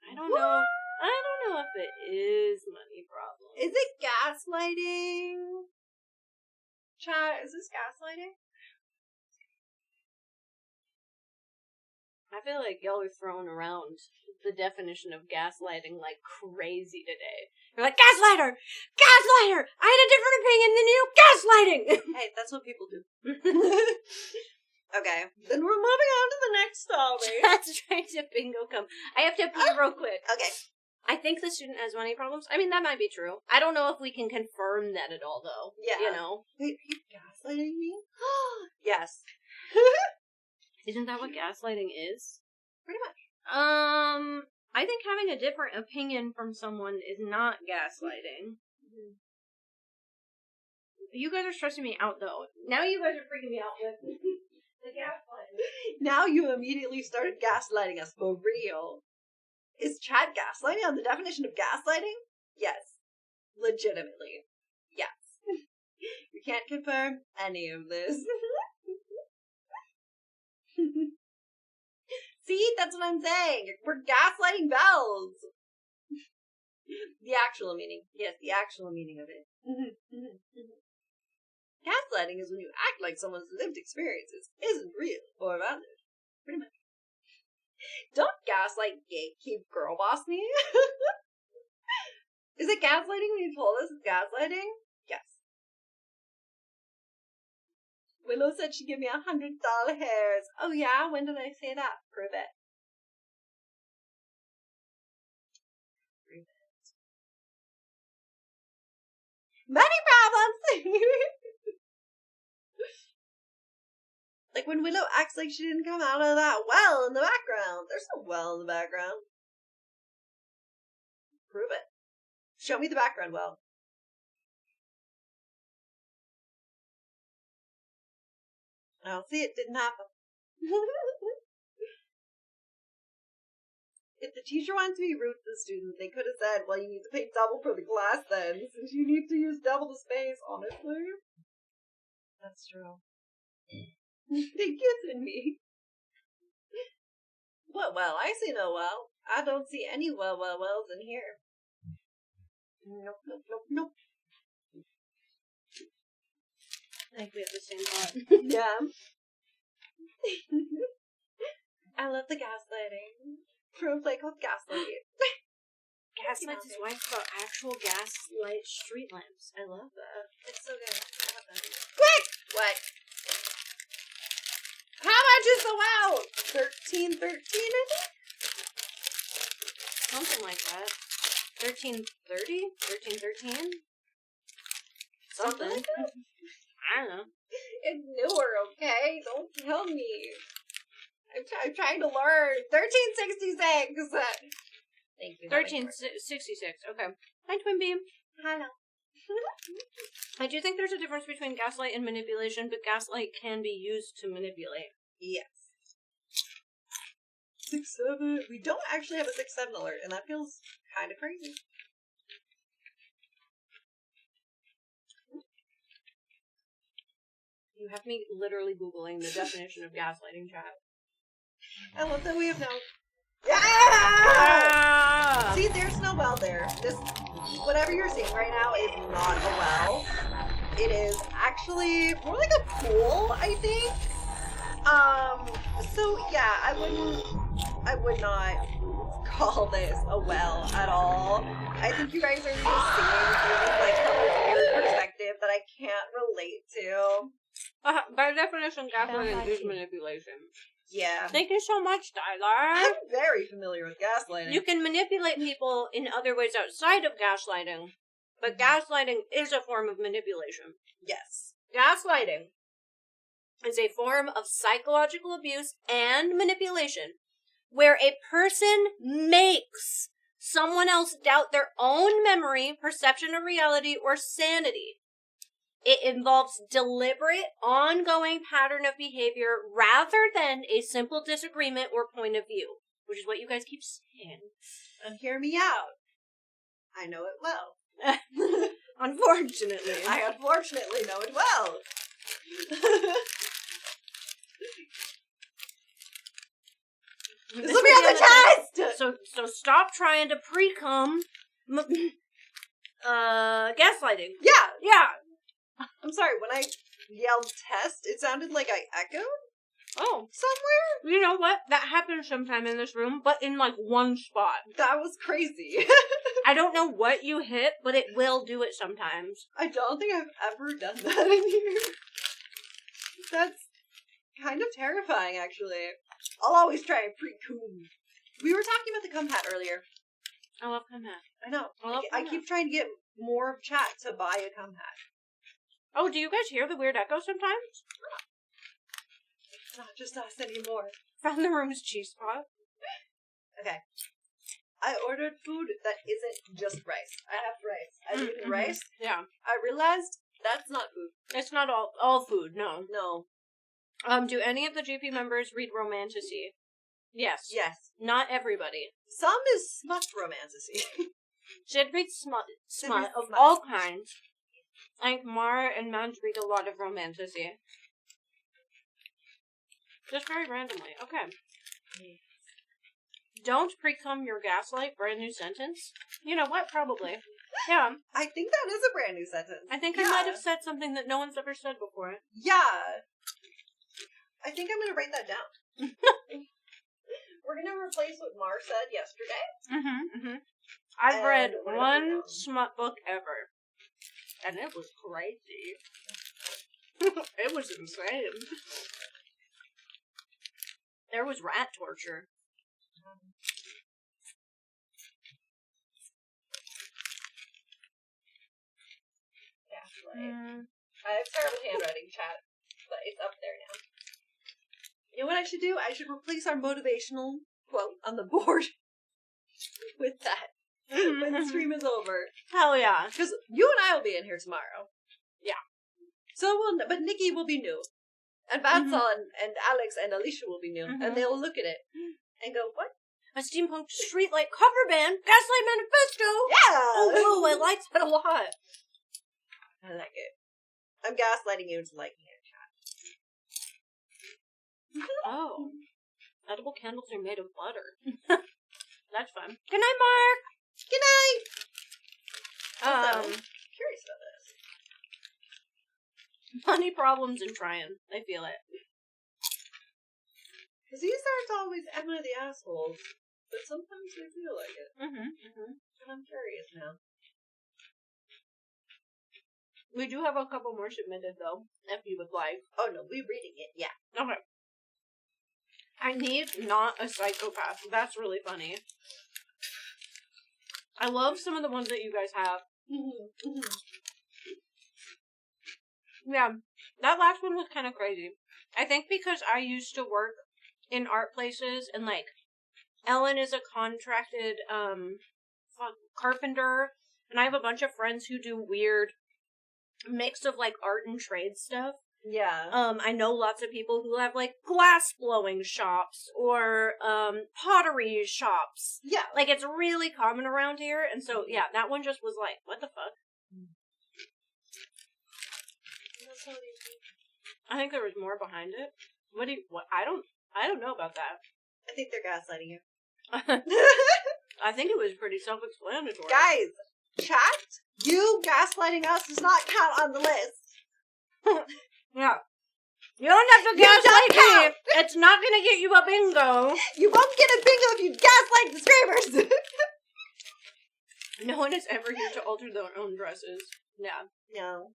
I don't know. I don't know if it is money problems. Is it gaslighting? Chat, is this gaslighting? I feel like y'all are throwing around the definition of gaslighting like crazy today. You're like, gaslighter! Gaslighter! I had a different opinion than you! Gaslighting! Hey, that's what people do. Okay, then we're moving on to the next story. That's trying to bingo come. I have to pee real quick. Okay. I think the student has money problems. I mean, that might be true. I don't know if we can confirm that at all, though. Yeah. You know? Wait, are you gaslighting me? Yes. Isn't that what gaslighting is? Pretty much. I think having a different opinion from someone is not gaslighting. Mm-hmm. You guys are stressing me out, though. Now you guys are freaking me out with the gaslighting. Now you immediately started gaslighting us for real. Is Chad gaslighting on the definition of gaslighting? Yes. Legitimately. Yes. You can't confirm any of this. See, that's what I'm saying. We're gaslighting bells. The actual meaning. Yes, the actual meaning of it. Gaslighting is when you act like someone's lived experiences isn't real or valid. Pretty much. Don't gaslight, gatekeep, girl boss me. Is it gaslighting when you told us it's gaslighting? Yes. Willow said she'd give me $100 hairs. Oh yeah? When did I say that? Prove it. Prove it. Money problems! Like when Willow acts like she didn't come out of that well in the background. There's no well in the background. Prove it. Show me the background well. I don't see it. Didn't happen. If the teacher wanted to be rude to the student, they could have said, well, you need to pay double for the class then, since you need to use double the space, honestly. That's true. They kissing me. What well? I see no well. I don't see any wells in here. Nope. I think we have the same thought. Yeah. I love the gaslighting. Proof like with gaslight. Gaslights his wife about actual gaslight street lamps. I love that. It's so good. I love that. Quick! What? How much is the wow? $13.13, I think? Something like that. 13.30? 13.13? Something like that? I don't know. It's newer, okay? Don't tell me. I'm trying to learn. 13.66. Thank you. 13.66. Okay. Hi, Twin Beam. Hello. I do think there's a difference between gaslight and manipulation, but gaslight can be used to manipulate. Yes. 6-7. We don't actually have a 6-7 alert, and that feels kind of crazy. You have me literally Googling the definition of gaslighting, chat. I love that we have now. Ah! See, there's no well there. This, whatever you're seeing right now is not a well. It is actually more like a pool, I think. So yeah, I would not call this a well at all. I think you guys are just seeing things like from a weird perspective that I can't relate to. By definition, gaslighting is manipulation. Yeah. Thank you so much, Tyler. I'm very familiar with gaslighting. You can manipulate people in other ways outside of gaslighting, but gaslighting is a form of manipulation. Yes. Gaslighting is a form of psychological abuse and manipulation where a person makes someone else doubt their own memory, perception of reality, or sanity. It involves deliberate, ongoing pattern of behavior rather than a simple disagreement or point of view, which is what you guys keep saying. And hear me out. I know it well. Unfortunately. I unfortunately know it well. This will be on the test! So stop trying to pre-cum gaslighting. Yeah. I'm sorry, when I yelled test, it sounded like I echoed. Oh. somewhere. You know what? That happens sometime in this room, but in like one spot. That was crazy. I don't know what you hit, but it will do it sometimes. I don't think I've ever done that in here. That's kind of terrifying, actually. I'll always try and pre-coom. We were talking about the cum hat earlier. I love cum hat. I know. I love I cum keep hat. trying to get more of chat to buy a cum hat. Oh, do you guys hear the weird echo sometimes? It's not just us anymore. From the room's G-spot. Okay. I ordered food that isn't just rice. I have rice. I've eaten rice. Yeah. I realized that's not food. It's not all food, no. No. Do any of the GP members read Romantasy? Yes. Yes. Not everybody. Some is smut romantasy. Sid reads smut reads of smut. all kinds. I think Mara and Mans read a lot of Romantasy. Just very randomly. Okay. Don't pre-cum your gaslight, brand new sentence? You know what? Probably. Yeah. I think that is a brand new sentence. I think I might have said something that no one's ever said before. Yeah. I think I'm going to write that down. We're going to replace what Mar said yesterday. I've And read we're gonna one put down. smut book ever. And it was crazy. It was insane. There was rat torture. Gaslight. I have terrible handwriting, chat, but it's up there now. You know what I should do? I should replace our motivational quote on the board with that when the stream is over. Hell yeah. Because you and I will be in here tomorrow. Yeah. So but Nikki will be new. And Vatsal and Alex and Alicia will be new. And they'll look at it and go, what? A steampunk streetlight cover band? Gaslight Manifesto? Yeah! Oh, I like that a lot. I like it. I'm gaslighting you into liking it, chat. Oh. Edible candles are made of butter. That's fun. Good night, Mark! Good night! Also, Um, curious about this. money problems and trying. I feel it. Because these aren't always Emma the assholes, but sometimes they feel like it. And I'm curious now. We do have a couple more submitted, though, if you would like. Oh no, we're reading it, yeah. Okay. I need not a psychopath. That's really funny. I love some of the ones that you guys have. Yeah, that last one was kind of crazy. I think because I used to work in art places, and, like, Ellen is a contracted, carpenter, and I have a bunch of friends who do weird mix of, like, art and trade stuff. Yeah. I know lots of people who have, like, glass blowing shops, or, pottery shops. Yeah. Like, it's really common around here, and so, yeah, that one just was like, what the fuck? I think there was more behind it. I don't know about that. I think they're gaslighting you. I think it was pretty self-explanatory. Guys, chat, you gaslighting us does not count on the list. Yeah. You don't have to gaslight me. It's not gonna get you a bingo. You won't get a bingo if you gaslight the screamers. No one is ever here to alter their own dresses. Yeah. No.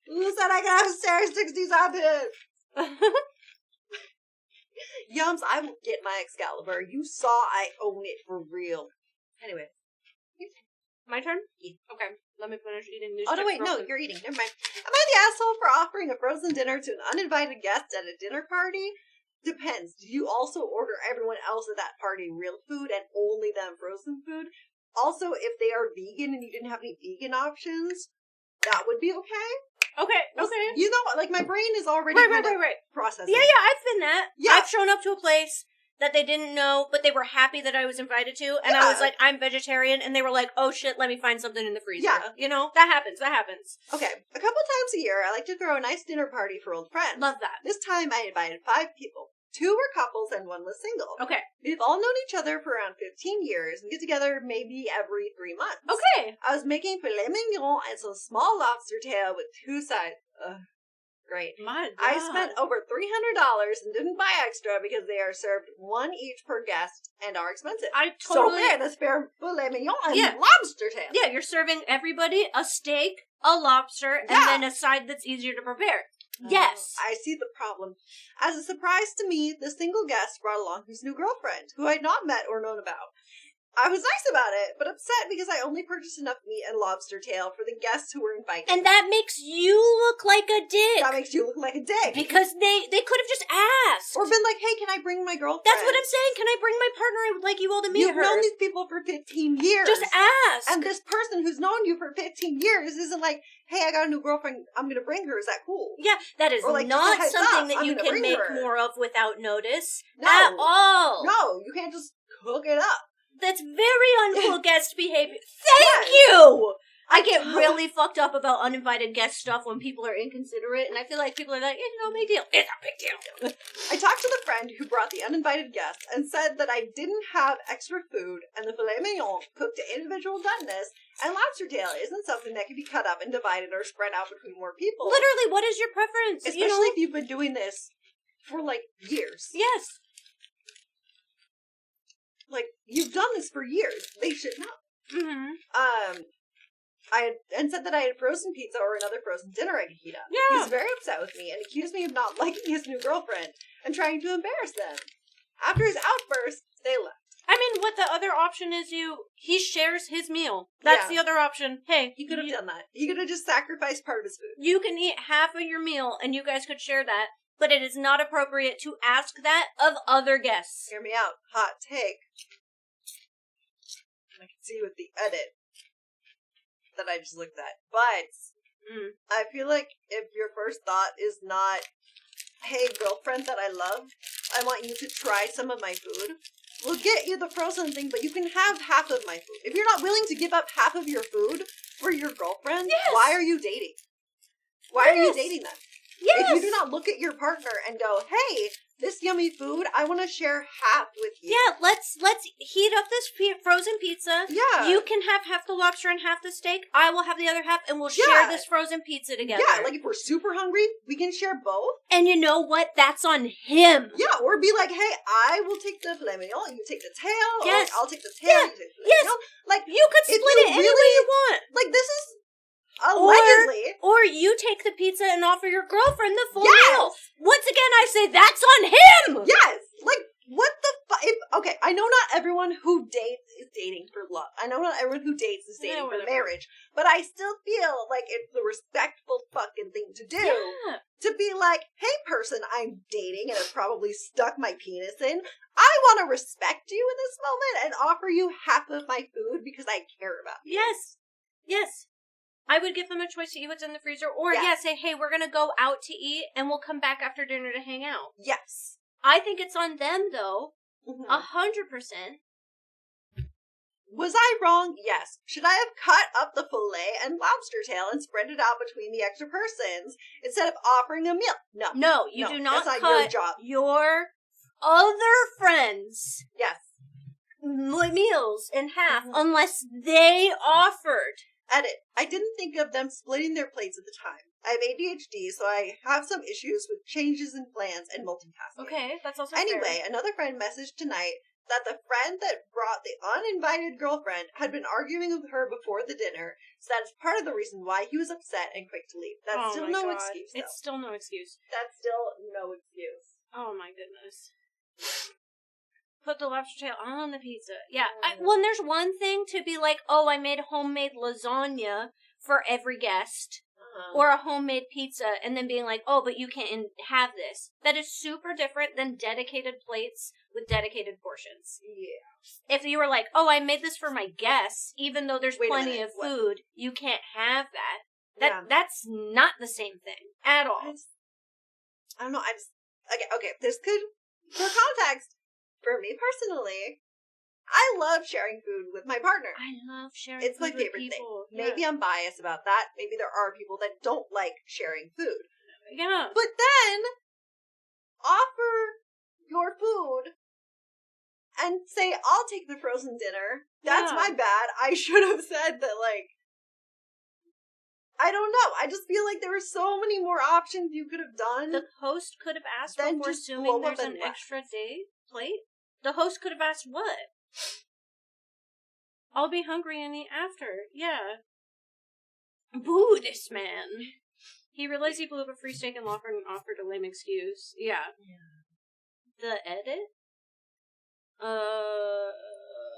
Who said I could have Sarah 60s outfits? Yums, I will get my Excalibur. You saw I own it for real. Anyway. My turn? Yeah. Okay. Let me finish eating these. Oh, no, wait, no, you're eating. Never mind. Am I the asshole for offering a frozen dinner to an uninvited guest at a dinner party? Depends. Do you also order everyone else at that party real food and only them frozen food? Also, if they are vegan and you didn't have any vegan options, that would be okay. Okay, okay. You know, like, my brain is already Right. processing. Yeah, I've been that. Yeah. I've shown up to a place that they didn't know, but they were happy that I was invited to, and I was like, I'm vegetarian, and they were like, oh shit, let me find something in the freezer. Yeah. You know, that happens. Okay, a couple times a year, I like to throw a nice dinner party for old friends. Love that. This time, I invited 5 people. 2 were couples and 1 was single. Okay. We've all known each other for around 15 years and get together maybe every 3 months. Okay. I was making filet mignon and some small lobster tail with 2 sides. Great. My God. I spent over $300 and didn't buy extra because they are served one each per guest and are expensive. I totally... So fair, the spare filet mignon and Yeah. lobster tail. Yeah, you're serving everybody a steak, a lobster, and Yeah. then a side that's easier to prepare. Yes. I see the problem. As a surprise to me, the single guest brought along his new girlfriend, who I'd not met or known about. I was nice about it, but upset because I only purchased enough meat and lobster tail for the guests who were invited. And that makes you look like a dick. That makes you look like a dick. Because they could have just asked. Or been like, hey, can I bring my girlfriend? That's what I'm saying. Can I bring my partner? I would like you all to meet You've her. known these people for 15 years. Just ask. And this person who's known you for 15 years isn't like, hey, I got a new girlfriend, I'm going to bring her. Is that cool? Yeah, that is like, not just a heads something up, that I'm you gonna can bring make her. more of without notice No. at all. No, you can't just cook it up. That's very uncool guest behavior. Thank Yes. you! I get really fucked up about uninvited guest stuff when people are inconsiderate, and I feel like people are like, it's no big deal. It's a big deal. I talked to the friend who brought the uninvited guests and said that I didn't have extra food and the filet mignon cooked to individual doneness and lobster tail isn't something that can be cut up and divided or spread out between more people. Literally, what is your preference? Especially if you've been doing this for like years. Yes. Like, you've done this for years. They should know. Mm-hmm. And said that I had frozen pizza or another frozen dinner I could heat up. Yeah. He was very upset with me and accused me of not liking his new girlfriend and trying to embarrass them. After his outburst, they left. I mean, what the other option is he shares his meal. That's the other option. Hey. He could have done that. He could have just sacrificed part of his food. You can eat half of your meal and you guys could share that, but it is not appropriate to ask that of other guests. Hear me out. Hot take. I can see with the edit that I just looked at. But I feel like if your first thought is not, hey, girlfriend that I love, I want you to try some of my food, we'll get you the frozen thing, but you can have half of my food. If you're not willing to give up half of your food for your girlfriend, why are you dating? Why are you dating them? Yes. If you do not look at your partner and go, hey, this yummy food, I want to share half with you. Yeah, let's heat up this frozen pizza. Yeah. You can have half the lobster and half the steak. I will have the other half, and we'll share this frozen pizza together. Yeah, like if we're super hungry, we can share both. And you know what? That's on him. Yeah, or be like, hey, I will take the filet mignon, you take the tail. Yes. Or I'll take the tail, you take the filet mignon. Like, You could if split you it any way you want. like, this is allegedly. Or you take the pizza and offer your girlfriend the full Yes. meal. Once again, I say that's on him. Yes. Like, what the okay, I know not everyone who dates is dating for love. I know not everyone who dates is dating for marriage. But I still feel like it's the respectful fucking thing to do. Yeah. To be like, hey, person I'm dating and have probably stuck my penis in, I want to respect you in this moment and offer you half of my food because I care about you. Yes. Yes. I would give them a choice to eat what's in the freezer, or say, hey, we're going to go out to eat, and we'll come back after dinner to hang out. Yes. I think it's on them, though. 100%. Was I wrong? Yes. Should I have cut up the fillet and lobster tail and spread it out between the extra persons instead of offering a meal? No. No, you do not that's cut not your job. your other friends' Yes. meals in half unless they offered. Edit. I didn't think of them splitting their plates at the time. I have ADHD, so I have some issues with changes in plans and multitasking. Okay, that's also Anyway, fair. another friend messaged tonight that the friend that brought the uninvited girlfriend had been arguing with her before the dinner, so that's part of the reason why he was upset and quick to leave. That's still no excuse, though. It's still no excuse. That's still no excuse. Oh my goodness. Put the lobster tail on the pizza. Yeah. Well, there's one thing to be like, oh, I made homemade lasagna for every guest. Or a homemade pizza, and then being like, oh, but you can't have this. That is super different than dedicated plates with dedicated portions. Yeah. If you were like, oh, I made this for my guests, even though there's plenty of What? food, you can't have that. Yeah. That's not the same thing at all. I don't know. Okay. This could, for context, for me personally, I love sharing food with my partner. I love sharing It's food my favorite with people. thing. Maybe I'm biased about that. Maybe there are people that don't like sharing food. Yeah. But then, offer your food and say, I'll take the frozen dinner. That's my bad. I should have said that, like, I don't know. I just feel like there were so many more options you could have done. The host could have asked Then before just assuming blow up there's an and left. extra plate. The host could have asked what? I'll be hungry and eat after. Yeah. Boo, this man. He realized he blew up a free steak and offered a lame excuse. Yeah. The edit?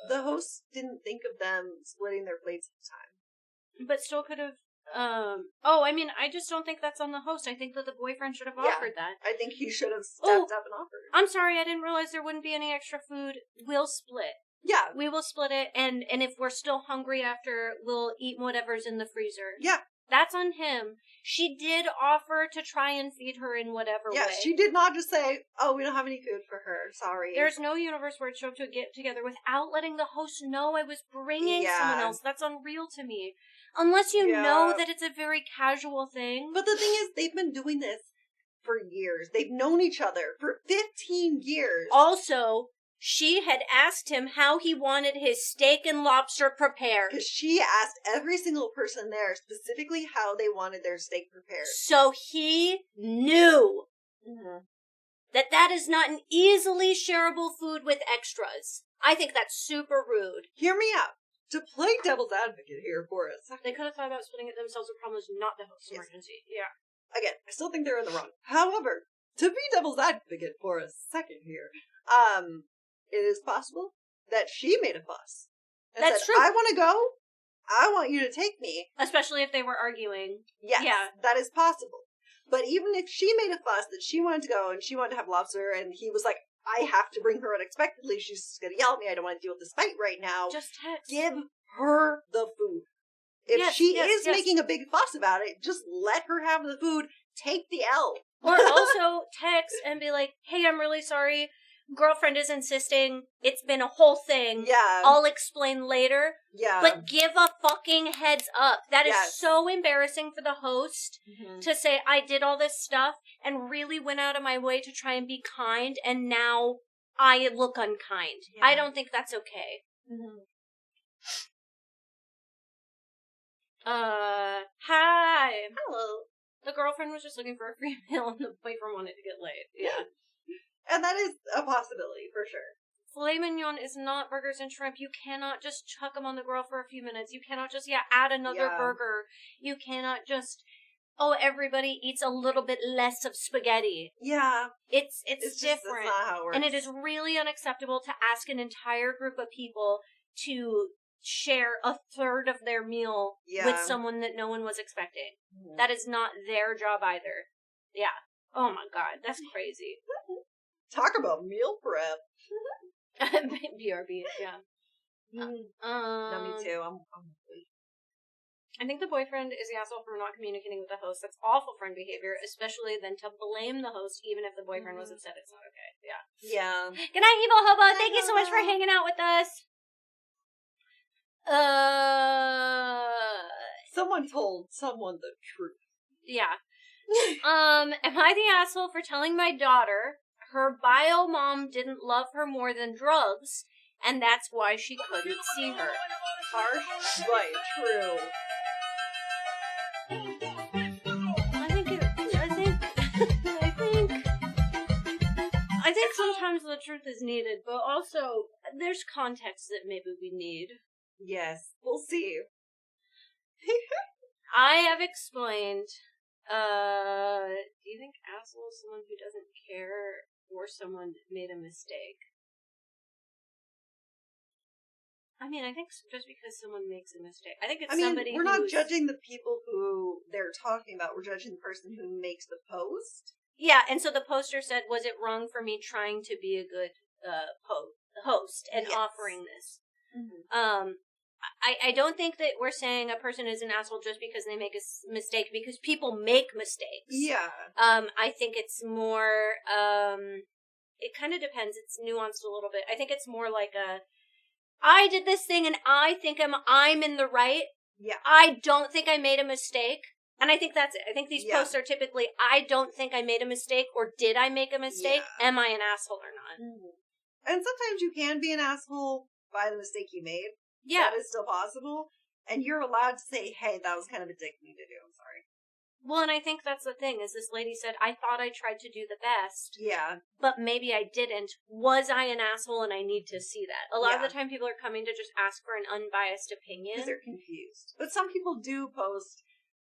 The host didn't think of them splitting their plates at the time. But still could have, I just don't think that's on the host. I think that the boyfriend should have offered that. I think he should have stepped up and offered. I'm sorry, I didn't realize there wouldn't be any extra food. We'll split. Yeah. We will split it, and if we're still hungry after, we'll eat whatever's in the freezer. Yeah. That's on him. She did offer to try and feed her in whatever way. Yeah, she did not just say, oh, we don't have any food for her. Sorry. There's no universe where it showed up to a get-together without letting the host know I was bringing someone else. That's unreal to me. Unless you know that it's a very casual thing. But the thing is, they've been doing this for years. They've known each other for 15 years. Also, she had asked him how he wanted his steak and lobster prepared. Because she asked every single person there specifically how they wanted their steak prepared. So he knew that is not an easily shareable food with extras. I think that's super rude. Hear me out. To play devil's advocate here for a second. They could have thought about splitting it themselves. The problem is not the host's emergency. Yeah. Again, I still think they're in the wrong. However, to be devil's advocate for a second here, it is possible that she made a fuss. And That's said, true. I want to go. I want you to take me. Especially if they were arguing. Yes, Yeah. that is possible. But even if she made a fuss that she wanted to go and she wanted to have lobster and he was like, I have to bring her unexpectedly, she's going to yell at me, I don't want to deal with this fight right now. Just text. Give her the food. If she is making a big fuss about it, just let her have the food. Take the L. Or also text and be like, hey, I'm really sorry. Girlfriend is insisting. It's been a whole thing. Yeah. I'll explain later. Yeah. But give a fucking heads up. That is so embarrassing for the host to say, I did all this stuff and really went out of my way to try and be kind, and now I look unkind. Yeah. I don't think that's okay. Hi. Hello. The girlfriend was just looking for a free meal and the boyfriend wanted to get laid. Yeah. And that is a possibility, for sure. Filet mignon is not burgers and shrimp. You cannot just chuck them on the grill for a few minutes. You cannot just, add another burger. You cannot just, everybody eats a little bit less of spaghetti. Yeah. It's just, different. that's not how it works. And it is really unacceptable to ask an entire group of people to share a third of their meal with someone that no one was expecting. That is not their job either. Yeah. Oh my God, that's crazy. Talk about meal prep. BRB, yeah. No, me too. I'm I think the boyfriend is the asshole for not communicating with the host. That's awful friend behavior, especially then to blame the host, even if the boyfriend was upset. It's not okay. Yeah. Yeah. Good night, Evil Hobo. Thank you so much for hanging out with us. Someone told someone the truth. Yeah. Am I the asshole for telling my daughter her bio mom didn't love her more than drugs, and that's why she couldn't see her? Harsh, but true. I think sometimes the truth is needed, but also there's context that maybe we need. Yes, we'll see. I have explained, do you think asshole is someone who doesn't care or someone that made a mistake? I mean, I think just because someone makes a mistake. I think it's somebody we're not judging the people who they're talking about. We're judging the person who makes the post. Yeah, and so the poster said, was it wrong for me trying to be a good host and offering this? I don't think that we're saying a person is an asshole just because they make a mistake, because people make mistakes. Yeah. I think it's more, it kind of depends. It's nuanced a little bit. I think it's more like I did this thing and I think I'm in the right. Yeah. I don't think I made a mistake. And I think that's it. I think these posts are typically, I don't think I made a mistake, or did I make a mistake? Yeah. Am I an asshole or not? And sometimes you can be an asshole by the mistake you made. Yeah. That is still possible. And you're allowed to say, hey, that was kind of a dick thing to do. I'm sorry. Well, and I think that's the thing, is this lady said, I thought I tried to do the best. Yeah. But maybe I didn't. Was I an asshole and I need to see that? A lot of Yeah. the time people are coming to just ask for an unbiased opinion. Because they're confused. But some people do post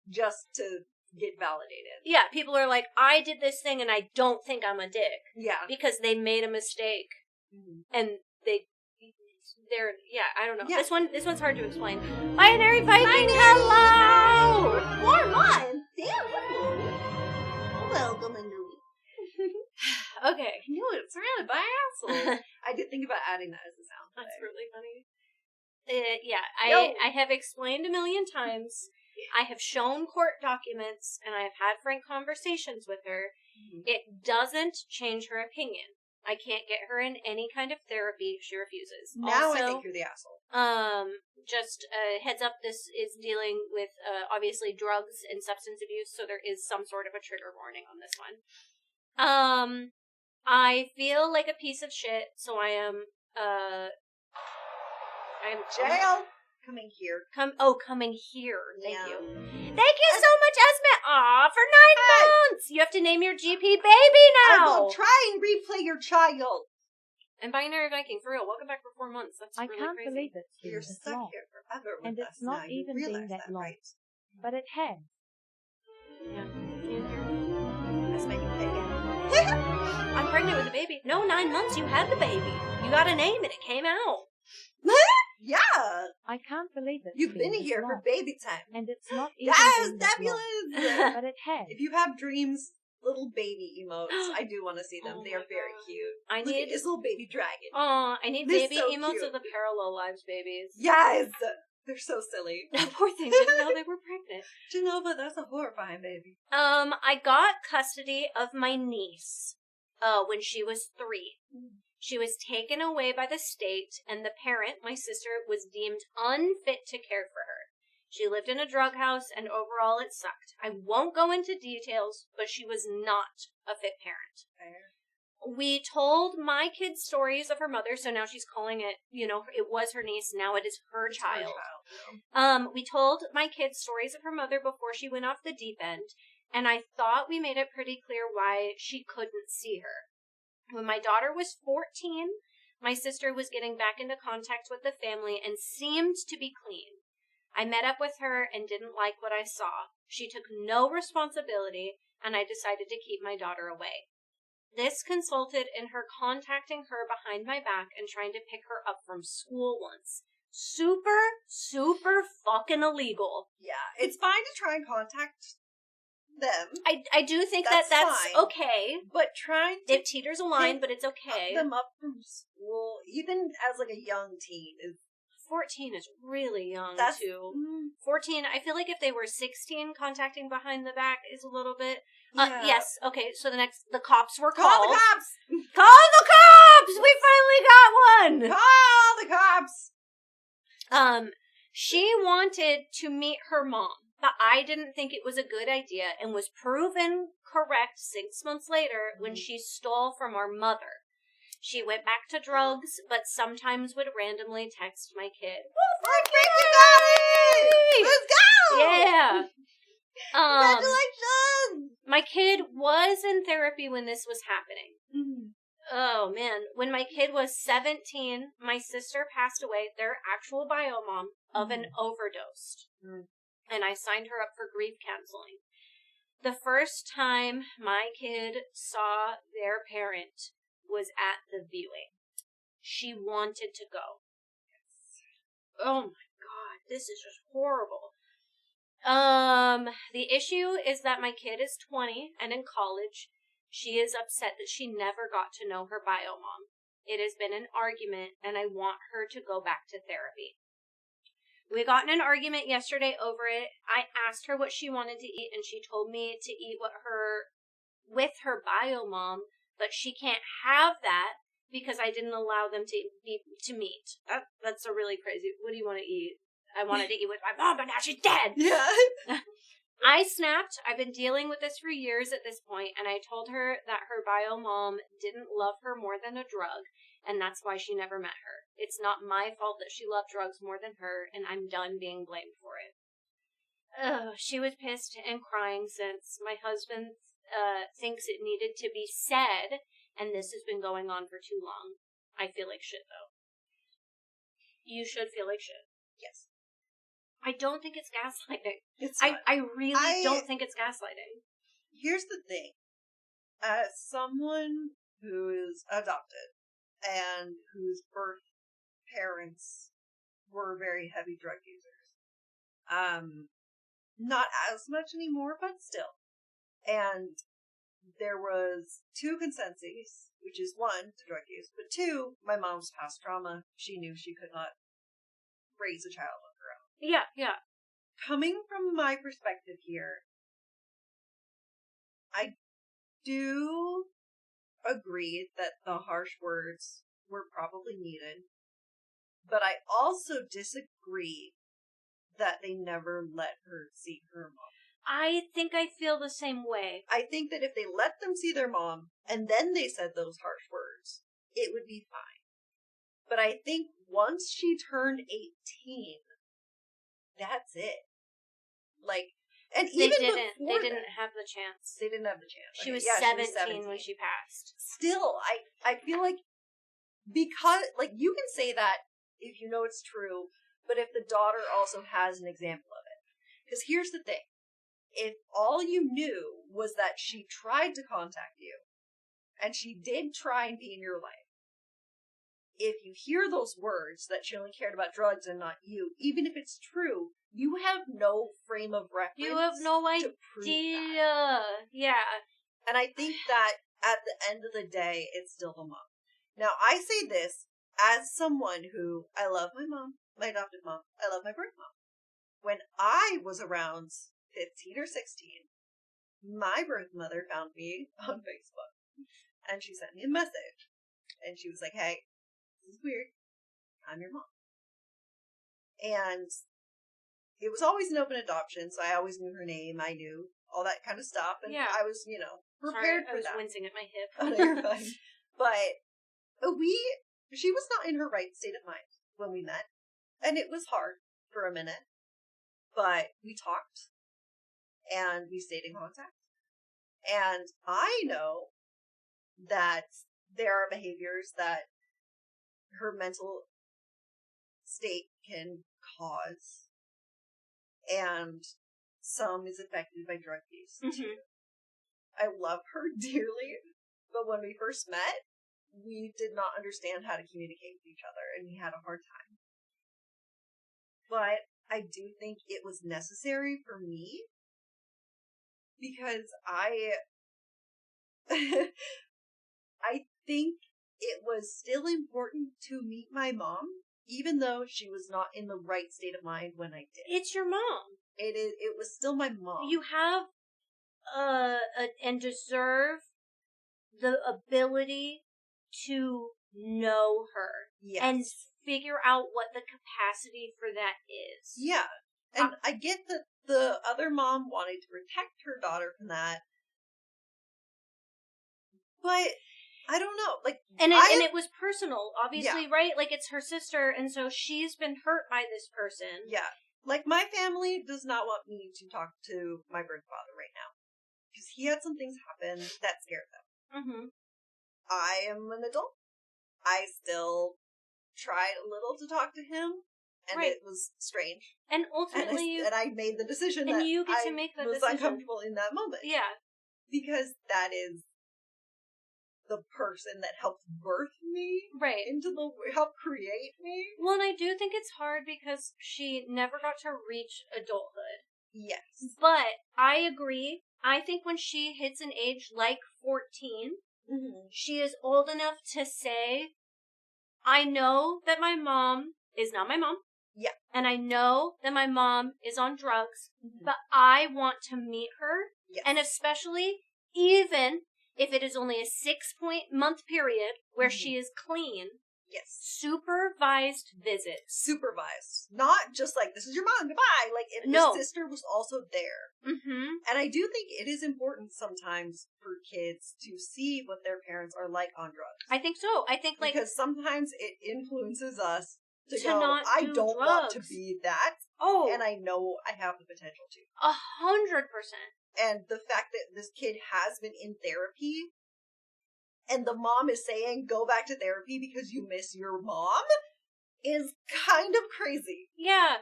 just to get validated. Yeah, people are like, I did this thing and I don't think I'm a dick. Yeah. Because they made a mistake. Mhm. And they're, I don't know. Yeah. This one's hard to explain. Binary Viking, hello! 4 months? Damn. Welcome into week. Okay. I knew it. Surrounded by assholes. I did think about adding that as a sound. That's thing. really funny. I have explained a million times. I have shown court documents, and I have had frank conversations with her. Mhm. It doesn't change her opinion. I can't get her in any kind of therapy. She refuses. Now also, I think you're the asshole. Just heads up, this is dealing with, obviously, drugs and substance abuse, so there is some sort of a trigger warning on this one. I feel like a piece of shit, so I am Jail. Coming here. Coming here. Thank Yeah. you. Thank you so much, Esme. Aw, for 9 months. You have to name your GP baby I now. will try and replay your child. And Binary Viking, for real, welcome back for 4 months. That's I really can't crazy. believe it's been You're this stuck long, here forever with and us it's not now. You even been realize that long. right? but it has. Yeah. You hear? Let's make it again. I'm pregnant with a baby. No, 9 months. You had the baby. You got a name and it came out. Yeah. I can't believe it's You've been this here long, for baby time. and it's not even Yes, been this long, fabulous. but it has. If you have dreams, little baby emotes, I do want to see them. Oh they are my very God. cute. I Look need. at this little baby dragon. Aw, I need They're baby so emotes cute. of the Parallel Lives babies. Yes, they're so silly. Poor thing didn't know they were pregnant. Genova, that's a horrifying baby. I got custody of my niece, when she was 3. She was taken away by the state, and the parent, my sister, was deemed unfit to care for her. She lived in a drug house, and overall it sucked. I won't go into details, but she was not a fit parent. Fair. We told my kid stories of her mother, so now she's calling it, it was her niece, now it is her child. We told my kids stories of her mother before she went off the deep end, and I thought we made it pretty clear why she couldn't see her. When my daughter was 14, my sister was getting back into contact with the family and seemed to be clean. I met up with her and didn't like what I saw. She took no responsibility, and I decided to keep my daughter away. This consulted in her contacting her behind my back and trying to pick her up from school once. Super, super fucking illegal. Yeah, it's fine to try and contact them, I do think That's that's fine. okay. but trying to It teeters a line, but it's okay. pick them up from school, even as like a young teen, is 14 is really young, that's too. 14, I feel like if they were 16, contacting behind the back is a little bit... yeah. Yes, okay, so the cops were Call called. the cops! Call the cops! We finally got one! Call the cops! She wanted to meet her mom, but I didn't think it was a good idea and was proven correct 6 months later when she stole from our mother. She went back to drugs, but sometimes would randomly text my kid. Let's go! Yeah. Congratulations! My kid was in therapy when this was happening. Mm-hmm. Oh, man. When my kid was 17, my sister passed away, their actual bio mom, of an overdose. And I signed her up for grief counseling. The first time my kid saw their parent was at the viewing. She wanted to go. Oh, my God. This is just horrible. The issue is that my kid is 20 and in college. She is upset that she never got to know her bio mom. It has been an argument, and I want her to go back to therapy. We got in an argument yesterday over it. I asked her what she wanted to eat, and she told me to eat with her bio mom, but she can't have that because I didn't allow them to meet. That's a really crazy. What do you want to eat? I wanted to eat with my mom, but now she's dead. Yeah. I snapped. I've been dealing with this for years at this point, and I told her that her bio mom didn't love her more than a drug, and that's why she never met her. It's not my fault that she loved drugs more than her, and I'm done being blamed for it. Ugh, she was pissed and crying since my husband thinks it needed to be said, and this has been going on for too long. I feel like shit, though. You should feel like shit. Yes. I don't think it's gaslighting. It's not. I really don't think it's gaslighting. Here's the thing. As someone who is adopted and whose birth parents were very heavy drug users, not as much anymore, but still. And there was 2 consensus, which is 1, the drug use, but 2, my mom's past trauma. She knew she could not raise a child on her own. Yeah, yeah. Coming from my perspective here, I do agree that the harsh words were probably needed, but I also disagree that they never let her see her mom. I think I feel the same way. I think that if they let them see their mom and then they said those harsh words, it would be fine. But I think once she turned 18, that's it. Like, and even they didn't have the chance. They didn't have the chance. She was 17 when she passed. Still, I feel like, because, like, you can say that if you know it's true, but if the daughter also has an example of it. Because here's the thing. If all you knew was that she tried to contact you, and she did try and be in your life, if you hear those words that she only cared about drugs and not you, even if it's true, you have no frame of reference. You have no idea. Yeah. And I think that at the end of the day, it's still the mom. Now, I say this as someone who, I love my mom, my adopted mom. I love my birth mom. When I was around 15 or 16, my birth mother found me on Facebook. And she sent me a message. And she was like, hey, this is weird. I'm your mom. And it was always an open adoption, so I always knew her name. I knew all that kind of stuff. And yeah. I was, prepared for that. I was wincing at my hip. Oh, no, you're fine. But she was not in her right state of mind when we met. And it was hard for a minute. But we talked. And we stayed in contact. And I know that there are behaviors that her mental state can cause. And some is affected by drug use, too. I love her dearly, but when we first met, we did not understand how to communicate with each other, and we had a hard time. But I do think it was necessary for me, because I think it was still important to meet my mom, even though she was not in the right state of mind when I did. It's your mom. It was still my mom. You have and deserve the ability to know her. Yes. And figure out what the capacity for that is. Yeah. And I get that the other mom wanted to protect her daughter from that. But I don't know. Like, and it was personal, obviously, yeah. Right? Like, it's her sister, and so she's been hurt by this person. Yeah. Like, my family does not want me to talk to my birth father right now. Because he had some things happen that scared them. Mm-hmm. I am an adult. I still tried a little to talk to him, and right. It was strange. And ultimately, and I made the decision and that you get to make the decision. Was uncomfortable in that moment. Yeah. Because that is the person that helped birth me, right? Helped create me. Well, and I do think it's hard because she never got to reach adulthood. Yes. But I agree. I think when she hits an age like 14, mm-hmm. she is old enough to say, I know that my mom is not my mom. Yeah. And I know that my mom is on drugs, mm-hmm. but I want to meet her. Yes. And especially, even if it is only a 6-month period where mm-hmm. she is clean, Yes. Supervised visits. Supervised. Not just like, this is your mom, goodbye. Like, No. the sister was also there. Mm-hmm. And I do think it is important sometimes for kids to see what their parents are like on drugs. I think so. I think, like... Because sometimes it influences us to to go, not I do don't drugs. want to be that. Oh. And I know I have the potential to. 100%. And the fact that this kid has been in therapy, and the mom is saying, go back to therapy because you miss your mom, is kind of crazy. Yeah.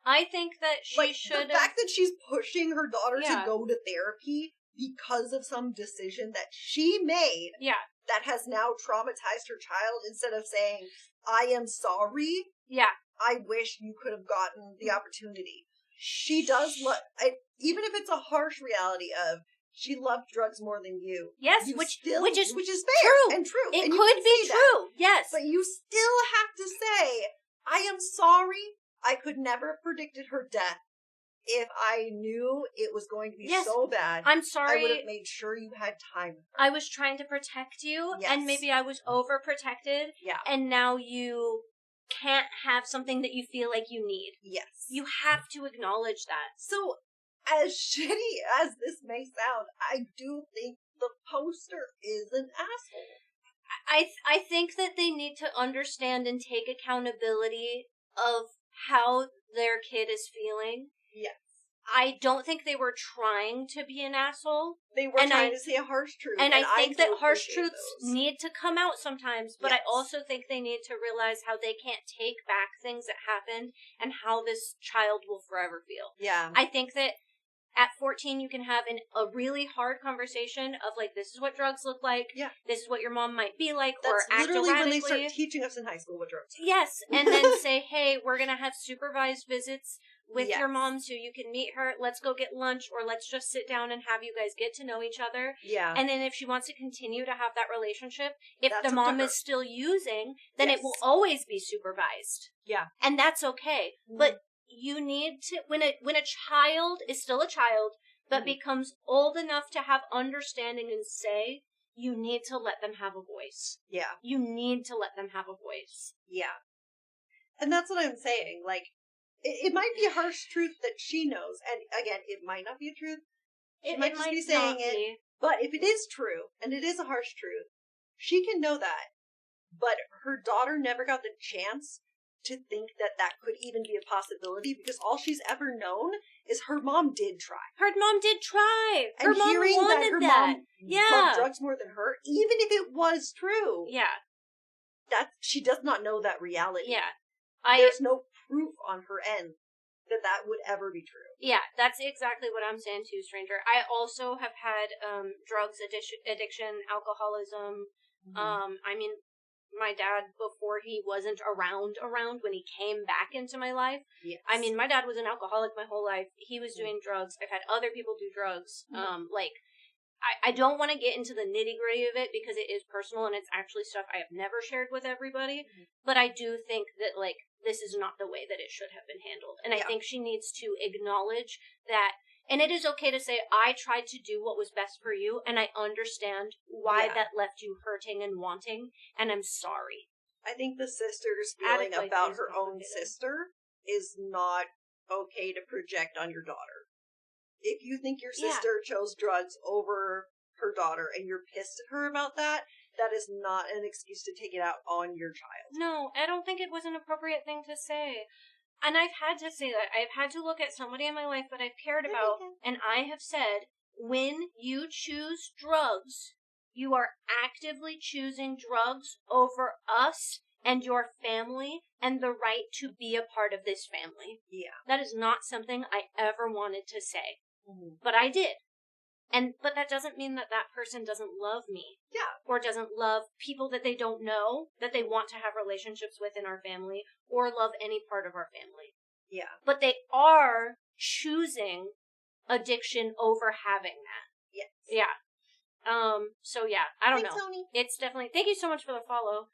I think that she should... The fact that she's pushing her daughter Yeah. to go to therapy because of some decision that she made that has now traumatized her child, instead of saying, I am sorry. Yeah. I wish you could have gotten the opportunity. She does even if it's a harsh reality of, she loved drugs more than you. Yes, which is fair true. and true. It and could be true. Yes. But you still have to say, I am sorry. I could never have predicted her death. If I knew it was going to be so bad, I'm sorry. I would have made sure you had time. I was trying to protect you, and maybe I was overprotected. Yeah. And now you can't have something that you feel like you need. Yes. You have to acknowledge that. So, as shitty as this may sound, I do think the poster is an asshole. I think that they need to understand and take accountability of how their kid is feeling. Yes. I don't think they were trying to be an asshole. They were trying to say a harsh truth. And I think that harsh truths those. need to come out sometimes, but I also think they need to realize how they can't take back things that happened and how this child will forever feel. Yeah. I think that at 14, you can have a really hard conversation of, like, this is what drugs look like. Yeah. This is what your mom might be like, That's or act literally erratically. when they start teaching us in high school what drugs are. Yes, and then say, hey, we're going to have supervised visits with Yes. your mom so you can meet her. Let's go get lunch, or let's just sit down and have you guys get to know each other. Yeah. And then if she wants to continue to have that relationship, if That's the mom up to her. is still using, then Yes. it will always be supervised. Yeah. And that's okay. Mhm. But you need to, when a child is still a child, but becomes old enough to have understanding and say, you need to let them have a voice. Yeah. You need to let them have a voice. Yeah. And that's what I'm saying. Like, it might be a harsh truth that she knows. And again, it might not be a truth. She might just be saying it. But if it is true, and it is a harsh truth, she can know that. But her daughter never got the chance to think that that could even be a possibility, because all she's ever known is her mom did try. Her mom did try. Her And mom hearing wanted that her that. mom loved drugs more than her, even if it was true, she does not know that reality. Yeah. There's no proof on her end that would ever be true. Yeah, that's exactly what I'm saying too, stranger. I also have had drugs addiction, alcoholism. I mean, my dad, before he wasn't around when he came back into my life. Yes. I mean, my dad was an alcoholic my whole life. He was doing drugs. I've had other people do drugs. I don't want to get into the nitty-gritty of it because it is personal and it's actually stuff I have never shared with everybody. But I do think that, like, this is not the way that it should have been handled. And I think she needs to acknowledge that. And it is okay to say, I tried to do what was best for you, and I understand why that left you hurting and wanting, and I'm sorry. I think the sister's feeling about her own sister is not okay to project on your daughter. If you think your sister chose drugs over her daughter and you're pissed at her about that, that is not an excuse to take it out on your child. No, I don't think it was an appropriate thing to say. And I've had to say that. I've had to look at somebody in my life that I've cared about, and I have said, when you choose drugs, you are actively choosing drugs over us and your family and the right to be a part of this family. Yeah. That is not something I ever wanted to say. But I did. But that doesn't mean that that person doesn't love me. Yeah. Or doesn't love people that they don't know, that they want to have relationships with in our family, or love any part of our family. Yeah. But they are choosing addiction over having that. Yes. Yeah. So yeah, I don't Thanks, know. Tony. It's definitely, thank you so much for the follow.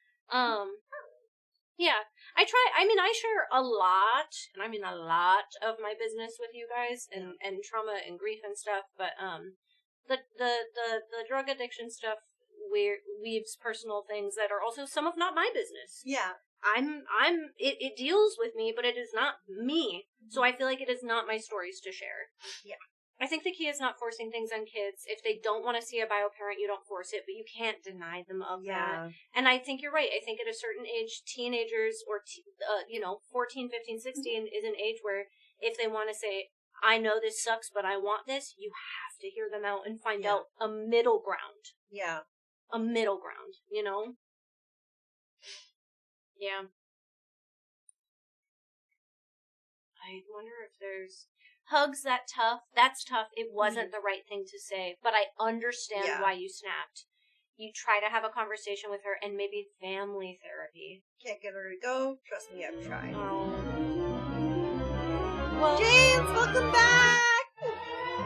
Yeah, I share a lot, and I mean a lot of my business with you guys, and trauma and grief and stuff, but, the drug addiction stuff, weaves personal things that are also some of not my business. Yeah. It deals with me, but it is not me. So I feel like it is not my stories to share. Yeah. I think the key is not forcing things on kids. If they don't want to see a bio parent, you don't force it, but you can't deny them of that. And I think you're right. I think at a certain age, teenagers or, 14, 15, 16 is an age where if they want to say, I know this sucks, but I want this, you have to hear them out and find out a middle ground. Yeah. A middle ground, you know? Yeah. I wonder if there's... Hugs, that's tough. It wasn't the right thing to say, but I understand why you snapped. You try to have a conversation with her and maybe family therapy. Can't get her to go. Trust me, I've tried. Oh. Well, James, welcome back!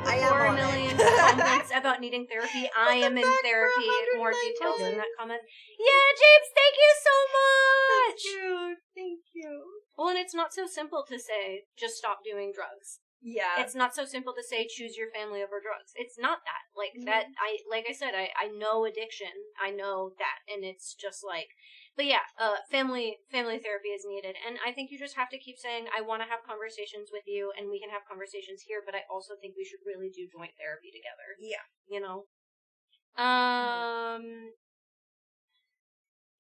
I am 4 on million it. comments about needing therapy. I am in therapy. More details in that comment. Yeah, James, thank you so much! That's cute. Thank you. Well, and it's not so simple to say, just stop doing drugs. Yeah. It's not so simple to say, choose your family over drugs. It's not that. That, like I said, I know addiction. I know that. And it's just like, but yeah, family therapy is needed. And I think you just have to keep saying, I want to have conversations with you and we can have conversations here, but I also think we should really do joint therapy together. Yeah. You know?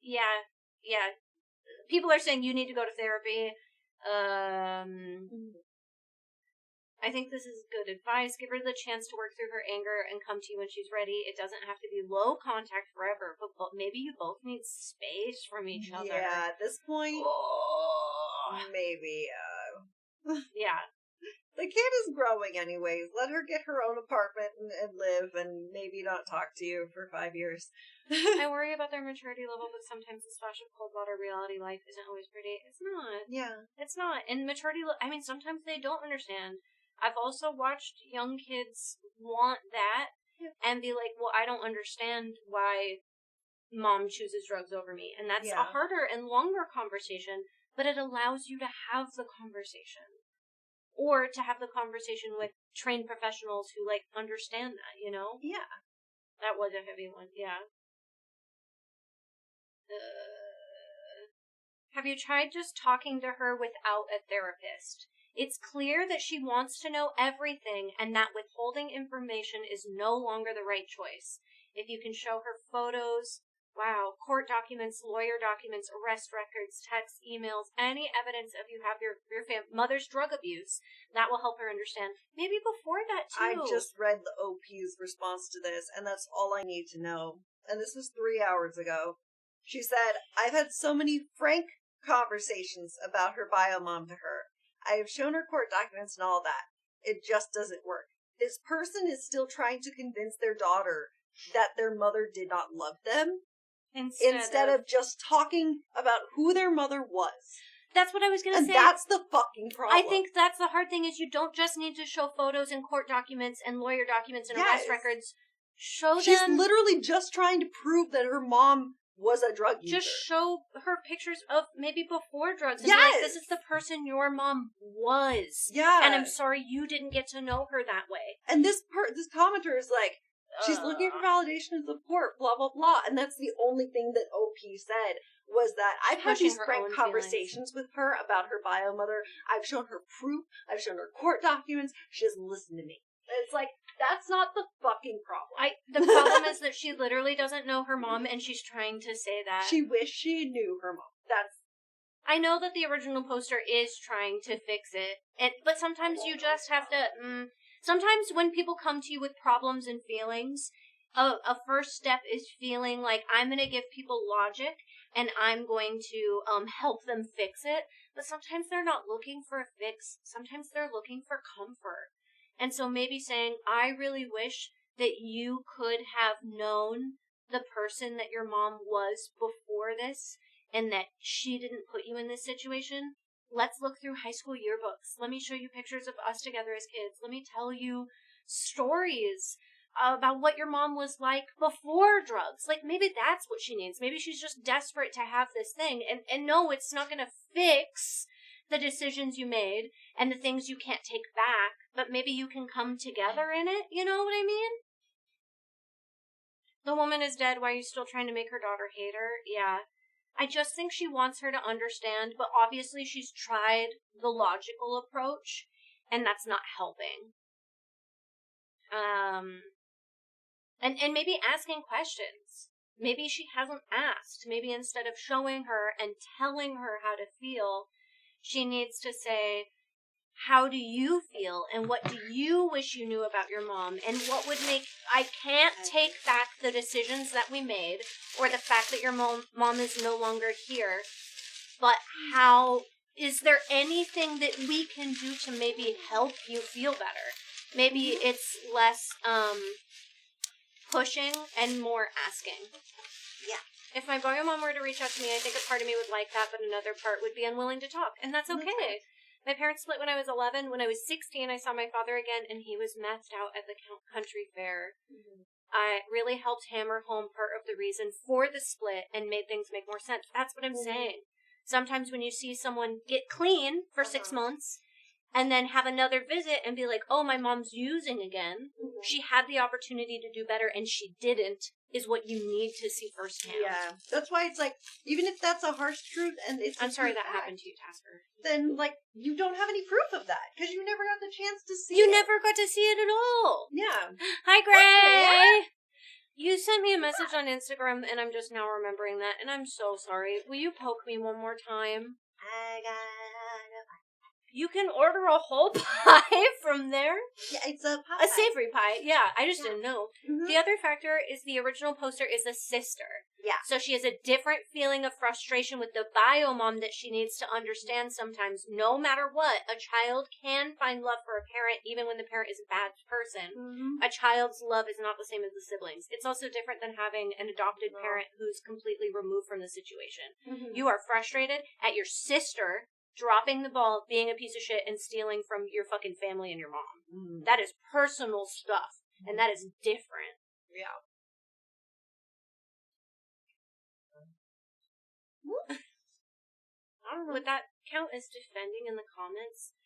Yeah. People are saying you need to go to therapy. I think this is good advice. Give her the chance to work through her anger and come to you when she's ready. It doesn't have to be low contact forever, but maybe you both need space from each other. Yeah, at this point, maybe. Yeah. The kid is growing anyways. Let her get her own apartment and live and maybe not talk to you for 5 years. I worry about their maturity level, but sometimes the splash of cold water reality life isn't always pretty. It's not. Yeah. It's not. And maturity, sometimes they don't understand. I've also watched young kids want that and be like, well, I don't understand why mom chooses drugs over me. And that's a harder and longer conversation, but it allows you to have the conversation. Or to have the conversation with trained professionals who, understand that, you know? Yeah. That was a heavy one, yeah. Have you tried just talking to her without a therapist? It's clear that she wants to know everything and that withholding information is no longer the right choice. If you can show her photos, court documents, lawyer documents, arrest records, texts, emails, any evidence of you have your mother's drug abuse, that will help her understand. Maybe before that, too. I just read the OP's response to this, and that's all I need to know. And this was 3 hours ago. She said, I've had so many frank conversations about her bio mom to her. I have shown her court documents and all that. It just doesn't work. This person is still trying to convince their daughter that their mother did not love them instead of just talking about who their mother was. That's what I was going to say. And that's the fucking problem. I think that's the hard thing is you don't just need to show photos and court documents and lawyer documents and arrest records. She's literally just trying to prove that her mom was a drug user. Just show her pictures of maybe before drugs. And be like, this is the person your mom was. Yeah. And I'm sorry you didn't get to know her that way. And this commenter is like, she's looking for validation and support, blah, blah, blah. And that's the only thing that OP said was that I've had these frank conversations with her about her bio mother. I've shown her proof. I've shown her court documents. She doesn't listen to me. And it's like, that's not the fucking problem. The problem is that she literally doesn't know her mom, and she's trying to say that. She wished she knew her mom. I know that the original poster is trying to fix it, but sometimes you just have to... Sometimes when people come to you with problems and feelings, a first step is feeling like, I'm going to give people logic, and I'm going to help them fix it. But sometimes they're not looking for a fix. Sometimes they're looking for comfort. And so maybe saying, I really wish that you could have known the person that your mom was before this and that she didn't put you in this situation. Let's look through high school yearbooks. Let me show you pictures of us together as kids. Let me tell you stories about what your mom was like before drugs. Maybe that's what she needs. Maybe she's just desperate to have this thing. And no, it's not going to fix the decisions you made and the things you can't take back, but maybe you can come together in it. You know what I mean? The woman is dead. Why are you still trying to make her daughter hate her? Yeah. I just think she wants her to understand, but obviously she's tried the logical approach, and that's not helping. And maybe asking questions. Maybe she hasn't asked. Maybe instead of showing her and telling her how to feel, she needs to say, how do you feel? And what do you wish you knew about your mom? And what would make... I can't take back the decisions that we made, or the fact that your mom is no longer here. But how... Is there anything that we can do to maybe help you feel better? Maybe it's less pushing and more asking. Yeah. If my boy or mom were to reach out to me, I think a part of me would like that, but another part would be unwilling to talk. And that's okay. My parents split when I was 11. When I was 16, I saw my father again, and he was methed out at the country fair. Mm-hmm. I really helped hammer home part of the reason for the split and made things make more sense. That's what I'm saying. Sometimes when you see someone get clean for 6 months and then have another visit and be like, oh, my mom's using again, she had the opportunity to do better and she didn't, is what you need to see firsthand. Yeah. That's why it's like, even if that's a harsh truth and it's I'm sorry that happened to you, Tasker. Then, like, you don't have any proof of that because you never got the chance to see it. You never got to see it at all. Yeah. Hi, Gray! You sent me a message on Instagram, and I'm just now remembering that, and I'm so sorry. Will you poke me one more time? I got a pie. You can order a whole pie from there? Yeah, it's a pie. A savory pie, yeah. I just didn't know. Mm-hmm. The other factor is the original poster is a sister. Yeah. So she has a different feeling of frustration with the bio mom that she needs to understand sometimes. No matter what, a child can find love for a parent even when the parent is a bad person. Mm-hmm. A child's love is not the same as the siblings. It's also different than having an adopted parent who's completely removed from the situation. Mm-hmm. You are frustrated at your sister dropping the ball, being a piece of shit, and stealing from your fucking family and your mom. Mm. That is personal stuff, and that is different. Yeah. I don't know. Would that count as defending in the comments?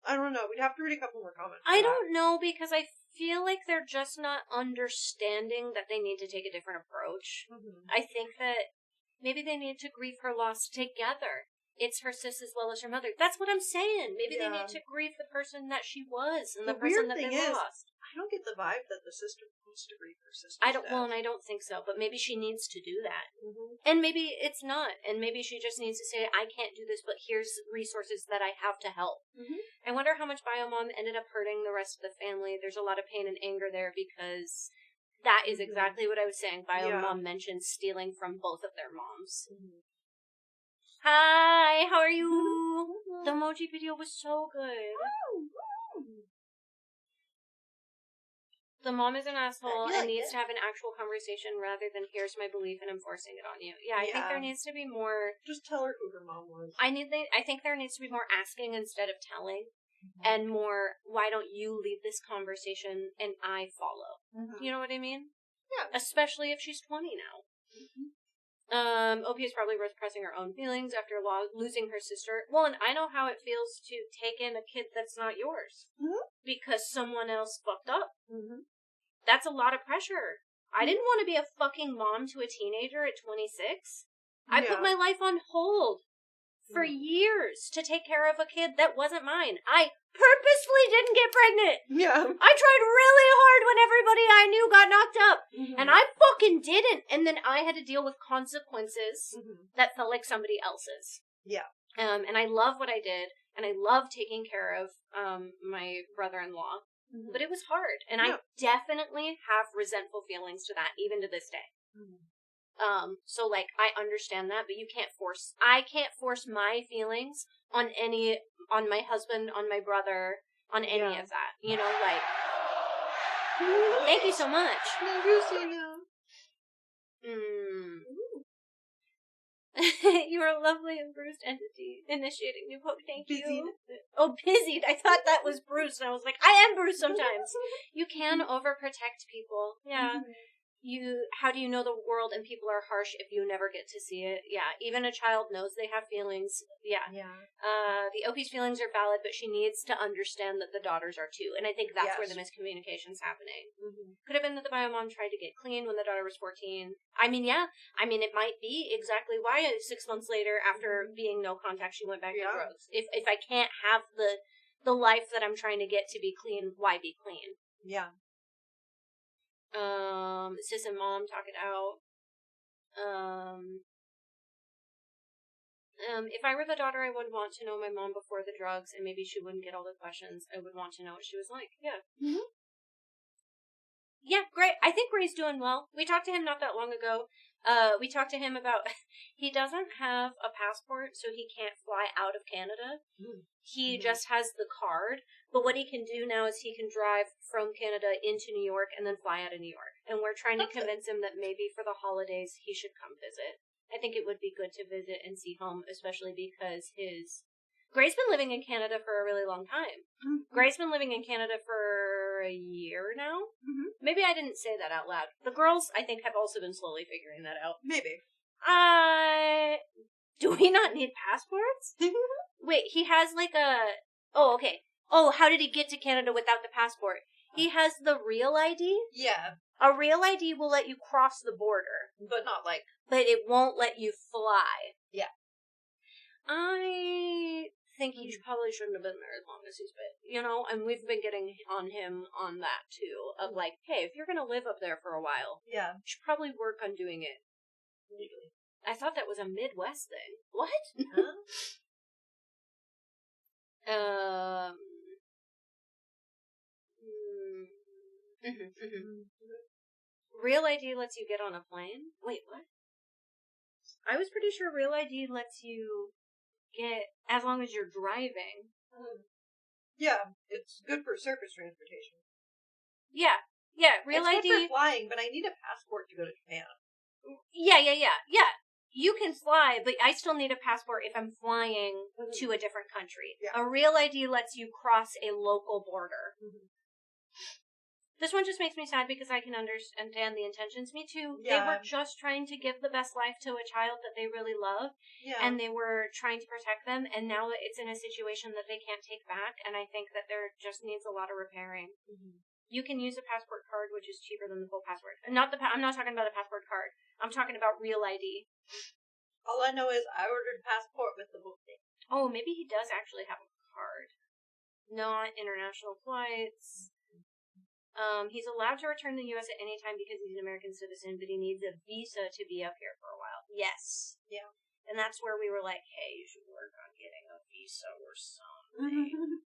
I don't know. We'd have to read a couple more comments. I don't know, because I feel like they're just not understanding that they need to take a different approach. Mm-hmm. I think that maybe they need to grieve her loss together. It's her sis as well as her mother. That's what I'm saying. Maybe they need to grieve the person that she was and the person that they lost. I don't get the vibe that the sister wants to grieve her sister. I don't think so. But maybe she needs to do that. Mm-hmm. And maybe it's not. And maybe she just needs to say, I can't do this, but here's resources that I have to help. Mm-hmm. I wonder how much bio mom ended up hurting the rest of the family. There's a lot of pain and anger there because... That is exactly what I was saying. Bio mom mentioned stealing from both of their moms. Mm-hmm. Hi, how are you? Mm-hmm. The emoji video was so good. Mm-hmm. The mom is an asshole and needs to have an actual conversation rather than here's my belief and I'm forcing it on you. Yeah, I think there needs to be more... Just tell her who her mom was. I think there needs to be more asking instead of telling. Mm-hmm. And more, why don't you lead this conversation and I follow? Mm-hmm. You know what I mean? Yeah. Especially if she's 20 now. Mm-hmm. OP is probably repressing her own feelings after losing her sister. Well, and I know how it feels to take in a kid that's not yours. Mm-hmm. Because someone else fucked up. Mm-hmm. That's a lot of pressure. I didn't want to be a fucking mom to a teenager at 26. I put my life on hold for years to take care of a kid that wasn't mine. I purposefully didn't get pregnant. Yeah. I tried really hard when everybody I knew got knocked up. Mm-hmm. And I fucking didn't. And then I had to deal with consequences that felt like somebody else's. Yeah. And I love what I did. And I love taking care of my brother-in-law. Mm-hmm. But it was hard. And I definitely have resentful feelings to that, even to this day. Mm-hmm. So like, I understand that, but I can't force my feelings on my husband, on my brother, on any of that. You know, like, thank you so much. You are a lovely and bruised entity. Initiating new poke, thank you. Oh, busied. I thought that was bruised, and I was like, I am bruised sometimes. You can overprotect people. Yeah. how do you know the world and people are harsh if you never get to see it? Yeah, even a child knows they have feelings. Yeah. The Opie's feelings are valid, but she needs to understand that the daughters are too. And I think that's where the miscommunication's happening. Mm-hmm. Could have been that the bio mom tried to get clean when the daughter was 14. I mean, yeah. I mean, it might be exactly why 6 months later, after being no contact, she went back to drugs. If I can't have the life that I'm trying to get to be clean, why be clean? Yeah. Sis and mom talk it out. If I were the daughter, I would want to know my mom before the drugs, and maybe she wouldn't get all the questions. I would want to know what she was like. Yeah. Mm-hmm. Yeah, great. I think Ray's doing well. We talked to him not that long ago. We talked to him about he doesn't have a passport, so he can't fly out of Canada. He just has the card. But what he can do now is he can drive from Canada into New York and then fly out of New York. And we're trying to convince him that maybe for the holidays he should come visit. I think it would be good to visit and see home, especially because Gray's been living in Canada for a really long time. Mm-hmm. Gray's been living in Canada for a year now. Mm-hmm. Maybe I didn't say that out loud. The girls, I think, have also been slowly figuring that out. Maybe. Do we not need passports? Wait, he has like a... Oh, okay. Oh, how did he get to Canada without the passport? He has the real ID? Yeah. A real ID will let you cross the border. But not like... But it won't let you fly. Yeah. I think he probably shouldn't have been there as long as he's been, you know, and we've been getting on him on that too, of like, hey, if you're gonna live up there for a while, you should probably work on doing it legally. I thought that was a Midwest thing. What? Huh? Real ID lets you get on a plane? Wait, what? I was pretty sure Real ID lets you get, as long as you're driving. Yeah, it's good for surface transportation. Yeah, Real it's ID... It's good for flying, but I need a passport to go to Japan. Yeah. You can fly, but I still need a passport if I'm flying to a different country. Yeah. A Real ID lets you cross a local border. This one just makes me sad because I can understand the intentions. Me too. Yeah. They were just trying to give the best life to a child that they really love. Yeah. And they were trying to protect them. And now it's in a situation that they can't take back. And I think that there just needs a lot of repairing. Mm-hmm. You can use a passport card, which is cheaper than the full passport. I'm not talking about a passport card. I'm talking about Real ID. All I know is I ordered a passport with the book thing. Oh, maybe he does actually have a card. Not international flights. He's allowed to return to the U.S. at any time because he's an American citizen, but he needs a visa to be up here for a while. Yes. Yeah. And that's where we were like, hey, you should work on getting a visa or something.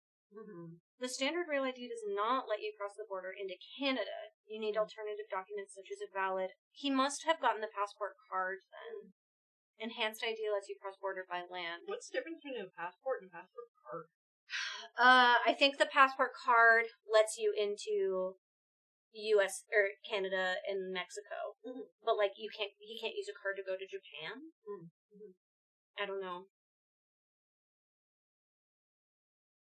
The standard Real ID does not let you cross the border into Canada. You need alternative documents such as a valid... He must have gotten the passport card then. Enhanced ID lets you cross border by land. What's the difference between a passport and a passport card? I think the passport card lets you into U.S. or Canada and Mexico, but like he can't use a card to go to Japan. I don't know.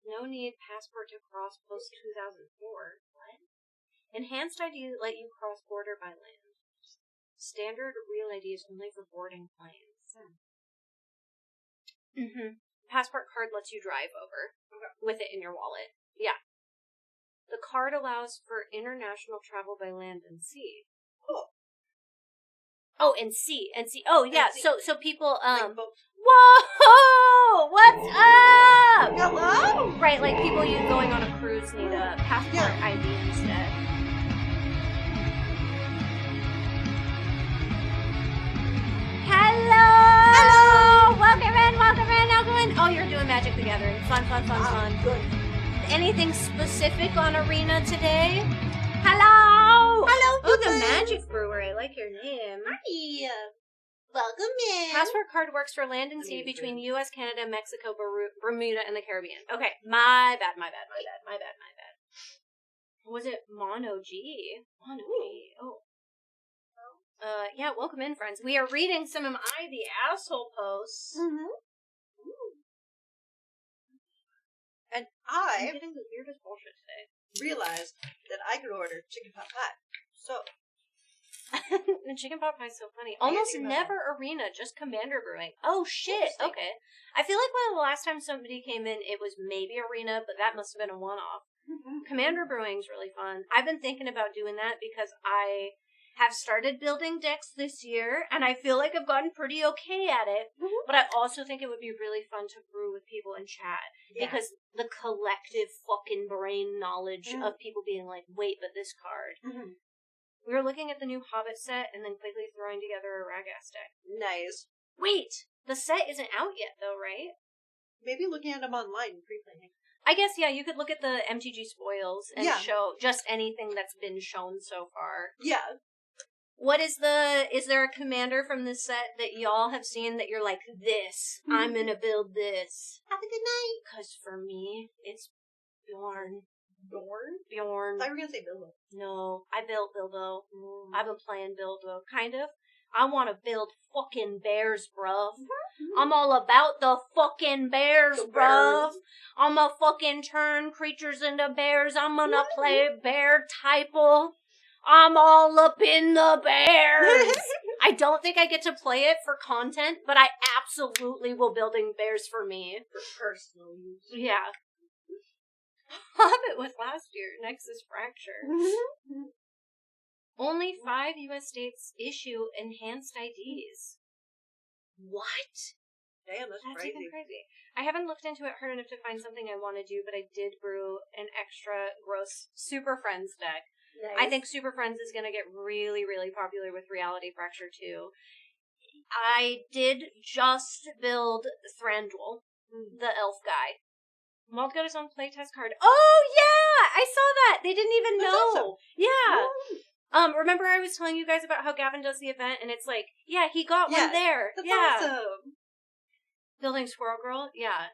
No need passport to cross post 2004. What? Enhanced ID let you cross border by land. Standard Real ID is only for boarding planes. Passport card lets you drive over with it in your wallet. Yeah. The card allows for international travel by land and sea. Cool. Oh, and sea. Oh, yeah. So people, like whoa! What's up? Hello? Right, like people going on a cruise need a passport ID instead. Hello! Welcome in. Oh, you're doing Magic the Gathering. Fun. Good. Anything specific on Arena today? Hello! Oh, the Magic Brewer. I like your name. Hi. Welcome in. Passport card works for land and sea between U.S., Canada, Mexico, Bermuda, and the Caribbean. Okay, my bad. Was it Mono G? Oh. Yeah, welcome in, friends. We are reading some of the asshole posts. And I'm getting the weirdest bullshit today. Realized that I could order chicken pot pie. So, The chicken pot pie is so funny. Almost never arena, just Commander Brewing. Oh, shit. Okay. I feel like when the last time somebody came in, it was maybe arena, but that must have been a one-off. Commander Brewing's really fun. I've been thinking about doing that because I have started building decks this year, and I feel like I've gotten pretty okay at it, but I also think it would be really fun to brew with people in chat, because the collective fucking brain knowledge of people being like, wait, but this card. We were looking at the new Hobbit set, and then quickly throwing together a Ragass deck. Nice. Wait! The set isn't out yet, though, right? Maybe looking at them online, pre-playing. I guess, yeah, you could look at the MTG spoils and show just anything that's been shown so far. Yeah. What is there a commander from this set that y'all have seen that you're like, this, I'm gonna build this? Have a good night. Because for me, it's Bjorn. Bjorn? I thought you were gonna say Bilbo. No, I built Bilbo. I've been playing Bilbo, kind of. I want to build fucking bears, bruv. I'm all about the fucking bears, bruv. I'm gonna fucking turn creatures into bears. I'm gonna play bear typal. I'm all up in the bears. I don't think I get to play it for content, but I absolutely will building bears for me. For personal use. Yeah. Hobbit was last year. Nexus Fracture. Only 5 U.S. states issue enhanced IDs. What? Damn, that's crazy. Even crazy. I haven't looked into it hard enough to find something I want to do, but I did brew an extra gross Super Friends deck. Nice. I think Super Friends is going to get really, really popular with Reality Fracture too. I did just build Thranduil, the elf guy. Maul's got his own playtest card. Oh, yeah! I saw that! They didn't even know. Awesome. Yeah. Remember I was telling you guys about how Gavin does the event, and it's like, yeah, he got one there. That's awesome. Building Squirrel Girl? Yeah.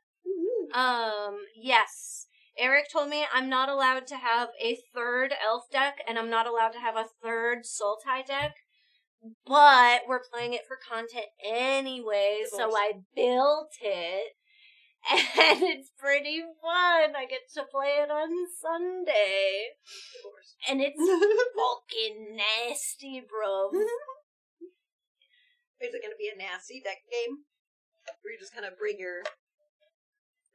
Yes. Eric told me I'm not allowed to have a third elf deck, and I'm not allowed to have a third Sultai deck, but we're playing it for content anyway, so I built it. And it's pretty fun. I get to play it on Sunday. Of course. And it's fucking nasty, bro. Is it going to be a nasty deck game? Or you just kind of bring your...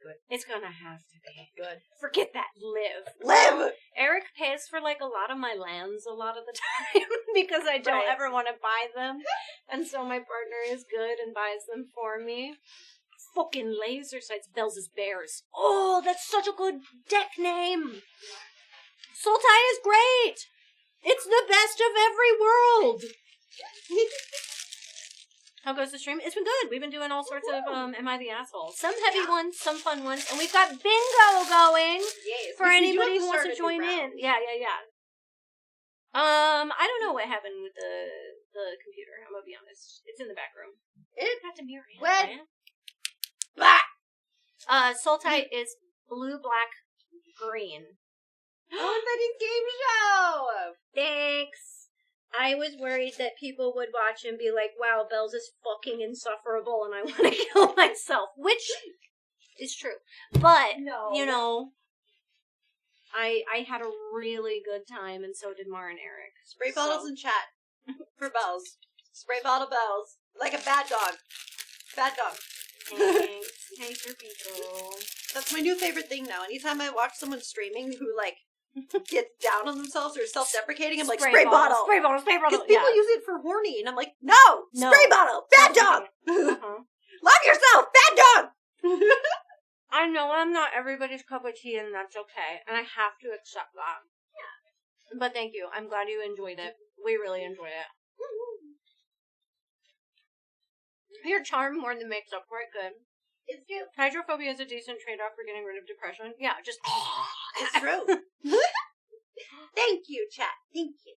Good. It's going to have to be. Good. Forget that. Live. Eric pays for, like, a lot of my lands a lot of the time because I don't ever want to buy them. And so my partner is good and buys them for me. Fucking laser sights. Bells' Bears. Oh, that's such a good deck name. Sultai is great. It's the best of every world. How goes the stream? It's been good. We've been doing all sorts of Am I the Asshole? Some heavy ones, some fun ones, and we've got bingo going for anybody who wants to join in. Yeah. I don't know what happened with the computer. I'm gonna be honest. It's in the back room. It got to mirror it. What? Black. Sultai is blue, black, green. Oh, that game show! Thanks. I was worried that people would watch and be like, wow, Bells is fucking insufferable and I want to kill myself. Which is true. But, you know, I had a really good time and so did Mar and Eric. Spray bottles in chat for Bells. Spray bottle Bells. Like a bad dog. Bad dog. Thanks for people. That's my new favorite thing now. Anytime I watch someone streaming who, like, gets down on themselves or self-deprecating, I'm like, spray bottle. Spray bottle. Because people use it for horny, and I'm like, no! Spray bottle! Bad dog! Love yourself! Bad dog! I know I'm not everybody's cup of tea, and that's okay. And I have to accept that. Yeah. But thank you. I'm glad you enjoyed it. We really enjoyed it. Your charm more than makes up for it. Good. It's true. Hydrophobia is a decent trade-off for getting rid of depression. Yeah, just... It's true. Thank you, chat. Thank you.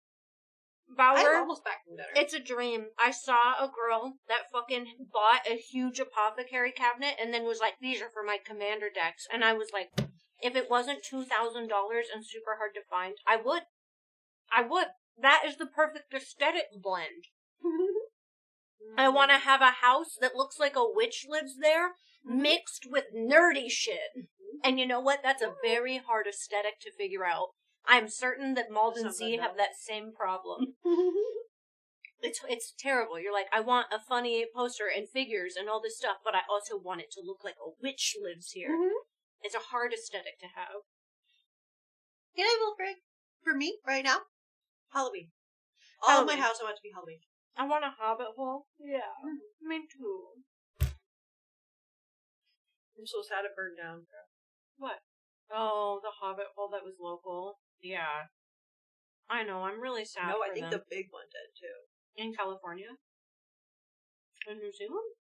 Bauer, I'm almost back from better. It's a dream. I saw a girl that fucking bought a huge apothecary cabinet and then was like, these are for my commander decks. And I was like, if it wasn't $2,000 and super hard to find, I would. That is the perfect aesthetic blend. I want to have a house that looks like a witch lives there, mixed with nerdy shit. And you know what? That's a very hard aesthetic to figure out. I'm certain that Mald and Z have that same problem. It's terrible. You're like, I want a funny poster and figures and all this stuff, but I also want it to look like a witch lives here. Mm-hmm. It's a hard aesthetic to have. You know, Wilfred, for me, right now, Halloween. All of my house I want it to be Halloween. I want a hobbit hole. Yeah. Me too. I'm so sad it burned down. What? Oh, the hobbit hole that was local. Yeah. I know, I'm really sad. No, I for think them. the big one did too. In California? In New Zealand?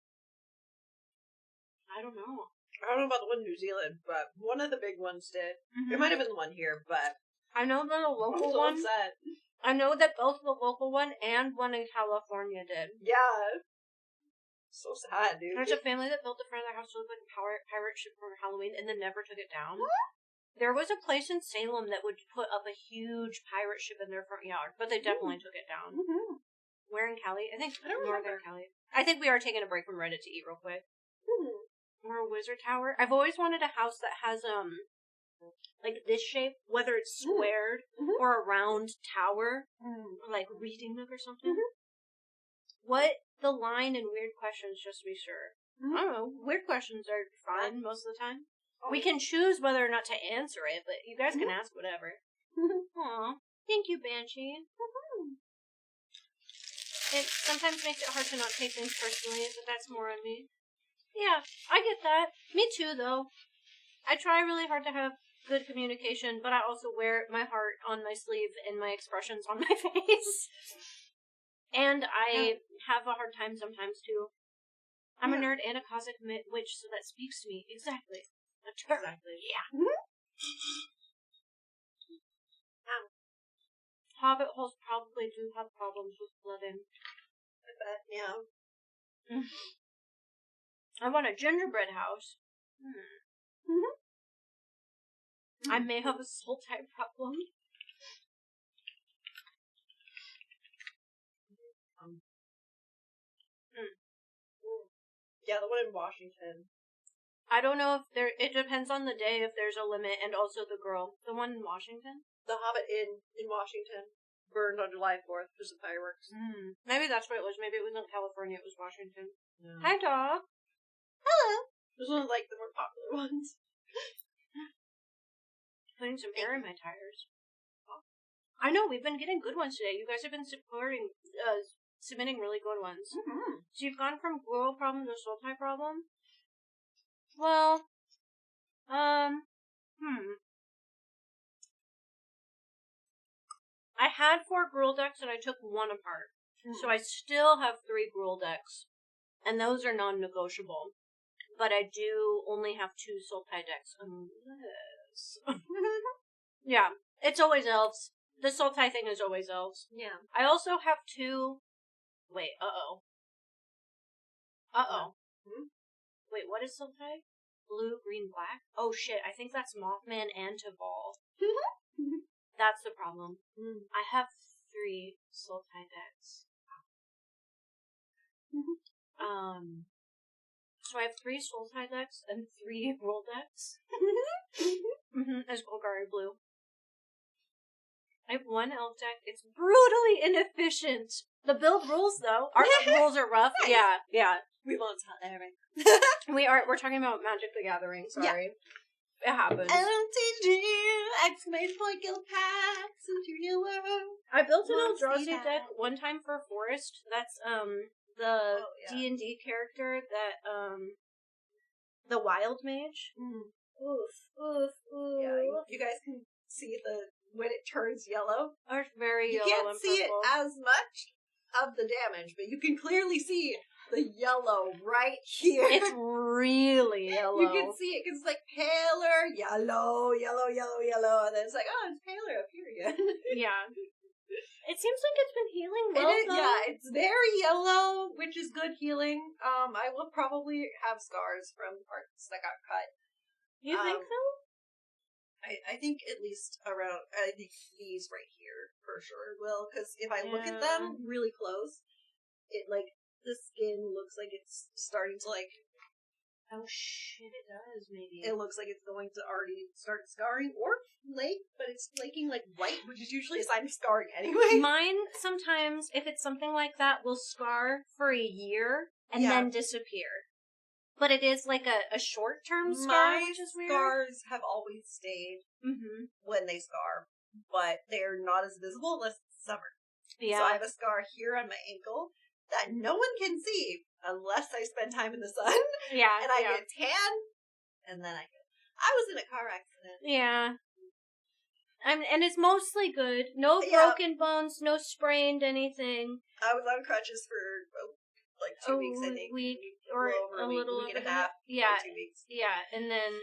I don't know. I don't know about the one in New Zealand, but one of the big ones did. Mm-hmm. It might have been the one here, but I know that a local one. Upset. I know that both the local one and one in California did. Yeah. So sad, dude. There's a family that built a front of their house to look like a pirate ship for Halloween and then never took it down. There was a place in Salem that would put up a huge pirate ship in their front yard, but they definitely took it down. Mm-hmm. Where in Cali? I think Northern Cali. I think we are taking a break from Reddit to eat real quick. Or a wizard tower. I've always wanted a house that has like this shape, whether it's squared or a round tower, or like reading nook or something. What the line and weird questions, just to be sure. I don't know. Weird questions are fine most of the time. We can choose whether or not to answer it, but you guys can ask whatever. Aw, thank you, Banshee. It sometimes makes it hard to not take things personally, but that's more on me. Yeah, I get that. Me too, though. I try really hard to have good communication, but I also wear my heart on my sleeve and my expressions on my face. And I have a hard time sometimes, too. I'm a nerd and a cosmic witch, so that speaks to me. Exactly. Exactly. Yeah. Hobbit holes probably do have problems with flooding. I bet, yeah. I want a gingerbread house. I may have a soul type problem. Yeah, the one in Washington. I don't know if there. It depends on the day if there's a limit, and also the girl. The one in Washington? The Hobbit in Washington burned on July 4th because of fireworks. Maybe that's what it was. Maybe it wasn't California, it was Washington. Yeah. Hi, dog. Hello. This was like the more popular ones. Putting some air in my tires. I know, we've been getting good ones today. You guys have been submitting really good ones. So you've gone from girl problem to soul tie problem? Well, I had 4 gruel decks and I took 1 apart. So I still have 3 gruel decks. And those are non-negotiable. But I do only have 2 soul tie decks. Unless... yeah, it's always elves. The soul tie thing is always elves. Yeah. I also have 2... Wait, Wait, what is soul tie? Blue, green, black? Oh shit, I think that's Mothman and Tavall. That's the problem. I have 3 soul tie decks. So I have 3 soul tie decks and 3 roll decks. As Golgari Blue. I have 1 elf deck. It's brutally inefficient. The build rules, though. Our rules are rough. Yeah. We won't tell everything. We're talking about Magic the Gathering. Sorry. It happens. Exclamation point guild packs into your world. I built an Eldrazi deck one time for Forest. That's, the D&D character that, the Wild Mage. Oof. Yeah, you guys can see when it turns yellow. Or it's very yellow. You can't see it as much of the damage, but you can clearly see the yellow right here. It's really yellow. You can see it because it's like paler, yellow, and then it's like, oh, it's paler up here again. Yeah. It seems like it's been healing well, yeah, it's very yellow, which is good healing. I will probably have scars from parts that got cut. You think so? I think at least around, I think these right here for sure will, because if I look at them really close, it like, the skin looks like it's starting to like Oh shit, it does, maybe. It looks like it's going to already start scarring or flake, but it's flaking like white, which is usually a sign of scarring anyway. Mine, sometimes, if it's something like that, will scar for a year and then disappear. But it is like a short-term scar, which is weird. Scars have always stayed when they scar, but they're not as visible unless it's summer. Yeah. So I have a scar here on my ankle that no one can see unless I spend time in the sun. Yeah. And I get tan, and then I was in a car accident. Yeah. And it's mostly good. No broken bones, no sprained anything. I was on crutches for like 2 weeks, I think. A week or a little week and a half. Yeah. 2 weeks. Yeah, and then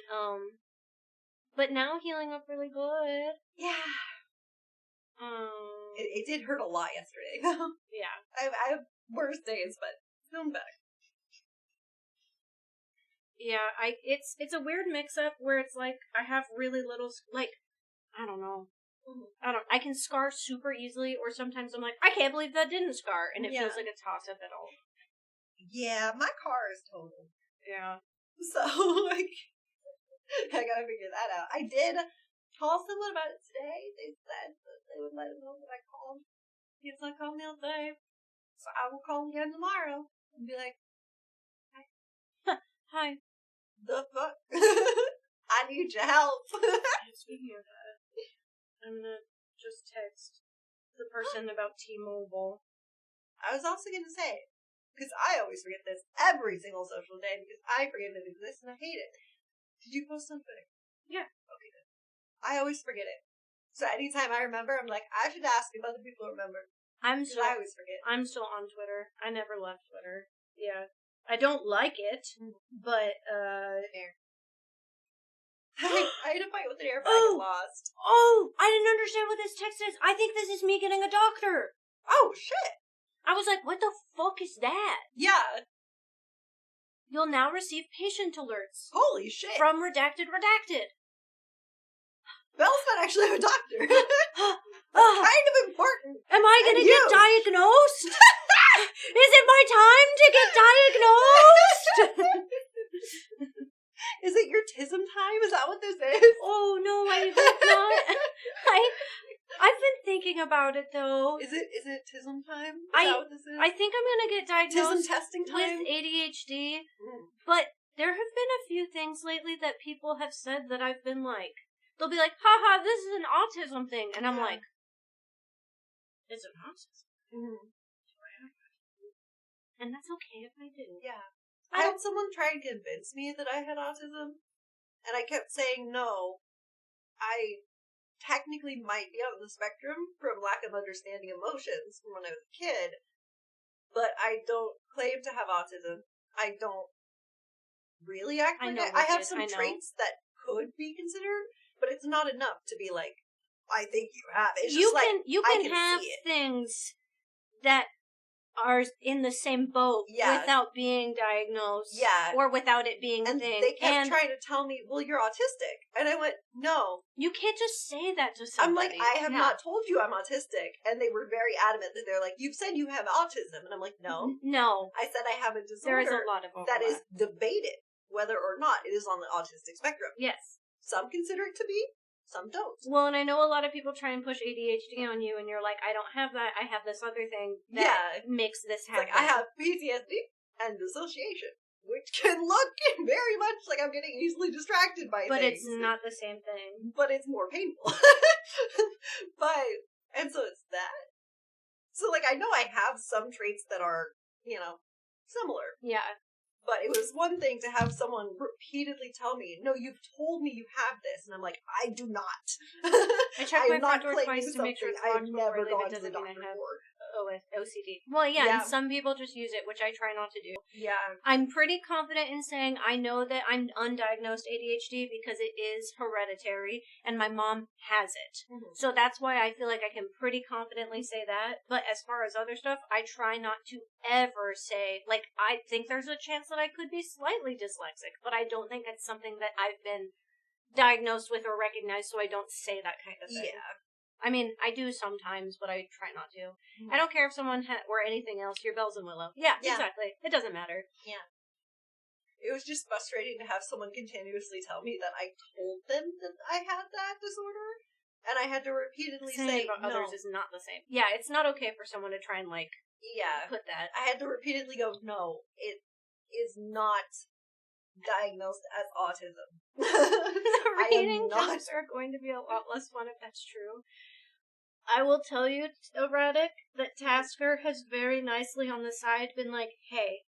but now healing up really good. Yeah. It did hurt a lot yesterday, though. Yeah. I have worse days, but feeling better. Yeah, it's a weird mix-up where it's like I have really little, like, I don't know. I can scar super easily, or sometimes I'm like, I can't believe that didn't scar, and it feels like a toss-up at all. Yeah, my car is totaled. Yeah. So, like, I gotta figure that out. I did call someone about it today. They said that they would let him know that I called. He has not called me all day. So I will call again tomorrow and be like, Hi. The fuck? I need your help. Speaking of that, I'm gonna just text the person about T-Mobile. I was also gonna say, because I always forget this every single social day because I forget it exists and I hate it. Did you post on Twitter? Yeah. Okay, good. I always forget it. So anytime I remember, I'm like, I should ask if other people remember. I always forget. I'm still on Twitter. I never left Twitter. Yeah. I don't like it, but, Fair. I had a fight with an airbag and lost. Oh! I didn't understand what this text is. I think this is me getting a doctor. Oh, shit. I was like, what the fuck is that? Yeah. You'll now receive patient alerts. Holy shit. From Redacted. Belle's not actually a doctor. Kind of important. Am I gonna get diagnosed? Is it my time to get diagnosed? Is it your tism time? Is that what this is? Oh no, I hope not. I've been thinking about it though. Is it tism time? Is that what this is? I think I'm gonna get diagnosed tism testing time with ADHD. But there have been a few things lately that people have said that I've been like, they'll be like, haha, this is an autism thing, and I'm like, it's an autism. And that's okay if I do. Yeah. I had someone try and convince me that I had autism, and I kept saying no. I technically might be on the spectrum from lack of understanding emotions from when I was a kid, but I don't claim to have autism. I don't really act like it. I have some traits that could be considered, but it's not enough to be like, I think you have it. It's you just can, like, you can have things that are in the same boat without being diagnosed or without it being a thing. They kept trying to tell me, well, you're autistic. And I went, no. You can't just say that to somebody. I'm like, I have not told you I'm autistic. And they were very adamant that they're like, you've said you have autism. And I'm like, no. No. I said I have a disorder there is a lot of overlap. that is debated whether or not it is on the autistic spectrum. Yes. Some consider it to be. Some don't. Well, and I know a lot of people try and push ADHD on you, and you're like, I don't have that. I have this other thing that makes this happen. Like, I have PTSD and dissociation, which can look very much like I'm getting easily distracted by things. But it's not the same thing. But it's more painful. And so it's that. So, like, I know I have some traits that are, similar. Yeah. But it was one thing to have someone repeatedly tell me, no, you've told me you have this. And I'm like, I do not. I checked my front door twice to make sure it's locked before I leave. It doesn't mean I have OCD. Well, and some people just use it, which I try not to do. Yeah. I'm pretty confident in saying I know that I'm undiagnosed ADHD because it is hereditary, and my mom has it. Mm-hmm. So that's why I feel like I can pretty confidently say that. But as far as other stuff, I try not to ever say, like, I think there's a chance that I could be slightly dyslexic, but I don't think it's something that I've been diagnosed with or recognized, so I don't say that kind of thing. Yeah. I mean, I do sometimes, but I try not to. I don't care if someone or anything else. Your Bells and Willow. Yeah, exactly. It doesn't matter. Yeah. It was just frustrating to have someone continuously tell me that I told them that I had that disorder, and I had to repeatedly say about no. others is not the same. Yeah, it's not okay for someone to try and, like, put that. I had to repeatedly go, no, it is not diagnosed as autism. The reading jokes are going to be a lot less fun if that's true. I will tell you, Erratic, that Tasker has very nicely on the side been like, hey,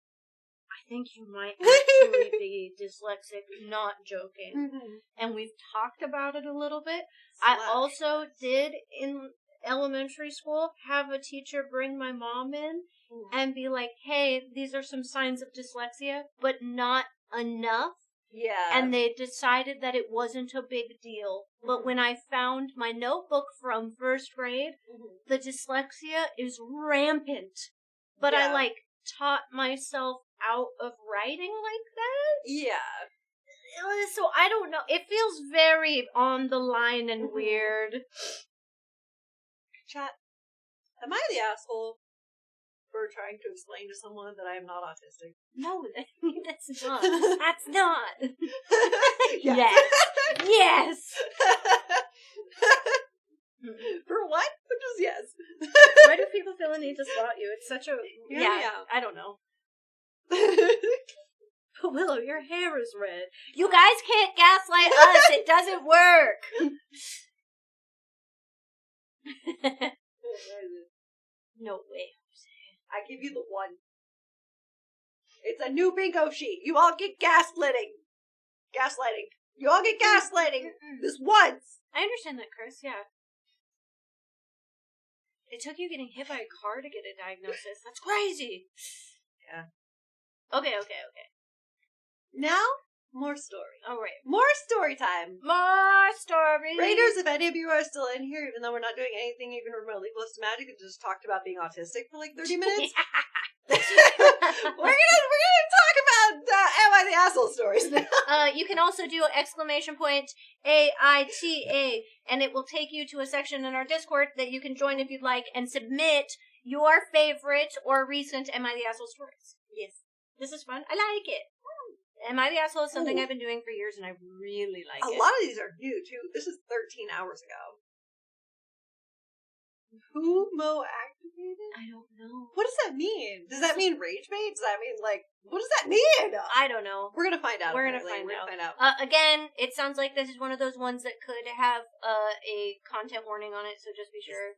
I think you might actually be dyslexic, not joking. Mm-hmm. And we've talked about it a little bit. Slash. I also did, in elementary school, have a teacher bring my mom in and be like, hey, these are some signs of dyslexia, but not enough. Yeah. And they decided that it wasn't a big deal. But when I found my notebook from first grade, the dyslexia is rampant. But I, like, taught myself out of writing like that? Yeah. So I don't know. It feels very on the line and weird. Chat, am I the asshole for trying to explain to someone that I am not autistic? No, that's not. That's not. Yes. Yes. For what? Which is yes. Why do people feel a need to spot you? It's such a... Yeah. I don't know. Willow, your hair is red. You guys can't gaslight us. It doesn't work. No way, Jose. I give you the one. It's a new bingo sheet. You all get gaslighting. You all get gaslighting. This once. I understand that, Chris, yeah. It took you getting hit by a car to get a diagnosis. That's crazy. Yeah. Okay. Now, more story. All right. More story time. More stories. Raiders, if any of you are still in here, even though we're not doing anything even remotely close to magic, and just talked about being autistic for like 30 minutes, we're gonna talk about am I the asshole stories now. You can also do exclamation point AITA, and it will take you to a section in our Discord that you can join if you'd like, and submit your favorite or recent Am I the Asshole stories. Yes. This is fun. I like it. Am I the Asshole is something I've been doing for years, and I really like it. A lot of these are new, too. This is 13 hours ago. Humo activated? I don't know. What does that mean? Does that mean rage bait? Does that mean, like, what does that mean? I don't know. We're gonna find out. We're gonna find out. Again, it sounds like this is one of those ones that could have a content warning on it, so just be sure.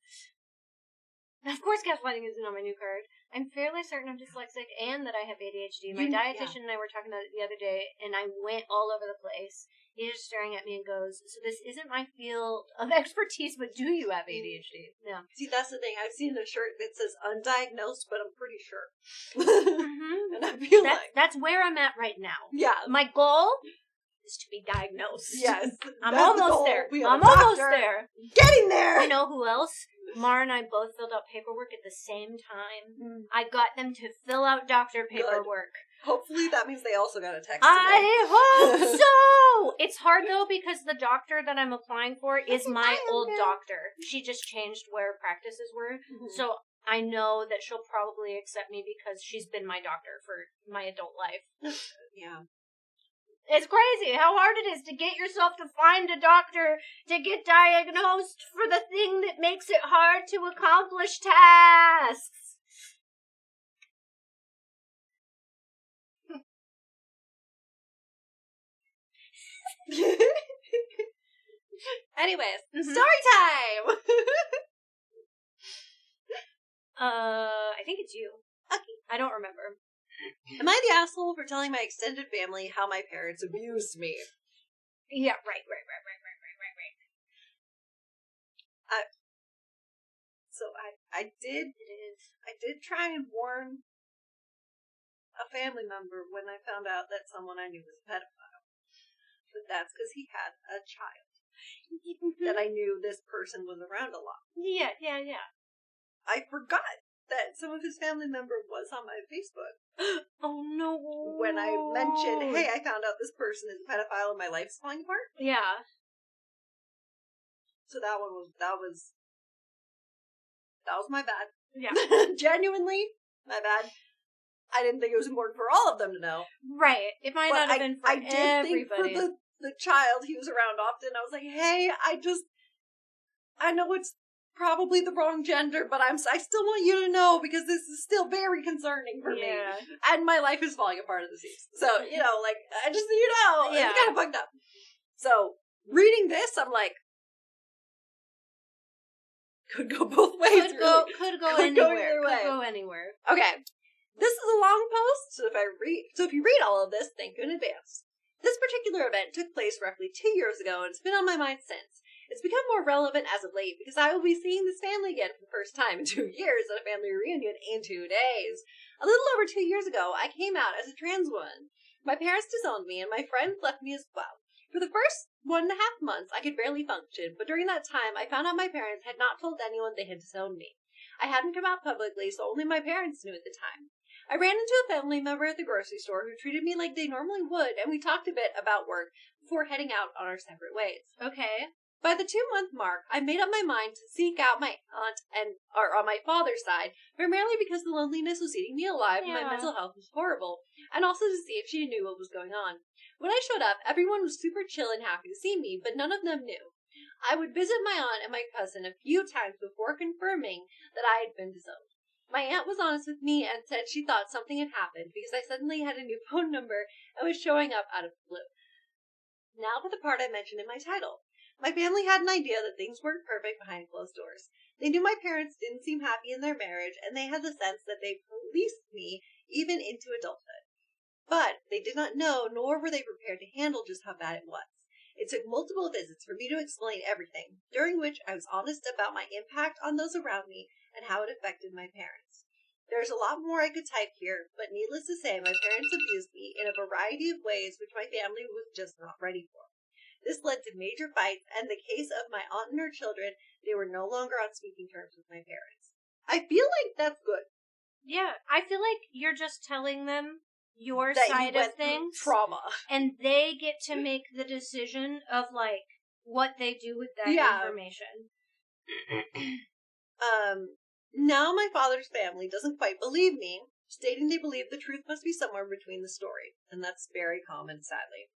Of course, gaslighting isn't on my new card. I'm fairly certain I'm dyslexic and that I have ADHD. My dietitian and I were talking about it the other day, and I went all over the place. He's just staring at me and goes, so this isn't my field of expertise, but do you have ADHD? Yeah. See, that's the thing. I've seen a shirt that says undiagnosed, but I'm pretty sure. And I feel that's where I'm at right now. Yeah. My goal is to be diagnosed. Yes. I'm almost there. I'm almost there. Getting there! You know who else? Mar and I both filled out paperwork at the same time. I got them to fill out doctor paperwork. Good. Hopefully that means they also got a text today. I hope so! It's hard, though, because the doctor that I'm applying for is my old doctor. She just changed where practices were. So I know that she'll probably accept me because she's been my doctor for my adult life. Yeah. It's crazy how hard it is to get yourself to find a doctor to get diagnosed for the thing that makes it hard to accomplish tasks. Anyways, story time! I think it's you. Okay. I don't remember. Am I the asshole for telling my extended family how my parents abused me? Yeah, right. So I did try and warn a family member when I found out that someone I knew was a pedophile. But that's because he had a child. That I knew this person was around a lot. Yeah. I forgot that some of his family member was on my Facebook. Oh no. When I mentioned, hey, I found out this person is a pedophile and my life's falling apart. Yeah. So that was my bad. Yeah. Genuinely, my bad. I didn't think it was important for all of them to know. Right. It might not have been for everybody. I did think for the child he was around often, I was like, hey, I know it's probably the wrong gender, but I still want you to know because this is still very concerning for me. And my life is falling apart at the seams. So, you know, like, I just, you know, it's kind of fucked up. So, reading this, I'm like, could go both ways. Could go anywhere. Okay. This is a long post, so if you read all of this, thank you in advance. This particular event took place roughly 2 years ago, and it's been on my mind since. It's become more relevant as of late because I will be seeing this family again for the first time in 2 years at a family reunion in 2 days. A little over 2 years ago, I came out as a trans woman. My parents disowned me, and my friends left me as well. For the first 1.5 months, I could barely function, but during that time, I found out my parents had not told anyone they had disowned me. I hadn't come out publicly, so only my parents knew at the time. I ran into a family member at the grocery store who treated me like they normally would, and we talked a bit about work before heading out on our separate ways. Okay. By the 2-month mark, I made up my mind to seek out my aunt on my father's side, primarily because the loneliness was eating me alive and my mental health was horrible, and also to see if she knew what was going on. When I showed up, everyone was super chill and happy to see me, but none of them knew. I would visit my aunt and my cousin a few times before confirming that I had been disowned. My aunt was honest with me and said she thought something had happened because I suddenly had a new phone number and was showing up out of the blue. Now for the part I mentioned in my title. My family had an idea that things weren't perfect behind closed doors. They knew my parents didn't seem happy in their marriage, and they had the sense that they policed me even into adulthood. But they did not know, nor were they prepared to handle just how bad it was. It took multiple visits for me to explain everything, during which I was honest about my impact on those around me and how it affected my parents. There's a lot more I could type here, but needless to say, my parents abused me in a variety of ways which my family was just not ready for. This led to major fights, and in the case of my aunt and her children, they were no longer on speaking terms with my parents. I feel like that's good. Yeah, I feel like you're just telling them your that side you of things. Trauma. And they get to make the decision of, like, what they do with that information. Now my father's family doesn't quite believe me, stating they believe the truth must be somewhere between the story. And that's very common, sadly.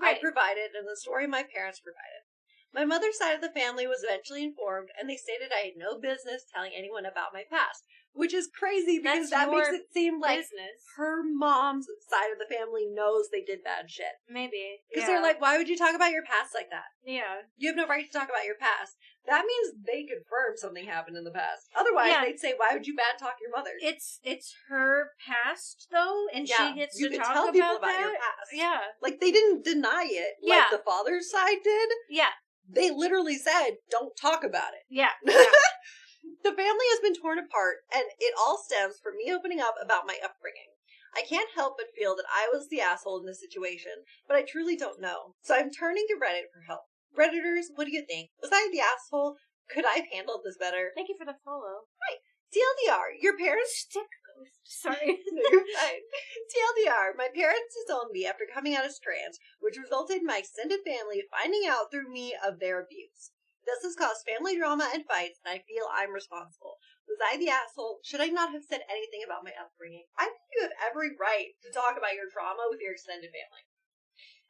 I provided, and the story my parents provided. My mother's side of the family was eventually informed, and they stated I had no business telling anyone about my past. Which is crazy, because that makes it seem like her mom's side of the family knows they did bad shit. Maybe. Because they're like, why would you talk about your past like that? Yeah. You have no right to talk about your past. That means they confirm something happened in the past. Otherwise, they'd say, why would you bad talk your mother? It's her past, though, and she gets to talk tell people about your past. Yeah. Like, they didn't deny it like the father's side did. Yeah. They literally said, don't talk about it. Yeah. The family has been torn apart, and it all stems from me opening up about my upbringing. I can't help but feel that I was the asshole in this situation, but I truly don't know. So I'm turning to Reddit for help. Redditors, what do you think? Was I the asshole? Could I have handled this better? Thank you for the follow. Hi. TLDR, your parents... Sorry. No, you're fine. TLDR, my parents disowned me after coming out as trans, which resulted in my extended family finding out through me of their abuse. This has caused family drama and fights, and I feel I'm responsible. Was I the asshole? Should I not have said anything about my upbringing? I think you have every right to talk about your trauma with your extended family.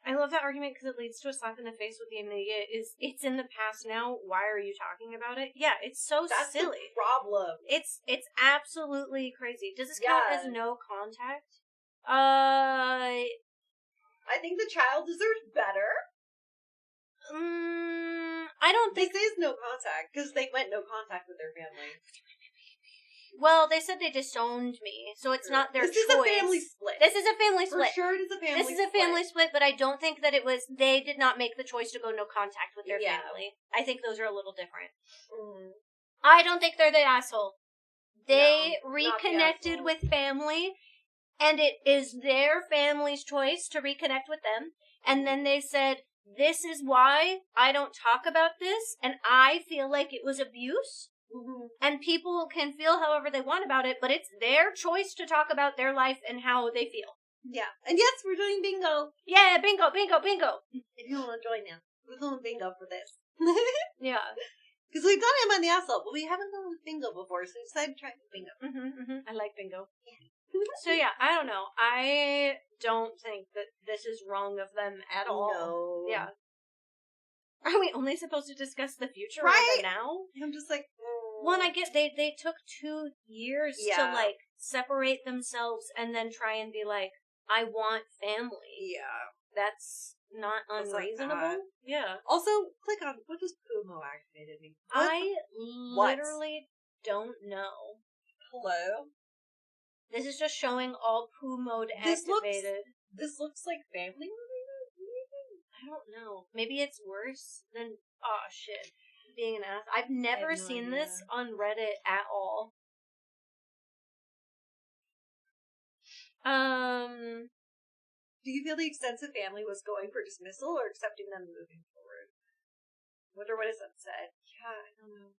I love that argument because it leads to a slap in the face with the immediate it's in the past now, why are you talking about it? Yeah, it's so That's silly. The problem. It's absolutely crazy. Does this count as no contact? I think the child deserves better. I don't think... This is no contact, because they went no contact with their family. Well, they said they disowned me, so it's not their choice. This is a family split. This is a family split. For sure it is a family split. This is a family split, but I don't think that it was... They did not make the choice to go no contact with their family. I think those are a little different. I don't think they're the asshole. They reconnected with family, and it is their family's choice to reconnect with them, and then they said... This is why I don't talk about this, and I feel like it was abuse, and people can feel however they want about it, but it's their choice to talk about their life and how they feel. Yeah. And yes, we're doing bingo. Yeah, bingo, bingo, bingo. If you want to join in, we're doing bingo for this. Yeah. Because we've done Am I the Asshole, but we haven't done bingo before, so we decided to try bingo. I like bingo. Yeah. So yeah, I don't know. I don't think that this is wrong of them at all. No. Yeah. Are we only supposed to discuss the future or Right? the now? I'm just like, One, I get they took 2 years to Yeah. like separate themselves and then try and be like, I want family. yeah. That's not That's like unreasonable. that. Yeah. Also, click on, what does Pumo activated mean? I what? literally don't know. Hello? This is just showing all poo mode This activated. This looks like family movie. I don't know. Maybe it's worse than shit. Being an ass. I've never no seen idea. this on Reddit at all. Do you feel the extensive family was going for dismissal or accepting them moving forward? Wonder what his son said. Yeah, I don't know.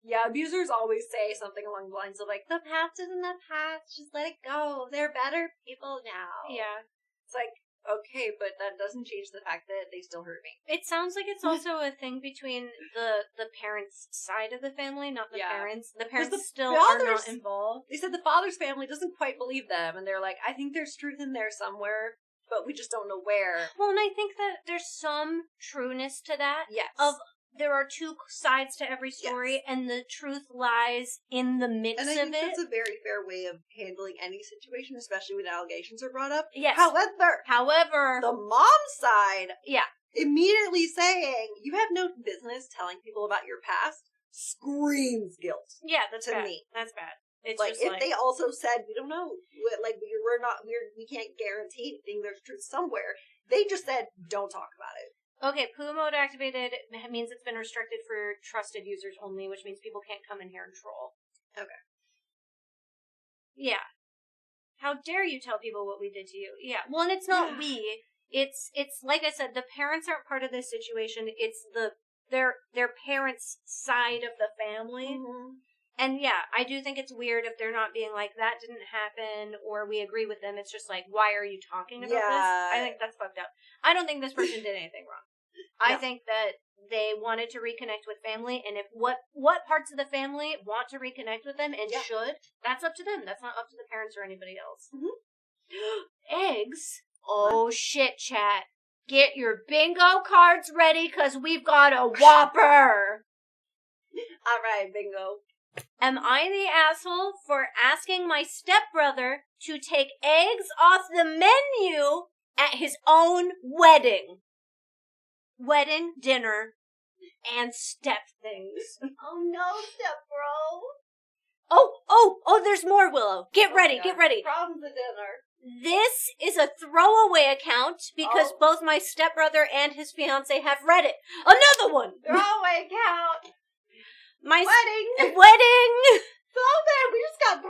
Yeah, abusers always say something along the lines of like, the past is in the past, just let it go. They're better people now. Yeah. It's like, okay, but that doesn't change the fact that they still hurt me. It sounds like it's also a thing between the parents' side of the family, not the parents. The parents still are not involved. They said the father's family doesn't quite believe them, and they're like, I think there's truth in there somewhere, but we just don't know where. Well, and I think that there's some trueness to that. Yes. There are 2 sides to every story, and the truth lies in the mix of it. And I think that's a very fair way of handling any situation, especially when allegations are brought up. Yes. However, the mom's side, yeah, immediately saying, you have no business telling people about your past, screams guilt. Yeah, that's to bad. me. That's bad. It's like, just if they also said, we don't know, like, we can't guarantee anything, there's truth somewhere, they just said, don't talk about it. Okay, poo mode activated means it's been restricted for trusted users only, which means people can't come in here and troll. Okay. Yeah. How dare you tell people what we did to you? Yeah. Well, and it's not we. It's like I said, the parents aren't part of this situation. It's their parents' side of the family. Mm-hmm. And yeah, I do think it's weird if they're not being like, that didn't happen, or we agree with them. It's just like, why are you talking about this? I think that's fucked up. I don't think this person did anything wrong. I think that they wanted to reconnect with family, and if what parts of the family want to reconnect with them and should, that's up to them. That's not up to the parents or anybody else. Mm-hmm. Eggs? Oh, shit, chat. Get your bingo cards ready, because we've got a Whopper! Alright, bingo. Am I the asshole for asking my stepbrother to take eggs off the menu at his own wedding? Wedding, dinner, and step things. Oh no, stepbro. Oh, there's more, Willow. Get ready. From the dinner. This is a throwaway account because both my stepbrother and his fiance have read it. Another one! Throwaway account. My wedding. So bad, we just got 3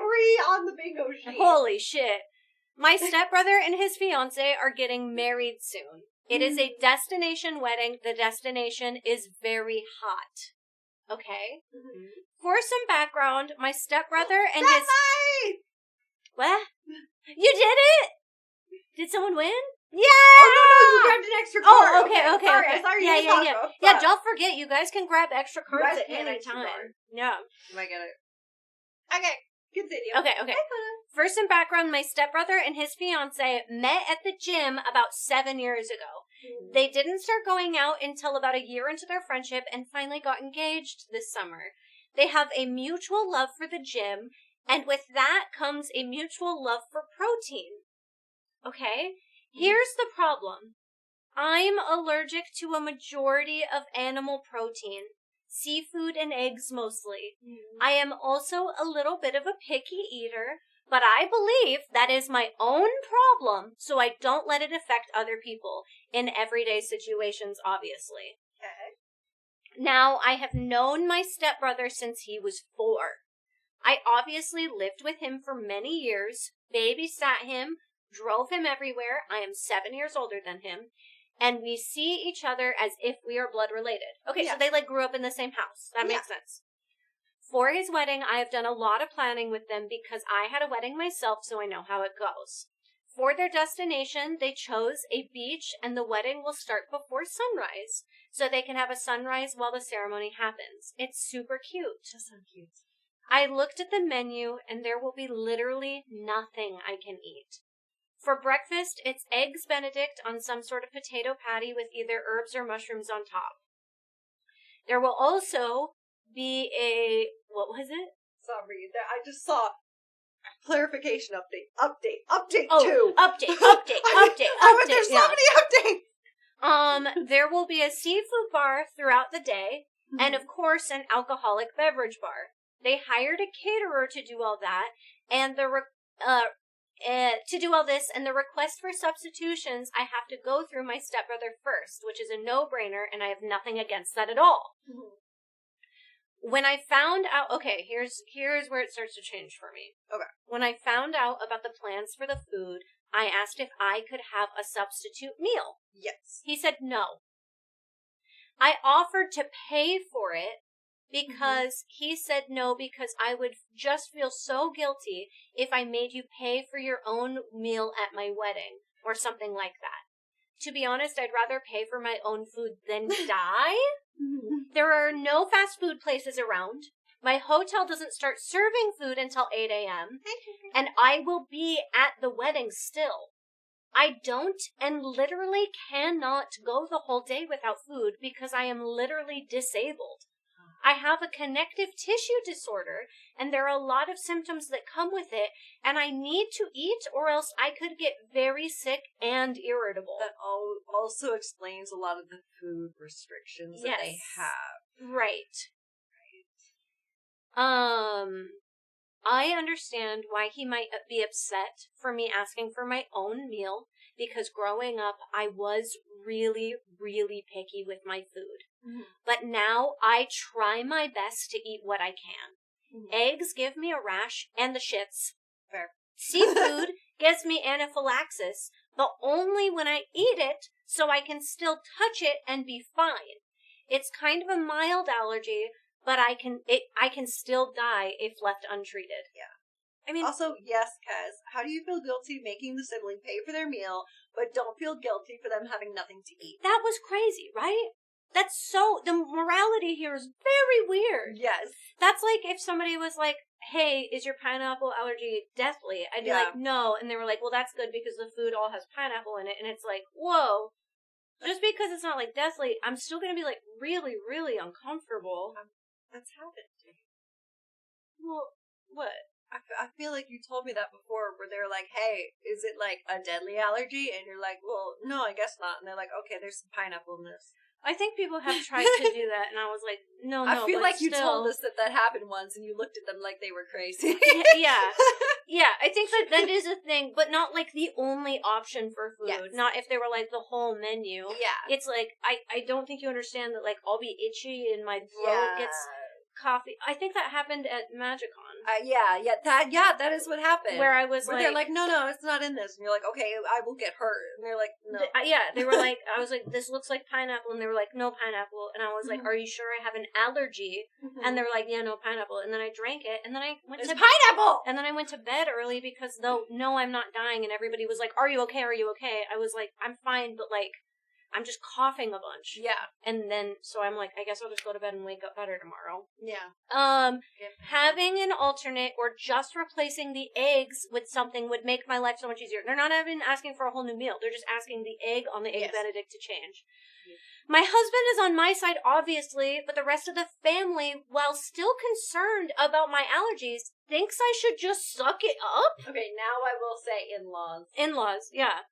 on the bingo sheet. Holy shit. My stepbrother and his fiance are getting married soon. It is a destination wedding. The destination is very hot. Okay? Mm-hmm. For some background, my stepbrother and That's his... mine! What? You did it? Did someone win? Yeah! Oh, no, you grabbed an extra card. Oh, okay. Sorry, Yeah. Yeah, don't forget, you guys can grab extra cards at any extra time. card. Yeah. I get it. Okay, continue. Okay. For some background, my stepbrother and his fiance met at the gym about 7 years ago. They didn't start going out until about a year into their friendship and finally got engaged this summer. They have a mutual love for the gym, and with that comes a mutual love for protein. Okay? Here's the problem. I'm allergic to a majority of animal protein. Seafood and eggs mostly. I am also a little bit of a picky eater, but I believe that is my own problem, so I don't let it affect other people in everyday situations, obviously. Okay. Now, I have known my stepbrother since he was 4. I obviously lived with him for many years, babysat him, drove him everywhere. I am 7 years older than him. And we see each other as if we are blood related. Okay, so they grew up in the same house. That makes sense. For his wedding, I have done a lot of planning with them because I had a wedding myself, so I know how it goes. For their destination, they chose a beach, and the wedding will start before sunrise, so they can have a sunrise while the ceremony happens. It's super cute. Just so cute. I looked at the menu, and there will be literally nothing I can eat. For breakfast, it's eggs Benedict on some sort of potato patty with either herbs or mushrooms on top. There will also be a, what was it? Sorry, I just saw clarification update Oh, 2. update. There's so many updates. There will be a seafood bar throughout the day, and of course, an alcoholic beverage bar. They hired a caterer to do all that, and to do all this, and the request for substitutions, I have to go through my stepbrother first, which is a no-brainer, and I have nothing against that at all. When I found out, okay, here's where it starts to change for me. Okay. When I found out about the plans for the food, I asked if I could have a substitute meal. Yes. He said no. I offered to pay for it because he said no, because I would just feel so guilty if I made you pay for your own meal at my wedding or something like that. To be honest, I'd rather pay for my own food than die. There are no fast food places around. My hotel doesn't start serving food until 8 a.m. And I will be at the wedding still. I don't and literally cannot go the whole day without food because I am literally disabled. I have a connective tissue disorder, and there are a lot of symptoms that come with it, and I need to eat or else I could get very sick and irritable. That also explains a lot of the food restrictions that they have. Right. I understand why he might be upset for me asking for my own meal, because growing up, I was really, really picky with my food. But now I try my best to eat what I can. Eggs give me a rash and the shits. Fair. Seafood gives me anaphylaxis, but only when I eat it, so I can still touch it and be fine. It's kind of a mild allergy, but I can still die if left untreated. Yeah. I mean, also, yes, Kaz, how do you feel guilty making the sibling pay for their meal, but don't feel guilty for them having nothing to eat? That was crazy, right? The morality here is very weird. Yes. That's like if somebody was like, hey, is your pineapple allergy deathly? I'd be like, no. And they were like, well, that's good because the food all has pineapple in it. And it's like, whoa. Just because it's not like deathly, I'm still going to be like really, really uncomfortable. That's happened to me. Well, what? I feel like you told me that before, where they're like, hey, is it like a deadly allergy? And you're like, well, no, I guess not. And they're like, okay, there's some pineapple in this. I think people have tried to do that, and I was like, no, I feel like still. You told us that happened once, and you looked at them like they were crazy. Yeah, I think that is a thing, but not like the only option for food. Yes. Not if they were like the whole menu. Yeah. It's like, I don't think you understand that, like, I'll be itchy and my throat gets coffee. I think that happened at Magicon. That is what happened. Where I was they're like, no, it's not in this. And you're like, okay, I will get hurt. And they're like, no. They were like, I was like, this looks like pineapple. And they were like, no pineapple. And I was like, are you sure I have an allergy? And they were like, yeah, no pineapple. And then I drank it. And then I went to pineapple! And then I went to bed early because no, I'm not dying. And everybody was like, are you okay? Are you okay? I was like, I'm fine, but like, I'm just coughing a bunch. Yeah. And then, so I'm like, I guess I'll just go to bed and wake up better tomorrow. Yeah. Having an alternate or just replacing the eggs with something would make my life so much easier. They're not even asking for a whole new meal. They're just asking the egg on the egg Benedict to change. Yes. My husband is on my side, obviously, but the rest of the family, while still concerned about my allergies, thinks I should just suck it up. Okay, now I will say in-laws. In-laws, yeah.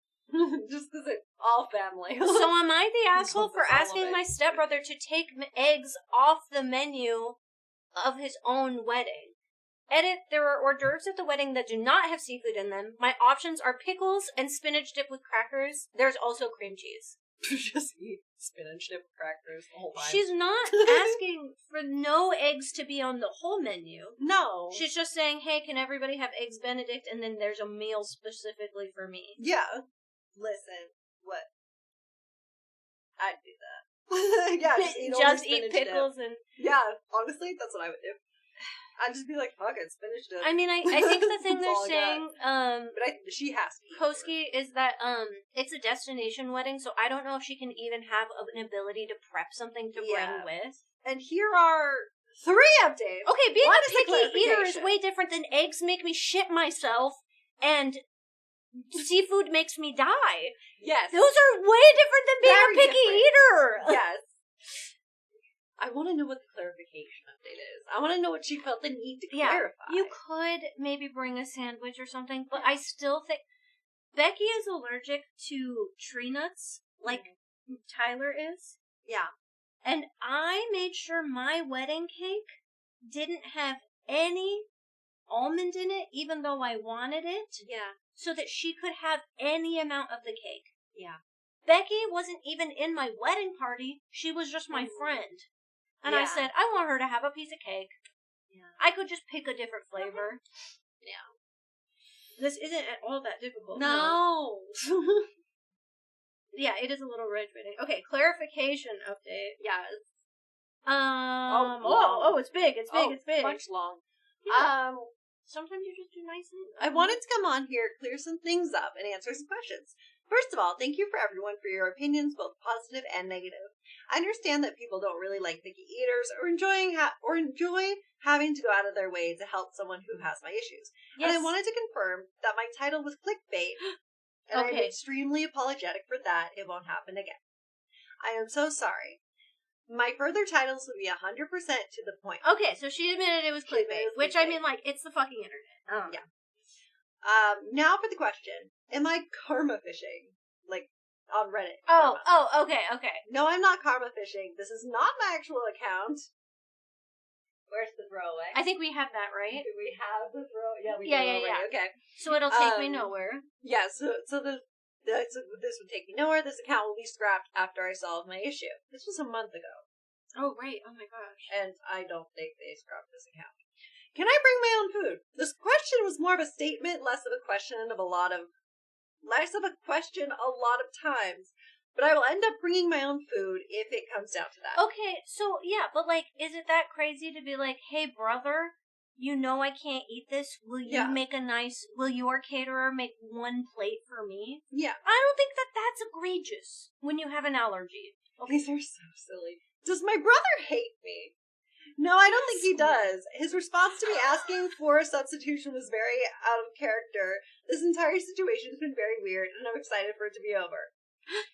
Just because it's all family. So am I the asshole for asking my stepbrother to take eggs off the menu of his own wedding? Edit, there are hors d'oeuvres at the wedding that do not have seafood in them. My options are pickles and spinach dip with crackers. There's also cream cheese. Just eat spinach dip with crackers the whole time. She's not asking for no eggs to be on the whole menu. No. She's just saying, hey, can everybody have eggs Benedict? And then there's a meal specifically for me. Yeah. Listen, what? I'd do that. Yeah, just eat pickles dip. Yeah, honestly, that's what I would do. I'd just be like, fuck it, spinach dip. I mean, I think the thing they're saying, but she has to eat Koski, is that, it's a destination wedding, so I don't know if she can even have an ability to prep something to bring with. And here are 3 updates. Okay, being One a is a picky eater is clarification. way different than eggs make me shit myself and seafood makes me die. Yes. Those are way different than being Very a picky different. eater. Yes. I want to know what the clarification update is. I want to know what she felt the need to clarify. You could maybe bring a sandwich or something, but I still think Becky is allergic to tree nuts, like Tyler is. Yeah. And I made sure my wedding cake didn't have any almond in it, even though I wanted it. Yeah. So that she could have any amount of the cake. Yeah. Becky wasn't even in my wedding party. She was just my friend. And I said, I want her to have a piece of cake. Yeah. I could just pick a different flavor. Yeah. This isn't at all that difficult. No. Yeah, it is a little rage-baiting. Okay, clarification update. Yes. It's big. It's big. It's big. Much long. Yeah. Sometimes you just do nice things. I wanted to come on here, clear some things up, and answer some questions. First of all, thank you for everyone for your opinions, both positive and negative. I understand that people don't really like picky eaters or enjoy having to go out of their way to help someone who has my issues. Yes. And I wanted to confirm that my title was clickbait, and I'm extremely apologetic for that. It won't happen again. I am so sorry. My further titles will be 100% to the point. Okay, so she admitted it was clickbait, which I mean, like, it's the fucking internet. Yeah. Now for the question. Am I karma fishing? Like, on Reddit. Okay. No, I'm not karma fishing. This is not my actual account. Where's the throwaway? I think we have that, right? Do we have the throwaway? Yeah, we do. Yeah. Okay. So it'll take me nowhere. Yeah, so this would take me nowhere. This account will be scrapped after I solve my issue. This was a month ago. Oh, right. Oh, my gosh. And I don't think they scrapped this account. Can I bring my own food? This question was more of a statement, less of a question a lot of times. But I will end up bringing my own food if it comes down to that. Okay, so, yeah, but, like, is it that crazy to be like, hey, brother, you know I can't eat this. Will your caterer make one plate for me? Yeah. I don't think that's egregious when you have an allergy. Okay. These are so silly. Does my brother hate me? No, I don't think he does. His response to me asking for a substitution was very out of character. This entire situation has been very weird, and I'm excited for it to be over.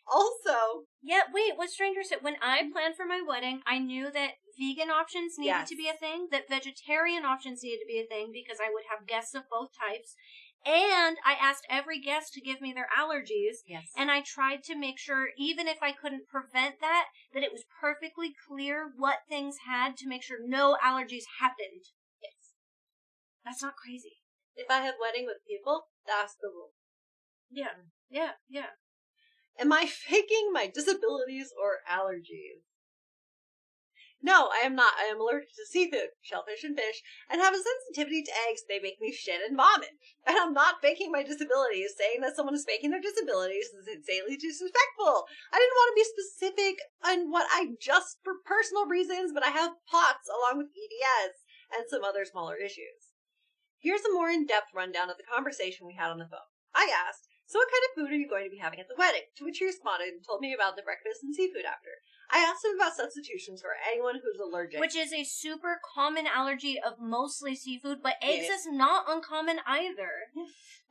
Also... Yeah, wait, what Stranger said, when I planned for my wedding, I knew that vegan options needed to be a thing, that vegetarian options needed to be a thing, because I would have guests of both types, and I asked every guest to give me their allergies, and I tried to make sure, even if I couldn't prevent that it was perfectly clear what things had to make sure no allergies happened. Yes. That's not crazy. If I have wedding with people, that's the rule. Yeah. Am I faking my disabilities or allergies? No, I am not. I am allergic to seafood, shellfish, and fish, and have a sensitivity to eggs. They make me shit and vomit. And I'm not faking my disabilities. Saying that someone is faking their disabilities is insanely disrespectful. I didn't want to be specific on what I just for personal reasons, but I have POTS along with EDS and some other smaller issues. Here's a more in-depth rundown of the conversation we had on the phone. I asked, so what kind of food are you going to be having at the wedding? To which he responded and told me about the breakfast and seafood after. I asked him about substitutions for anyone who's allergic. Which is a super common allergy of mostly seafood, but eggs is not uncommon either.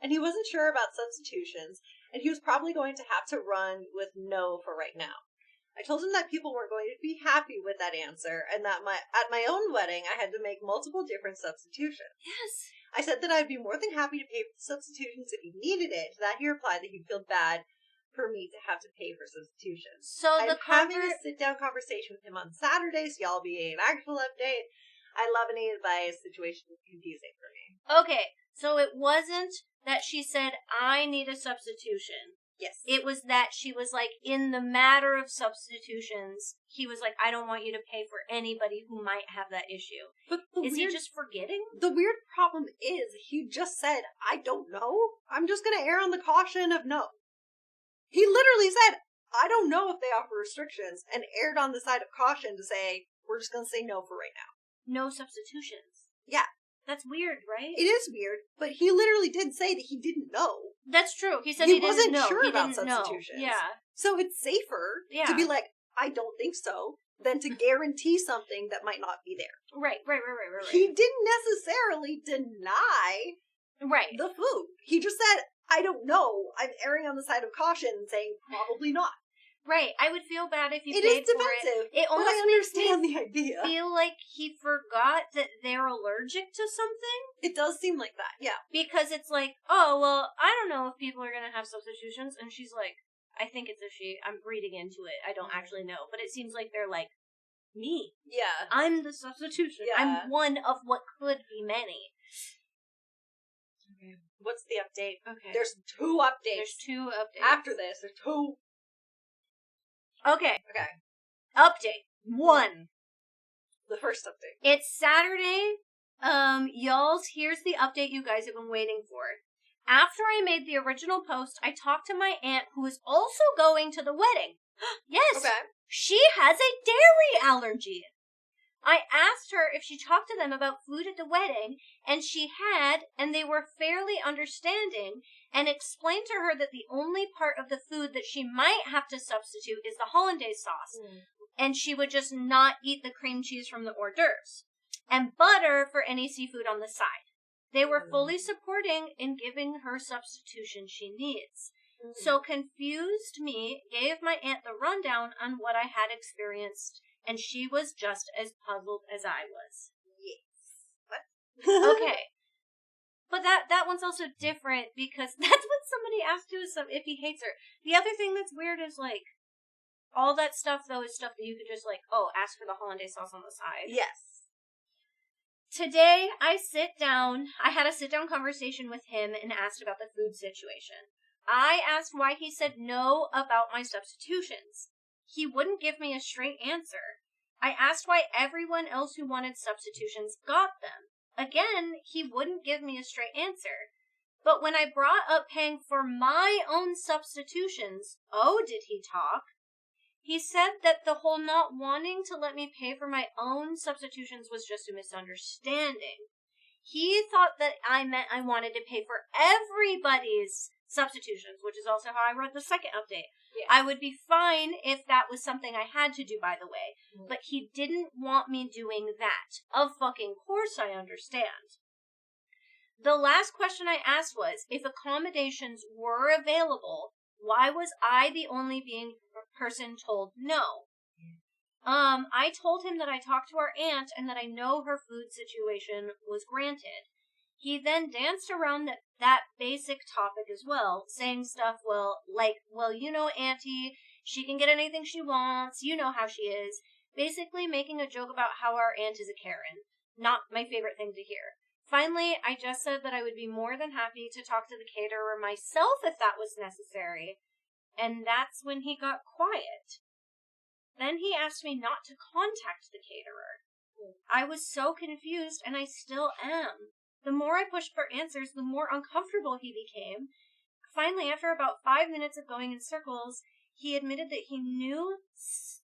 And he wasn't sure about substitutions, and he was probably going to have to run with no for right now. I told him that people weren't going to be happy with that answer, and that at my own wedding I had to make multiple different substitutions. Yes. I said that I'd be more than happy to pay for the substitutions if he needed it. To that he replied that he'd feel bad for me to have to pay for substitutions. So I'm having a sit-down conversation with him on Saturday, so y'all be an actual update. I love any advice. Situation is confusing for me. Okay, so it wasn't that she said, I need a substitution. Yes. It was that she was like, in the matter of substitutions, he was like, I don't want you to pay for anybody who might have that issue. But is he just forgetting? The weird problem is, he just said, I don't know. I'm just going to err on the caution of no. He literally said, I don't know if they offer restrictions, and erred on the side of caution to say, we're just going to say no for right now. No substitutions. Yeah. That's weird, right? It is weird, but he literally did say that he didn't know. That's true. He said he didn't know. He wasn't sure he about didn't substitutions. Know. Yeah. So it's safer to be like, I don't think so, than to guarantee something that might not be there. Right. He didn't necessarily deny the food. He just said, I don't know. I'm erring on the side of caution and saying probably not. Right. I would feel bad if he It paid is defensive, for it. It almost but I understand the idea. feel like he forgot that they're allergic to something. It does seem like that, yeah. Because it's like, oh, well, I don't know if people are going to have substitutions. And she's like, I think it's a she. I'm reading into it. I don't actually know. But it seems like they're like, me. Yeah. I'm the substitution. Yeah. I'm one of what could be many. Okay. What's the update? Okay. There's 2 updates. There's 2 updates. After this, there's 2. Okay. Update 1. The first update. It's Saturday. Y'all, here's the update you guys have been waiting for. After I made the original post, I talked to my aunt who is also going to the wedding. Yes. Okay. She has a dairy allergy. I asked her if she talked to them about food at the wedding, and she had, and they were fairly understanding, and explained to her that the only part of the food that she might have to substitute is the hollandaise sauce, and she would just not eat the cream cheese from the hors d'oeuvres, and butter for any seafood on the side. They were fully supporting in giving her substitution she needs. So confused me gave my aunt the rundown on what I had experienced, and she was just as puzzled as I was. Yes. What? Okay. But that one's also different because that's what somebody asked too, is if he hates her. The other thing that's weird is, like, all that stuff, though, is stuff that you could just, like, ask for the hollandaise sauce on the side. Yes. Today, I had a sit-down conversation with him and asked about the food situation. I asked why he said no about my substitutions. He wouldn't give me a straight answer. I asked why everyone else who wanted substitutions got them. Again, he wouldn't give me a straight answer. But when I brought up paying for my own substitutions, did he talk? He said that the whole not wanting to let me pay for my own substitutions was just a misunderstanding. He thought that I meant I wanted to pay for everybody's substitutions, which is also how I wrote the second update. Yeah. I would be fine if that was something I had to do, by the way, but he didn't want me doing that. Of fucking course I understand. The last question I asked was, if accommodations were available, why was I the only person told no? I told him that I talked to our aunt and that I know her food situation was granted. He then danced around that basic topic as well, saying stuff, well, you know, Auntie, she can get anything she wants, you know how she is, basically making a joke about how our aunt is a Karen. Not my favorite thing to hear. Finally, I just said that I would be more than happy to talk to the caterer myself if that was necessary, and that's when he got quiet. Then he asked me not to contact the caterer. I was so confused, and I still am. The more I pushed for answers, the more uncomfortable he became. Finally, after about 5 minutes of going in circles, he admitted that he knew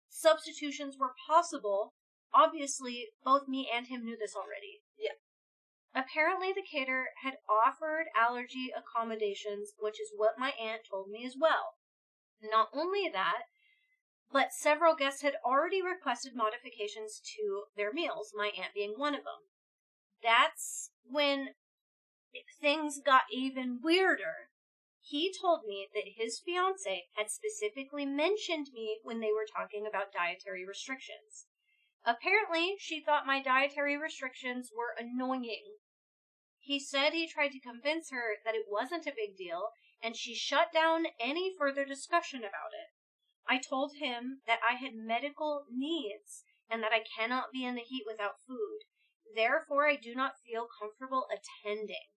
substitutions were possible. Obviously, both me and him knew this already. Yeah. Apparently, the caterer had offered allergy accommodations, which is what my aunt told me as well. Not only that, but several guests had already requested modifications to their meals, my aunt being one of them. That's when things got even weirder. He told me that his fiancée had specifically mentioned me when they were talking about dietary restrictions. Apparently, she thought my dietary restrictions were annoying. He said he tried to convince her that it wasn't a big deal, and she shut down any further discussion about it. I told him that I had medical needs and that I cannot be in the heat without food. Therefore, I do not feel comfortable attending.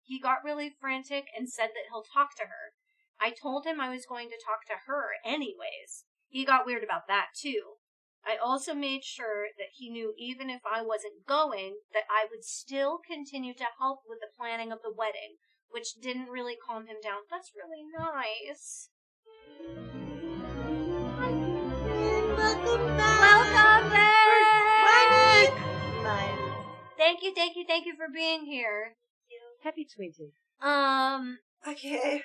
He got really frantic and said that he'll talk to her. I told him I was going to talk to her anyways. He got weird about that too. I also made sure that he knew even if I wasn't going, that I would still continue to help with the planning of the wedding, which didn't really calm him down. That's really nice. Welcome back! Welcome back! Nice. Thank you for being here. Happy 20. Okay.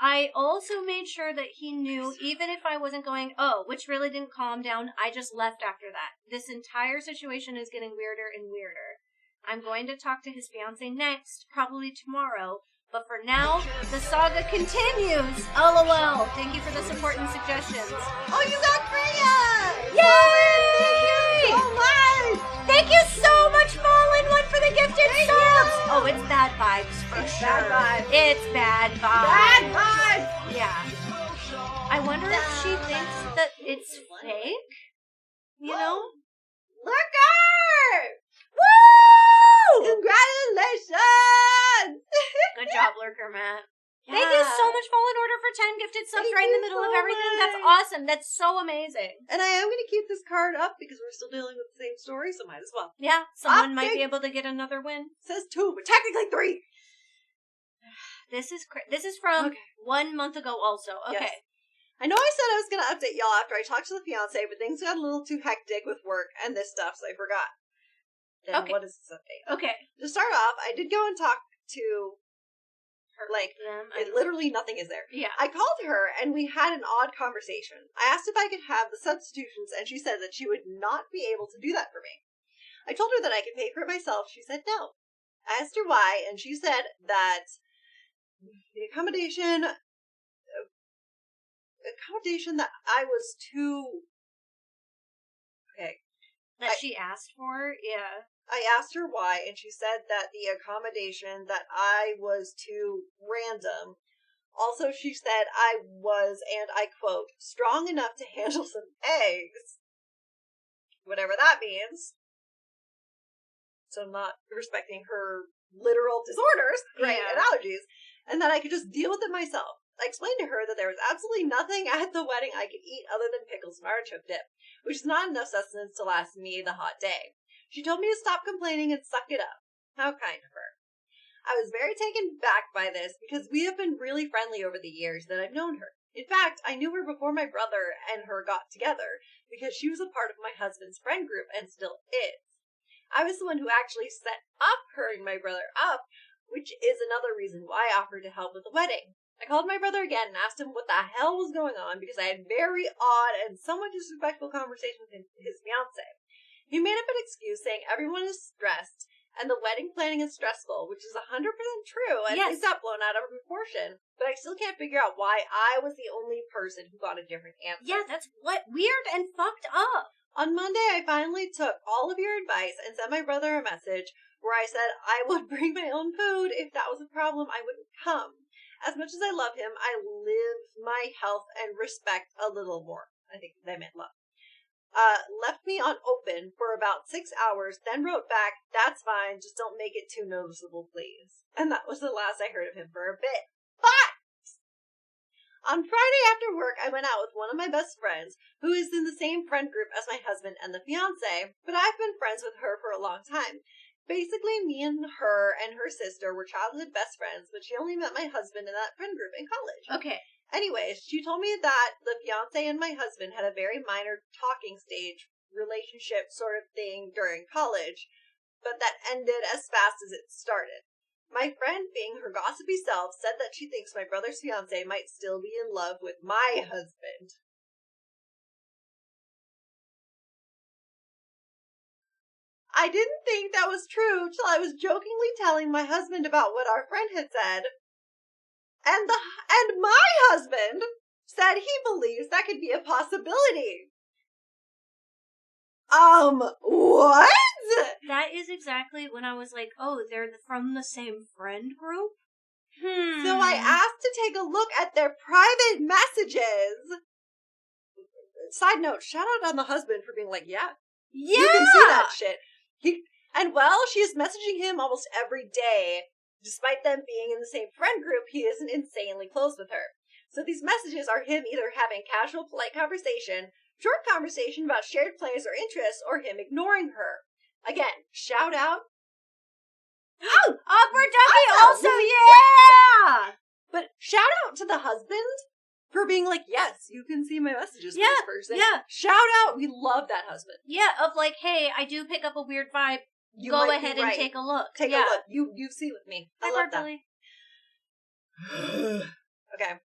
I also made sure that he knew, even if I wasn't going, which really didn't calm down, I just left after that. This entire situation is getting weirder and weirder. I'm going to talk to his fiance next, probably tomorrow. But for now, the saga continues. LOL. Thank you for the support and suggestions. Oh, you got Freya! Yay! Thank you so much! Thank you so much, Fallen One, for the gifted subs! Oh, it's bad vibes for sure. Bad vibes. It's bad vibes. Bad vibes! Yeah. I wonder if she thinks that it's fake? You know? Lurker! Woo! Congratulations! Good job, Lurker Matt. Yeah. Thank you so much, Fallen Order, for 10 gifted subs Thank right in the you middle so of everything. much. That's awesome. That's so amazing. And I am going to keep this card up because we're still dealing with the same story, so might as well. Yeah, someone might Okay. be able to get another win. It says 2, but technically 3. This is from 1 month ago also. Okay. Yes. I know I said I was going to update y'all after I talked to the fiance, but things got a little too hectic with work and this stuff, so I forgot. Then Okay. what is this update? Okay. To start off, I did go and talk to her, like, Them. literally nothing is there. Yeah. I called her and we had an odd conversation. I asked if I could have the substitutions and she said that she would not be able to do that for me. I told her that I could pay for it myself. She said no. I asked her why and she said that the accommodation that I was too... Okay. That she asked for? Yeah. I asked her why, and she said that the accommodation that I was too random. Also, she said I was, and I quote, strong enough to handle some eggs. Whatever that means. So I'm not respecting her literal disorders, right, Yeah. and allergies, and that I could just deal with it myself. I explained to her that there was absolutely nothing at the wedding I could eat other than pickles and artichoke dip, which is not enough sustenance to last me the hot day. She told me to stop complaining and suck it up. How kind of her. I was very taken back by this because we have been really friendly over the years that I've known her. In fact, I knew her before my brother and her got together because she was a part of my husband's friend group and still is. I was the one who actually set up her and my brother up, which is another reason why I offered to help with the wedding. I called my brother again and asked him what the hell was going on because I had very odd and somewhat disrespectful conversation with his fiance. He made up an excuse saying everyone is stressed and the wedding planning is stressful, which is 100% true and Yes. is that blown out of proportion. But I still can't figure out why I was the only person who got a different answer. Yeah, that's weird and fucked up. On Monday, I finally took all of your advice and sent my brother a message where I said I would bring my own food. If that was a problem, I wouldn't come. As much as I love him, I live my health and respect a little more. I think they meant love. Left me on open for about 6 hours, then wrote back, that's fine, just don't make it too noticeable, please. And that was the last I heard of him for a bit. But on Friday after work, I went out with one of my best friends, who is in the same friend group as my husband and the fiance, but I've been friends with her for a long time. Basically, me and her sister were childhood best friends, but she only met my husband in that friend group in college. Okay. Anyways, she told me that the fiance and my husband had a very minor talking stage relationship sort of thing during college, but that ended as fast as it started. My friend, being her gossipy self, said that she thinks my brother's fiance might still be in love with my husband. I didn't think that was true till I was jokingly telling my husband about what our friend had said. And my husband said he believes that could be a possibility. What? That is exactly when I was like, oh, they're from the same friend group? So I asked to take a look at their private messages. Side note, shout out on the husband for being like, yeah. You can see that shit. She is messaging him almost every day. Despite them being in the same friend group, he isn't insanely close with her. So these messages are him either having casual, polite conversation, short conversation about shared plans or interests, or him ignoring her. Again, shout out. Oh! Awkward Ducky also, yeah! But shout out to the husband for being like, yes, you can see my messages from this person. Yeah. Shout out, we love that husband. Yeah, of like, hey, I do pick up a weird vibe. You Go might ahead be and right. take a look. Take a look. You see with me. I love that. Okay.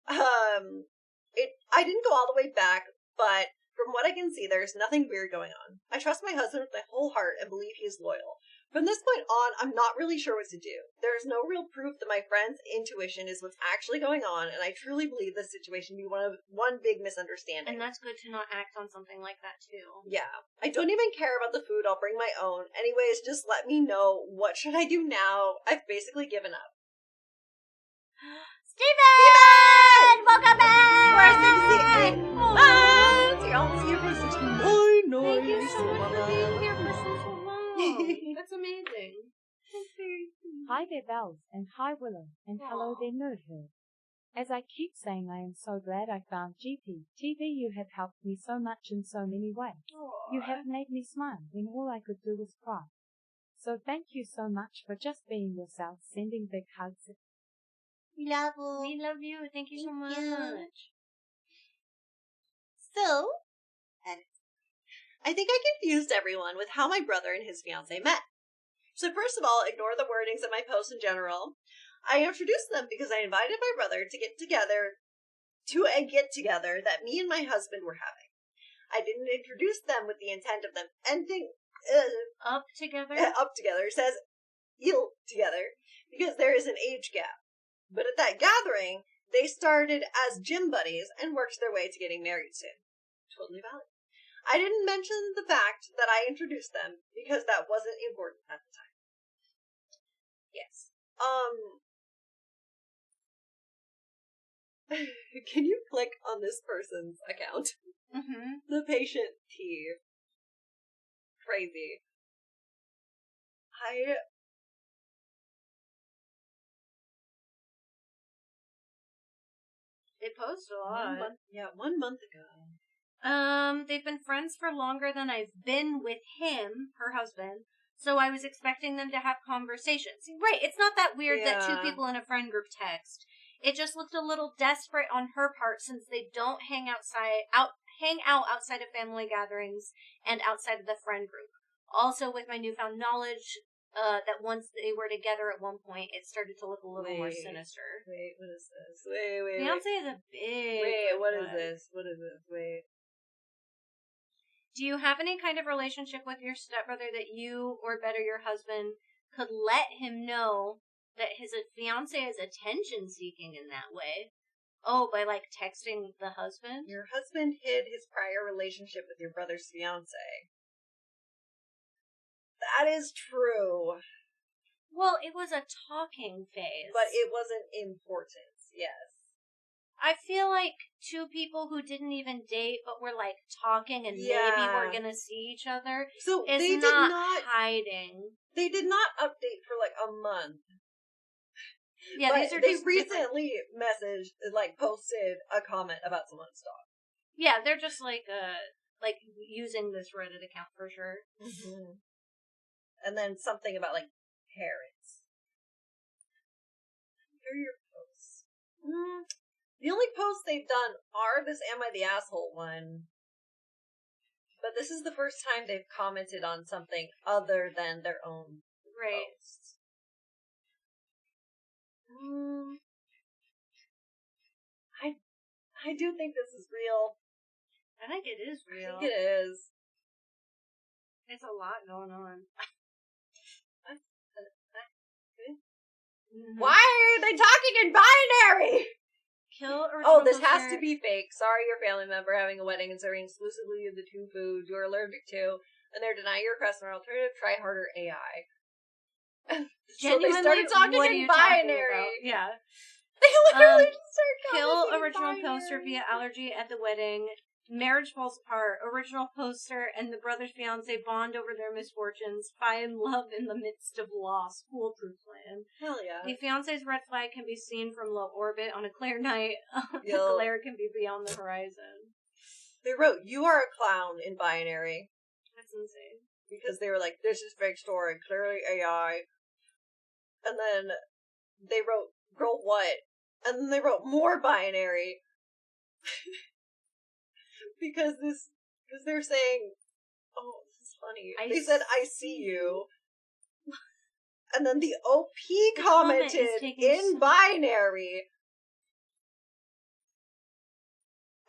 I didn't go all the way back, but from what I can see, there's nothing weird going on. I trust my husband with my whole heart and believe he is loyal. From this point on, I'm not really sure what to do. There is no real proof that my friend's intuition is what's actually going on, and I truly believe this situation to be one big misunderstanding. And that's good to not act on something like that, too. Yeah. I don't even care about the food. I'll bring my own. Anyways, just let me know. What should I do now? I've basically given up. Steven! Welcome back! For 68 months! You're almost here for 69. Thank you so much for being here for so long. That's amazing. That's very sweet. Hi there, Bells, and hi, Willow, and hello there, Nerdherd. As I keep saying, I am so glad I found GP TV. You have helped me so much in so many ways. You have made me smile when all I could do was cry. So thank you so much for just being yourself, sending big hugs. We love you. We love you. Thank you so much. So, I think I confused everyone with how my brother and his fiancée met. So first of all, ignore the wordings of my posts in general. I introduced them because I invited my brother to get together that me and my husband were having. I didn't introduce them with the intent of them ending up together. It says ill together because there is an age gap. But at that gathering, they started as gym buddies and worked their way to getting married soon. Totally valid. I didn't mention the fact that I introduced them because that wasn't important at the time. Yes. Can you click on this person's account? Mm-hmm. The patient T. Crazy. They post a lot. 1 month ago. They've been friends for longer than I've been with him, her husband, so I was expecting them to have conversations. Right, it's not that weird that two people in a friend group text. It just looked a little desperate on her part since they don't hang out outside of family gatherings and outside of the friend group. Also, with my newfound knowledge, that once they were together at one point, it started to look a little more sinister. Wait, what is this? Wait. Beyonce is a big... Wait, what is this? What is this? Wait. Do you have any kind of relationship with your stepbrother that you, or better, your husband, could let him know that his fiance is attention-seeking in that way? Oh, by, texting the husband? Your husband hid his prior relationship with your brother's fiance. That is true. Well, it was a talking phase. But it wasn't important, yes. I feel like two people who didn't even date but were talking and maybe were gonna see each other so is they not hiding. They did not update for a month. Yeah, but these are they just recently messaged, posted a comment about someone's dog. Yeah, they're just using this Reddit account for sure. Mm-hmm. And then something about parents. Here are your posts. The only posts they've done are this Am I the Asshole one. But this is the first time they've commented on something other than their own posts. I do think this is real. I think it is real. I think it is. It's a lot going on. Mm-hmm. Why are they talking in binary? Kill original this poster. has to be fake. Sorry, your family member having a wedding and serving exclusively the two foods you're allergic to, and they're denying your request for an alternative. Try harder AI. So they started talking in binary. Yeah. They literally just started kill commenting original in binary. poster via allergy at the wedding. Marriage falls apart. Original poster and the brother's fiance bond over their misfortunes. Find love in the midst of loss. Foolproof plan. Hell yeah. The fiance's red flag can be seen from low orbit on a clear night. The Yo. glare can be beyond the horizon. They wrote, "You are a clown" in binary. That's insane. Because they were like, "This is fake story, clearly AI." And then they wrote, "Girl, what?" And then they wrote more binary. Because they're saying, oh, this is funny. They said, "I see you." And then the OP commented in binary.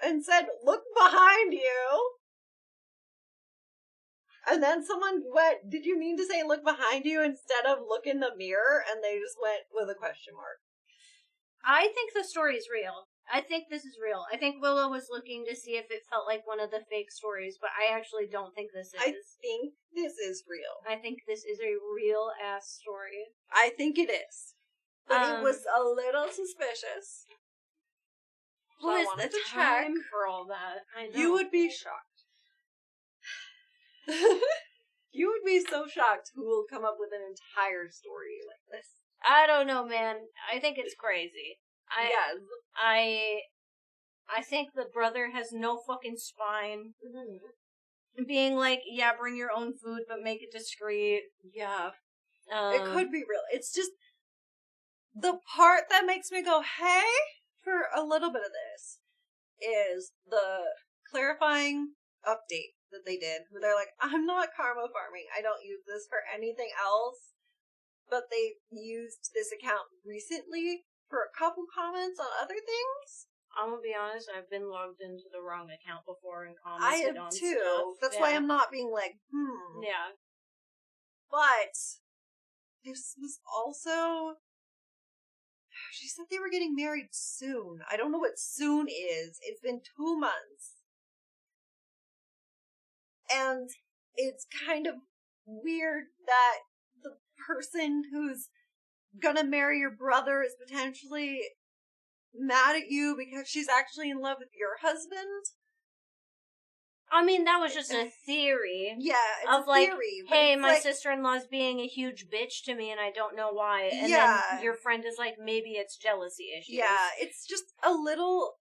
and said, look behind you. And then someone went, did you mean to say look behind you instead of look in the mirror? And they just went with a question mark. I think the story's real. I think this is real. I think Willow was looking to see if it felt like one of the fake stories, but I actually don't think this is. I think this is real. I think this is a real-ass story. I think it is. But it was a little suspicious. Who is the time for all that? I know. You would be shocked. You would be so shocked who will come up with an entire story like this. I don't know, man. I think it's crazy. Yes. I think the brother has no fucking spine. Mm-hmm. Being like, yeah, bring your own food, but make it discreet. Yeah. It could be real. It's just the part that makes me go, hey, for a little bit of this is the clarifying update that they did, where they're like, I'm not karma farming. I don't use this for anything else. But they used this account recently for a couple comments on other things. I'm gonna be honest, I've been logged into the wrong account before and commented I have on too. stuff. That's why I'm not being like, Yeah. But this was also, she said they were getting married soon. I don't know what soon is. It's been 2 months. And it's kind of weird that the person who's gonna marry your brother is potentially mad at you because she's actually in love with your husband. I mean, that was just a theory. Yeah, it's of a like, theory. Hey, my like, sister-in-law's being a huge bitch to me and I don't know why. And yeah. then your friend is like, maybe it's jealousy issues. Yeah, it's just a little,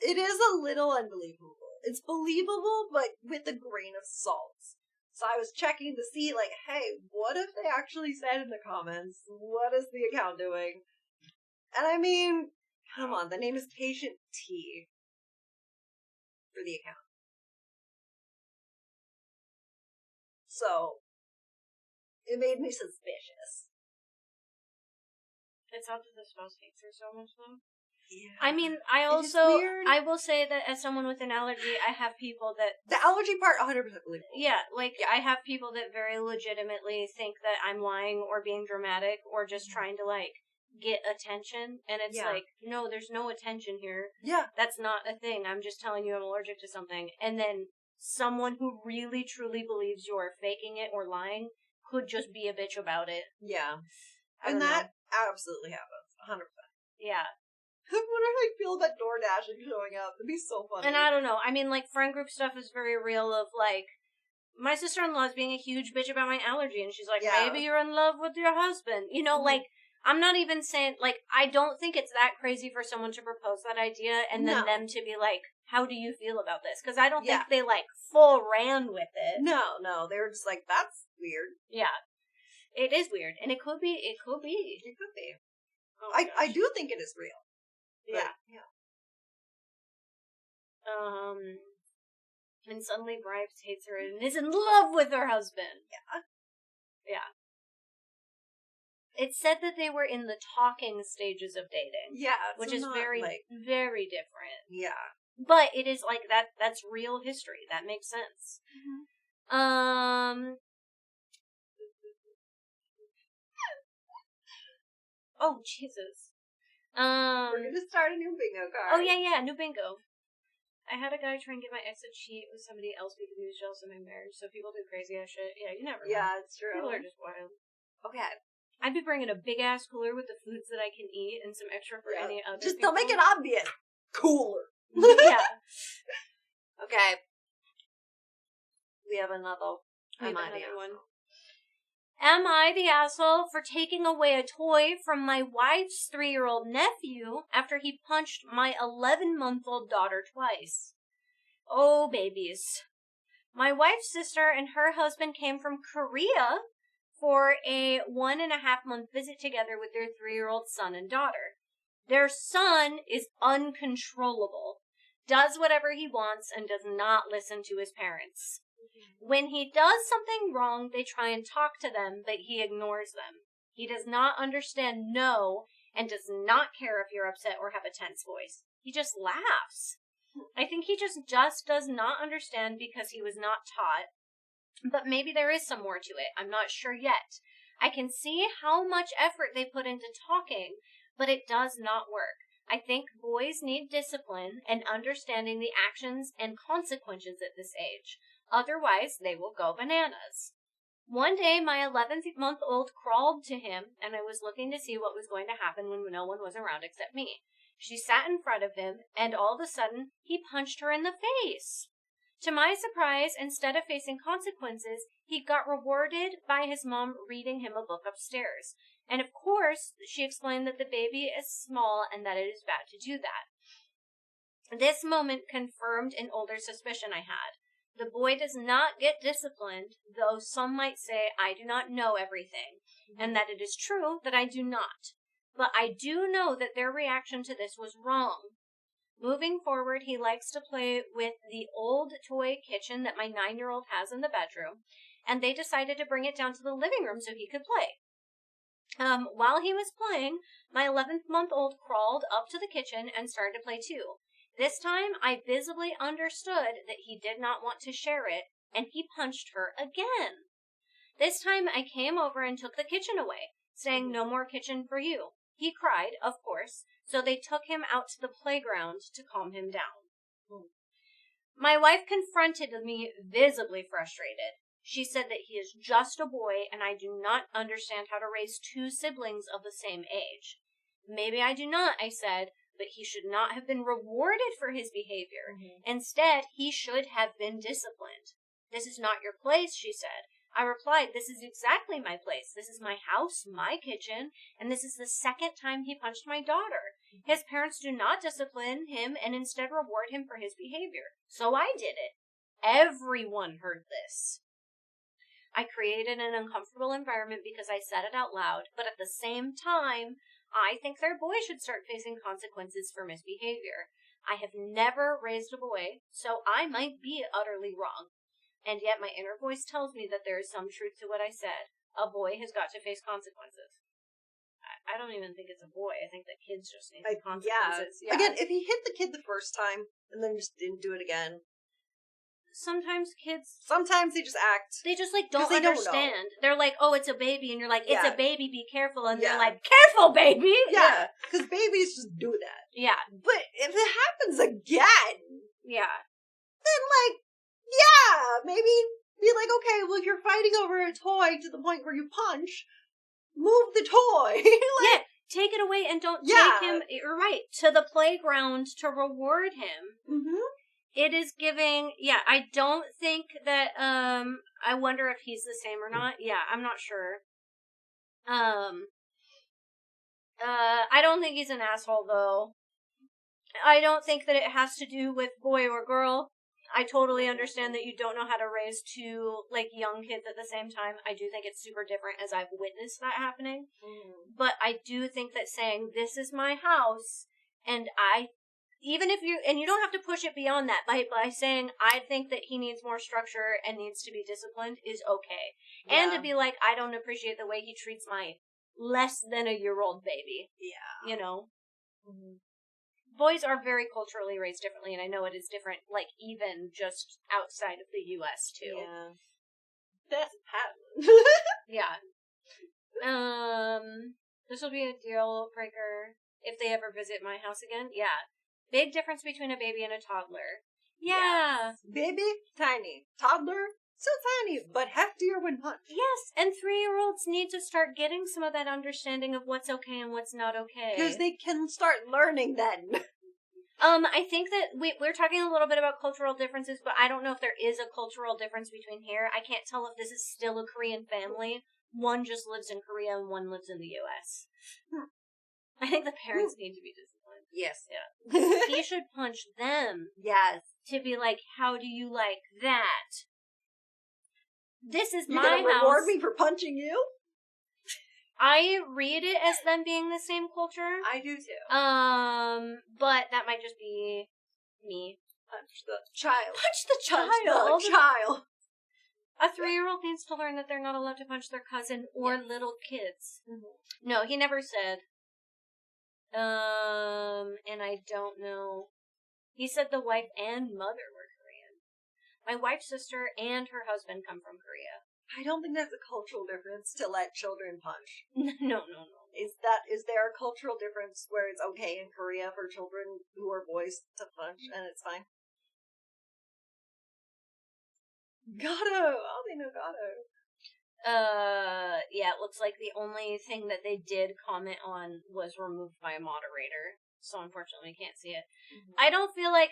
it is a little unbelievable. It's believable, but with a grain of salt. So I was checking to see, like, hey, what if they actually said in the comments? What is the account doing? And I mean, come on, the name is Patient T for the account. So, it made me suspicious. It's not that the spouse hates her so much, though. Yeah. I mean, I will say that as someone with an allergy, I have people that... The allergy part, 100% believable. Yeah, like, I have people that very legitimately think that I'm lying or being dramatic or just trying to, like, get attention. And it's like, no, there's no attention here. Yeah. That's not a thing. I'm just telling you I'm allergic to something. And then someone who really, truly believes you're faking it or lying could just be a bitch about it. Yeah. And that absolutely happens. 100%. Yeah. I wonder how I feel about DoorDash showing up. It'd be so funny. And I don't know. I mean, like, friend group stuff is very real of, like, my sister-in-law is being a huge bitch about my allergy. And she's like, maybe you're in love with your husband. You know, like, I'm not even saying, like, I don't think it's that crazy for someone to propose that idea and then them to be like, how do you feel about this? Because I don't think they, like, full ran with it. No, they were just like, that's weird. Yeah. It is weird. And it could be. Oh, I do think it is real. Yeah. And suddenly Bribes hates her and is in love with her husband. Yeah. It said that they were in the talking stages of dating. Yeah. Which is very, very different. Yeah. But it is like that's real history. That makes sense. Mm-hmm. Oh, Jesus. We're gonna start a new bingo card. Oh, yeah, new bingo. I had a guy try and get my ex to cheat with somebody else because he was jealous of my marriage, so people do crazy ass shit. Yeah, you never know. Yeah, it's true. People are just wild. Okay. I'd be bringing a big ass cooler with the foods that I can eat and some extra for any other just people. Don't make it obvious. Cooler. Yeah. Okay. We have another. One. Am I the asshole for taking away a toy from my wife's 3-year-old nephew after he punched my 11-month-old daughter twice? Oh, babies. My wife's sister and her husband came from Korea for a 1.5-month visit together with their 3-year-old son and daughter. Their son is uncontrollable, does whatever he wants, and does not listen to his parents. When he does something wrong, they try and talk to them, but he ignores them. He does not understand no and does not care if you're upset or have a tense voice. He just laughs. I think he just does not understand because he was not taught. But maybe there is some more to it. I'm not sure yet. I can see how much effort they put into talking, but it does not work. I think boys need discipline and understanding the actions and consequences at this age. Otherwise, they will go bananas. One day, my 11-month-old crawled to him, and I was looking to see what was going to happen when no one was around except me. She sat in front of him, and all of a sudden, he punched her in the face. To my surprise, instead of facing consequences, he got rewarded by his mom reading him a book upstairs. And of course, she explained that the baby is small and that it is bad to do that. This moment confirmed an older suspicion I had. The boy does not get disciplined, though some might say I do not know everything, and that it is true that I do not. But I do know that their reaction to this was wrong. Moving forward, he likes to play with the old toy kitchen that my 9-year-old has in the bedroom, and they decided to bring it down to the living room so he could play. While he was playing, my 11-month-old crawled up to the kitchen and started to play too. This time, I visibly understood that he did not want to share it, and he punched her again. This time, I came over and took the kitchen away, saying, "No more kitchen for you." He cried, of course, so they took him out to the playground to calm him down. My wife confronted me, visibly frustrated. She said that he is just a boy, and I do not understand how to raise 2 siblings of the same age. Maybe I do not, I said, but he should not have been rewarded for his behavior. Instead, he should have been disciplined. This is not your place, she said. I replied, this is exactly my place. This is my house, my kitchen, and this is the second time he punched my daughter. His parents do not discipline him and instead reward him for his behavior. So I did it. Everyone heard this. I created an uncomfortable environment because I said it out loud, but at the same time, I think their boy should start facing consequences for misbehavior. I have never raised a boy, so I might be utterly wrong. And yet my inner voice tells me that there is some truth to what I said. A boy has got to face consequences. I don't even think it's a boy. I think that kids just need consequences. Yeah. Again, if he hit the kid the first time and then just didn't do it again. Sometimes they just act. They just don't understand. They're like, oh, it's a baby. And you're like, it's a baby, be careful. And they're like, careful, baby. Yeah. Because babies just do that. Yeah. But if it happens again. Yeah. Then maybe be like, okay, well, if you're fighting over a toy to the point where you punch, move the toy. Take it away and don't take him, you're right, to the playground to reward him. Mm-hmm. It is giving, I don't think that, I wonder if he's the same or not. Yeah, I'm not sure. I don't think he's an asshole, though. I don't think that it has to do with boy or girl. I totally understand that you don't know how to raise 2, young kids at the same time. I do think it's super different as I've witnessed that happening. But I do think that saying, this is my house, and you don't have to push it beyond that, by saying, I think that he needs more structure and needs to be disciplined is okay. Yeah. And to be like, I don't appreciate the way he treats my less than a year-old baby. Yeah. Mm-hmm. Boys are very culturally raised differently, and I know it is different, even just outside of the U.S., too. Yeah. That's a pattern. Yeah. This will be a deal breaker if they ever visit my house again. Yeah. Big difference between a baby and a toddler. Yeah. Yes. Baby, tiny. Toddler, so tiny, but heftier when punched. Yes, and 3-year-olds need to start getting some of that understanding of what's okay and what's not okay. Because they can start learning then. I think that we're talking a little bit about cultural differences, but I don't know if there is a cultural difference between here. I can't tell if this is still a Korean family. One just lives in Korea and one lives in the U.S. I think the parents need to be disciplined. Yes. Yeah. He should punch them. Yes. To be like, how do you like that? This is my house. You're gonna reward me for punching you? I read it as them being the same culture. I do too. But that might just be me. Punch the child. Punch the child. Punch the child. A 3-year-old needs to learn that they're not allowed to punch their cousin or little kids. Mm-hmm. No, he never said. And I don't know. He said the wife and mother were Korean. My wife's sister and her husband come from Korea. I don't think that's a cultural difference to let children punch. No. Is there a cultural difference where it's okay in Korea for children who are boys to punch and it's fine? Gato! Oh, they know Gato. Yeah, it looks like the only thing that they did comment on was removed by a moderator. So unfortunately we can't see it. Mm-hmm.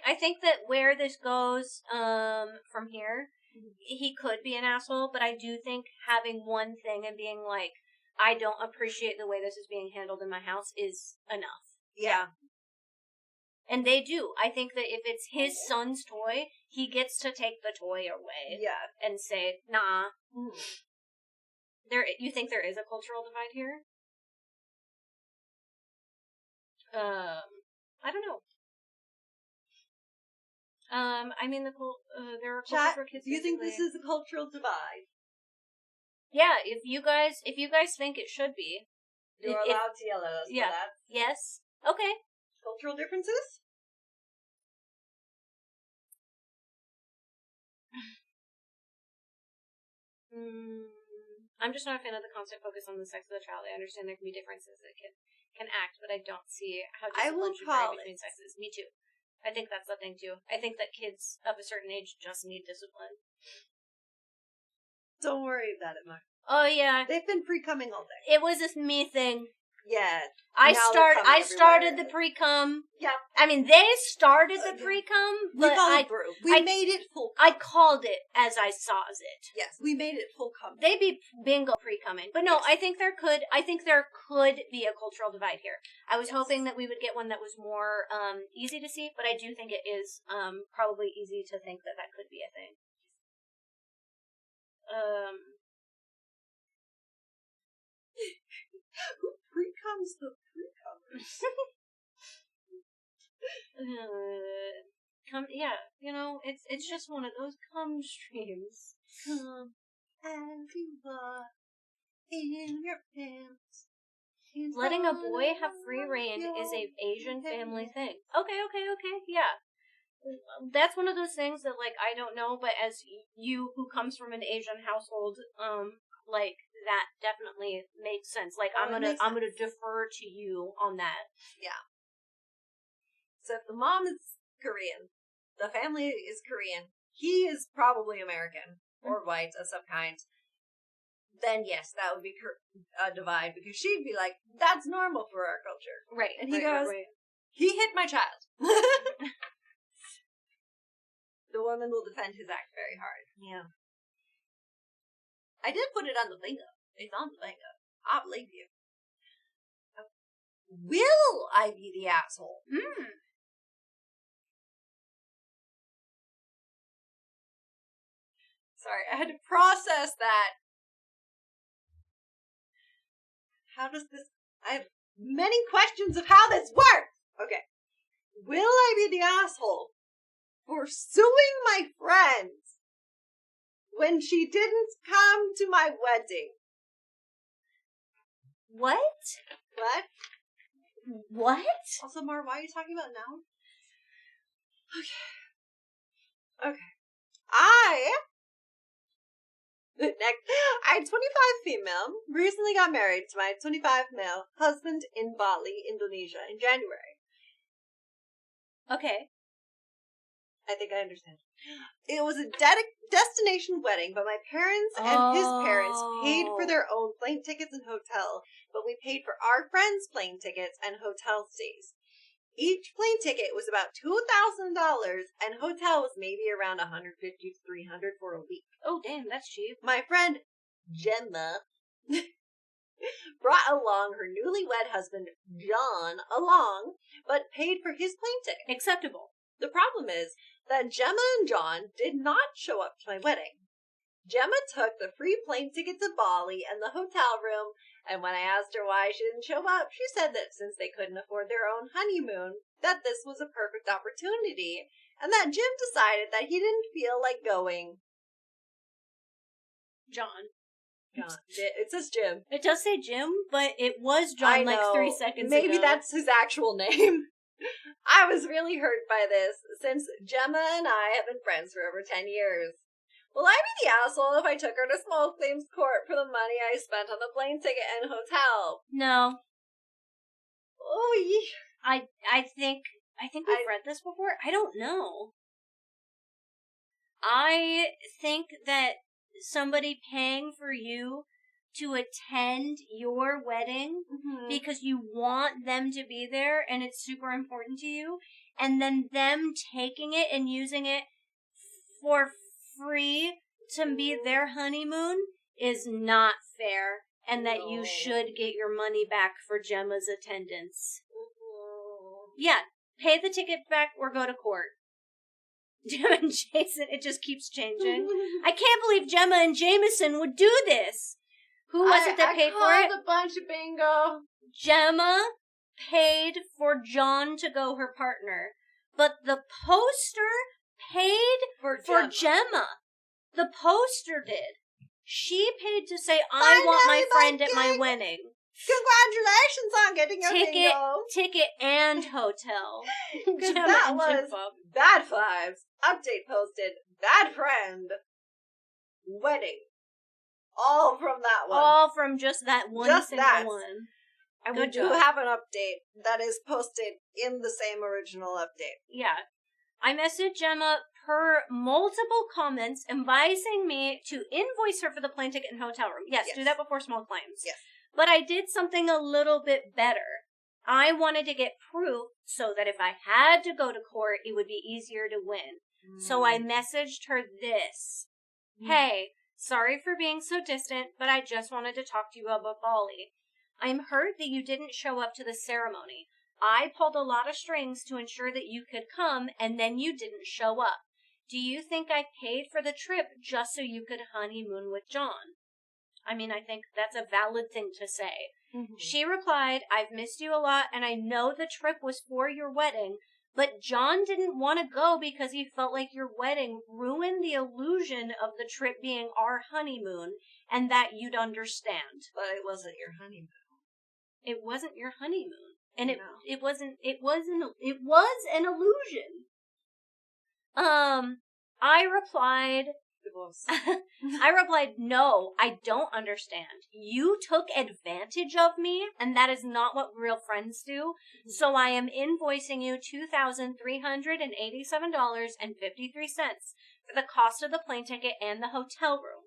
I think that where this goes, from here, he could be an asshole, but I do think having one thing and being like, I don't appreciate the way this is being handled in my house is enough. Yeah. And they do. I think that if it's his son's toy, he gets to take the toy away. Yeah. And say, nah. You think there is a cultural divide here? I don't know. I mean, there are cultures where kids. Do you think this is a cultural divide? Yeah, if you guys think it should be, you're allowed to yell at us for that. Yes. Okay. Cultural differences? I'm just not a fan of the constant focus on the sex of the child. I understand there can be differences that can act, but I don't see how discipline should vary between sexes. Me too. I think that's the thing too. I think that kids of a certain age just need discipline. Don't worry about it, Mark. Oh yeah, they've been pre-cumming all day. It was this me thing. Yeah, I started the pre-cum. Yeah, I mean they started the pre-cum, but we made it full cum. I called it as I saw it. Yes, we made it full cum. They be bingo pre-cumming, but no, yes. I think there could be a cultural divide here. I was hoping that we would get one that was more easy to see, but I do think it is probably easy to think that could be a thing. Who pre-comes the pre-cummers? It's just one of those cum streams. Come as you are in your pants. Letting a boy have free reign is a Asian family thing. Okay, yeah. That's one of those things that, like, I don't know, but as you who comes from an Asian household, like, that definitely makes sense. Like, I'm gonna defer to you on that. Yeah. So if the mom is Korean, the family is Korean, he is probably American or white of some kind, then yes, that would be a divide, because she'd be like, that's normal for our culture. Right. And he goes, he hit my child. The woman will defend his act very hard. Yeah. I did put it on the bingo. It's on the bingo. I believe you. Will I be the asshole? Sorry, I had to process that. How does this... I have many questions of how this works! Okay. Will I be the asshole for suing my friends when she didn't come to my wedding? What? Also, Mar, why are you talking about now? Okay. I 25 female, recently got married to my 25 male husband in Bali, Indonesia, in January. Okay. I think I understand. It was a destination wedding, but my parents and his parents paid for their own plane tickets and hotel, but we paid for our friends' plane tickets and hotel stays. Each plane ticket was about $2,000, and hotel was maybe around $150 to $300 for a week. Oh, damn, that's cheap. My friend Gemma brought along her newlywed husband John along, but paid for his plane ticket. Acceptable. The problem is that Gemma and John did not show up to my wedding. Gemma took the free plane ticket to Bali and the hotel room, and when I asked her why she didn't show up, she said that since they couldn't afford their own honeymoon, that this was a perfect opportunity, and that Jim decided that he didn't feel like going. John. It says Jim. It does say Jim, but it was John like 3 seconds ago. Maybe that's his actual name. I was really hurt by this, since Gemma and I have been friends for over 10 years. Will I be the asshole if I took her to small claims court for the money I spent on the plane ticket and hotel? No. Oh, yeah. I think we've read this before. I don't know. I think that somebody paying for you to attend your wedding because you want them to be there and it's super important to you, and then them taking it and using it for free to be their honeymoon is not fair, and that you should get your money back for Gemma's attendance. Yeah, pay the ticket back or go to court. Gemma and Jason, it just keeps changing. I can't believe Gemma and Jameson would do this. Who was it that paid for it? I called a bunch of bingo. Gemma paid for John to go, her partner. But the poster paid for Gemma. The poster did. She paid to say, I want my friend at my wedding. Congratulations on getting your bingo. Ticket and hotel. Because that was Bad Vibes. Update posted, bad friend, wedding. All from that one. All from just that one single one. And we do have an update that is posted in the same original update. Yeah. I messaged Gemma per multiple comments advising me to invoice her for the plane ticket and hotel room. Yes, do that before small claims. Yes. But I did something a little bit better. I wanted to get proof so that if I had to go to court, it would be easier to win. So I messaged her this. Hey, sorry for being so distant, but I just wanted to talk to you about Bali. I'm hurt that you didn't show up to the ceremony. I pulled a lot of strings to ensure that you could come, and then you didn't show up. Do you think I paid for the trip just so you could honeymoon with John? I mean, I think that's a valid thing to say. She replied, I've missed you a lot, and I know the trip was for your wedding, but John didn't want to go because he felt like your wedding ruined the illusion of the trip being our honeymoon, and that you'd understand. But it wasn't your honeymoon. It wasn't your honeymoon. And it was an illusion. I replied, no, I don't understand. You took advantage of me, and that is not what real friends do. So I am invoicing you $2,387.53 for the cost of the plane ticket and the hotel room.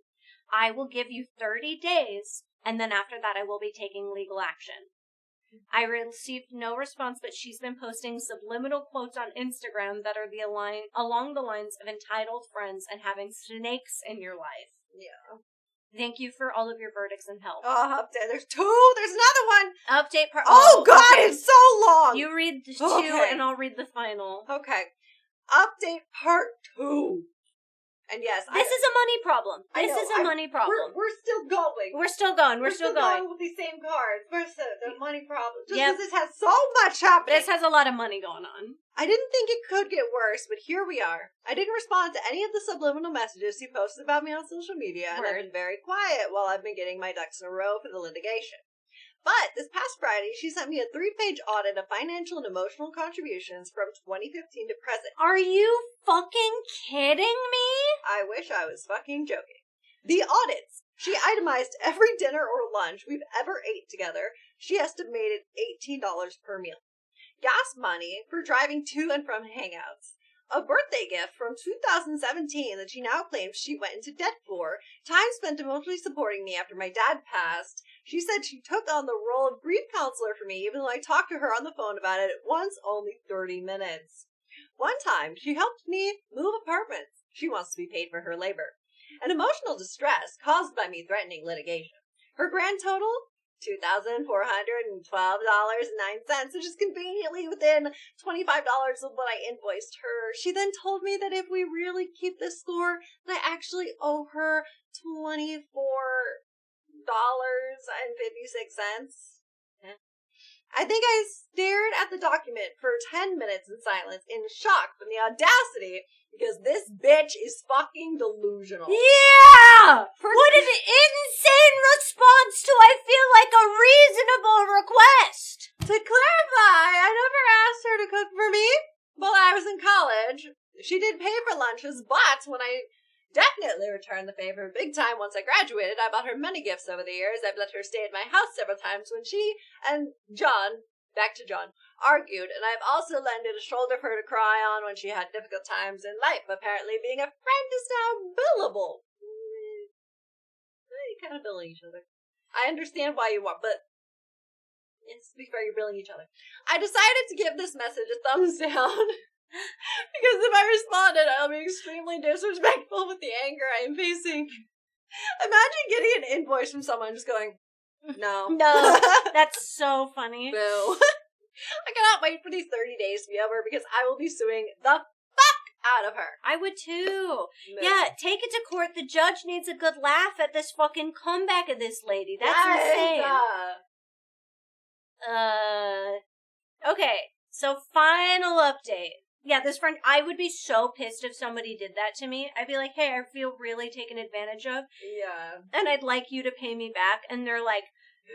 I will give you 30 days, and then after that I will be taking legal action. I received no response, but she's been posting subliminal quotes on Instagram that are along the lines of entitled friends and having snakes in your life. Yeah. Thank you for all of your verdicts and help. Oh, update. There's two. There's another one. Update part. Oh, God, okay. It's so long. You read the two, and I'll read the final. Okay. Update part 2. And yes, this is a money problem. This is a money problem. We're still going. We're still going. We're still going with these same cards. The money problem. Just because this has so much happening. This has a lot of money going on. I didn't think it could get worse, but here we are. I didn't respond to any of the subliminal messages you posted about me on social media, and I've been very quiet while I've been getting my ducks in a row for the litigation. But this past Friday, she sent me a 3-page audit of financial and emotional contributions from 2015 to present. Are you fucking kidding me? I wish I was fucking joking. The audits. She itemized every dinner or lunch we've ever ate together. She estimated $18 per meal. Gas money for driving to and from hangouts. A birthday gift from 2017 that she now claims she went into debt for. Time spent emotionally supporting me after my dad passed. She said she took on the role of grief counselor for me, even though I talked to her on the phone about it once only 30 minutes. One time, she helped me move apartments. She wants to be paid for her labor. An emotional distress caused by me threatening litigation. Her grand total? $2,412.09, which is conveniently within $25 of what I invoiced her. She then told me that if we really keep this score, that I actually owe her $24.56. I think I stared at the document for 10 minutes in silence, in shock from the audacity, because this bitch is fucking delusional. Yeah! What an insane response to, I feel like, a reasonable request! To clarify, I never asked her to cook for me while I was in college. She did pay for lunches, but when I definitely returned the favor big time once I graduated, I bought her many gifts over the years. I've let her stay at my house several times when she and John, back to John, argued, and I've also lended a shoulder for her to cry on when she had difficult times in life. Apparently being a friend is now billable. You kind of billing each other. I understand why you want, but to be fair, you're billing each other. I decided to give this message a thumbs down because if I responded, I'll be extremely disrespectful with the anger I am facing. Imagine getting an invoice from someone just going, no. No. That's so funny. Boo. I cannot wait for these 30 days to be over because I will be suing the fuck out of her. I would too. No. Yeah, take it to court. The judge needs a good laugh at this fucking comeback of this lady. That's insane. Okay, so final update. Yeah, this friend, I would be so pissed if somebody did that to me. I'd be like, hey, I feel really taken advantage of. Yeah. And I'd like you to pay me back. And they're like,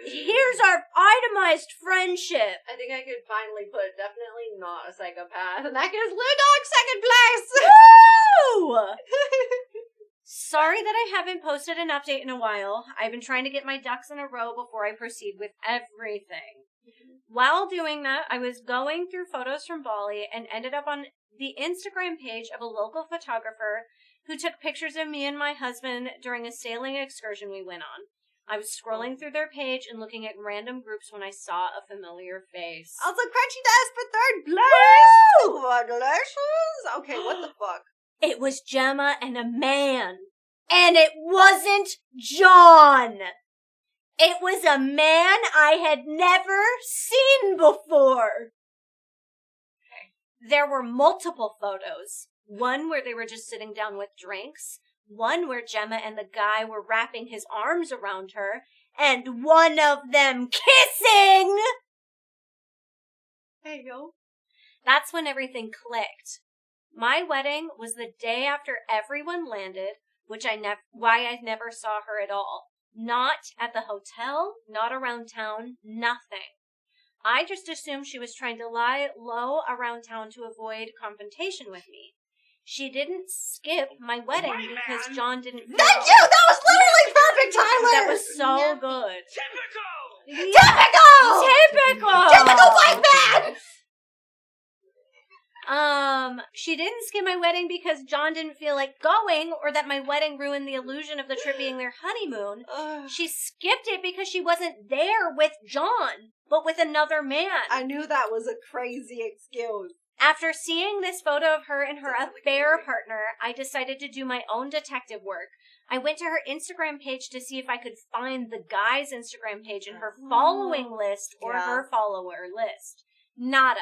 here's our itemized friendship. I think I could finally put definitely not a psychopath. And that gives Lou Dog second place. Woo! Sorry that I haven't posted an update in a while. I've been trying to get my ducks in a row before I proceed with everything. While doing that, I was going through photos from Bali and ended up on the Instagram page of a local photographer who took pictures of me and my husband during a sailing excursion we went on. I was scrolling through their page and looking at random groups when I saw a familiar face. Also, Crunchy Dice for third place! Congratulations! Okay, what the fuck? It was Gemma and a man. And it wasn't John! It was a man I had never seen before. Okay. There were multiple photos. One where they were just sitting down with drinks. One where Gemma and the guy were wrapping his arms around her. And one of them kissing! Hey, yo. That's when everything clicked. My wedding was the day after everyone landed, why I never saw her at all. Not at the hotel, not around town, nothing. I just assumed she was trying to lie low around town to avoid confrontation with me. She didn't skip my wedding because John didn't feel... Thank you! That was literally perfect, Tyler! That was so good. Typical! Typical! Typical white man! She didn't skip my wedding because John didn't feel like going or that my wedding ruined the illusion of the trip being their honeymoon. She skipped it because she wasn't there with John, but with another man. I knew that was a crazy excuse. After seeing this photo of her and her affair partner, I decided to do my own detective work. I went to her Instagram page to see if I could find the guy's Instagram page in her following list or her follower list. Nada.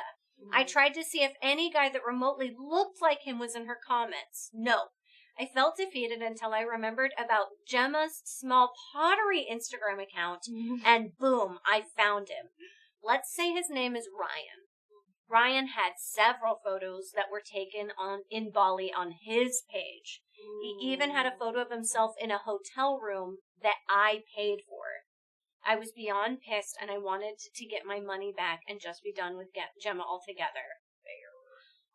I tried to see if any guy that remotely looked like him was in her comments. No. I felt defeated until I remembered about Gemma's small pottery Instagram account, and boom, I found him. Let's say his name is Ryan. Ryan had several photos that were taken in Bali on his page. He even had a photo of himself in a hotel room that I paid for. I was beyond pissed, and I wanted to get my money back and just be done with Gemma altogether.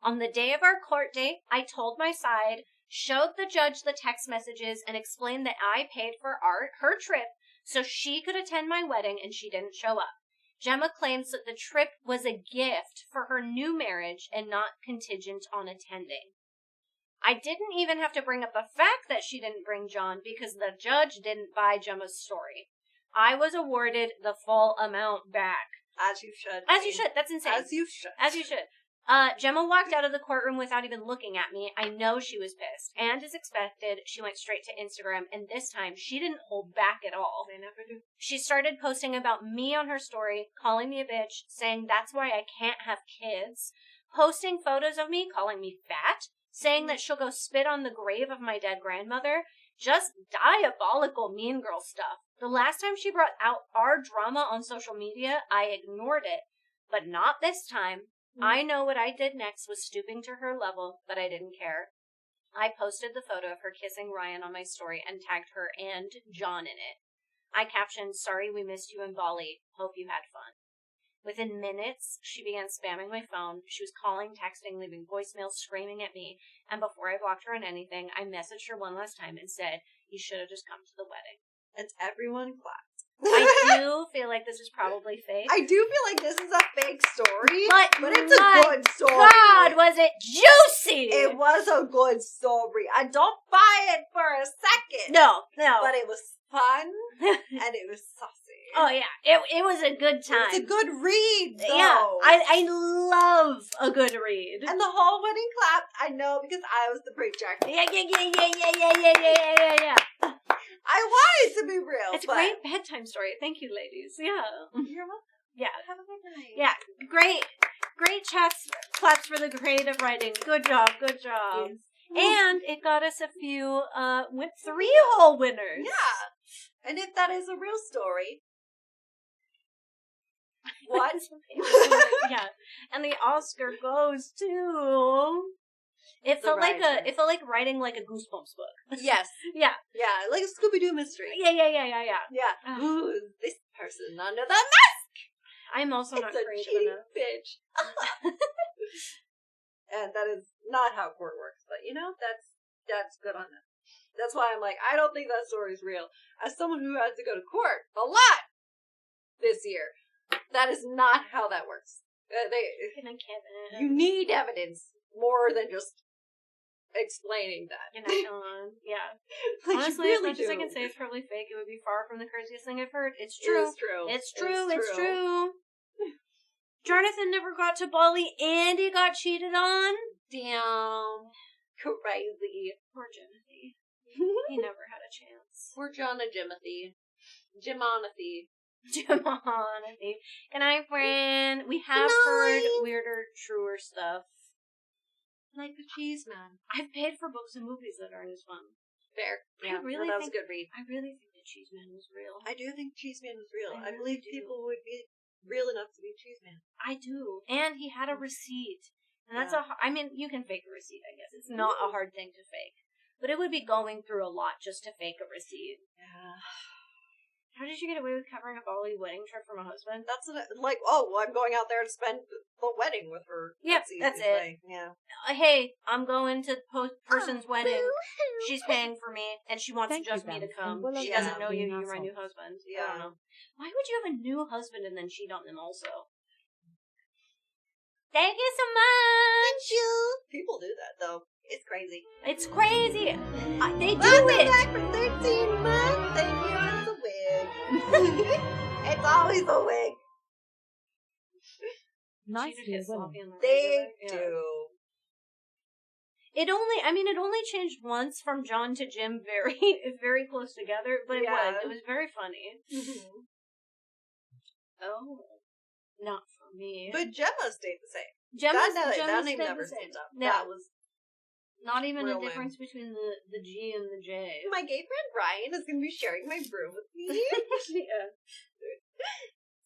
On the day of our court date, I told my side, showed the judge the text messages, and explained that I paid for her trip so she could attend my wedding and she didn't show up. Gemma claims that the trip was a gift for her new marriage and not contingent on attending. I didn't even have to bring up the fact that she didn't bring John because the judge didn't buy Gemma's story. I was awarded the full amount back. As you should. As you should. That's insane. As you should. As you should. Gemma walked out of the courtroom without even looking at me. I know she was pissed. And as expected, she went straight to Instagram, and this time she didn't hold back at all. They never do. She started posting about me on her story, calling me a bitch, saying that's why I can't have kids, posting photos of me, calling me fat, saying that she'll go spit on the grave of my dead grandmother. Just diabolical mean girl stuff. The last time she brought out our drama on social media, I ignored it. But not this time. I know what I did next was stooping to her level, but I didn't care. I posted the photo of her kissing Ryan on my story and tagged her and John in it. I captioned, "Sorry we missed you in Bali. Hope you had fun." Within minutes, she began spamming my phone. She was calling, texting, leaving voicemails, screaming at me. And before I blocked her on anything, I messaged her one last time and said, you should have just come to the wedding. And everyone clapped. I do feel like this is probably fake. I do feel like this is a fake story, but it's a good story. God, was it juicy! It was a good story. I don't buy it for a second. No. But it was fun, and it was saucy. Oh, yeah. It was a good time. It's a good read, though. Yeah, I love a good read. And the whole wedding clapped, I know, because I was the preacher. Yeah. I want it to be real. It's a great bedtime story. Thank you, ladies. Yeah. You're welcome. Yeah. Have a good night. Yeah. Great claps for the creative writing. Good job. Yes. And it got us a few 3-hole winners. Yeah. And if that is a real story, what? Yeah. And the Oscar goes to... It felt like writing like a Goosebumps book. Yes. Yeah. Yeah, like a Scooby-Doo mystery. Yeah. Yeah. Who is this person under the mask? I'm also not It's a creative cheating enough. bitch. And that is not how court works, but that's good on them. That's why I'm like, I don't think that story is real. As someone who has to go to court a lot this year, that is not how that works. You need evidence more than just explaining that. Yeah. Like, Honestly, really as much as I can say it's probably fake, it would be far from the craziest thing I've heard. It's true. It's true. Jonathan never got to Bali and he got cheated on. Damn. Crazy. Poor Jimothy. He never had a chance. Poor Jimothy. Jimonathy. Good night, friend. We have heard weirder, truer stuff. Like the Cheese Man. I've paid for books and movies that aren't as fun. Fair. Yeah, that was a good read. I really think the Cheese Man was real. I do think Cheese Man was real. I really believe people would be real enough to be Cheese Man. I do. And he had a receipt. And that's you can fake a receipt, I guess. It's not a hard thing to fake. But it would be going through a lot just to fake a receipt. Yeah. How did you get away with covering a Bali wedding trip from a husband? That's I'm going out there to spend the wedding with her. Yep, that's it. Like, yeah. Hey, I'm going to person's wedding. She's paying for me, and she wants just me to come. She doesn't know you're my new husband. Yeah. I don't know. Why would you have a new husband and then cheat on them also? Thank you so much! Thank you! People do that, though. It's crazy. It's crazy! They do it! Back for 13 months! Thank you, it's a wig. It's always a wig. Nice to hear. They do. It only changed once from John to Jim very close together, but it was very funny. Mm-hmm. Oh. Not for me. But Gemma stayed the same. Gemma name never the same. stayed up. No. That was not even a real difference between the G and the J. My gay friend Ryan is going to be sharing my room with me. Yeah.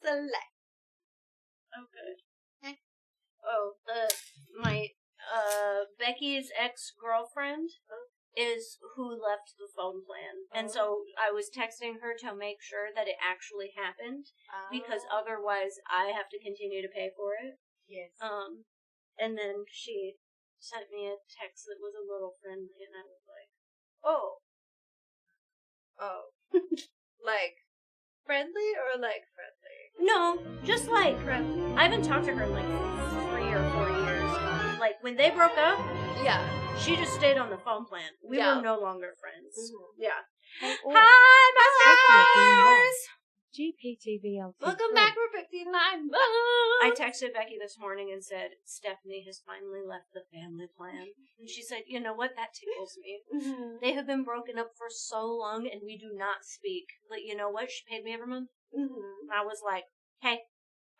Select. Oh, good. Oh, my Becky's ex-girlfriend is who left the phone plan. And so I was texting her to make sure that it actually happened, because otherwise I have to continue to pay for it. Yes. And then she sent me a text that was a little friendly, and I was like, oh. Like, friendly or like friendly? No, just like friendly. I haven't talked to her in like 3 or 4 years. Like, when they broke up, she just stayed on the phone plan. We were no longer friends. Mm-hmm. Yeah. Hi, Masters! GPTVLT. Welcome back for 59 months! I texted Becky this morning and said, Stephanie has finally left the family plan. And she said, you know what? That tickles me. Mm-hmm. They have been broken up for so long and we do not speak. But you know what? She paid me every month. Mm-hmm. I was like, hey,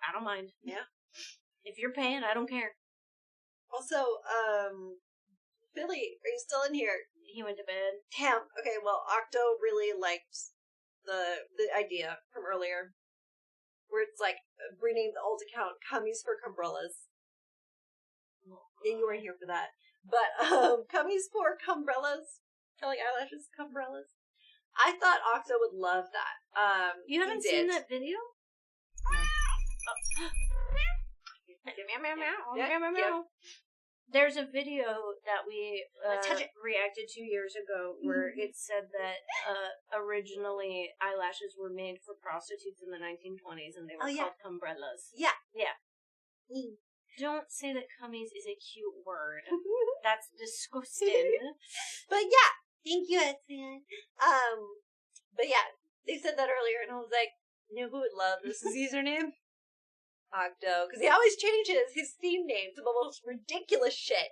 I don't mind. Yeah. If you're paying, I don't care. Also, Billy, are you still in here? He went to bed. Damn. Okay, well, Octo really liked the idea from earlier, where it's like renamed the old account Cummies for Cumbrellas. Yeah, you weren't here for that. But Cummies for Cumbrellas, curling eyelashes, Cumbrellas. I thought Octo would love that. You haven't seen that video? meow meow meow Yep, meow meow yep. meow. There's a video that we Touch it. reacted 2 years ago where it said that originally eyelashes were made for prostitutes in the 1920s and they were called cumbrellas. Yeah. Yeah. Don't say that cummies is a cute word. That's disgusting. But yeah, thank you, Etienne. But yeah, they said that earlier, and I was like, you know who would love this username? Octo, because he always changes his Steam name to the most ridiculous shit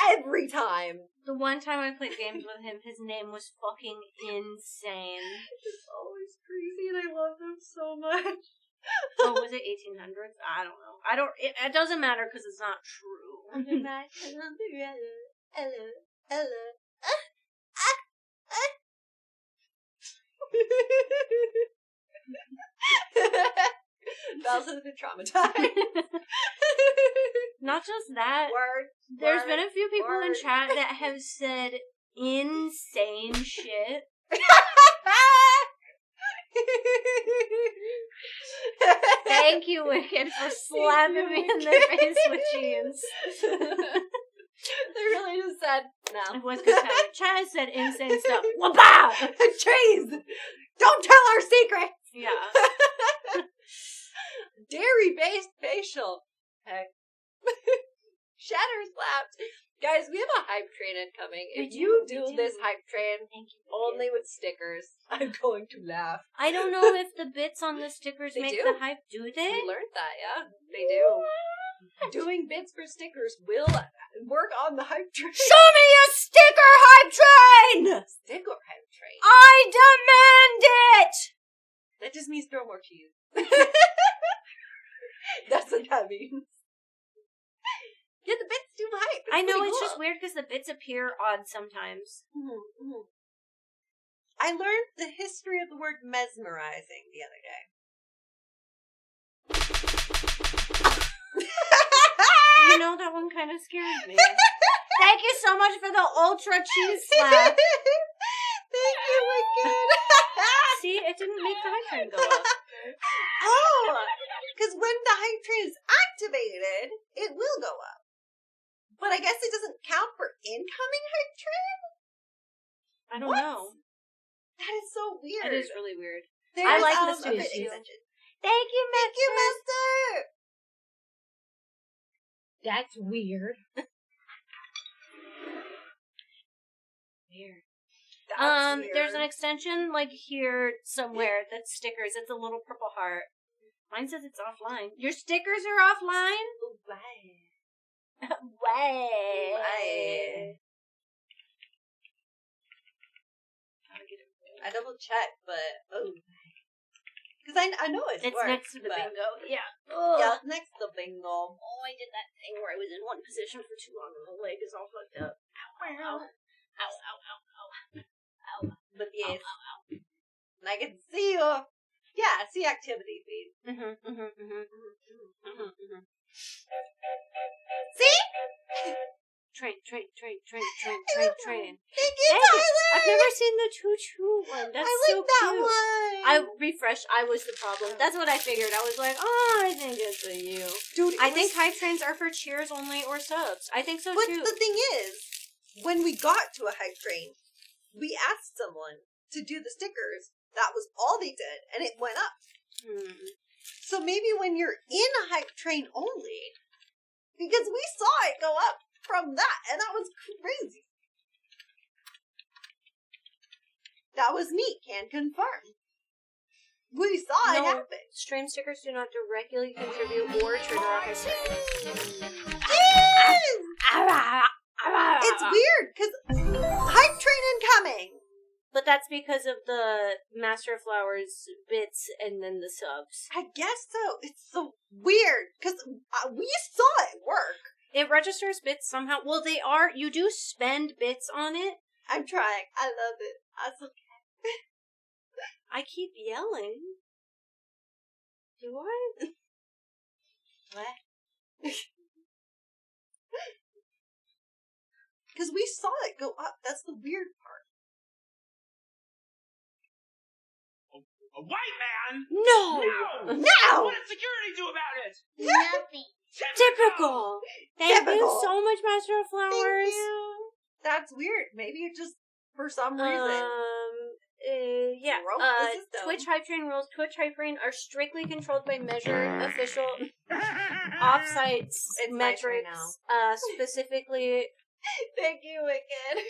every time. The one time I played games with him, his name was fucking insane. It's always crazy, and I love him so much. Oh, was it 1800s? I don't know. It doesn't matter because it's not true. Ella. Bells has been traumatized. Not just that. There's been a few people in chat that have said insane shit. Thank you, Wicked, for slapping me in the face with cheese. They really just said, no. It was because Chad said insane stuff. Wabah! Trees! Don't tell our secrets! Yeah. Dairy-based facial. Heck. Shatter slapped. Guys, we have a hype train incoming. If you do this hype train only with stickers, I'm going to laugh. I don't know if the bits on the stickers make the hype. Do they? We learned that, yeah. They do. Doing bits for stickers will work on the hype train. Show me a sticker hype train! Sticker hype train. I demand it! That just means throw more cheese. That's what that means. Yeah, the bits do hype. I know, it's just weird because the bits appear odd sometimes. Mm-hmm. I learned the history of the word mesmerizing the other day. You know, that one kind of scared me. Thank you so much for the ultra cheese slap. Thank you, Wicked. See, it didn't make the hype train go up. Oh, because when the hype train is activated, it will go up. But I guess it doesn't count for incoming hype train? I don't know. That is so weird. It is really weird. I like this a bit too. extension. Thank you, Master. That's weird. Weird. That's weird. There's an extension like here somewhere that's stickers. It's a little purple heart. Mine says it's offline. Your stickers are offline? Why? Why? I double checked, but because I know it's worked, next to the bingo. Yeah. Yeah, it's next to the bingo. Oh, I did that thing where I was in one position for too long and the leg is all fucked up. Ow, ow, ow, ow, ow, ow, ow. But yes, Ow, ow, ow. and I can see you. Yeah, see activity feed. See? Train. Thank you, Hey, Tyler. I've never seen the choo-choo one. That's I so like that cute. one. I refreshed. I was the problem. That's what I figured. I was like, oh, I think it's a you. Dude, I think hype trains are for cheers only or subs. I think so But too. the thing is, when we got to a hype train, we asked someone to do the stickers. That was all they did, and it went up. So maybe when you're in a hype train only, because we saw it go up from that, and that was crazy. That was me, can confirm. We saw it happen. Stream stickers do not directly contribute or trigger off a sticker. It's weird, because hype train incoming. But that's because of the Master of Flowers bits and then the subs. I guess so. It's so weird, because we saw it work. It registers bits somehow. Well, they are. You do spend bits on it. I'm trying. I love it. That's okay. I keep yelling. Do I? What? Because we saw it go up. That's the weird part. A white man? No! No! No! What did security do about it? Nothing. Typical. Thank you Typical. so much, Master of Flowers. Thank you. That's weird. Maybe it just, for some reason. Yeah. Broke the system. Twitch Hype Train rules. Twitch Hype Train are strictly controlled by measured official offsite my turn metrics. Specifically. Thank you, Wicked.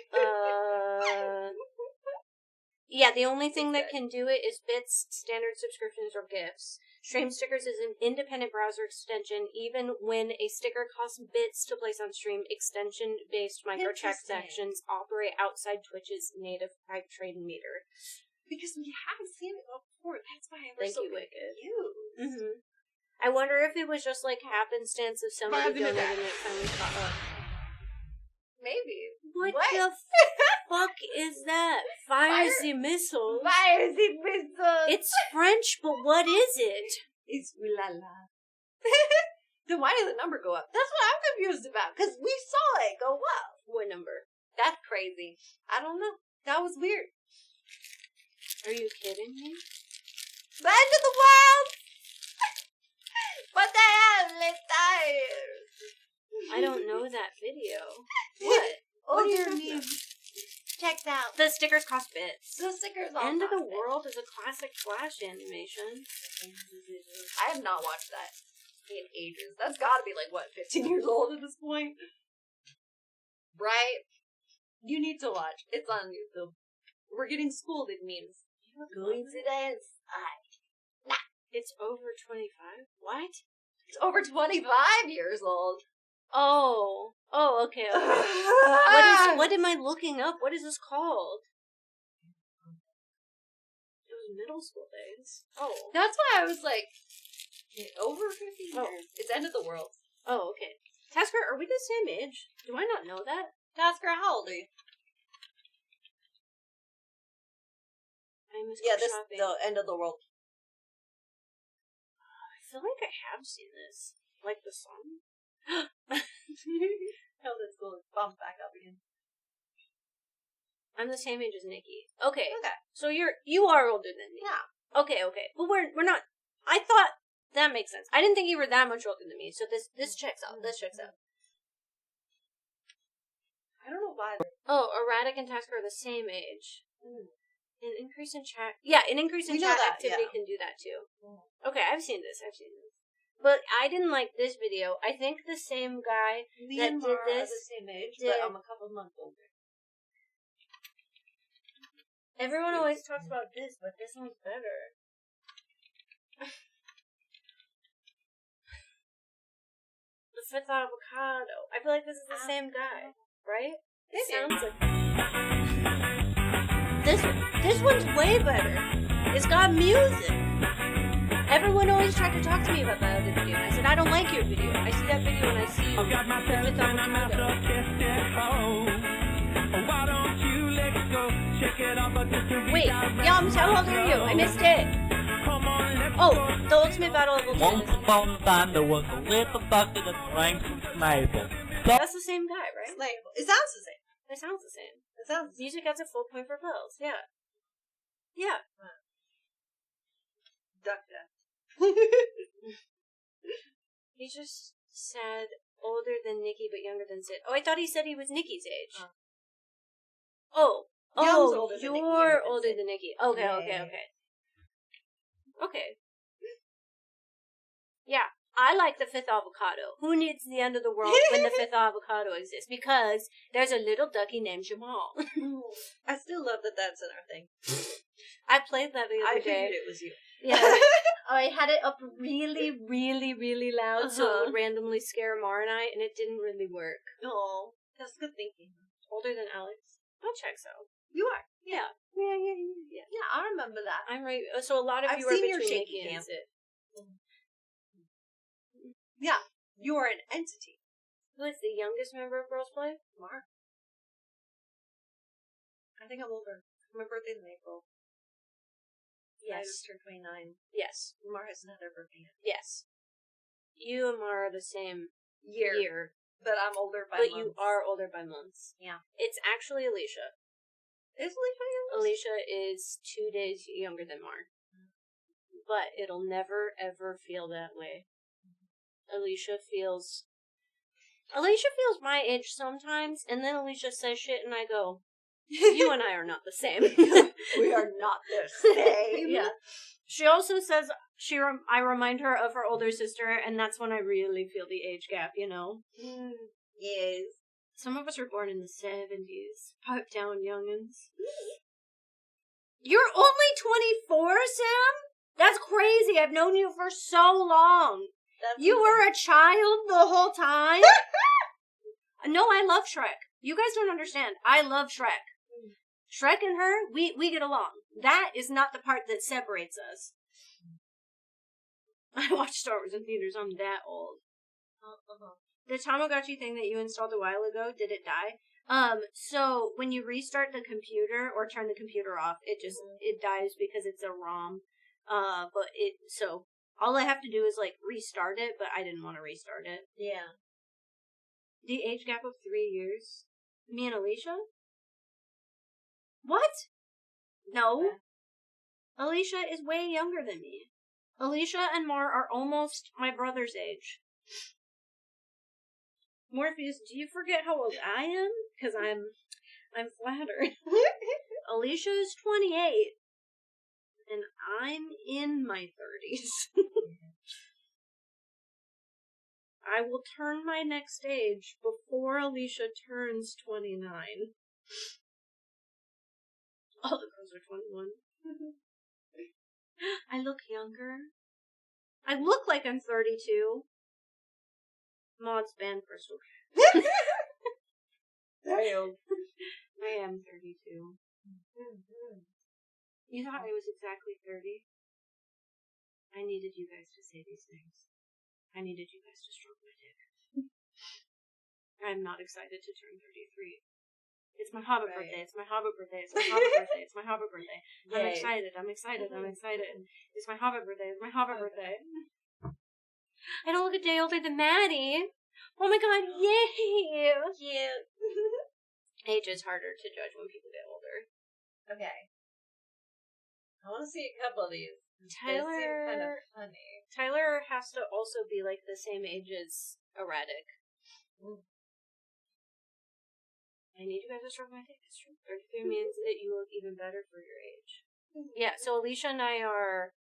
Yeah, the only thing that can do it is bits, standard subscriptions, or gifts. Stream Stickers is an independent browser extension. Even when a sticker costs bits to place on stream, extension-based microtransactions operate outside Twitch's native Hype Train meter. Because we have seen it before. That's why I was Thank so you, Wicked. confused. Mm-hmm. I wonder if it was just like happenstance of somebody donating and it finally caught up. Maybe. What the fuck is that? Fires the missiles. Fires the missiles. It's French, but what is it? It's ooh la la. Then why did the number go up? That's what I'm confused about. Because we saw it go up. What number? That's crazy. I don't know. That was weird. Are you kidding me? The end of the world. What the hell? Let's die. I don't know that video. What? Oh, What are you dear talking me. about? Check out. The stickers cost bits. The stickers all End of the cost it. World is a classic Flash animation. I have not watched that in ages. That's gotta be like, what, 15 years old at this point? Right? You need to watch. It's on YouTube. We're getting schooled, it means. Coincidence? It's over 25? What? It's over 25 years old. Oh, okay. What am I looking up? What is this called? It was middle school days. Oh. That's why I was like, over 50 years. Oh. It's end of the world. Oh, okay. Tasker, are we the same age? Do I not know that? Tasker, how old are you? I miss Yeah, this shopping. the end of the world. I feel like I have seen this. Like the song? Hell, that's cool. Bump back up again. I'm the same age as Nikki. Okay. Okay. So you are older than me. Yeah. Okay. But we're not. I thought that makes sense. I didn't think you were that much older than me. So this checks out. This checks out. I don't know why. Oh, Erratic and Tasker are the same age. An increase in chat. Yeah, an increase in We know chat that, activity yeah. can do that too. Okay, I've seen this. But I didn't like this video. I think the same guy Me that and did Mara this are the same age, did- but I'm a couple months older. Everyone always talks about this, but this one's better. The fifth avocado. I feel like this is the same guy, right? It sounds like this one's way better. It's got music. Everyone always tried to talk to me about that other video, and I said I don't like your video. I see that video and I see the fifth avocado. Wait, Yums, how old are you? I missed it. Oh, the Ultimate Battle of Ultimate. Once upon a time there was a little bucket of drank maple. That's the same guy, right? Slayable. It sounds the same. It sounds the same. It sounds. Music gets a full point for bells. Yeah. Yeah. Duck death. He just said older than Nikki but younger than Sid. Oh, I thought he said he was Nikki's age. Oh. Yum's older than Nikki, You're younger than older Sid. than Nikki. Okay. Yeah. Okay. Yeah. I like the fifth avocado. Who needs the end of the world when the fifth avocado exists? Because there's a little ducky named Jamal. I still love that that's in our thing. I played that the I other day. figured it was you. Yeah. I had it up really, really, really loud so it would randomly scare Mar and I, and it didn't really work. No, that's good thinking. Older than Alex? I'll check so. You are. Yeah, I remember that. I'm right. So a lot of I've you are seen your between shaky Nikki and cam. Sid. Yeah, you are an entity. Who is the youngest member of Girls Play? Mar. I think I'm older. My birthday's in April. I just turned 29. Yes. Mar hasn't had her birthday yet. Yes. You and Mar are the same year. But I'm older by But months. you are older by months. Yeah. It's actually Alicia. Is Alicia young? Alicia is 2 days younger than Mar. But it'll never, ever feel that way. Alicia feels my age sometimes, and then Alicia says shit, and I go, you and I are not the same. We are not the same. Yeah. She also says I remind her of her older sister, and that's when I really feel the age gap, you know? Yes. Some of us were born in the 70s. Pipe down, youngins. You're only 24, Sam? That's crazy. I've known you for so long. You were a child the whole time? No, I love Shrek. You guys don't understand. I love Shrek. Shrek and her, we get along. That is not the part that separates us. I watched Star Wars in theaters. I'm that old. The Tamagotchi thing that you installed a while ago, did it die? So when you restart the computer or turn the computer off, it dies because it's a ROM. So all I have to do is like restart it, but I didn't want to restart it. Yeah. The age gap of 3 years? Me and Alicia? What? No. Alicia is way younger than me. Alicia and Mar are almost my brother's age. Morpheus, do you forget how old I am? Because I'm flattered. Alicia is 28. And I'm in my 30s. I will turn my next age before Alicia turns 29. All the girls are 21. I look younger. I look like I'm 32. Maud's band Crystal. Damn. I am 32. You thought I was exactly 30? I needed you guys to say these things. I needed you guys to stroke my dick. I'm not excited to turn 33. It's my Hobbit birthday. It's my Hobbit birthday. It's my Hobbit birthday. It's my Hobbit birthday. I'm excited. I'm excited. I'm excited. It's my Hobbit birthday. It's my Hobbit birthday. I don't look a day older than Maddie. Oh my god, yay! Cute. Age is harder to judge when people get older. Okay. I want to see a couple of these. Tyler, they seem kind of funny. Tyler has to also be like the same age as Erratic. I need you guys to stroke my dick. That's true. 33 means that you look even better for your age. Yeah, so Alicia and I are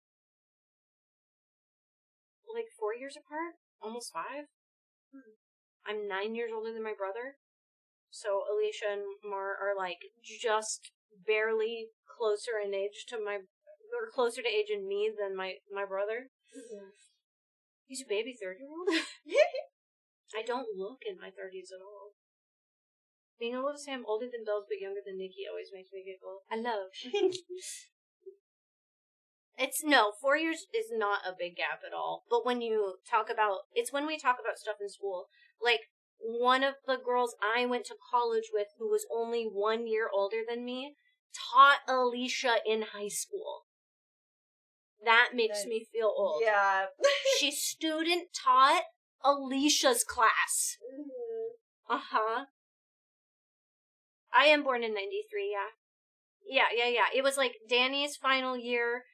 like 4 years apart, almost 5. I'm 9 years older than my brother. So Alicia and Mar are like just barely closer in age to or closer to age in me than my brother. He's a baby 30-year-old. I don't look in my 30s at all. Being able to say I'm older than Bells but younger than Nikki always makes me giggle. I love. 4 years is not a big gap at all. But when you talk about, it's when we talk about stuff in school. Like, one of the girls I went to college with who was only 1 year older than me taught Alicia in high school. That makes me feel old. Yeah. She student taught Alicia's class. Uh-huh. I am born in 93, yeah. Yeah. It was like Danny's final year,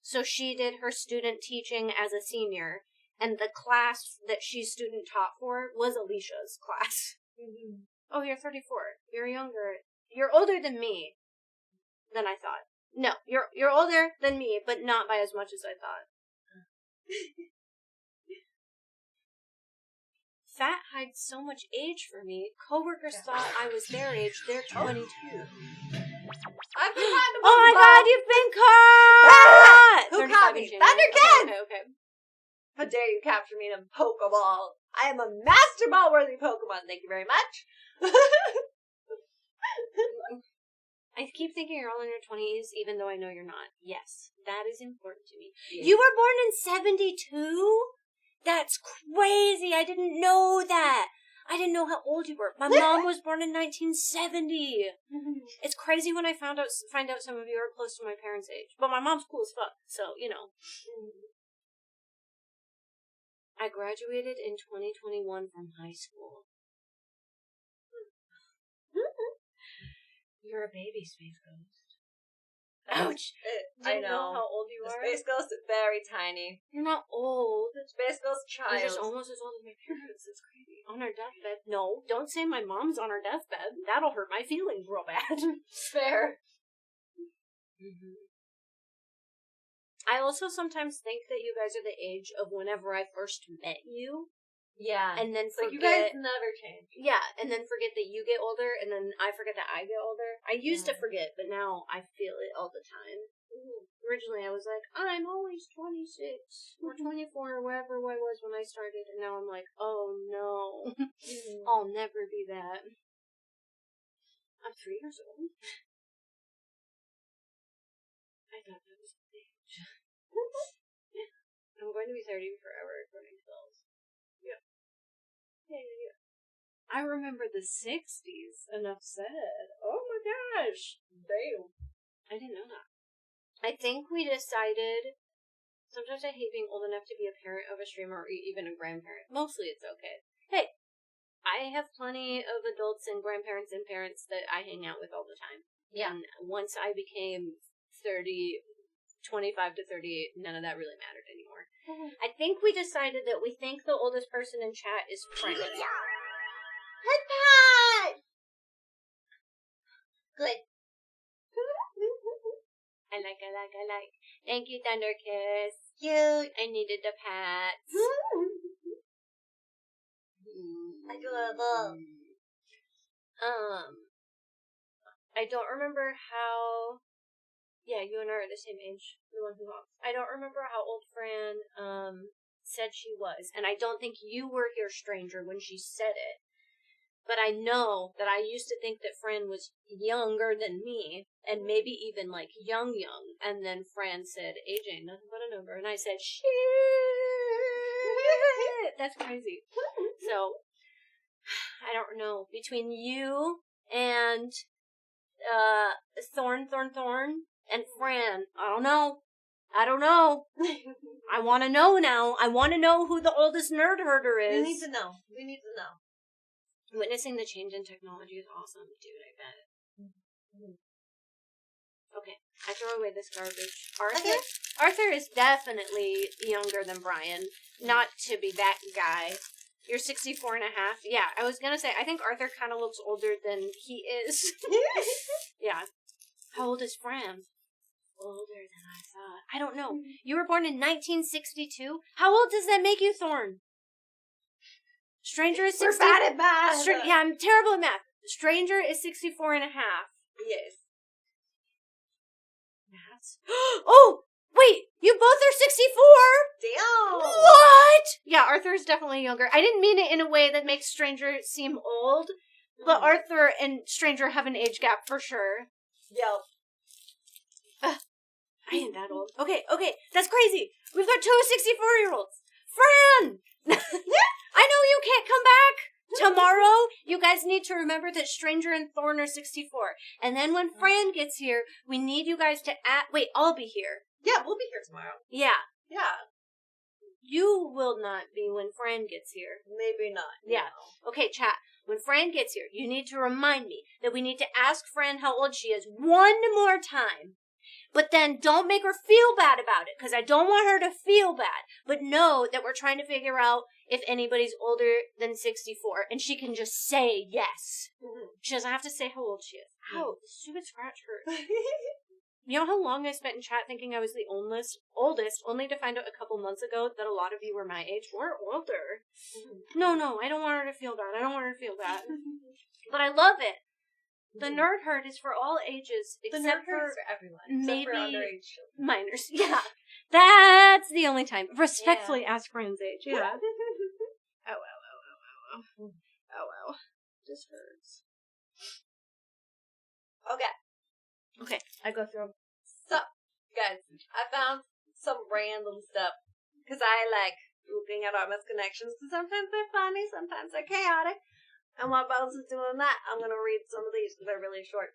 so she did her student teaching as a senior, and the class that she student taught for was Alicia's class. Oh, you're 34. You're younger. You're older than me than I thought. No, you're older than me, but not by as much as I thought. Fat hides so much age for me. Coworkers thought I was their age. They're 22. I've been caught. Oh my god, you've been caught! Who caught me? Thundercat! Okay. How dare you capture me in a Pokeball? I am a Master Ball-worthy Pokemon. Thank you very much. I keep thinking you're all in your 20s, even though I know you're not. Yes, that is important to me. Yeah. You were born in 72? That's crazy. I didn't know that. I didn't know how old you were. My mom was born in 1970. It's crazy when I find out some of you are close to my parents' age. But my mom's cool as fuck, so, you know. I graduated in 2021 from high school. You're a baby, Space Ghost. Ouch. I Didn't know how old you The are. Space Ghost is very tiny. You're not old. Space Ghost child. You're just almost as old as my parents. It's crazy. On her deathbed. No, don't say my mom's on her deathbed. That'll hurt my feelings real bad. Fair. Mm-hmm. I also sometimes think that you guys are the age of whenever I first met you. Yeah. And then It's like forget... you guys never change. Yeah, and then forget that you get older, and then I forget that I get older. I used to forget, but now I feel it all the time. Originally, I was like, I'm always 26 or 24 or whatever I was when I started, and now I'm like, oh no, I'll never be that. I'm 3 years old. I thought that was the age. I'm going to be 30 forever, according to those. Yeah. Yeah. I remember the 60s. Enough said. Oh my gosh. Damn. I didn't know that. I think we decided... Sometimes I hate being old enough to be a parent of a streamer or even a grandparent. Mostly it's okay. Hey, I have plenty of adults and grandparents and parents that I hang out with all the time. Yeah. And once I became 25 to 38, none of that really mattered anymore. I think we decided that we think the oldest person in chat is Frank. Head pat! Good. I like. Thank you, Thunder Kiss. Cute. I needed the pats. Adorable. I don't remember how... Yeah, you and I are the same age. The one who lost. I don't remember how old Fran, said she was. And I don't think you were here, stranger, when she said it. But I know that I used to think that Fran was younger than me, and maybe even, like, young. And then Fran said, age ain't nothing but a number. And I said, shit! That's crazy. So, I don't know. Between you and, Thorn, and Fran, I don't know. I want to know now. I want to know who the oldest nerd herder is. We need to know. Witnessing the change in technology is awesome, dude, I bet. Okay, I throw away this garbage. Arthur is definitely younger than Brian. Not to be that guy. You're 64 and a half. Yeah, I was gonna say, I think Arthur kind of looks older than he is. Yeah. How old is Fran? Older than I thought. I don't know. You were born in 1962? How old does that make you, Thorn? Stranger is 60. We're bad at math. Yeah, I'm terrible at math. Stranger is 64 and a half. Yes. Maths? Oh! Wait! You both are 64! Damn! What? Yeah, Arthur is definitely younger. I didn't mean it in a way that makes Stranger seem old, but Arthur and Stranger have an age gap for sure. Yep. I ain't that old. Okay, that's crazy. We've got 2 64-year-olds. Fran! I know you can't come back tomorrow. You guys need to remember that Stranger and Thorn are 64. And then when Fran gets here, we need you guys to wait, I'll be here. Yeah, we'll be here tomorrow. Yeah. Yeah. You will not be when Fran gets here. Maybe not. Yeah. No. Okay, chat. When Fran gets here, you need to remind me that we need to ask Fran how old she is one more time. But then don't make her feel bad about it, because I don't want her to feel bad. But know that we're trying to figure out if anybody's older than 64, and she can just say yes. She doesn't have to say how old she is. Ow, the stupid scratch hurts. You know how long I spent in chat thinking I was the oldest, only to find out a couple months ago that a lot of you were my age or older. No, I don't want her to feel bad. But I love it. The nerd herd is for all ages, except for everyone. maybe except for underage children. minors. Yeah, that's the only time. Respectfully ask Fran's age. Yeah. Oh. This hurts. Okay, I go through them. So, guys, I found some random stuff. Because I like looking at our misconnections. Sometimes they're funny, sometimes they're chaotic. And while Bones is doing that, I'm going to read some of these because they're really short.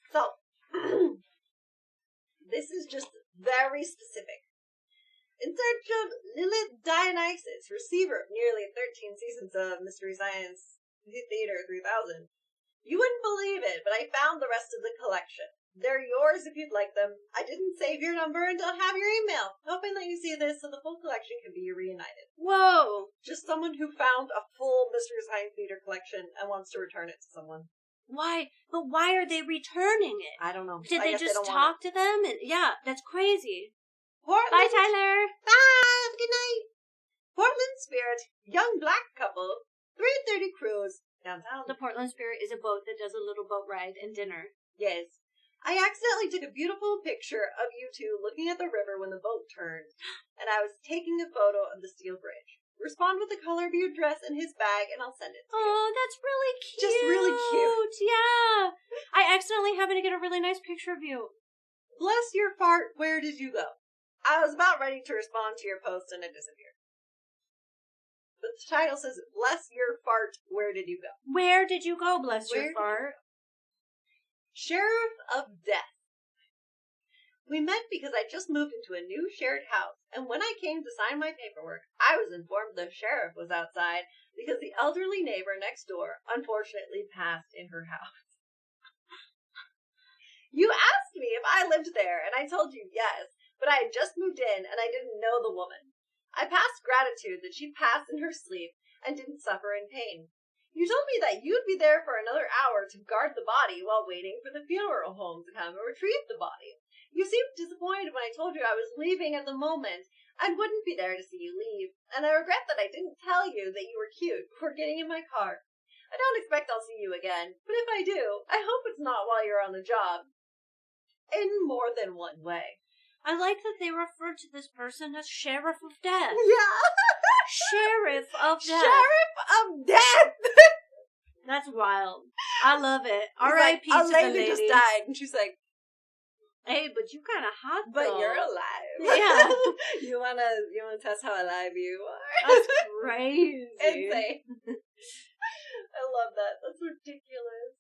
So, this is just very specific. In search of Lilith Dionysus, receiver of nearly 13 seasons of Mystery Science Theater 3000. You wouldn't believe it, but I found the rest of the collection. They're yours if you'd like them. I didn't save your number and don't have your email. Hoping that you see this so the full collection can be reunited. Whoa! Just someone who found a full Mystery Science Theater collection and wants to return it to someone. Why? But why are they returning it? I don't know. Did they just talk to them? And yeah, that's crazy. Portland. Bye, Tyler. Bye. Have a good night. Portland Spirit, young black couple, 3:30 cruise downtown. The Portland Spirit is a boat that does a little boat ride and dinner. Yes. I accidentally took a beautiful picture of you two looking at the river when the boat turned, and I was taking a photo of the steel bridge. Respond with the color of your dress and his bag, and I'll send it to you. Oh, that's really cute. Just really cute. Yeah. I accidentally happened to get a really nice picture of you. Bless your fart, where did you go? I was about ready to respond to your post, and it disappeared. But the title says, bless your fart, where did you go? Where did you go, bless your fart? Sheriff of Death. We met because I just moved into a new shared house, and when I came to sign my paperwork, I was informed the sheriff was outside because the elderly neighbor next door unfortunately passed in her house. You asked me if I lived there, and I told you yes, but I had just moved in and I didn't know the woman. I passed gratitude that she passed in her sleep and didn't suffer in pain. You told me that you'd be there for another hour to guard the body while waiting for the funeral home to come and retrieve the body. You seemed disappointed when I told you I was leaving at the moment and wouldn't be there to see you leave, and I regret that I didn't tell you that you were cute before getting in my car. I don't expect I'll see you again, but if I do, I hope it's not while you're on the job. In more than one way. I like that they refer to this person as Sheriff of Death. Yeah. Sheriff of Death. Sheriff of Death. That's wild. I love it. Like, R.I.P. to the lady. just died, and she's like, hey, but you kind of hot, but though. you're alive. Yeah. you wanna test how alive you are? That's crazy. Insane. I love that. That's ridiculous.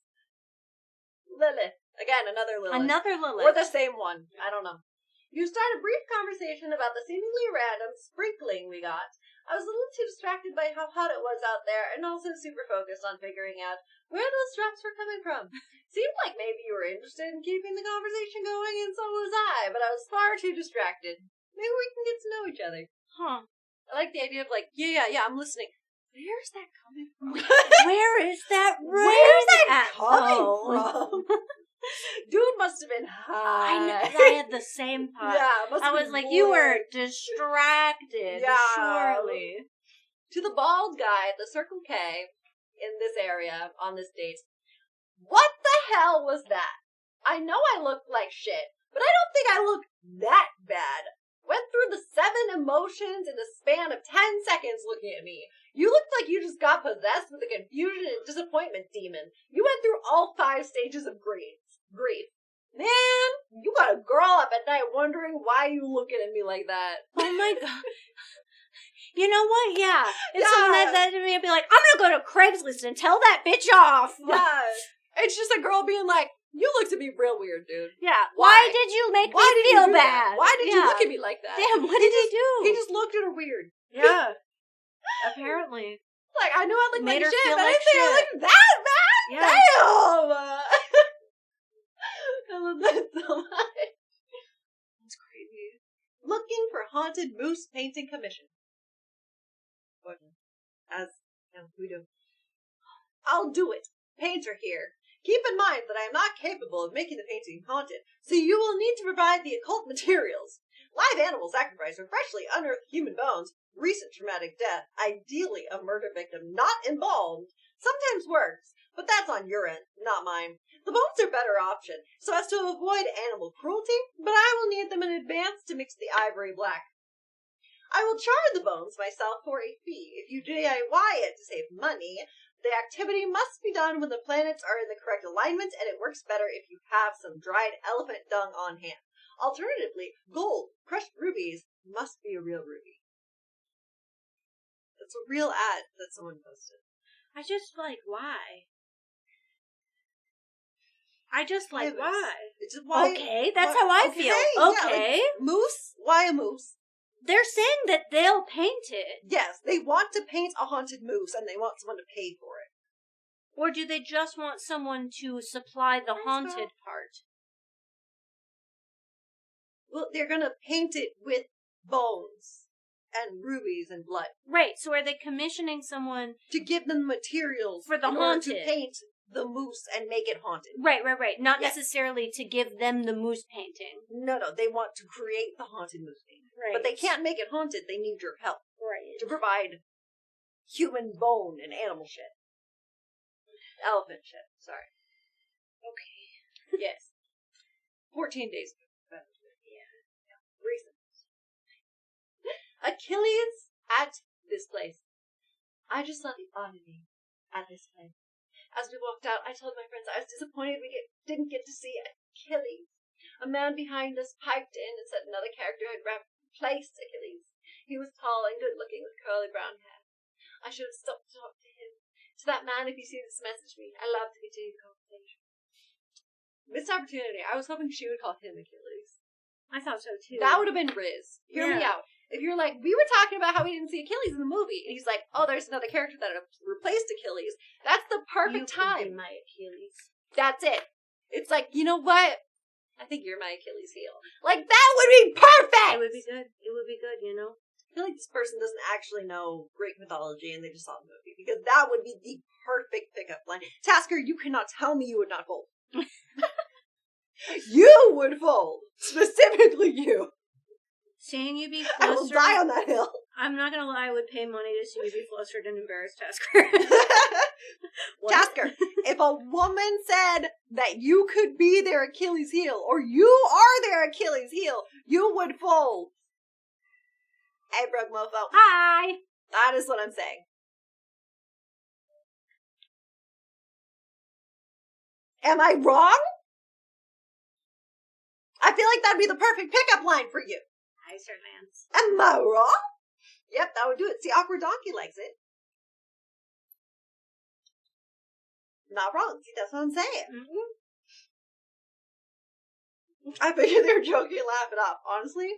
Lilith. Again, another Lilith. Another Lilith. Or the same one. I don't know. You start a brief conversation about the seemingly random sprinkling we got. I was a little too distracted by how hot it was out there and also super focused on figuring out where those drops were coming from. Seemed like maybe you were interested in keeping the conversation going, and so was I, but I was far too distracted. Maybe we can get to know each other. Huh. I like the idea of like, yeah, I'm listening. Where's that coming from? Where is that ring Where's that at? coming Oh. from? Dude must have been high. I had the same thought. Yeah, I was like, you were distracted. Yeah. Surely. To the bald guy at the Circle K in this area on this date. What the hell was that? I know I looked like shit, but I don't think I look that bad. Went through the 7 emotions in the span of 10 seconds looking at me. You looked like you just got possessed with a confusion and disappointment demon. You went through all 5 stages of grief. Man, you got a girl up at night wondering why you looking at me like that. Oh my god. You know what? Yeah. If Yeah. someone had that to me, I'd be like, I'm gonna go to Craigslist and tell that bitch off. Yeah. It's just a girl being like, you look to be real weird, dude. Yeah. Why? Why did you make Why me did you feel do that? bad? Why did you Yeah. look at me like that? Damn, what did he do? He just looked at her weird. Yeah. Apparently. Like, I know I look Made like her shit, feel but I like didn't think I shit. looked that bad. Yeah. Damn! I love that so much. That's crazy. Looking for haunted moose painting commission. As we do. I'll do it. Painter here. Keep in mind that I am not capable of making the painting haunted, so you will need to provide the occult materials. Live animal sacrifice or freshly unearthed human bones, recent traumatic death, ideally a murder victim not embalmed, sometimes works, but that's on your end, not mine. The bones are a better option, so as to avoid animal cruelty, but I will need them in advance to mix the ivory black. I will charge the bones myself for a fee. If you DIY it to save money, the activity must be done when the planets are in the correct alignment, and it works better if you have some dried elephant dung on hand. Alternatively, gold, crushed rubies, must be a real ruby. That's a real ad that someone posted. I just like, why? I just like, Yeah, why? It's just why, Okay, that's how I feel. yeah, Okay. like, moose? Why a moose? They're saying that they'll paint it. Yes, they want to paint a haunted moose, and they want someone to pay for it. Or do they just want someone to supply the haunted part? Well, they're gonna paint it with bones and rubies and blood. Right, so are they commissioning someone to give them materials for the in order haunted to paint the moose and make it haunted. Right. Not Yes. necessarily to give them the moose painting. No, they want to create the haunted moose painting. Right. But they can't make it haunted, they need your help Right. to provide human bone and animal shit. Elephant shit, sorry. Okay. Yes. 14 days ago. Yeah. Recent. Achilles at this place. I just saw the oddity at this place. As we walked out, I told my friends I was disappointed we didn't get to see Achilles. A man behind us piped in and said another character had replaced Achilles. He was tall and good-looking with curly brown hair. I should have stopped to talk to him. To that man, if you see this, message me. I love to continue the conversation. Missed opportunity. I was hoping she would call him Achilles. I thought so too. That would have been Riz. Hear me out. If you're like, we were talking about how we didn't see Achilles in the movie, and he's like, oh, there's another character that replaced Achilles. That's the perfect time. You could be my Achilles. That's it. It's like, you know what? I think you're my Achilles heel. Like, that would be perfect! It would be good. It would be good, you know? I feel like this person doesn't actually know Greek mythology and they just saw the movie, because that would be the perfect pickup line. Tasker, you cannot tell me you would not fold. You would fold. Specifically you. Seeing you be I will flustered. die on that hill. I'm not gonna lie, I would pay money to see you be flustered and embarrassed, Tasker. Tasker, if a woman said that you could be their Achilles heel, or you are their Achilles heel, you would fold. Hey, broke mofo. Hi! That is what I'm saying. Am I wrong? I feel like that'd be the perfect pickup line for you. Hi, Sir Lance. Am I wrong? Yep, that would do it. See, Awkward Donkey likes it. Not wrong. See, that's what I'm saying. Mm-hmm. I figured they were joking and laugh it off. Honestly,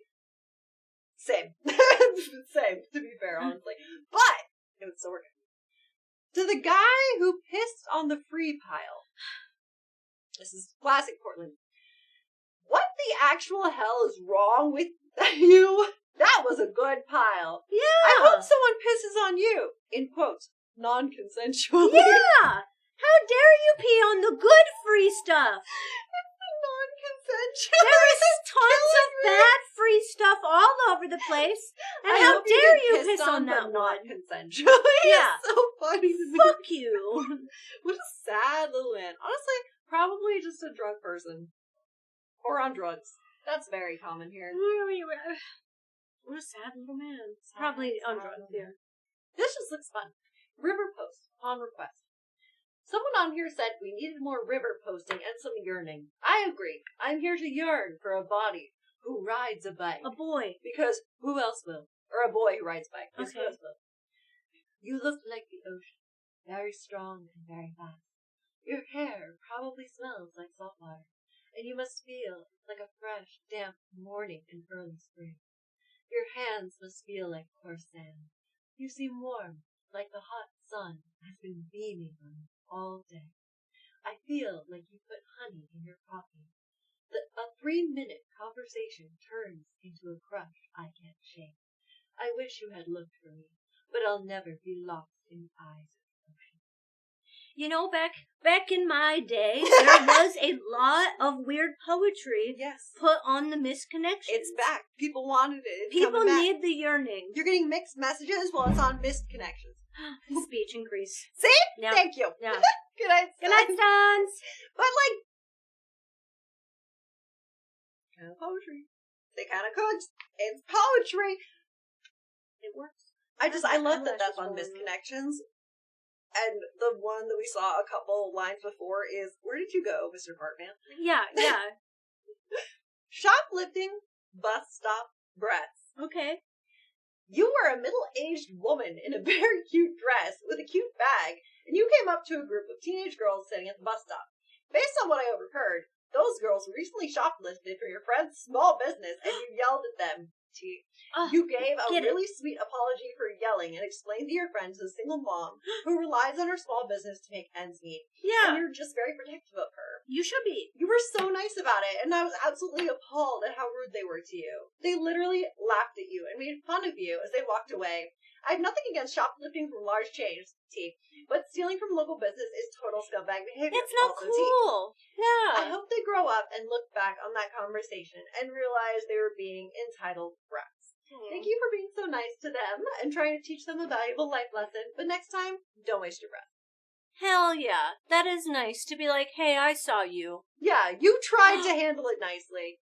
same. Same, to be fair, honestly. But, it was still working. To the guy who pissed on the free pile. This is classic Portland. What the actual hell is wrong with you? That was a good pile. Yeah. I hope someone pisses on you. In quotes, non-consensually. Yeah! How dare you pee on the good free stuff? Non-consensually. There is tons of bad free stuff all over the place. And how dare you piss on that one? Non-consensually. Yeah. It's so funny to me. Fuck you. What a sad little man. Honestly, probably just a drunk person. Or on drugs. That's very common here. What a sad little man. Probably on drugs, yeah. This just looks fun. River post on request. Someone on here said we needed more river posting and some yearning. I agree. I'm here to yearn for a body who rides a bike. A boy. Because who else will? Or a boy who rides a bike. Because Okay. who else will? You look like the ocean. Very strong and very fast. Your hair probably smells like salt water. And you must feel like a fresh, damp morning in early spring. Your hands must feel like coarse sand. You seem warm, like the hot sun has been beaming on you all day. I feel like you put honey in your coffee. A 3-minute conversation turns into a crush I can't shake. I wish you had looked for me, but I'll never be lost in the eyes of the ocean. You know, back in my day, there was a lot of weird poetry Yes. put on the misconnections. It's back. People wanted it. It's People coming back. need the yearning. You're getting mixed messages while it's on missed connections. Speech increase. See? Yeah. Thank you. Yeah. Good night. Good night, Stans. But like, kind of poetry. They kind of could. It's poetry. It works. I love that that's just on one. misconnections. And the one that we saw a couple lines before is, where did you go, Mr. Fartman? Yeah. Shoplifting, bus stop, breaths. Okay. You were a middle-aged woman in a very cute dress with a cute bag, and you came up to a group of teenage girls sitting at the bus stop. Based on what I overheard, those girls recently shoplifted for your friend's small business, and you yelled at them. T. Oh, You gave a get it. really sweet apology for yelling and explained to your friends as a single mom who relies on her small business to make ends meet. And Yeah, you're just very protective of her. you should be. You were so nice about it, and I was absolutely appalled at how rude they were to you. They literally laughed at you and made fun of you as they walked away. I have nothing against shoplifting from large chains, T, but stealing from local business is total scumbag behavior. It's not also, T. cool. I Yeah. hope they grow up and look back on that conversation and realize they were being entitled brats. Thank you for being so nice to them and trying to teach them a valuable life lesson, but next time, don't waste your breath. Hell yeah. That is nice to be like, hey, I saw you. Yeah, you tried to handle it nicely.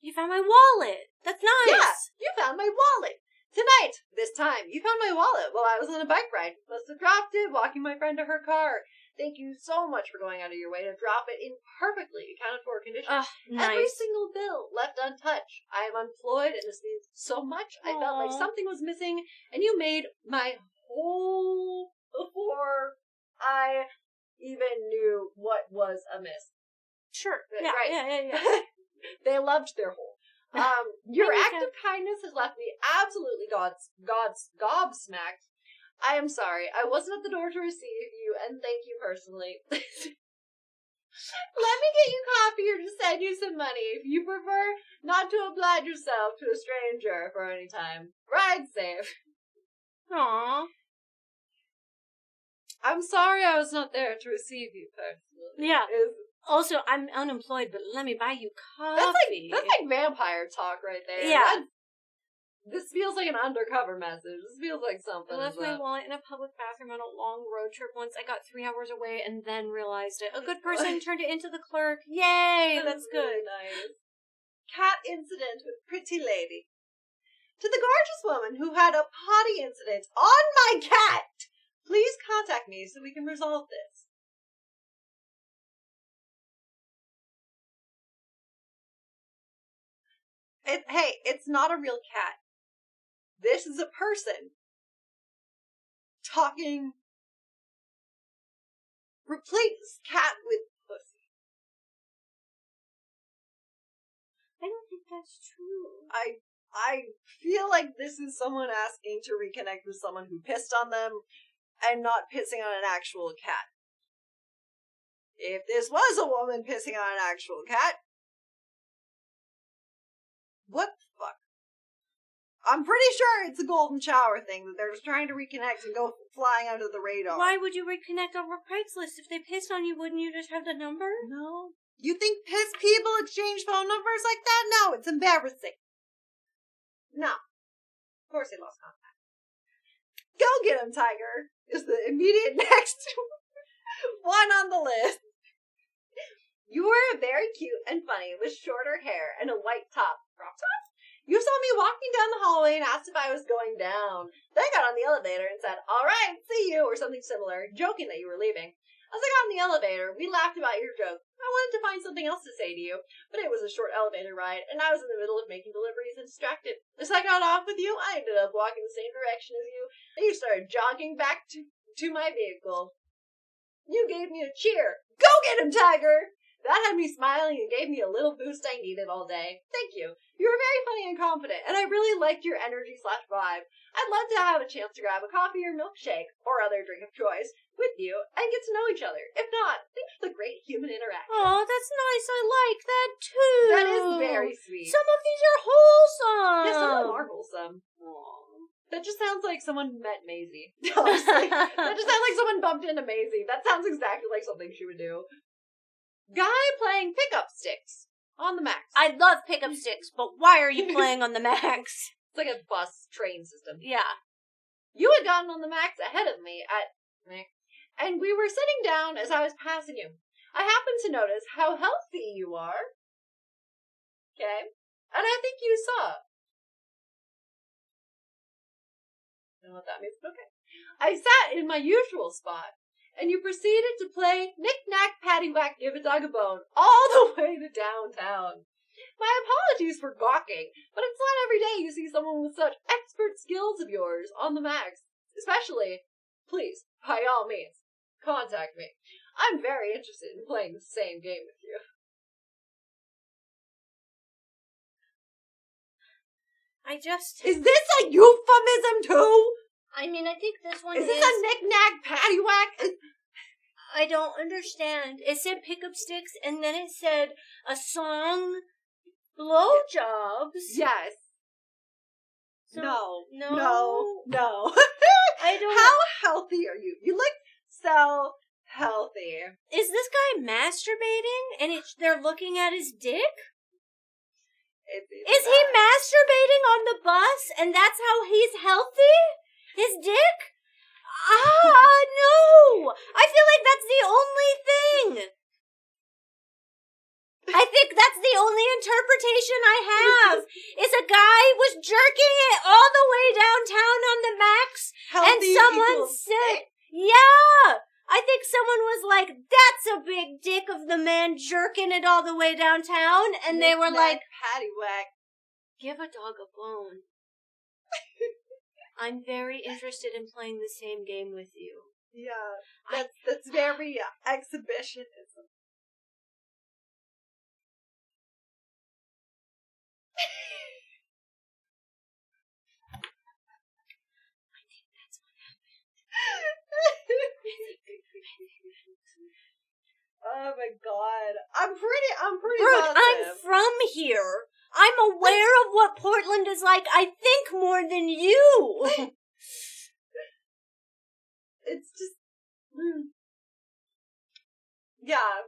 You found my wallet. That's nice. Yeah, you found my wallet. Tonight, this time, you found my wallet while I was on a bike ride. Must have dropped it walking my friend to her car. Thank you so much for going out of your way to drop it in perfectly accounted for condition. Every Nice. single bill left untouched. I am unemployed and this means so much. I felt like Aw. something was missing and you made my whole before I even knew what was amiss. Sure. Yeah, Right. yeah. They loved their whole. Your Thank act you. of kindness has left me absolutely gobsmacked. I am sorry. I wasn't at the door to receive you, and thank you personally. Let me get you coffee or to send you some money if you prefer not to oblige yourself to a stranger for any time. Ride safe. Aww. I'm sorry I was not there to receive you personally. Yeah. Also, I'm unemployed, but let me buy you coffee. That's like vampire talk right there. Yeah. This feels like an undercover message. This feels like something. I left my wallet in a public bathroom on a long road trip once. I got 3 hours away and then realized it. A good person turned it into the clerk. Yay! That's good. Really nice. Cat incident with pretty lady. To the gorgeous woman who had a potty incident on my cat, please contact me so we can resolve this. Hey, it's not a real cat. This is a person talking. Replace cat with pussy. I don't think that's true. I feel like this is someone asking to reconnect with someone who pissed on them and not pissing on an actual cat. If this was a woman pissing on an actual cat, what the fuck? I'm pretty sure it's a golden shower thing that they're just trying to reconnect and go flying under the radar. Why would you reconnect over Craigslist? If they pissed on you, wouldn't you just have the number? No. You think pissed people exchange phone numbers like that? No, it's embarrassing. No. Of course they lost contact. Go get him, Tiger, is the immediate next one on the list. You were very cute and funny with shorter hair and a white top. Crop top? You saw me walking down the hallway and asked if I was going down. Then got on the elevator and said, "All right, see you," or something similar, joking that you were leaving. As I got on the elevator, we laughed about your joke. I wanted to find something else to say to you, but it was a short elevator ride, and I was in the middle of making deliveries and distracted. As I got off with you, I ended up walking the same direction as you, and you started jogging back to my vehicle. You gave me a cheer. Go get him, Tiger! That had me smiling and gave me a little boost I needed all day. Thank you. You were very funny and confident, and I really liked your energy/vibe. I'd love to have a chance to grab a coffee or milkshake, or other drink of choice, with you, and get to know each other. If not, thanks for the great human interaction. Oh, that's nice. I like that too. That is very sweet. Some of these are wholesome. Yeah, some of them are wholesome. That just sounds like someone met Maisie. Honestly. That just sounds like someone bumped into Maisie. That sounds exactly like something she would do. Guy playing pickup sticks on the Max. I love pickup sticks, but why are you playing on the Max? It's like a bus train system. Yeah. You had gotten on the Max ahead of me and we were sitting down as I was passing you. I happened to notice how healthy you are. Okay? And I think you saw. I don't know what that means, but okay. I sat in my usual spot, and you proceeded to play knick-knack, paddywhack, give a dog a bone, all the way to downtown. My apologies for gawking, but it's not every day you see someone with such expert skills of yours on the Max. Especially, please, by all means, contact me. I'm very interested in playing the same game with you. Is this a euphemism too? I mean, I think this one Is this a knick-knack, paddywhack? I don't understand. It said pickup sticks, and then it said a song, blowjobs. Yes. So, No. No. I don't. How healthy are you? You look so healthy. Is this guy masturbating, and they're looking at his dick? Is he masturbating on the bus, and that's how he's healthy? His dick? No! I feel like that's the only thing. I think that's the only interpretation I have. Is a guy was jerking it all the way downtown on the max, and someone said, yeah! I think someone was like, that's a big dick of the man jerking it all the way downtown, and they were like, paddywhack. Give a dog a bone. I'm very interested in playing the same game with you. Yeah, that's very exhibitionism. I think that's what happened. Oh my god. I'm pretty Rude, positive. I'm from here. I'm aware of what Portland is like, I think, more than you. It's just... Yeah,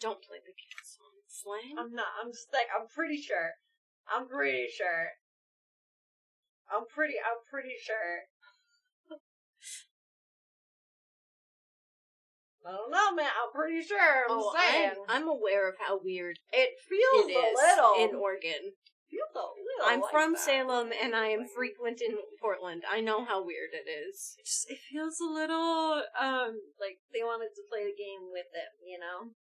Don't play the cat song. Slang? I'm not. I'm just like, I'm pretty sure. I don't know, man. I'm pretty sure. I'm saying. I'm aware of how weird it feels it a is little. in Oregon. Feels a little. I'm like from that. Salem, and I am frequent in Portland. I know how weird it is. It feels a little, like they wanted to play the game with it, you know?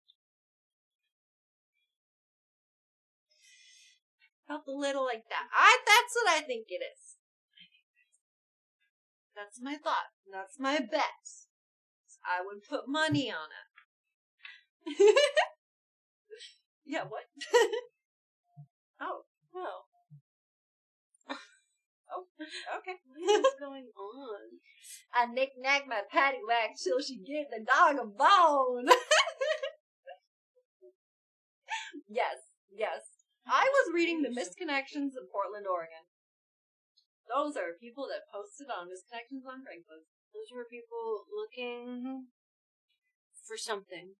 Felt a little like that. That's what I think it is. That's my thought. That's my bet. I would put money on it. Yeah, what? Oh. Oh, okay. What is going on? I knick-knack my paddywhack till she give the dog a bone. Yes. I was reading the Misconnections of Portland, Oregon. Those are people that posted on Misconnections on Craigslist. Those were people looking for something.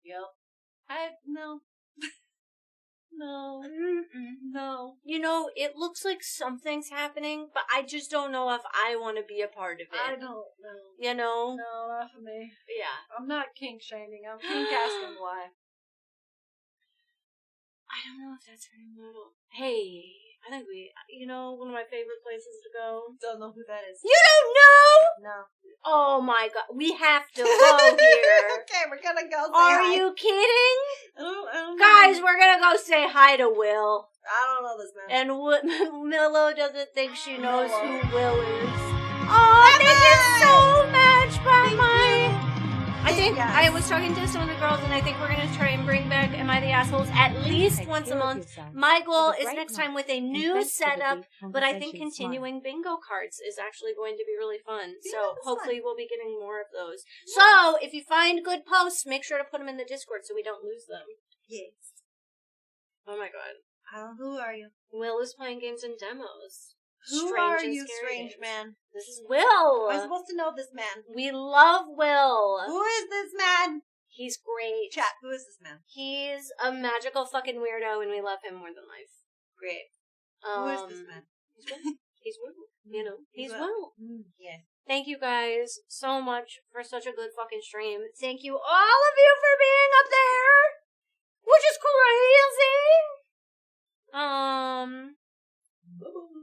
Yep. No. No. You know, it looks like something's happening, but I just don't know if I want to be a part of it. I don't know. You know? No, not for me. Yeah. I'm not kink shaming. I'm kink asking why. I don't know if that's very little. Hey, I think one of my favorite places to go. Don't know who that is. You don't know? No. Oh my god, we have to go here. Okay, we're gonna go say Are hi. you kidding? I don't Guys, know. we're gonna go say hi to Will. I don't know this man. And Willow doesn't think she knows who Will is. Oh, thank you so much, Bye. I think I was talking to some of the girls, and I think we're going to try and bring back Am I the Assholes at least once a month. My goal is next time with a new setup, but I think continuing bingo cards is actually going to be really fun. So hopefully we'll be getting more of those. So if you find good posts, make sure to put them in the Discord so we don't lose them. Yes. Oh my god. Who are you? Will is playing games and demos. Who are you, strange man? This is Will. Am I supposed to know this man? We love Will. Who is this man? He's great. Chat, who is this man? He's a magical fucking weirdo, and we love him more than life. Great. Who is this man? He's Will. You know, he's Will. Yeah. Thank you guys so much for such a good fucking stream. Thank you all of you for being up there, which is crazy.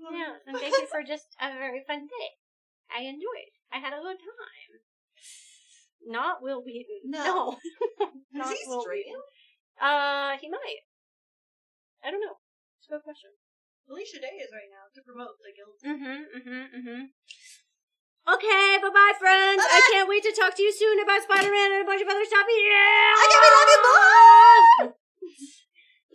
Yeah, and thank you for just a very fun day. I enjoyed. I had a good time. Not Will Wheaton. No. Not Is he Will straight? Wheaton. He might. I don't know. It's a good question. Alicia Day is right now to promote the guild. Okay, bye-bye, friends. I can't wait to talk to you soon about Spider-Man and a bunch of other stuff. Yeah! I can't wait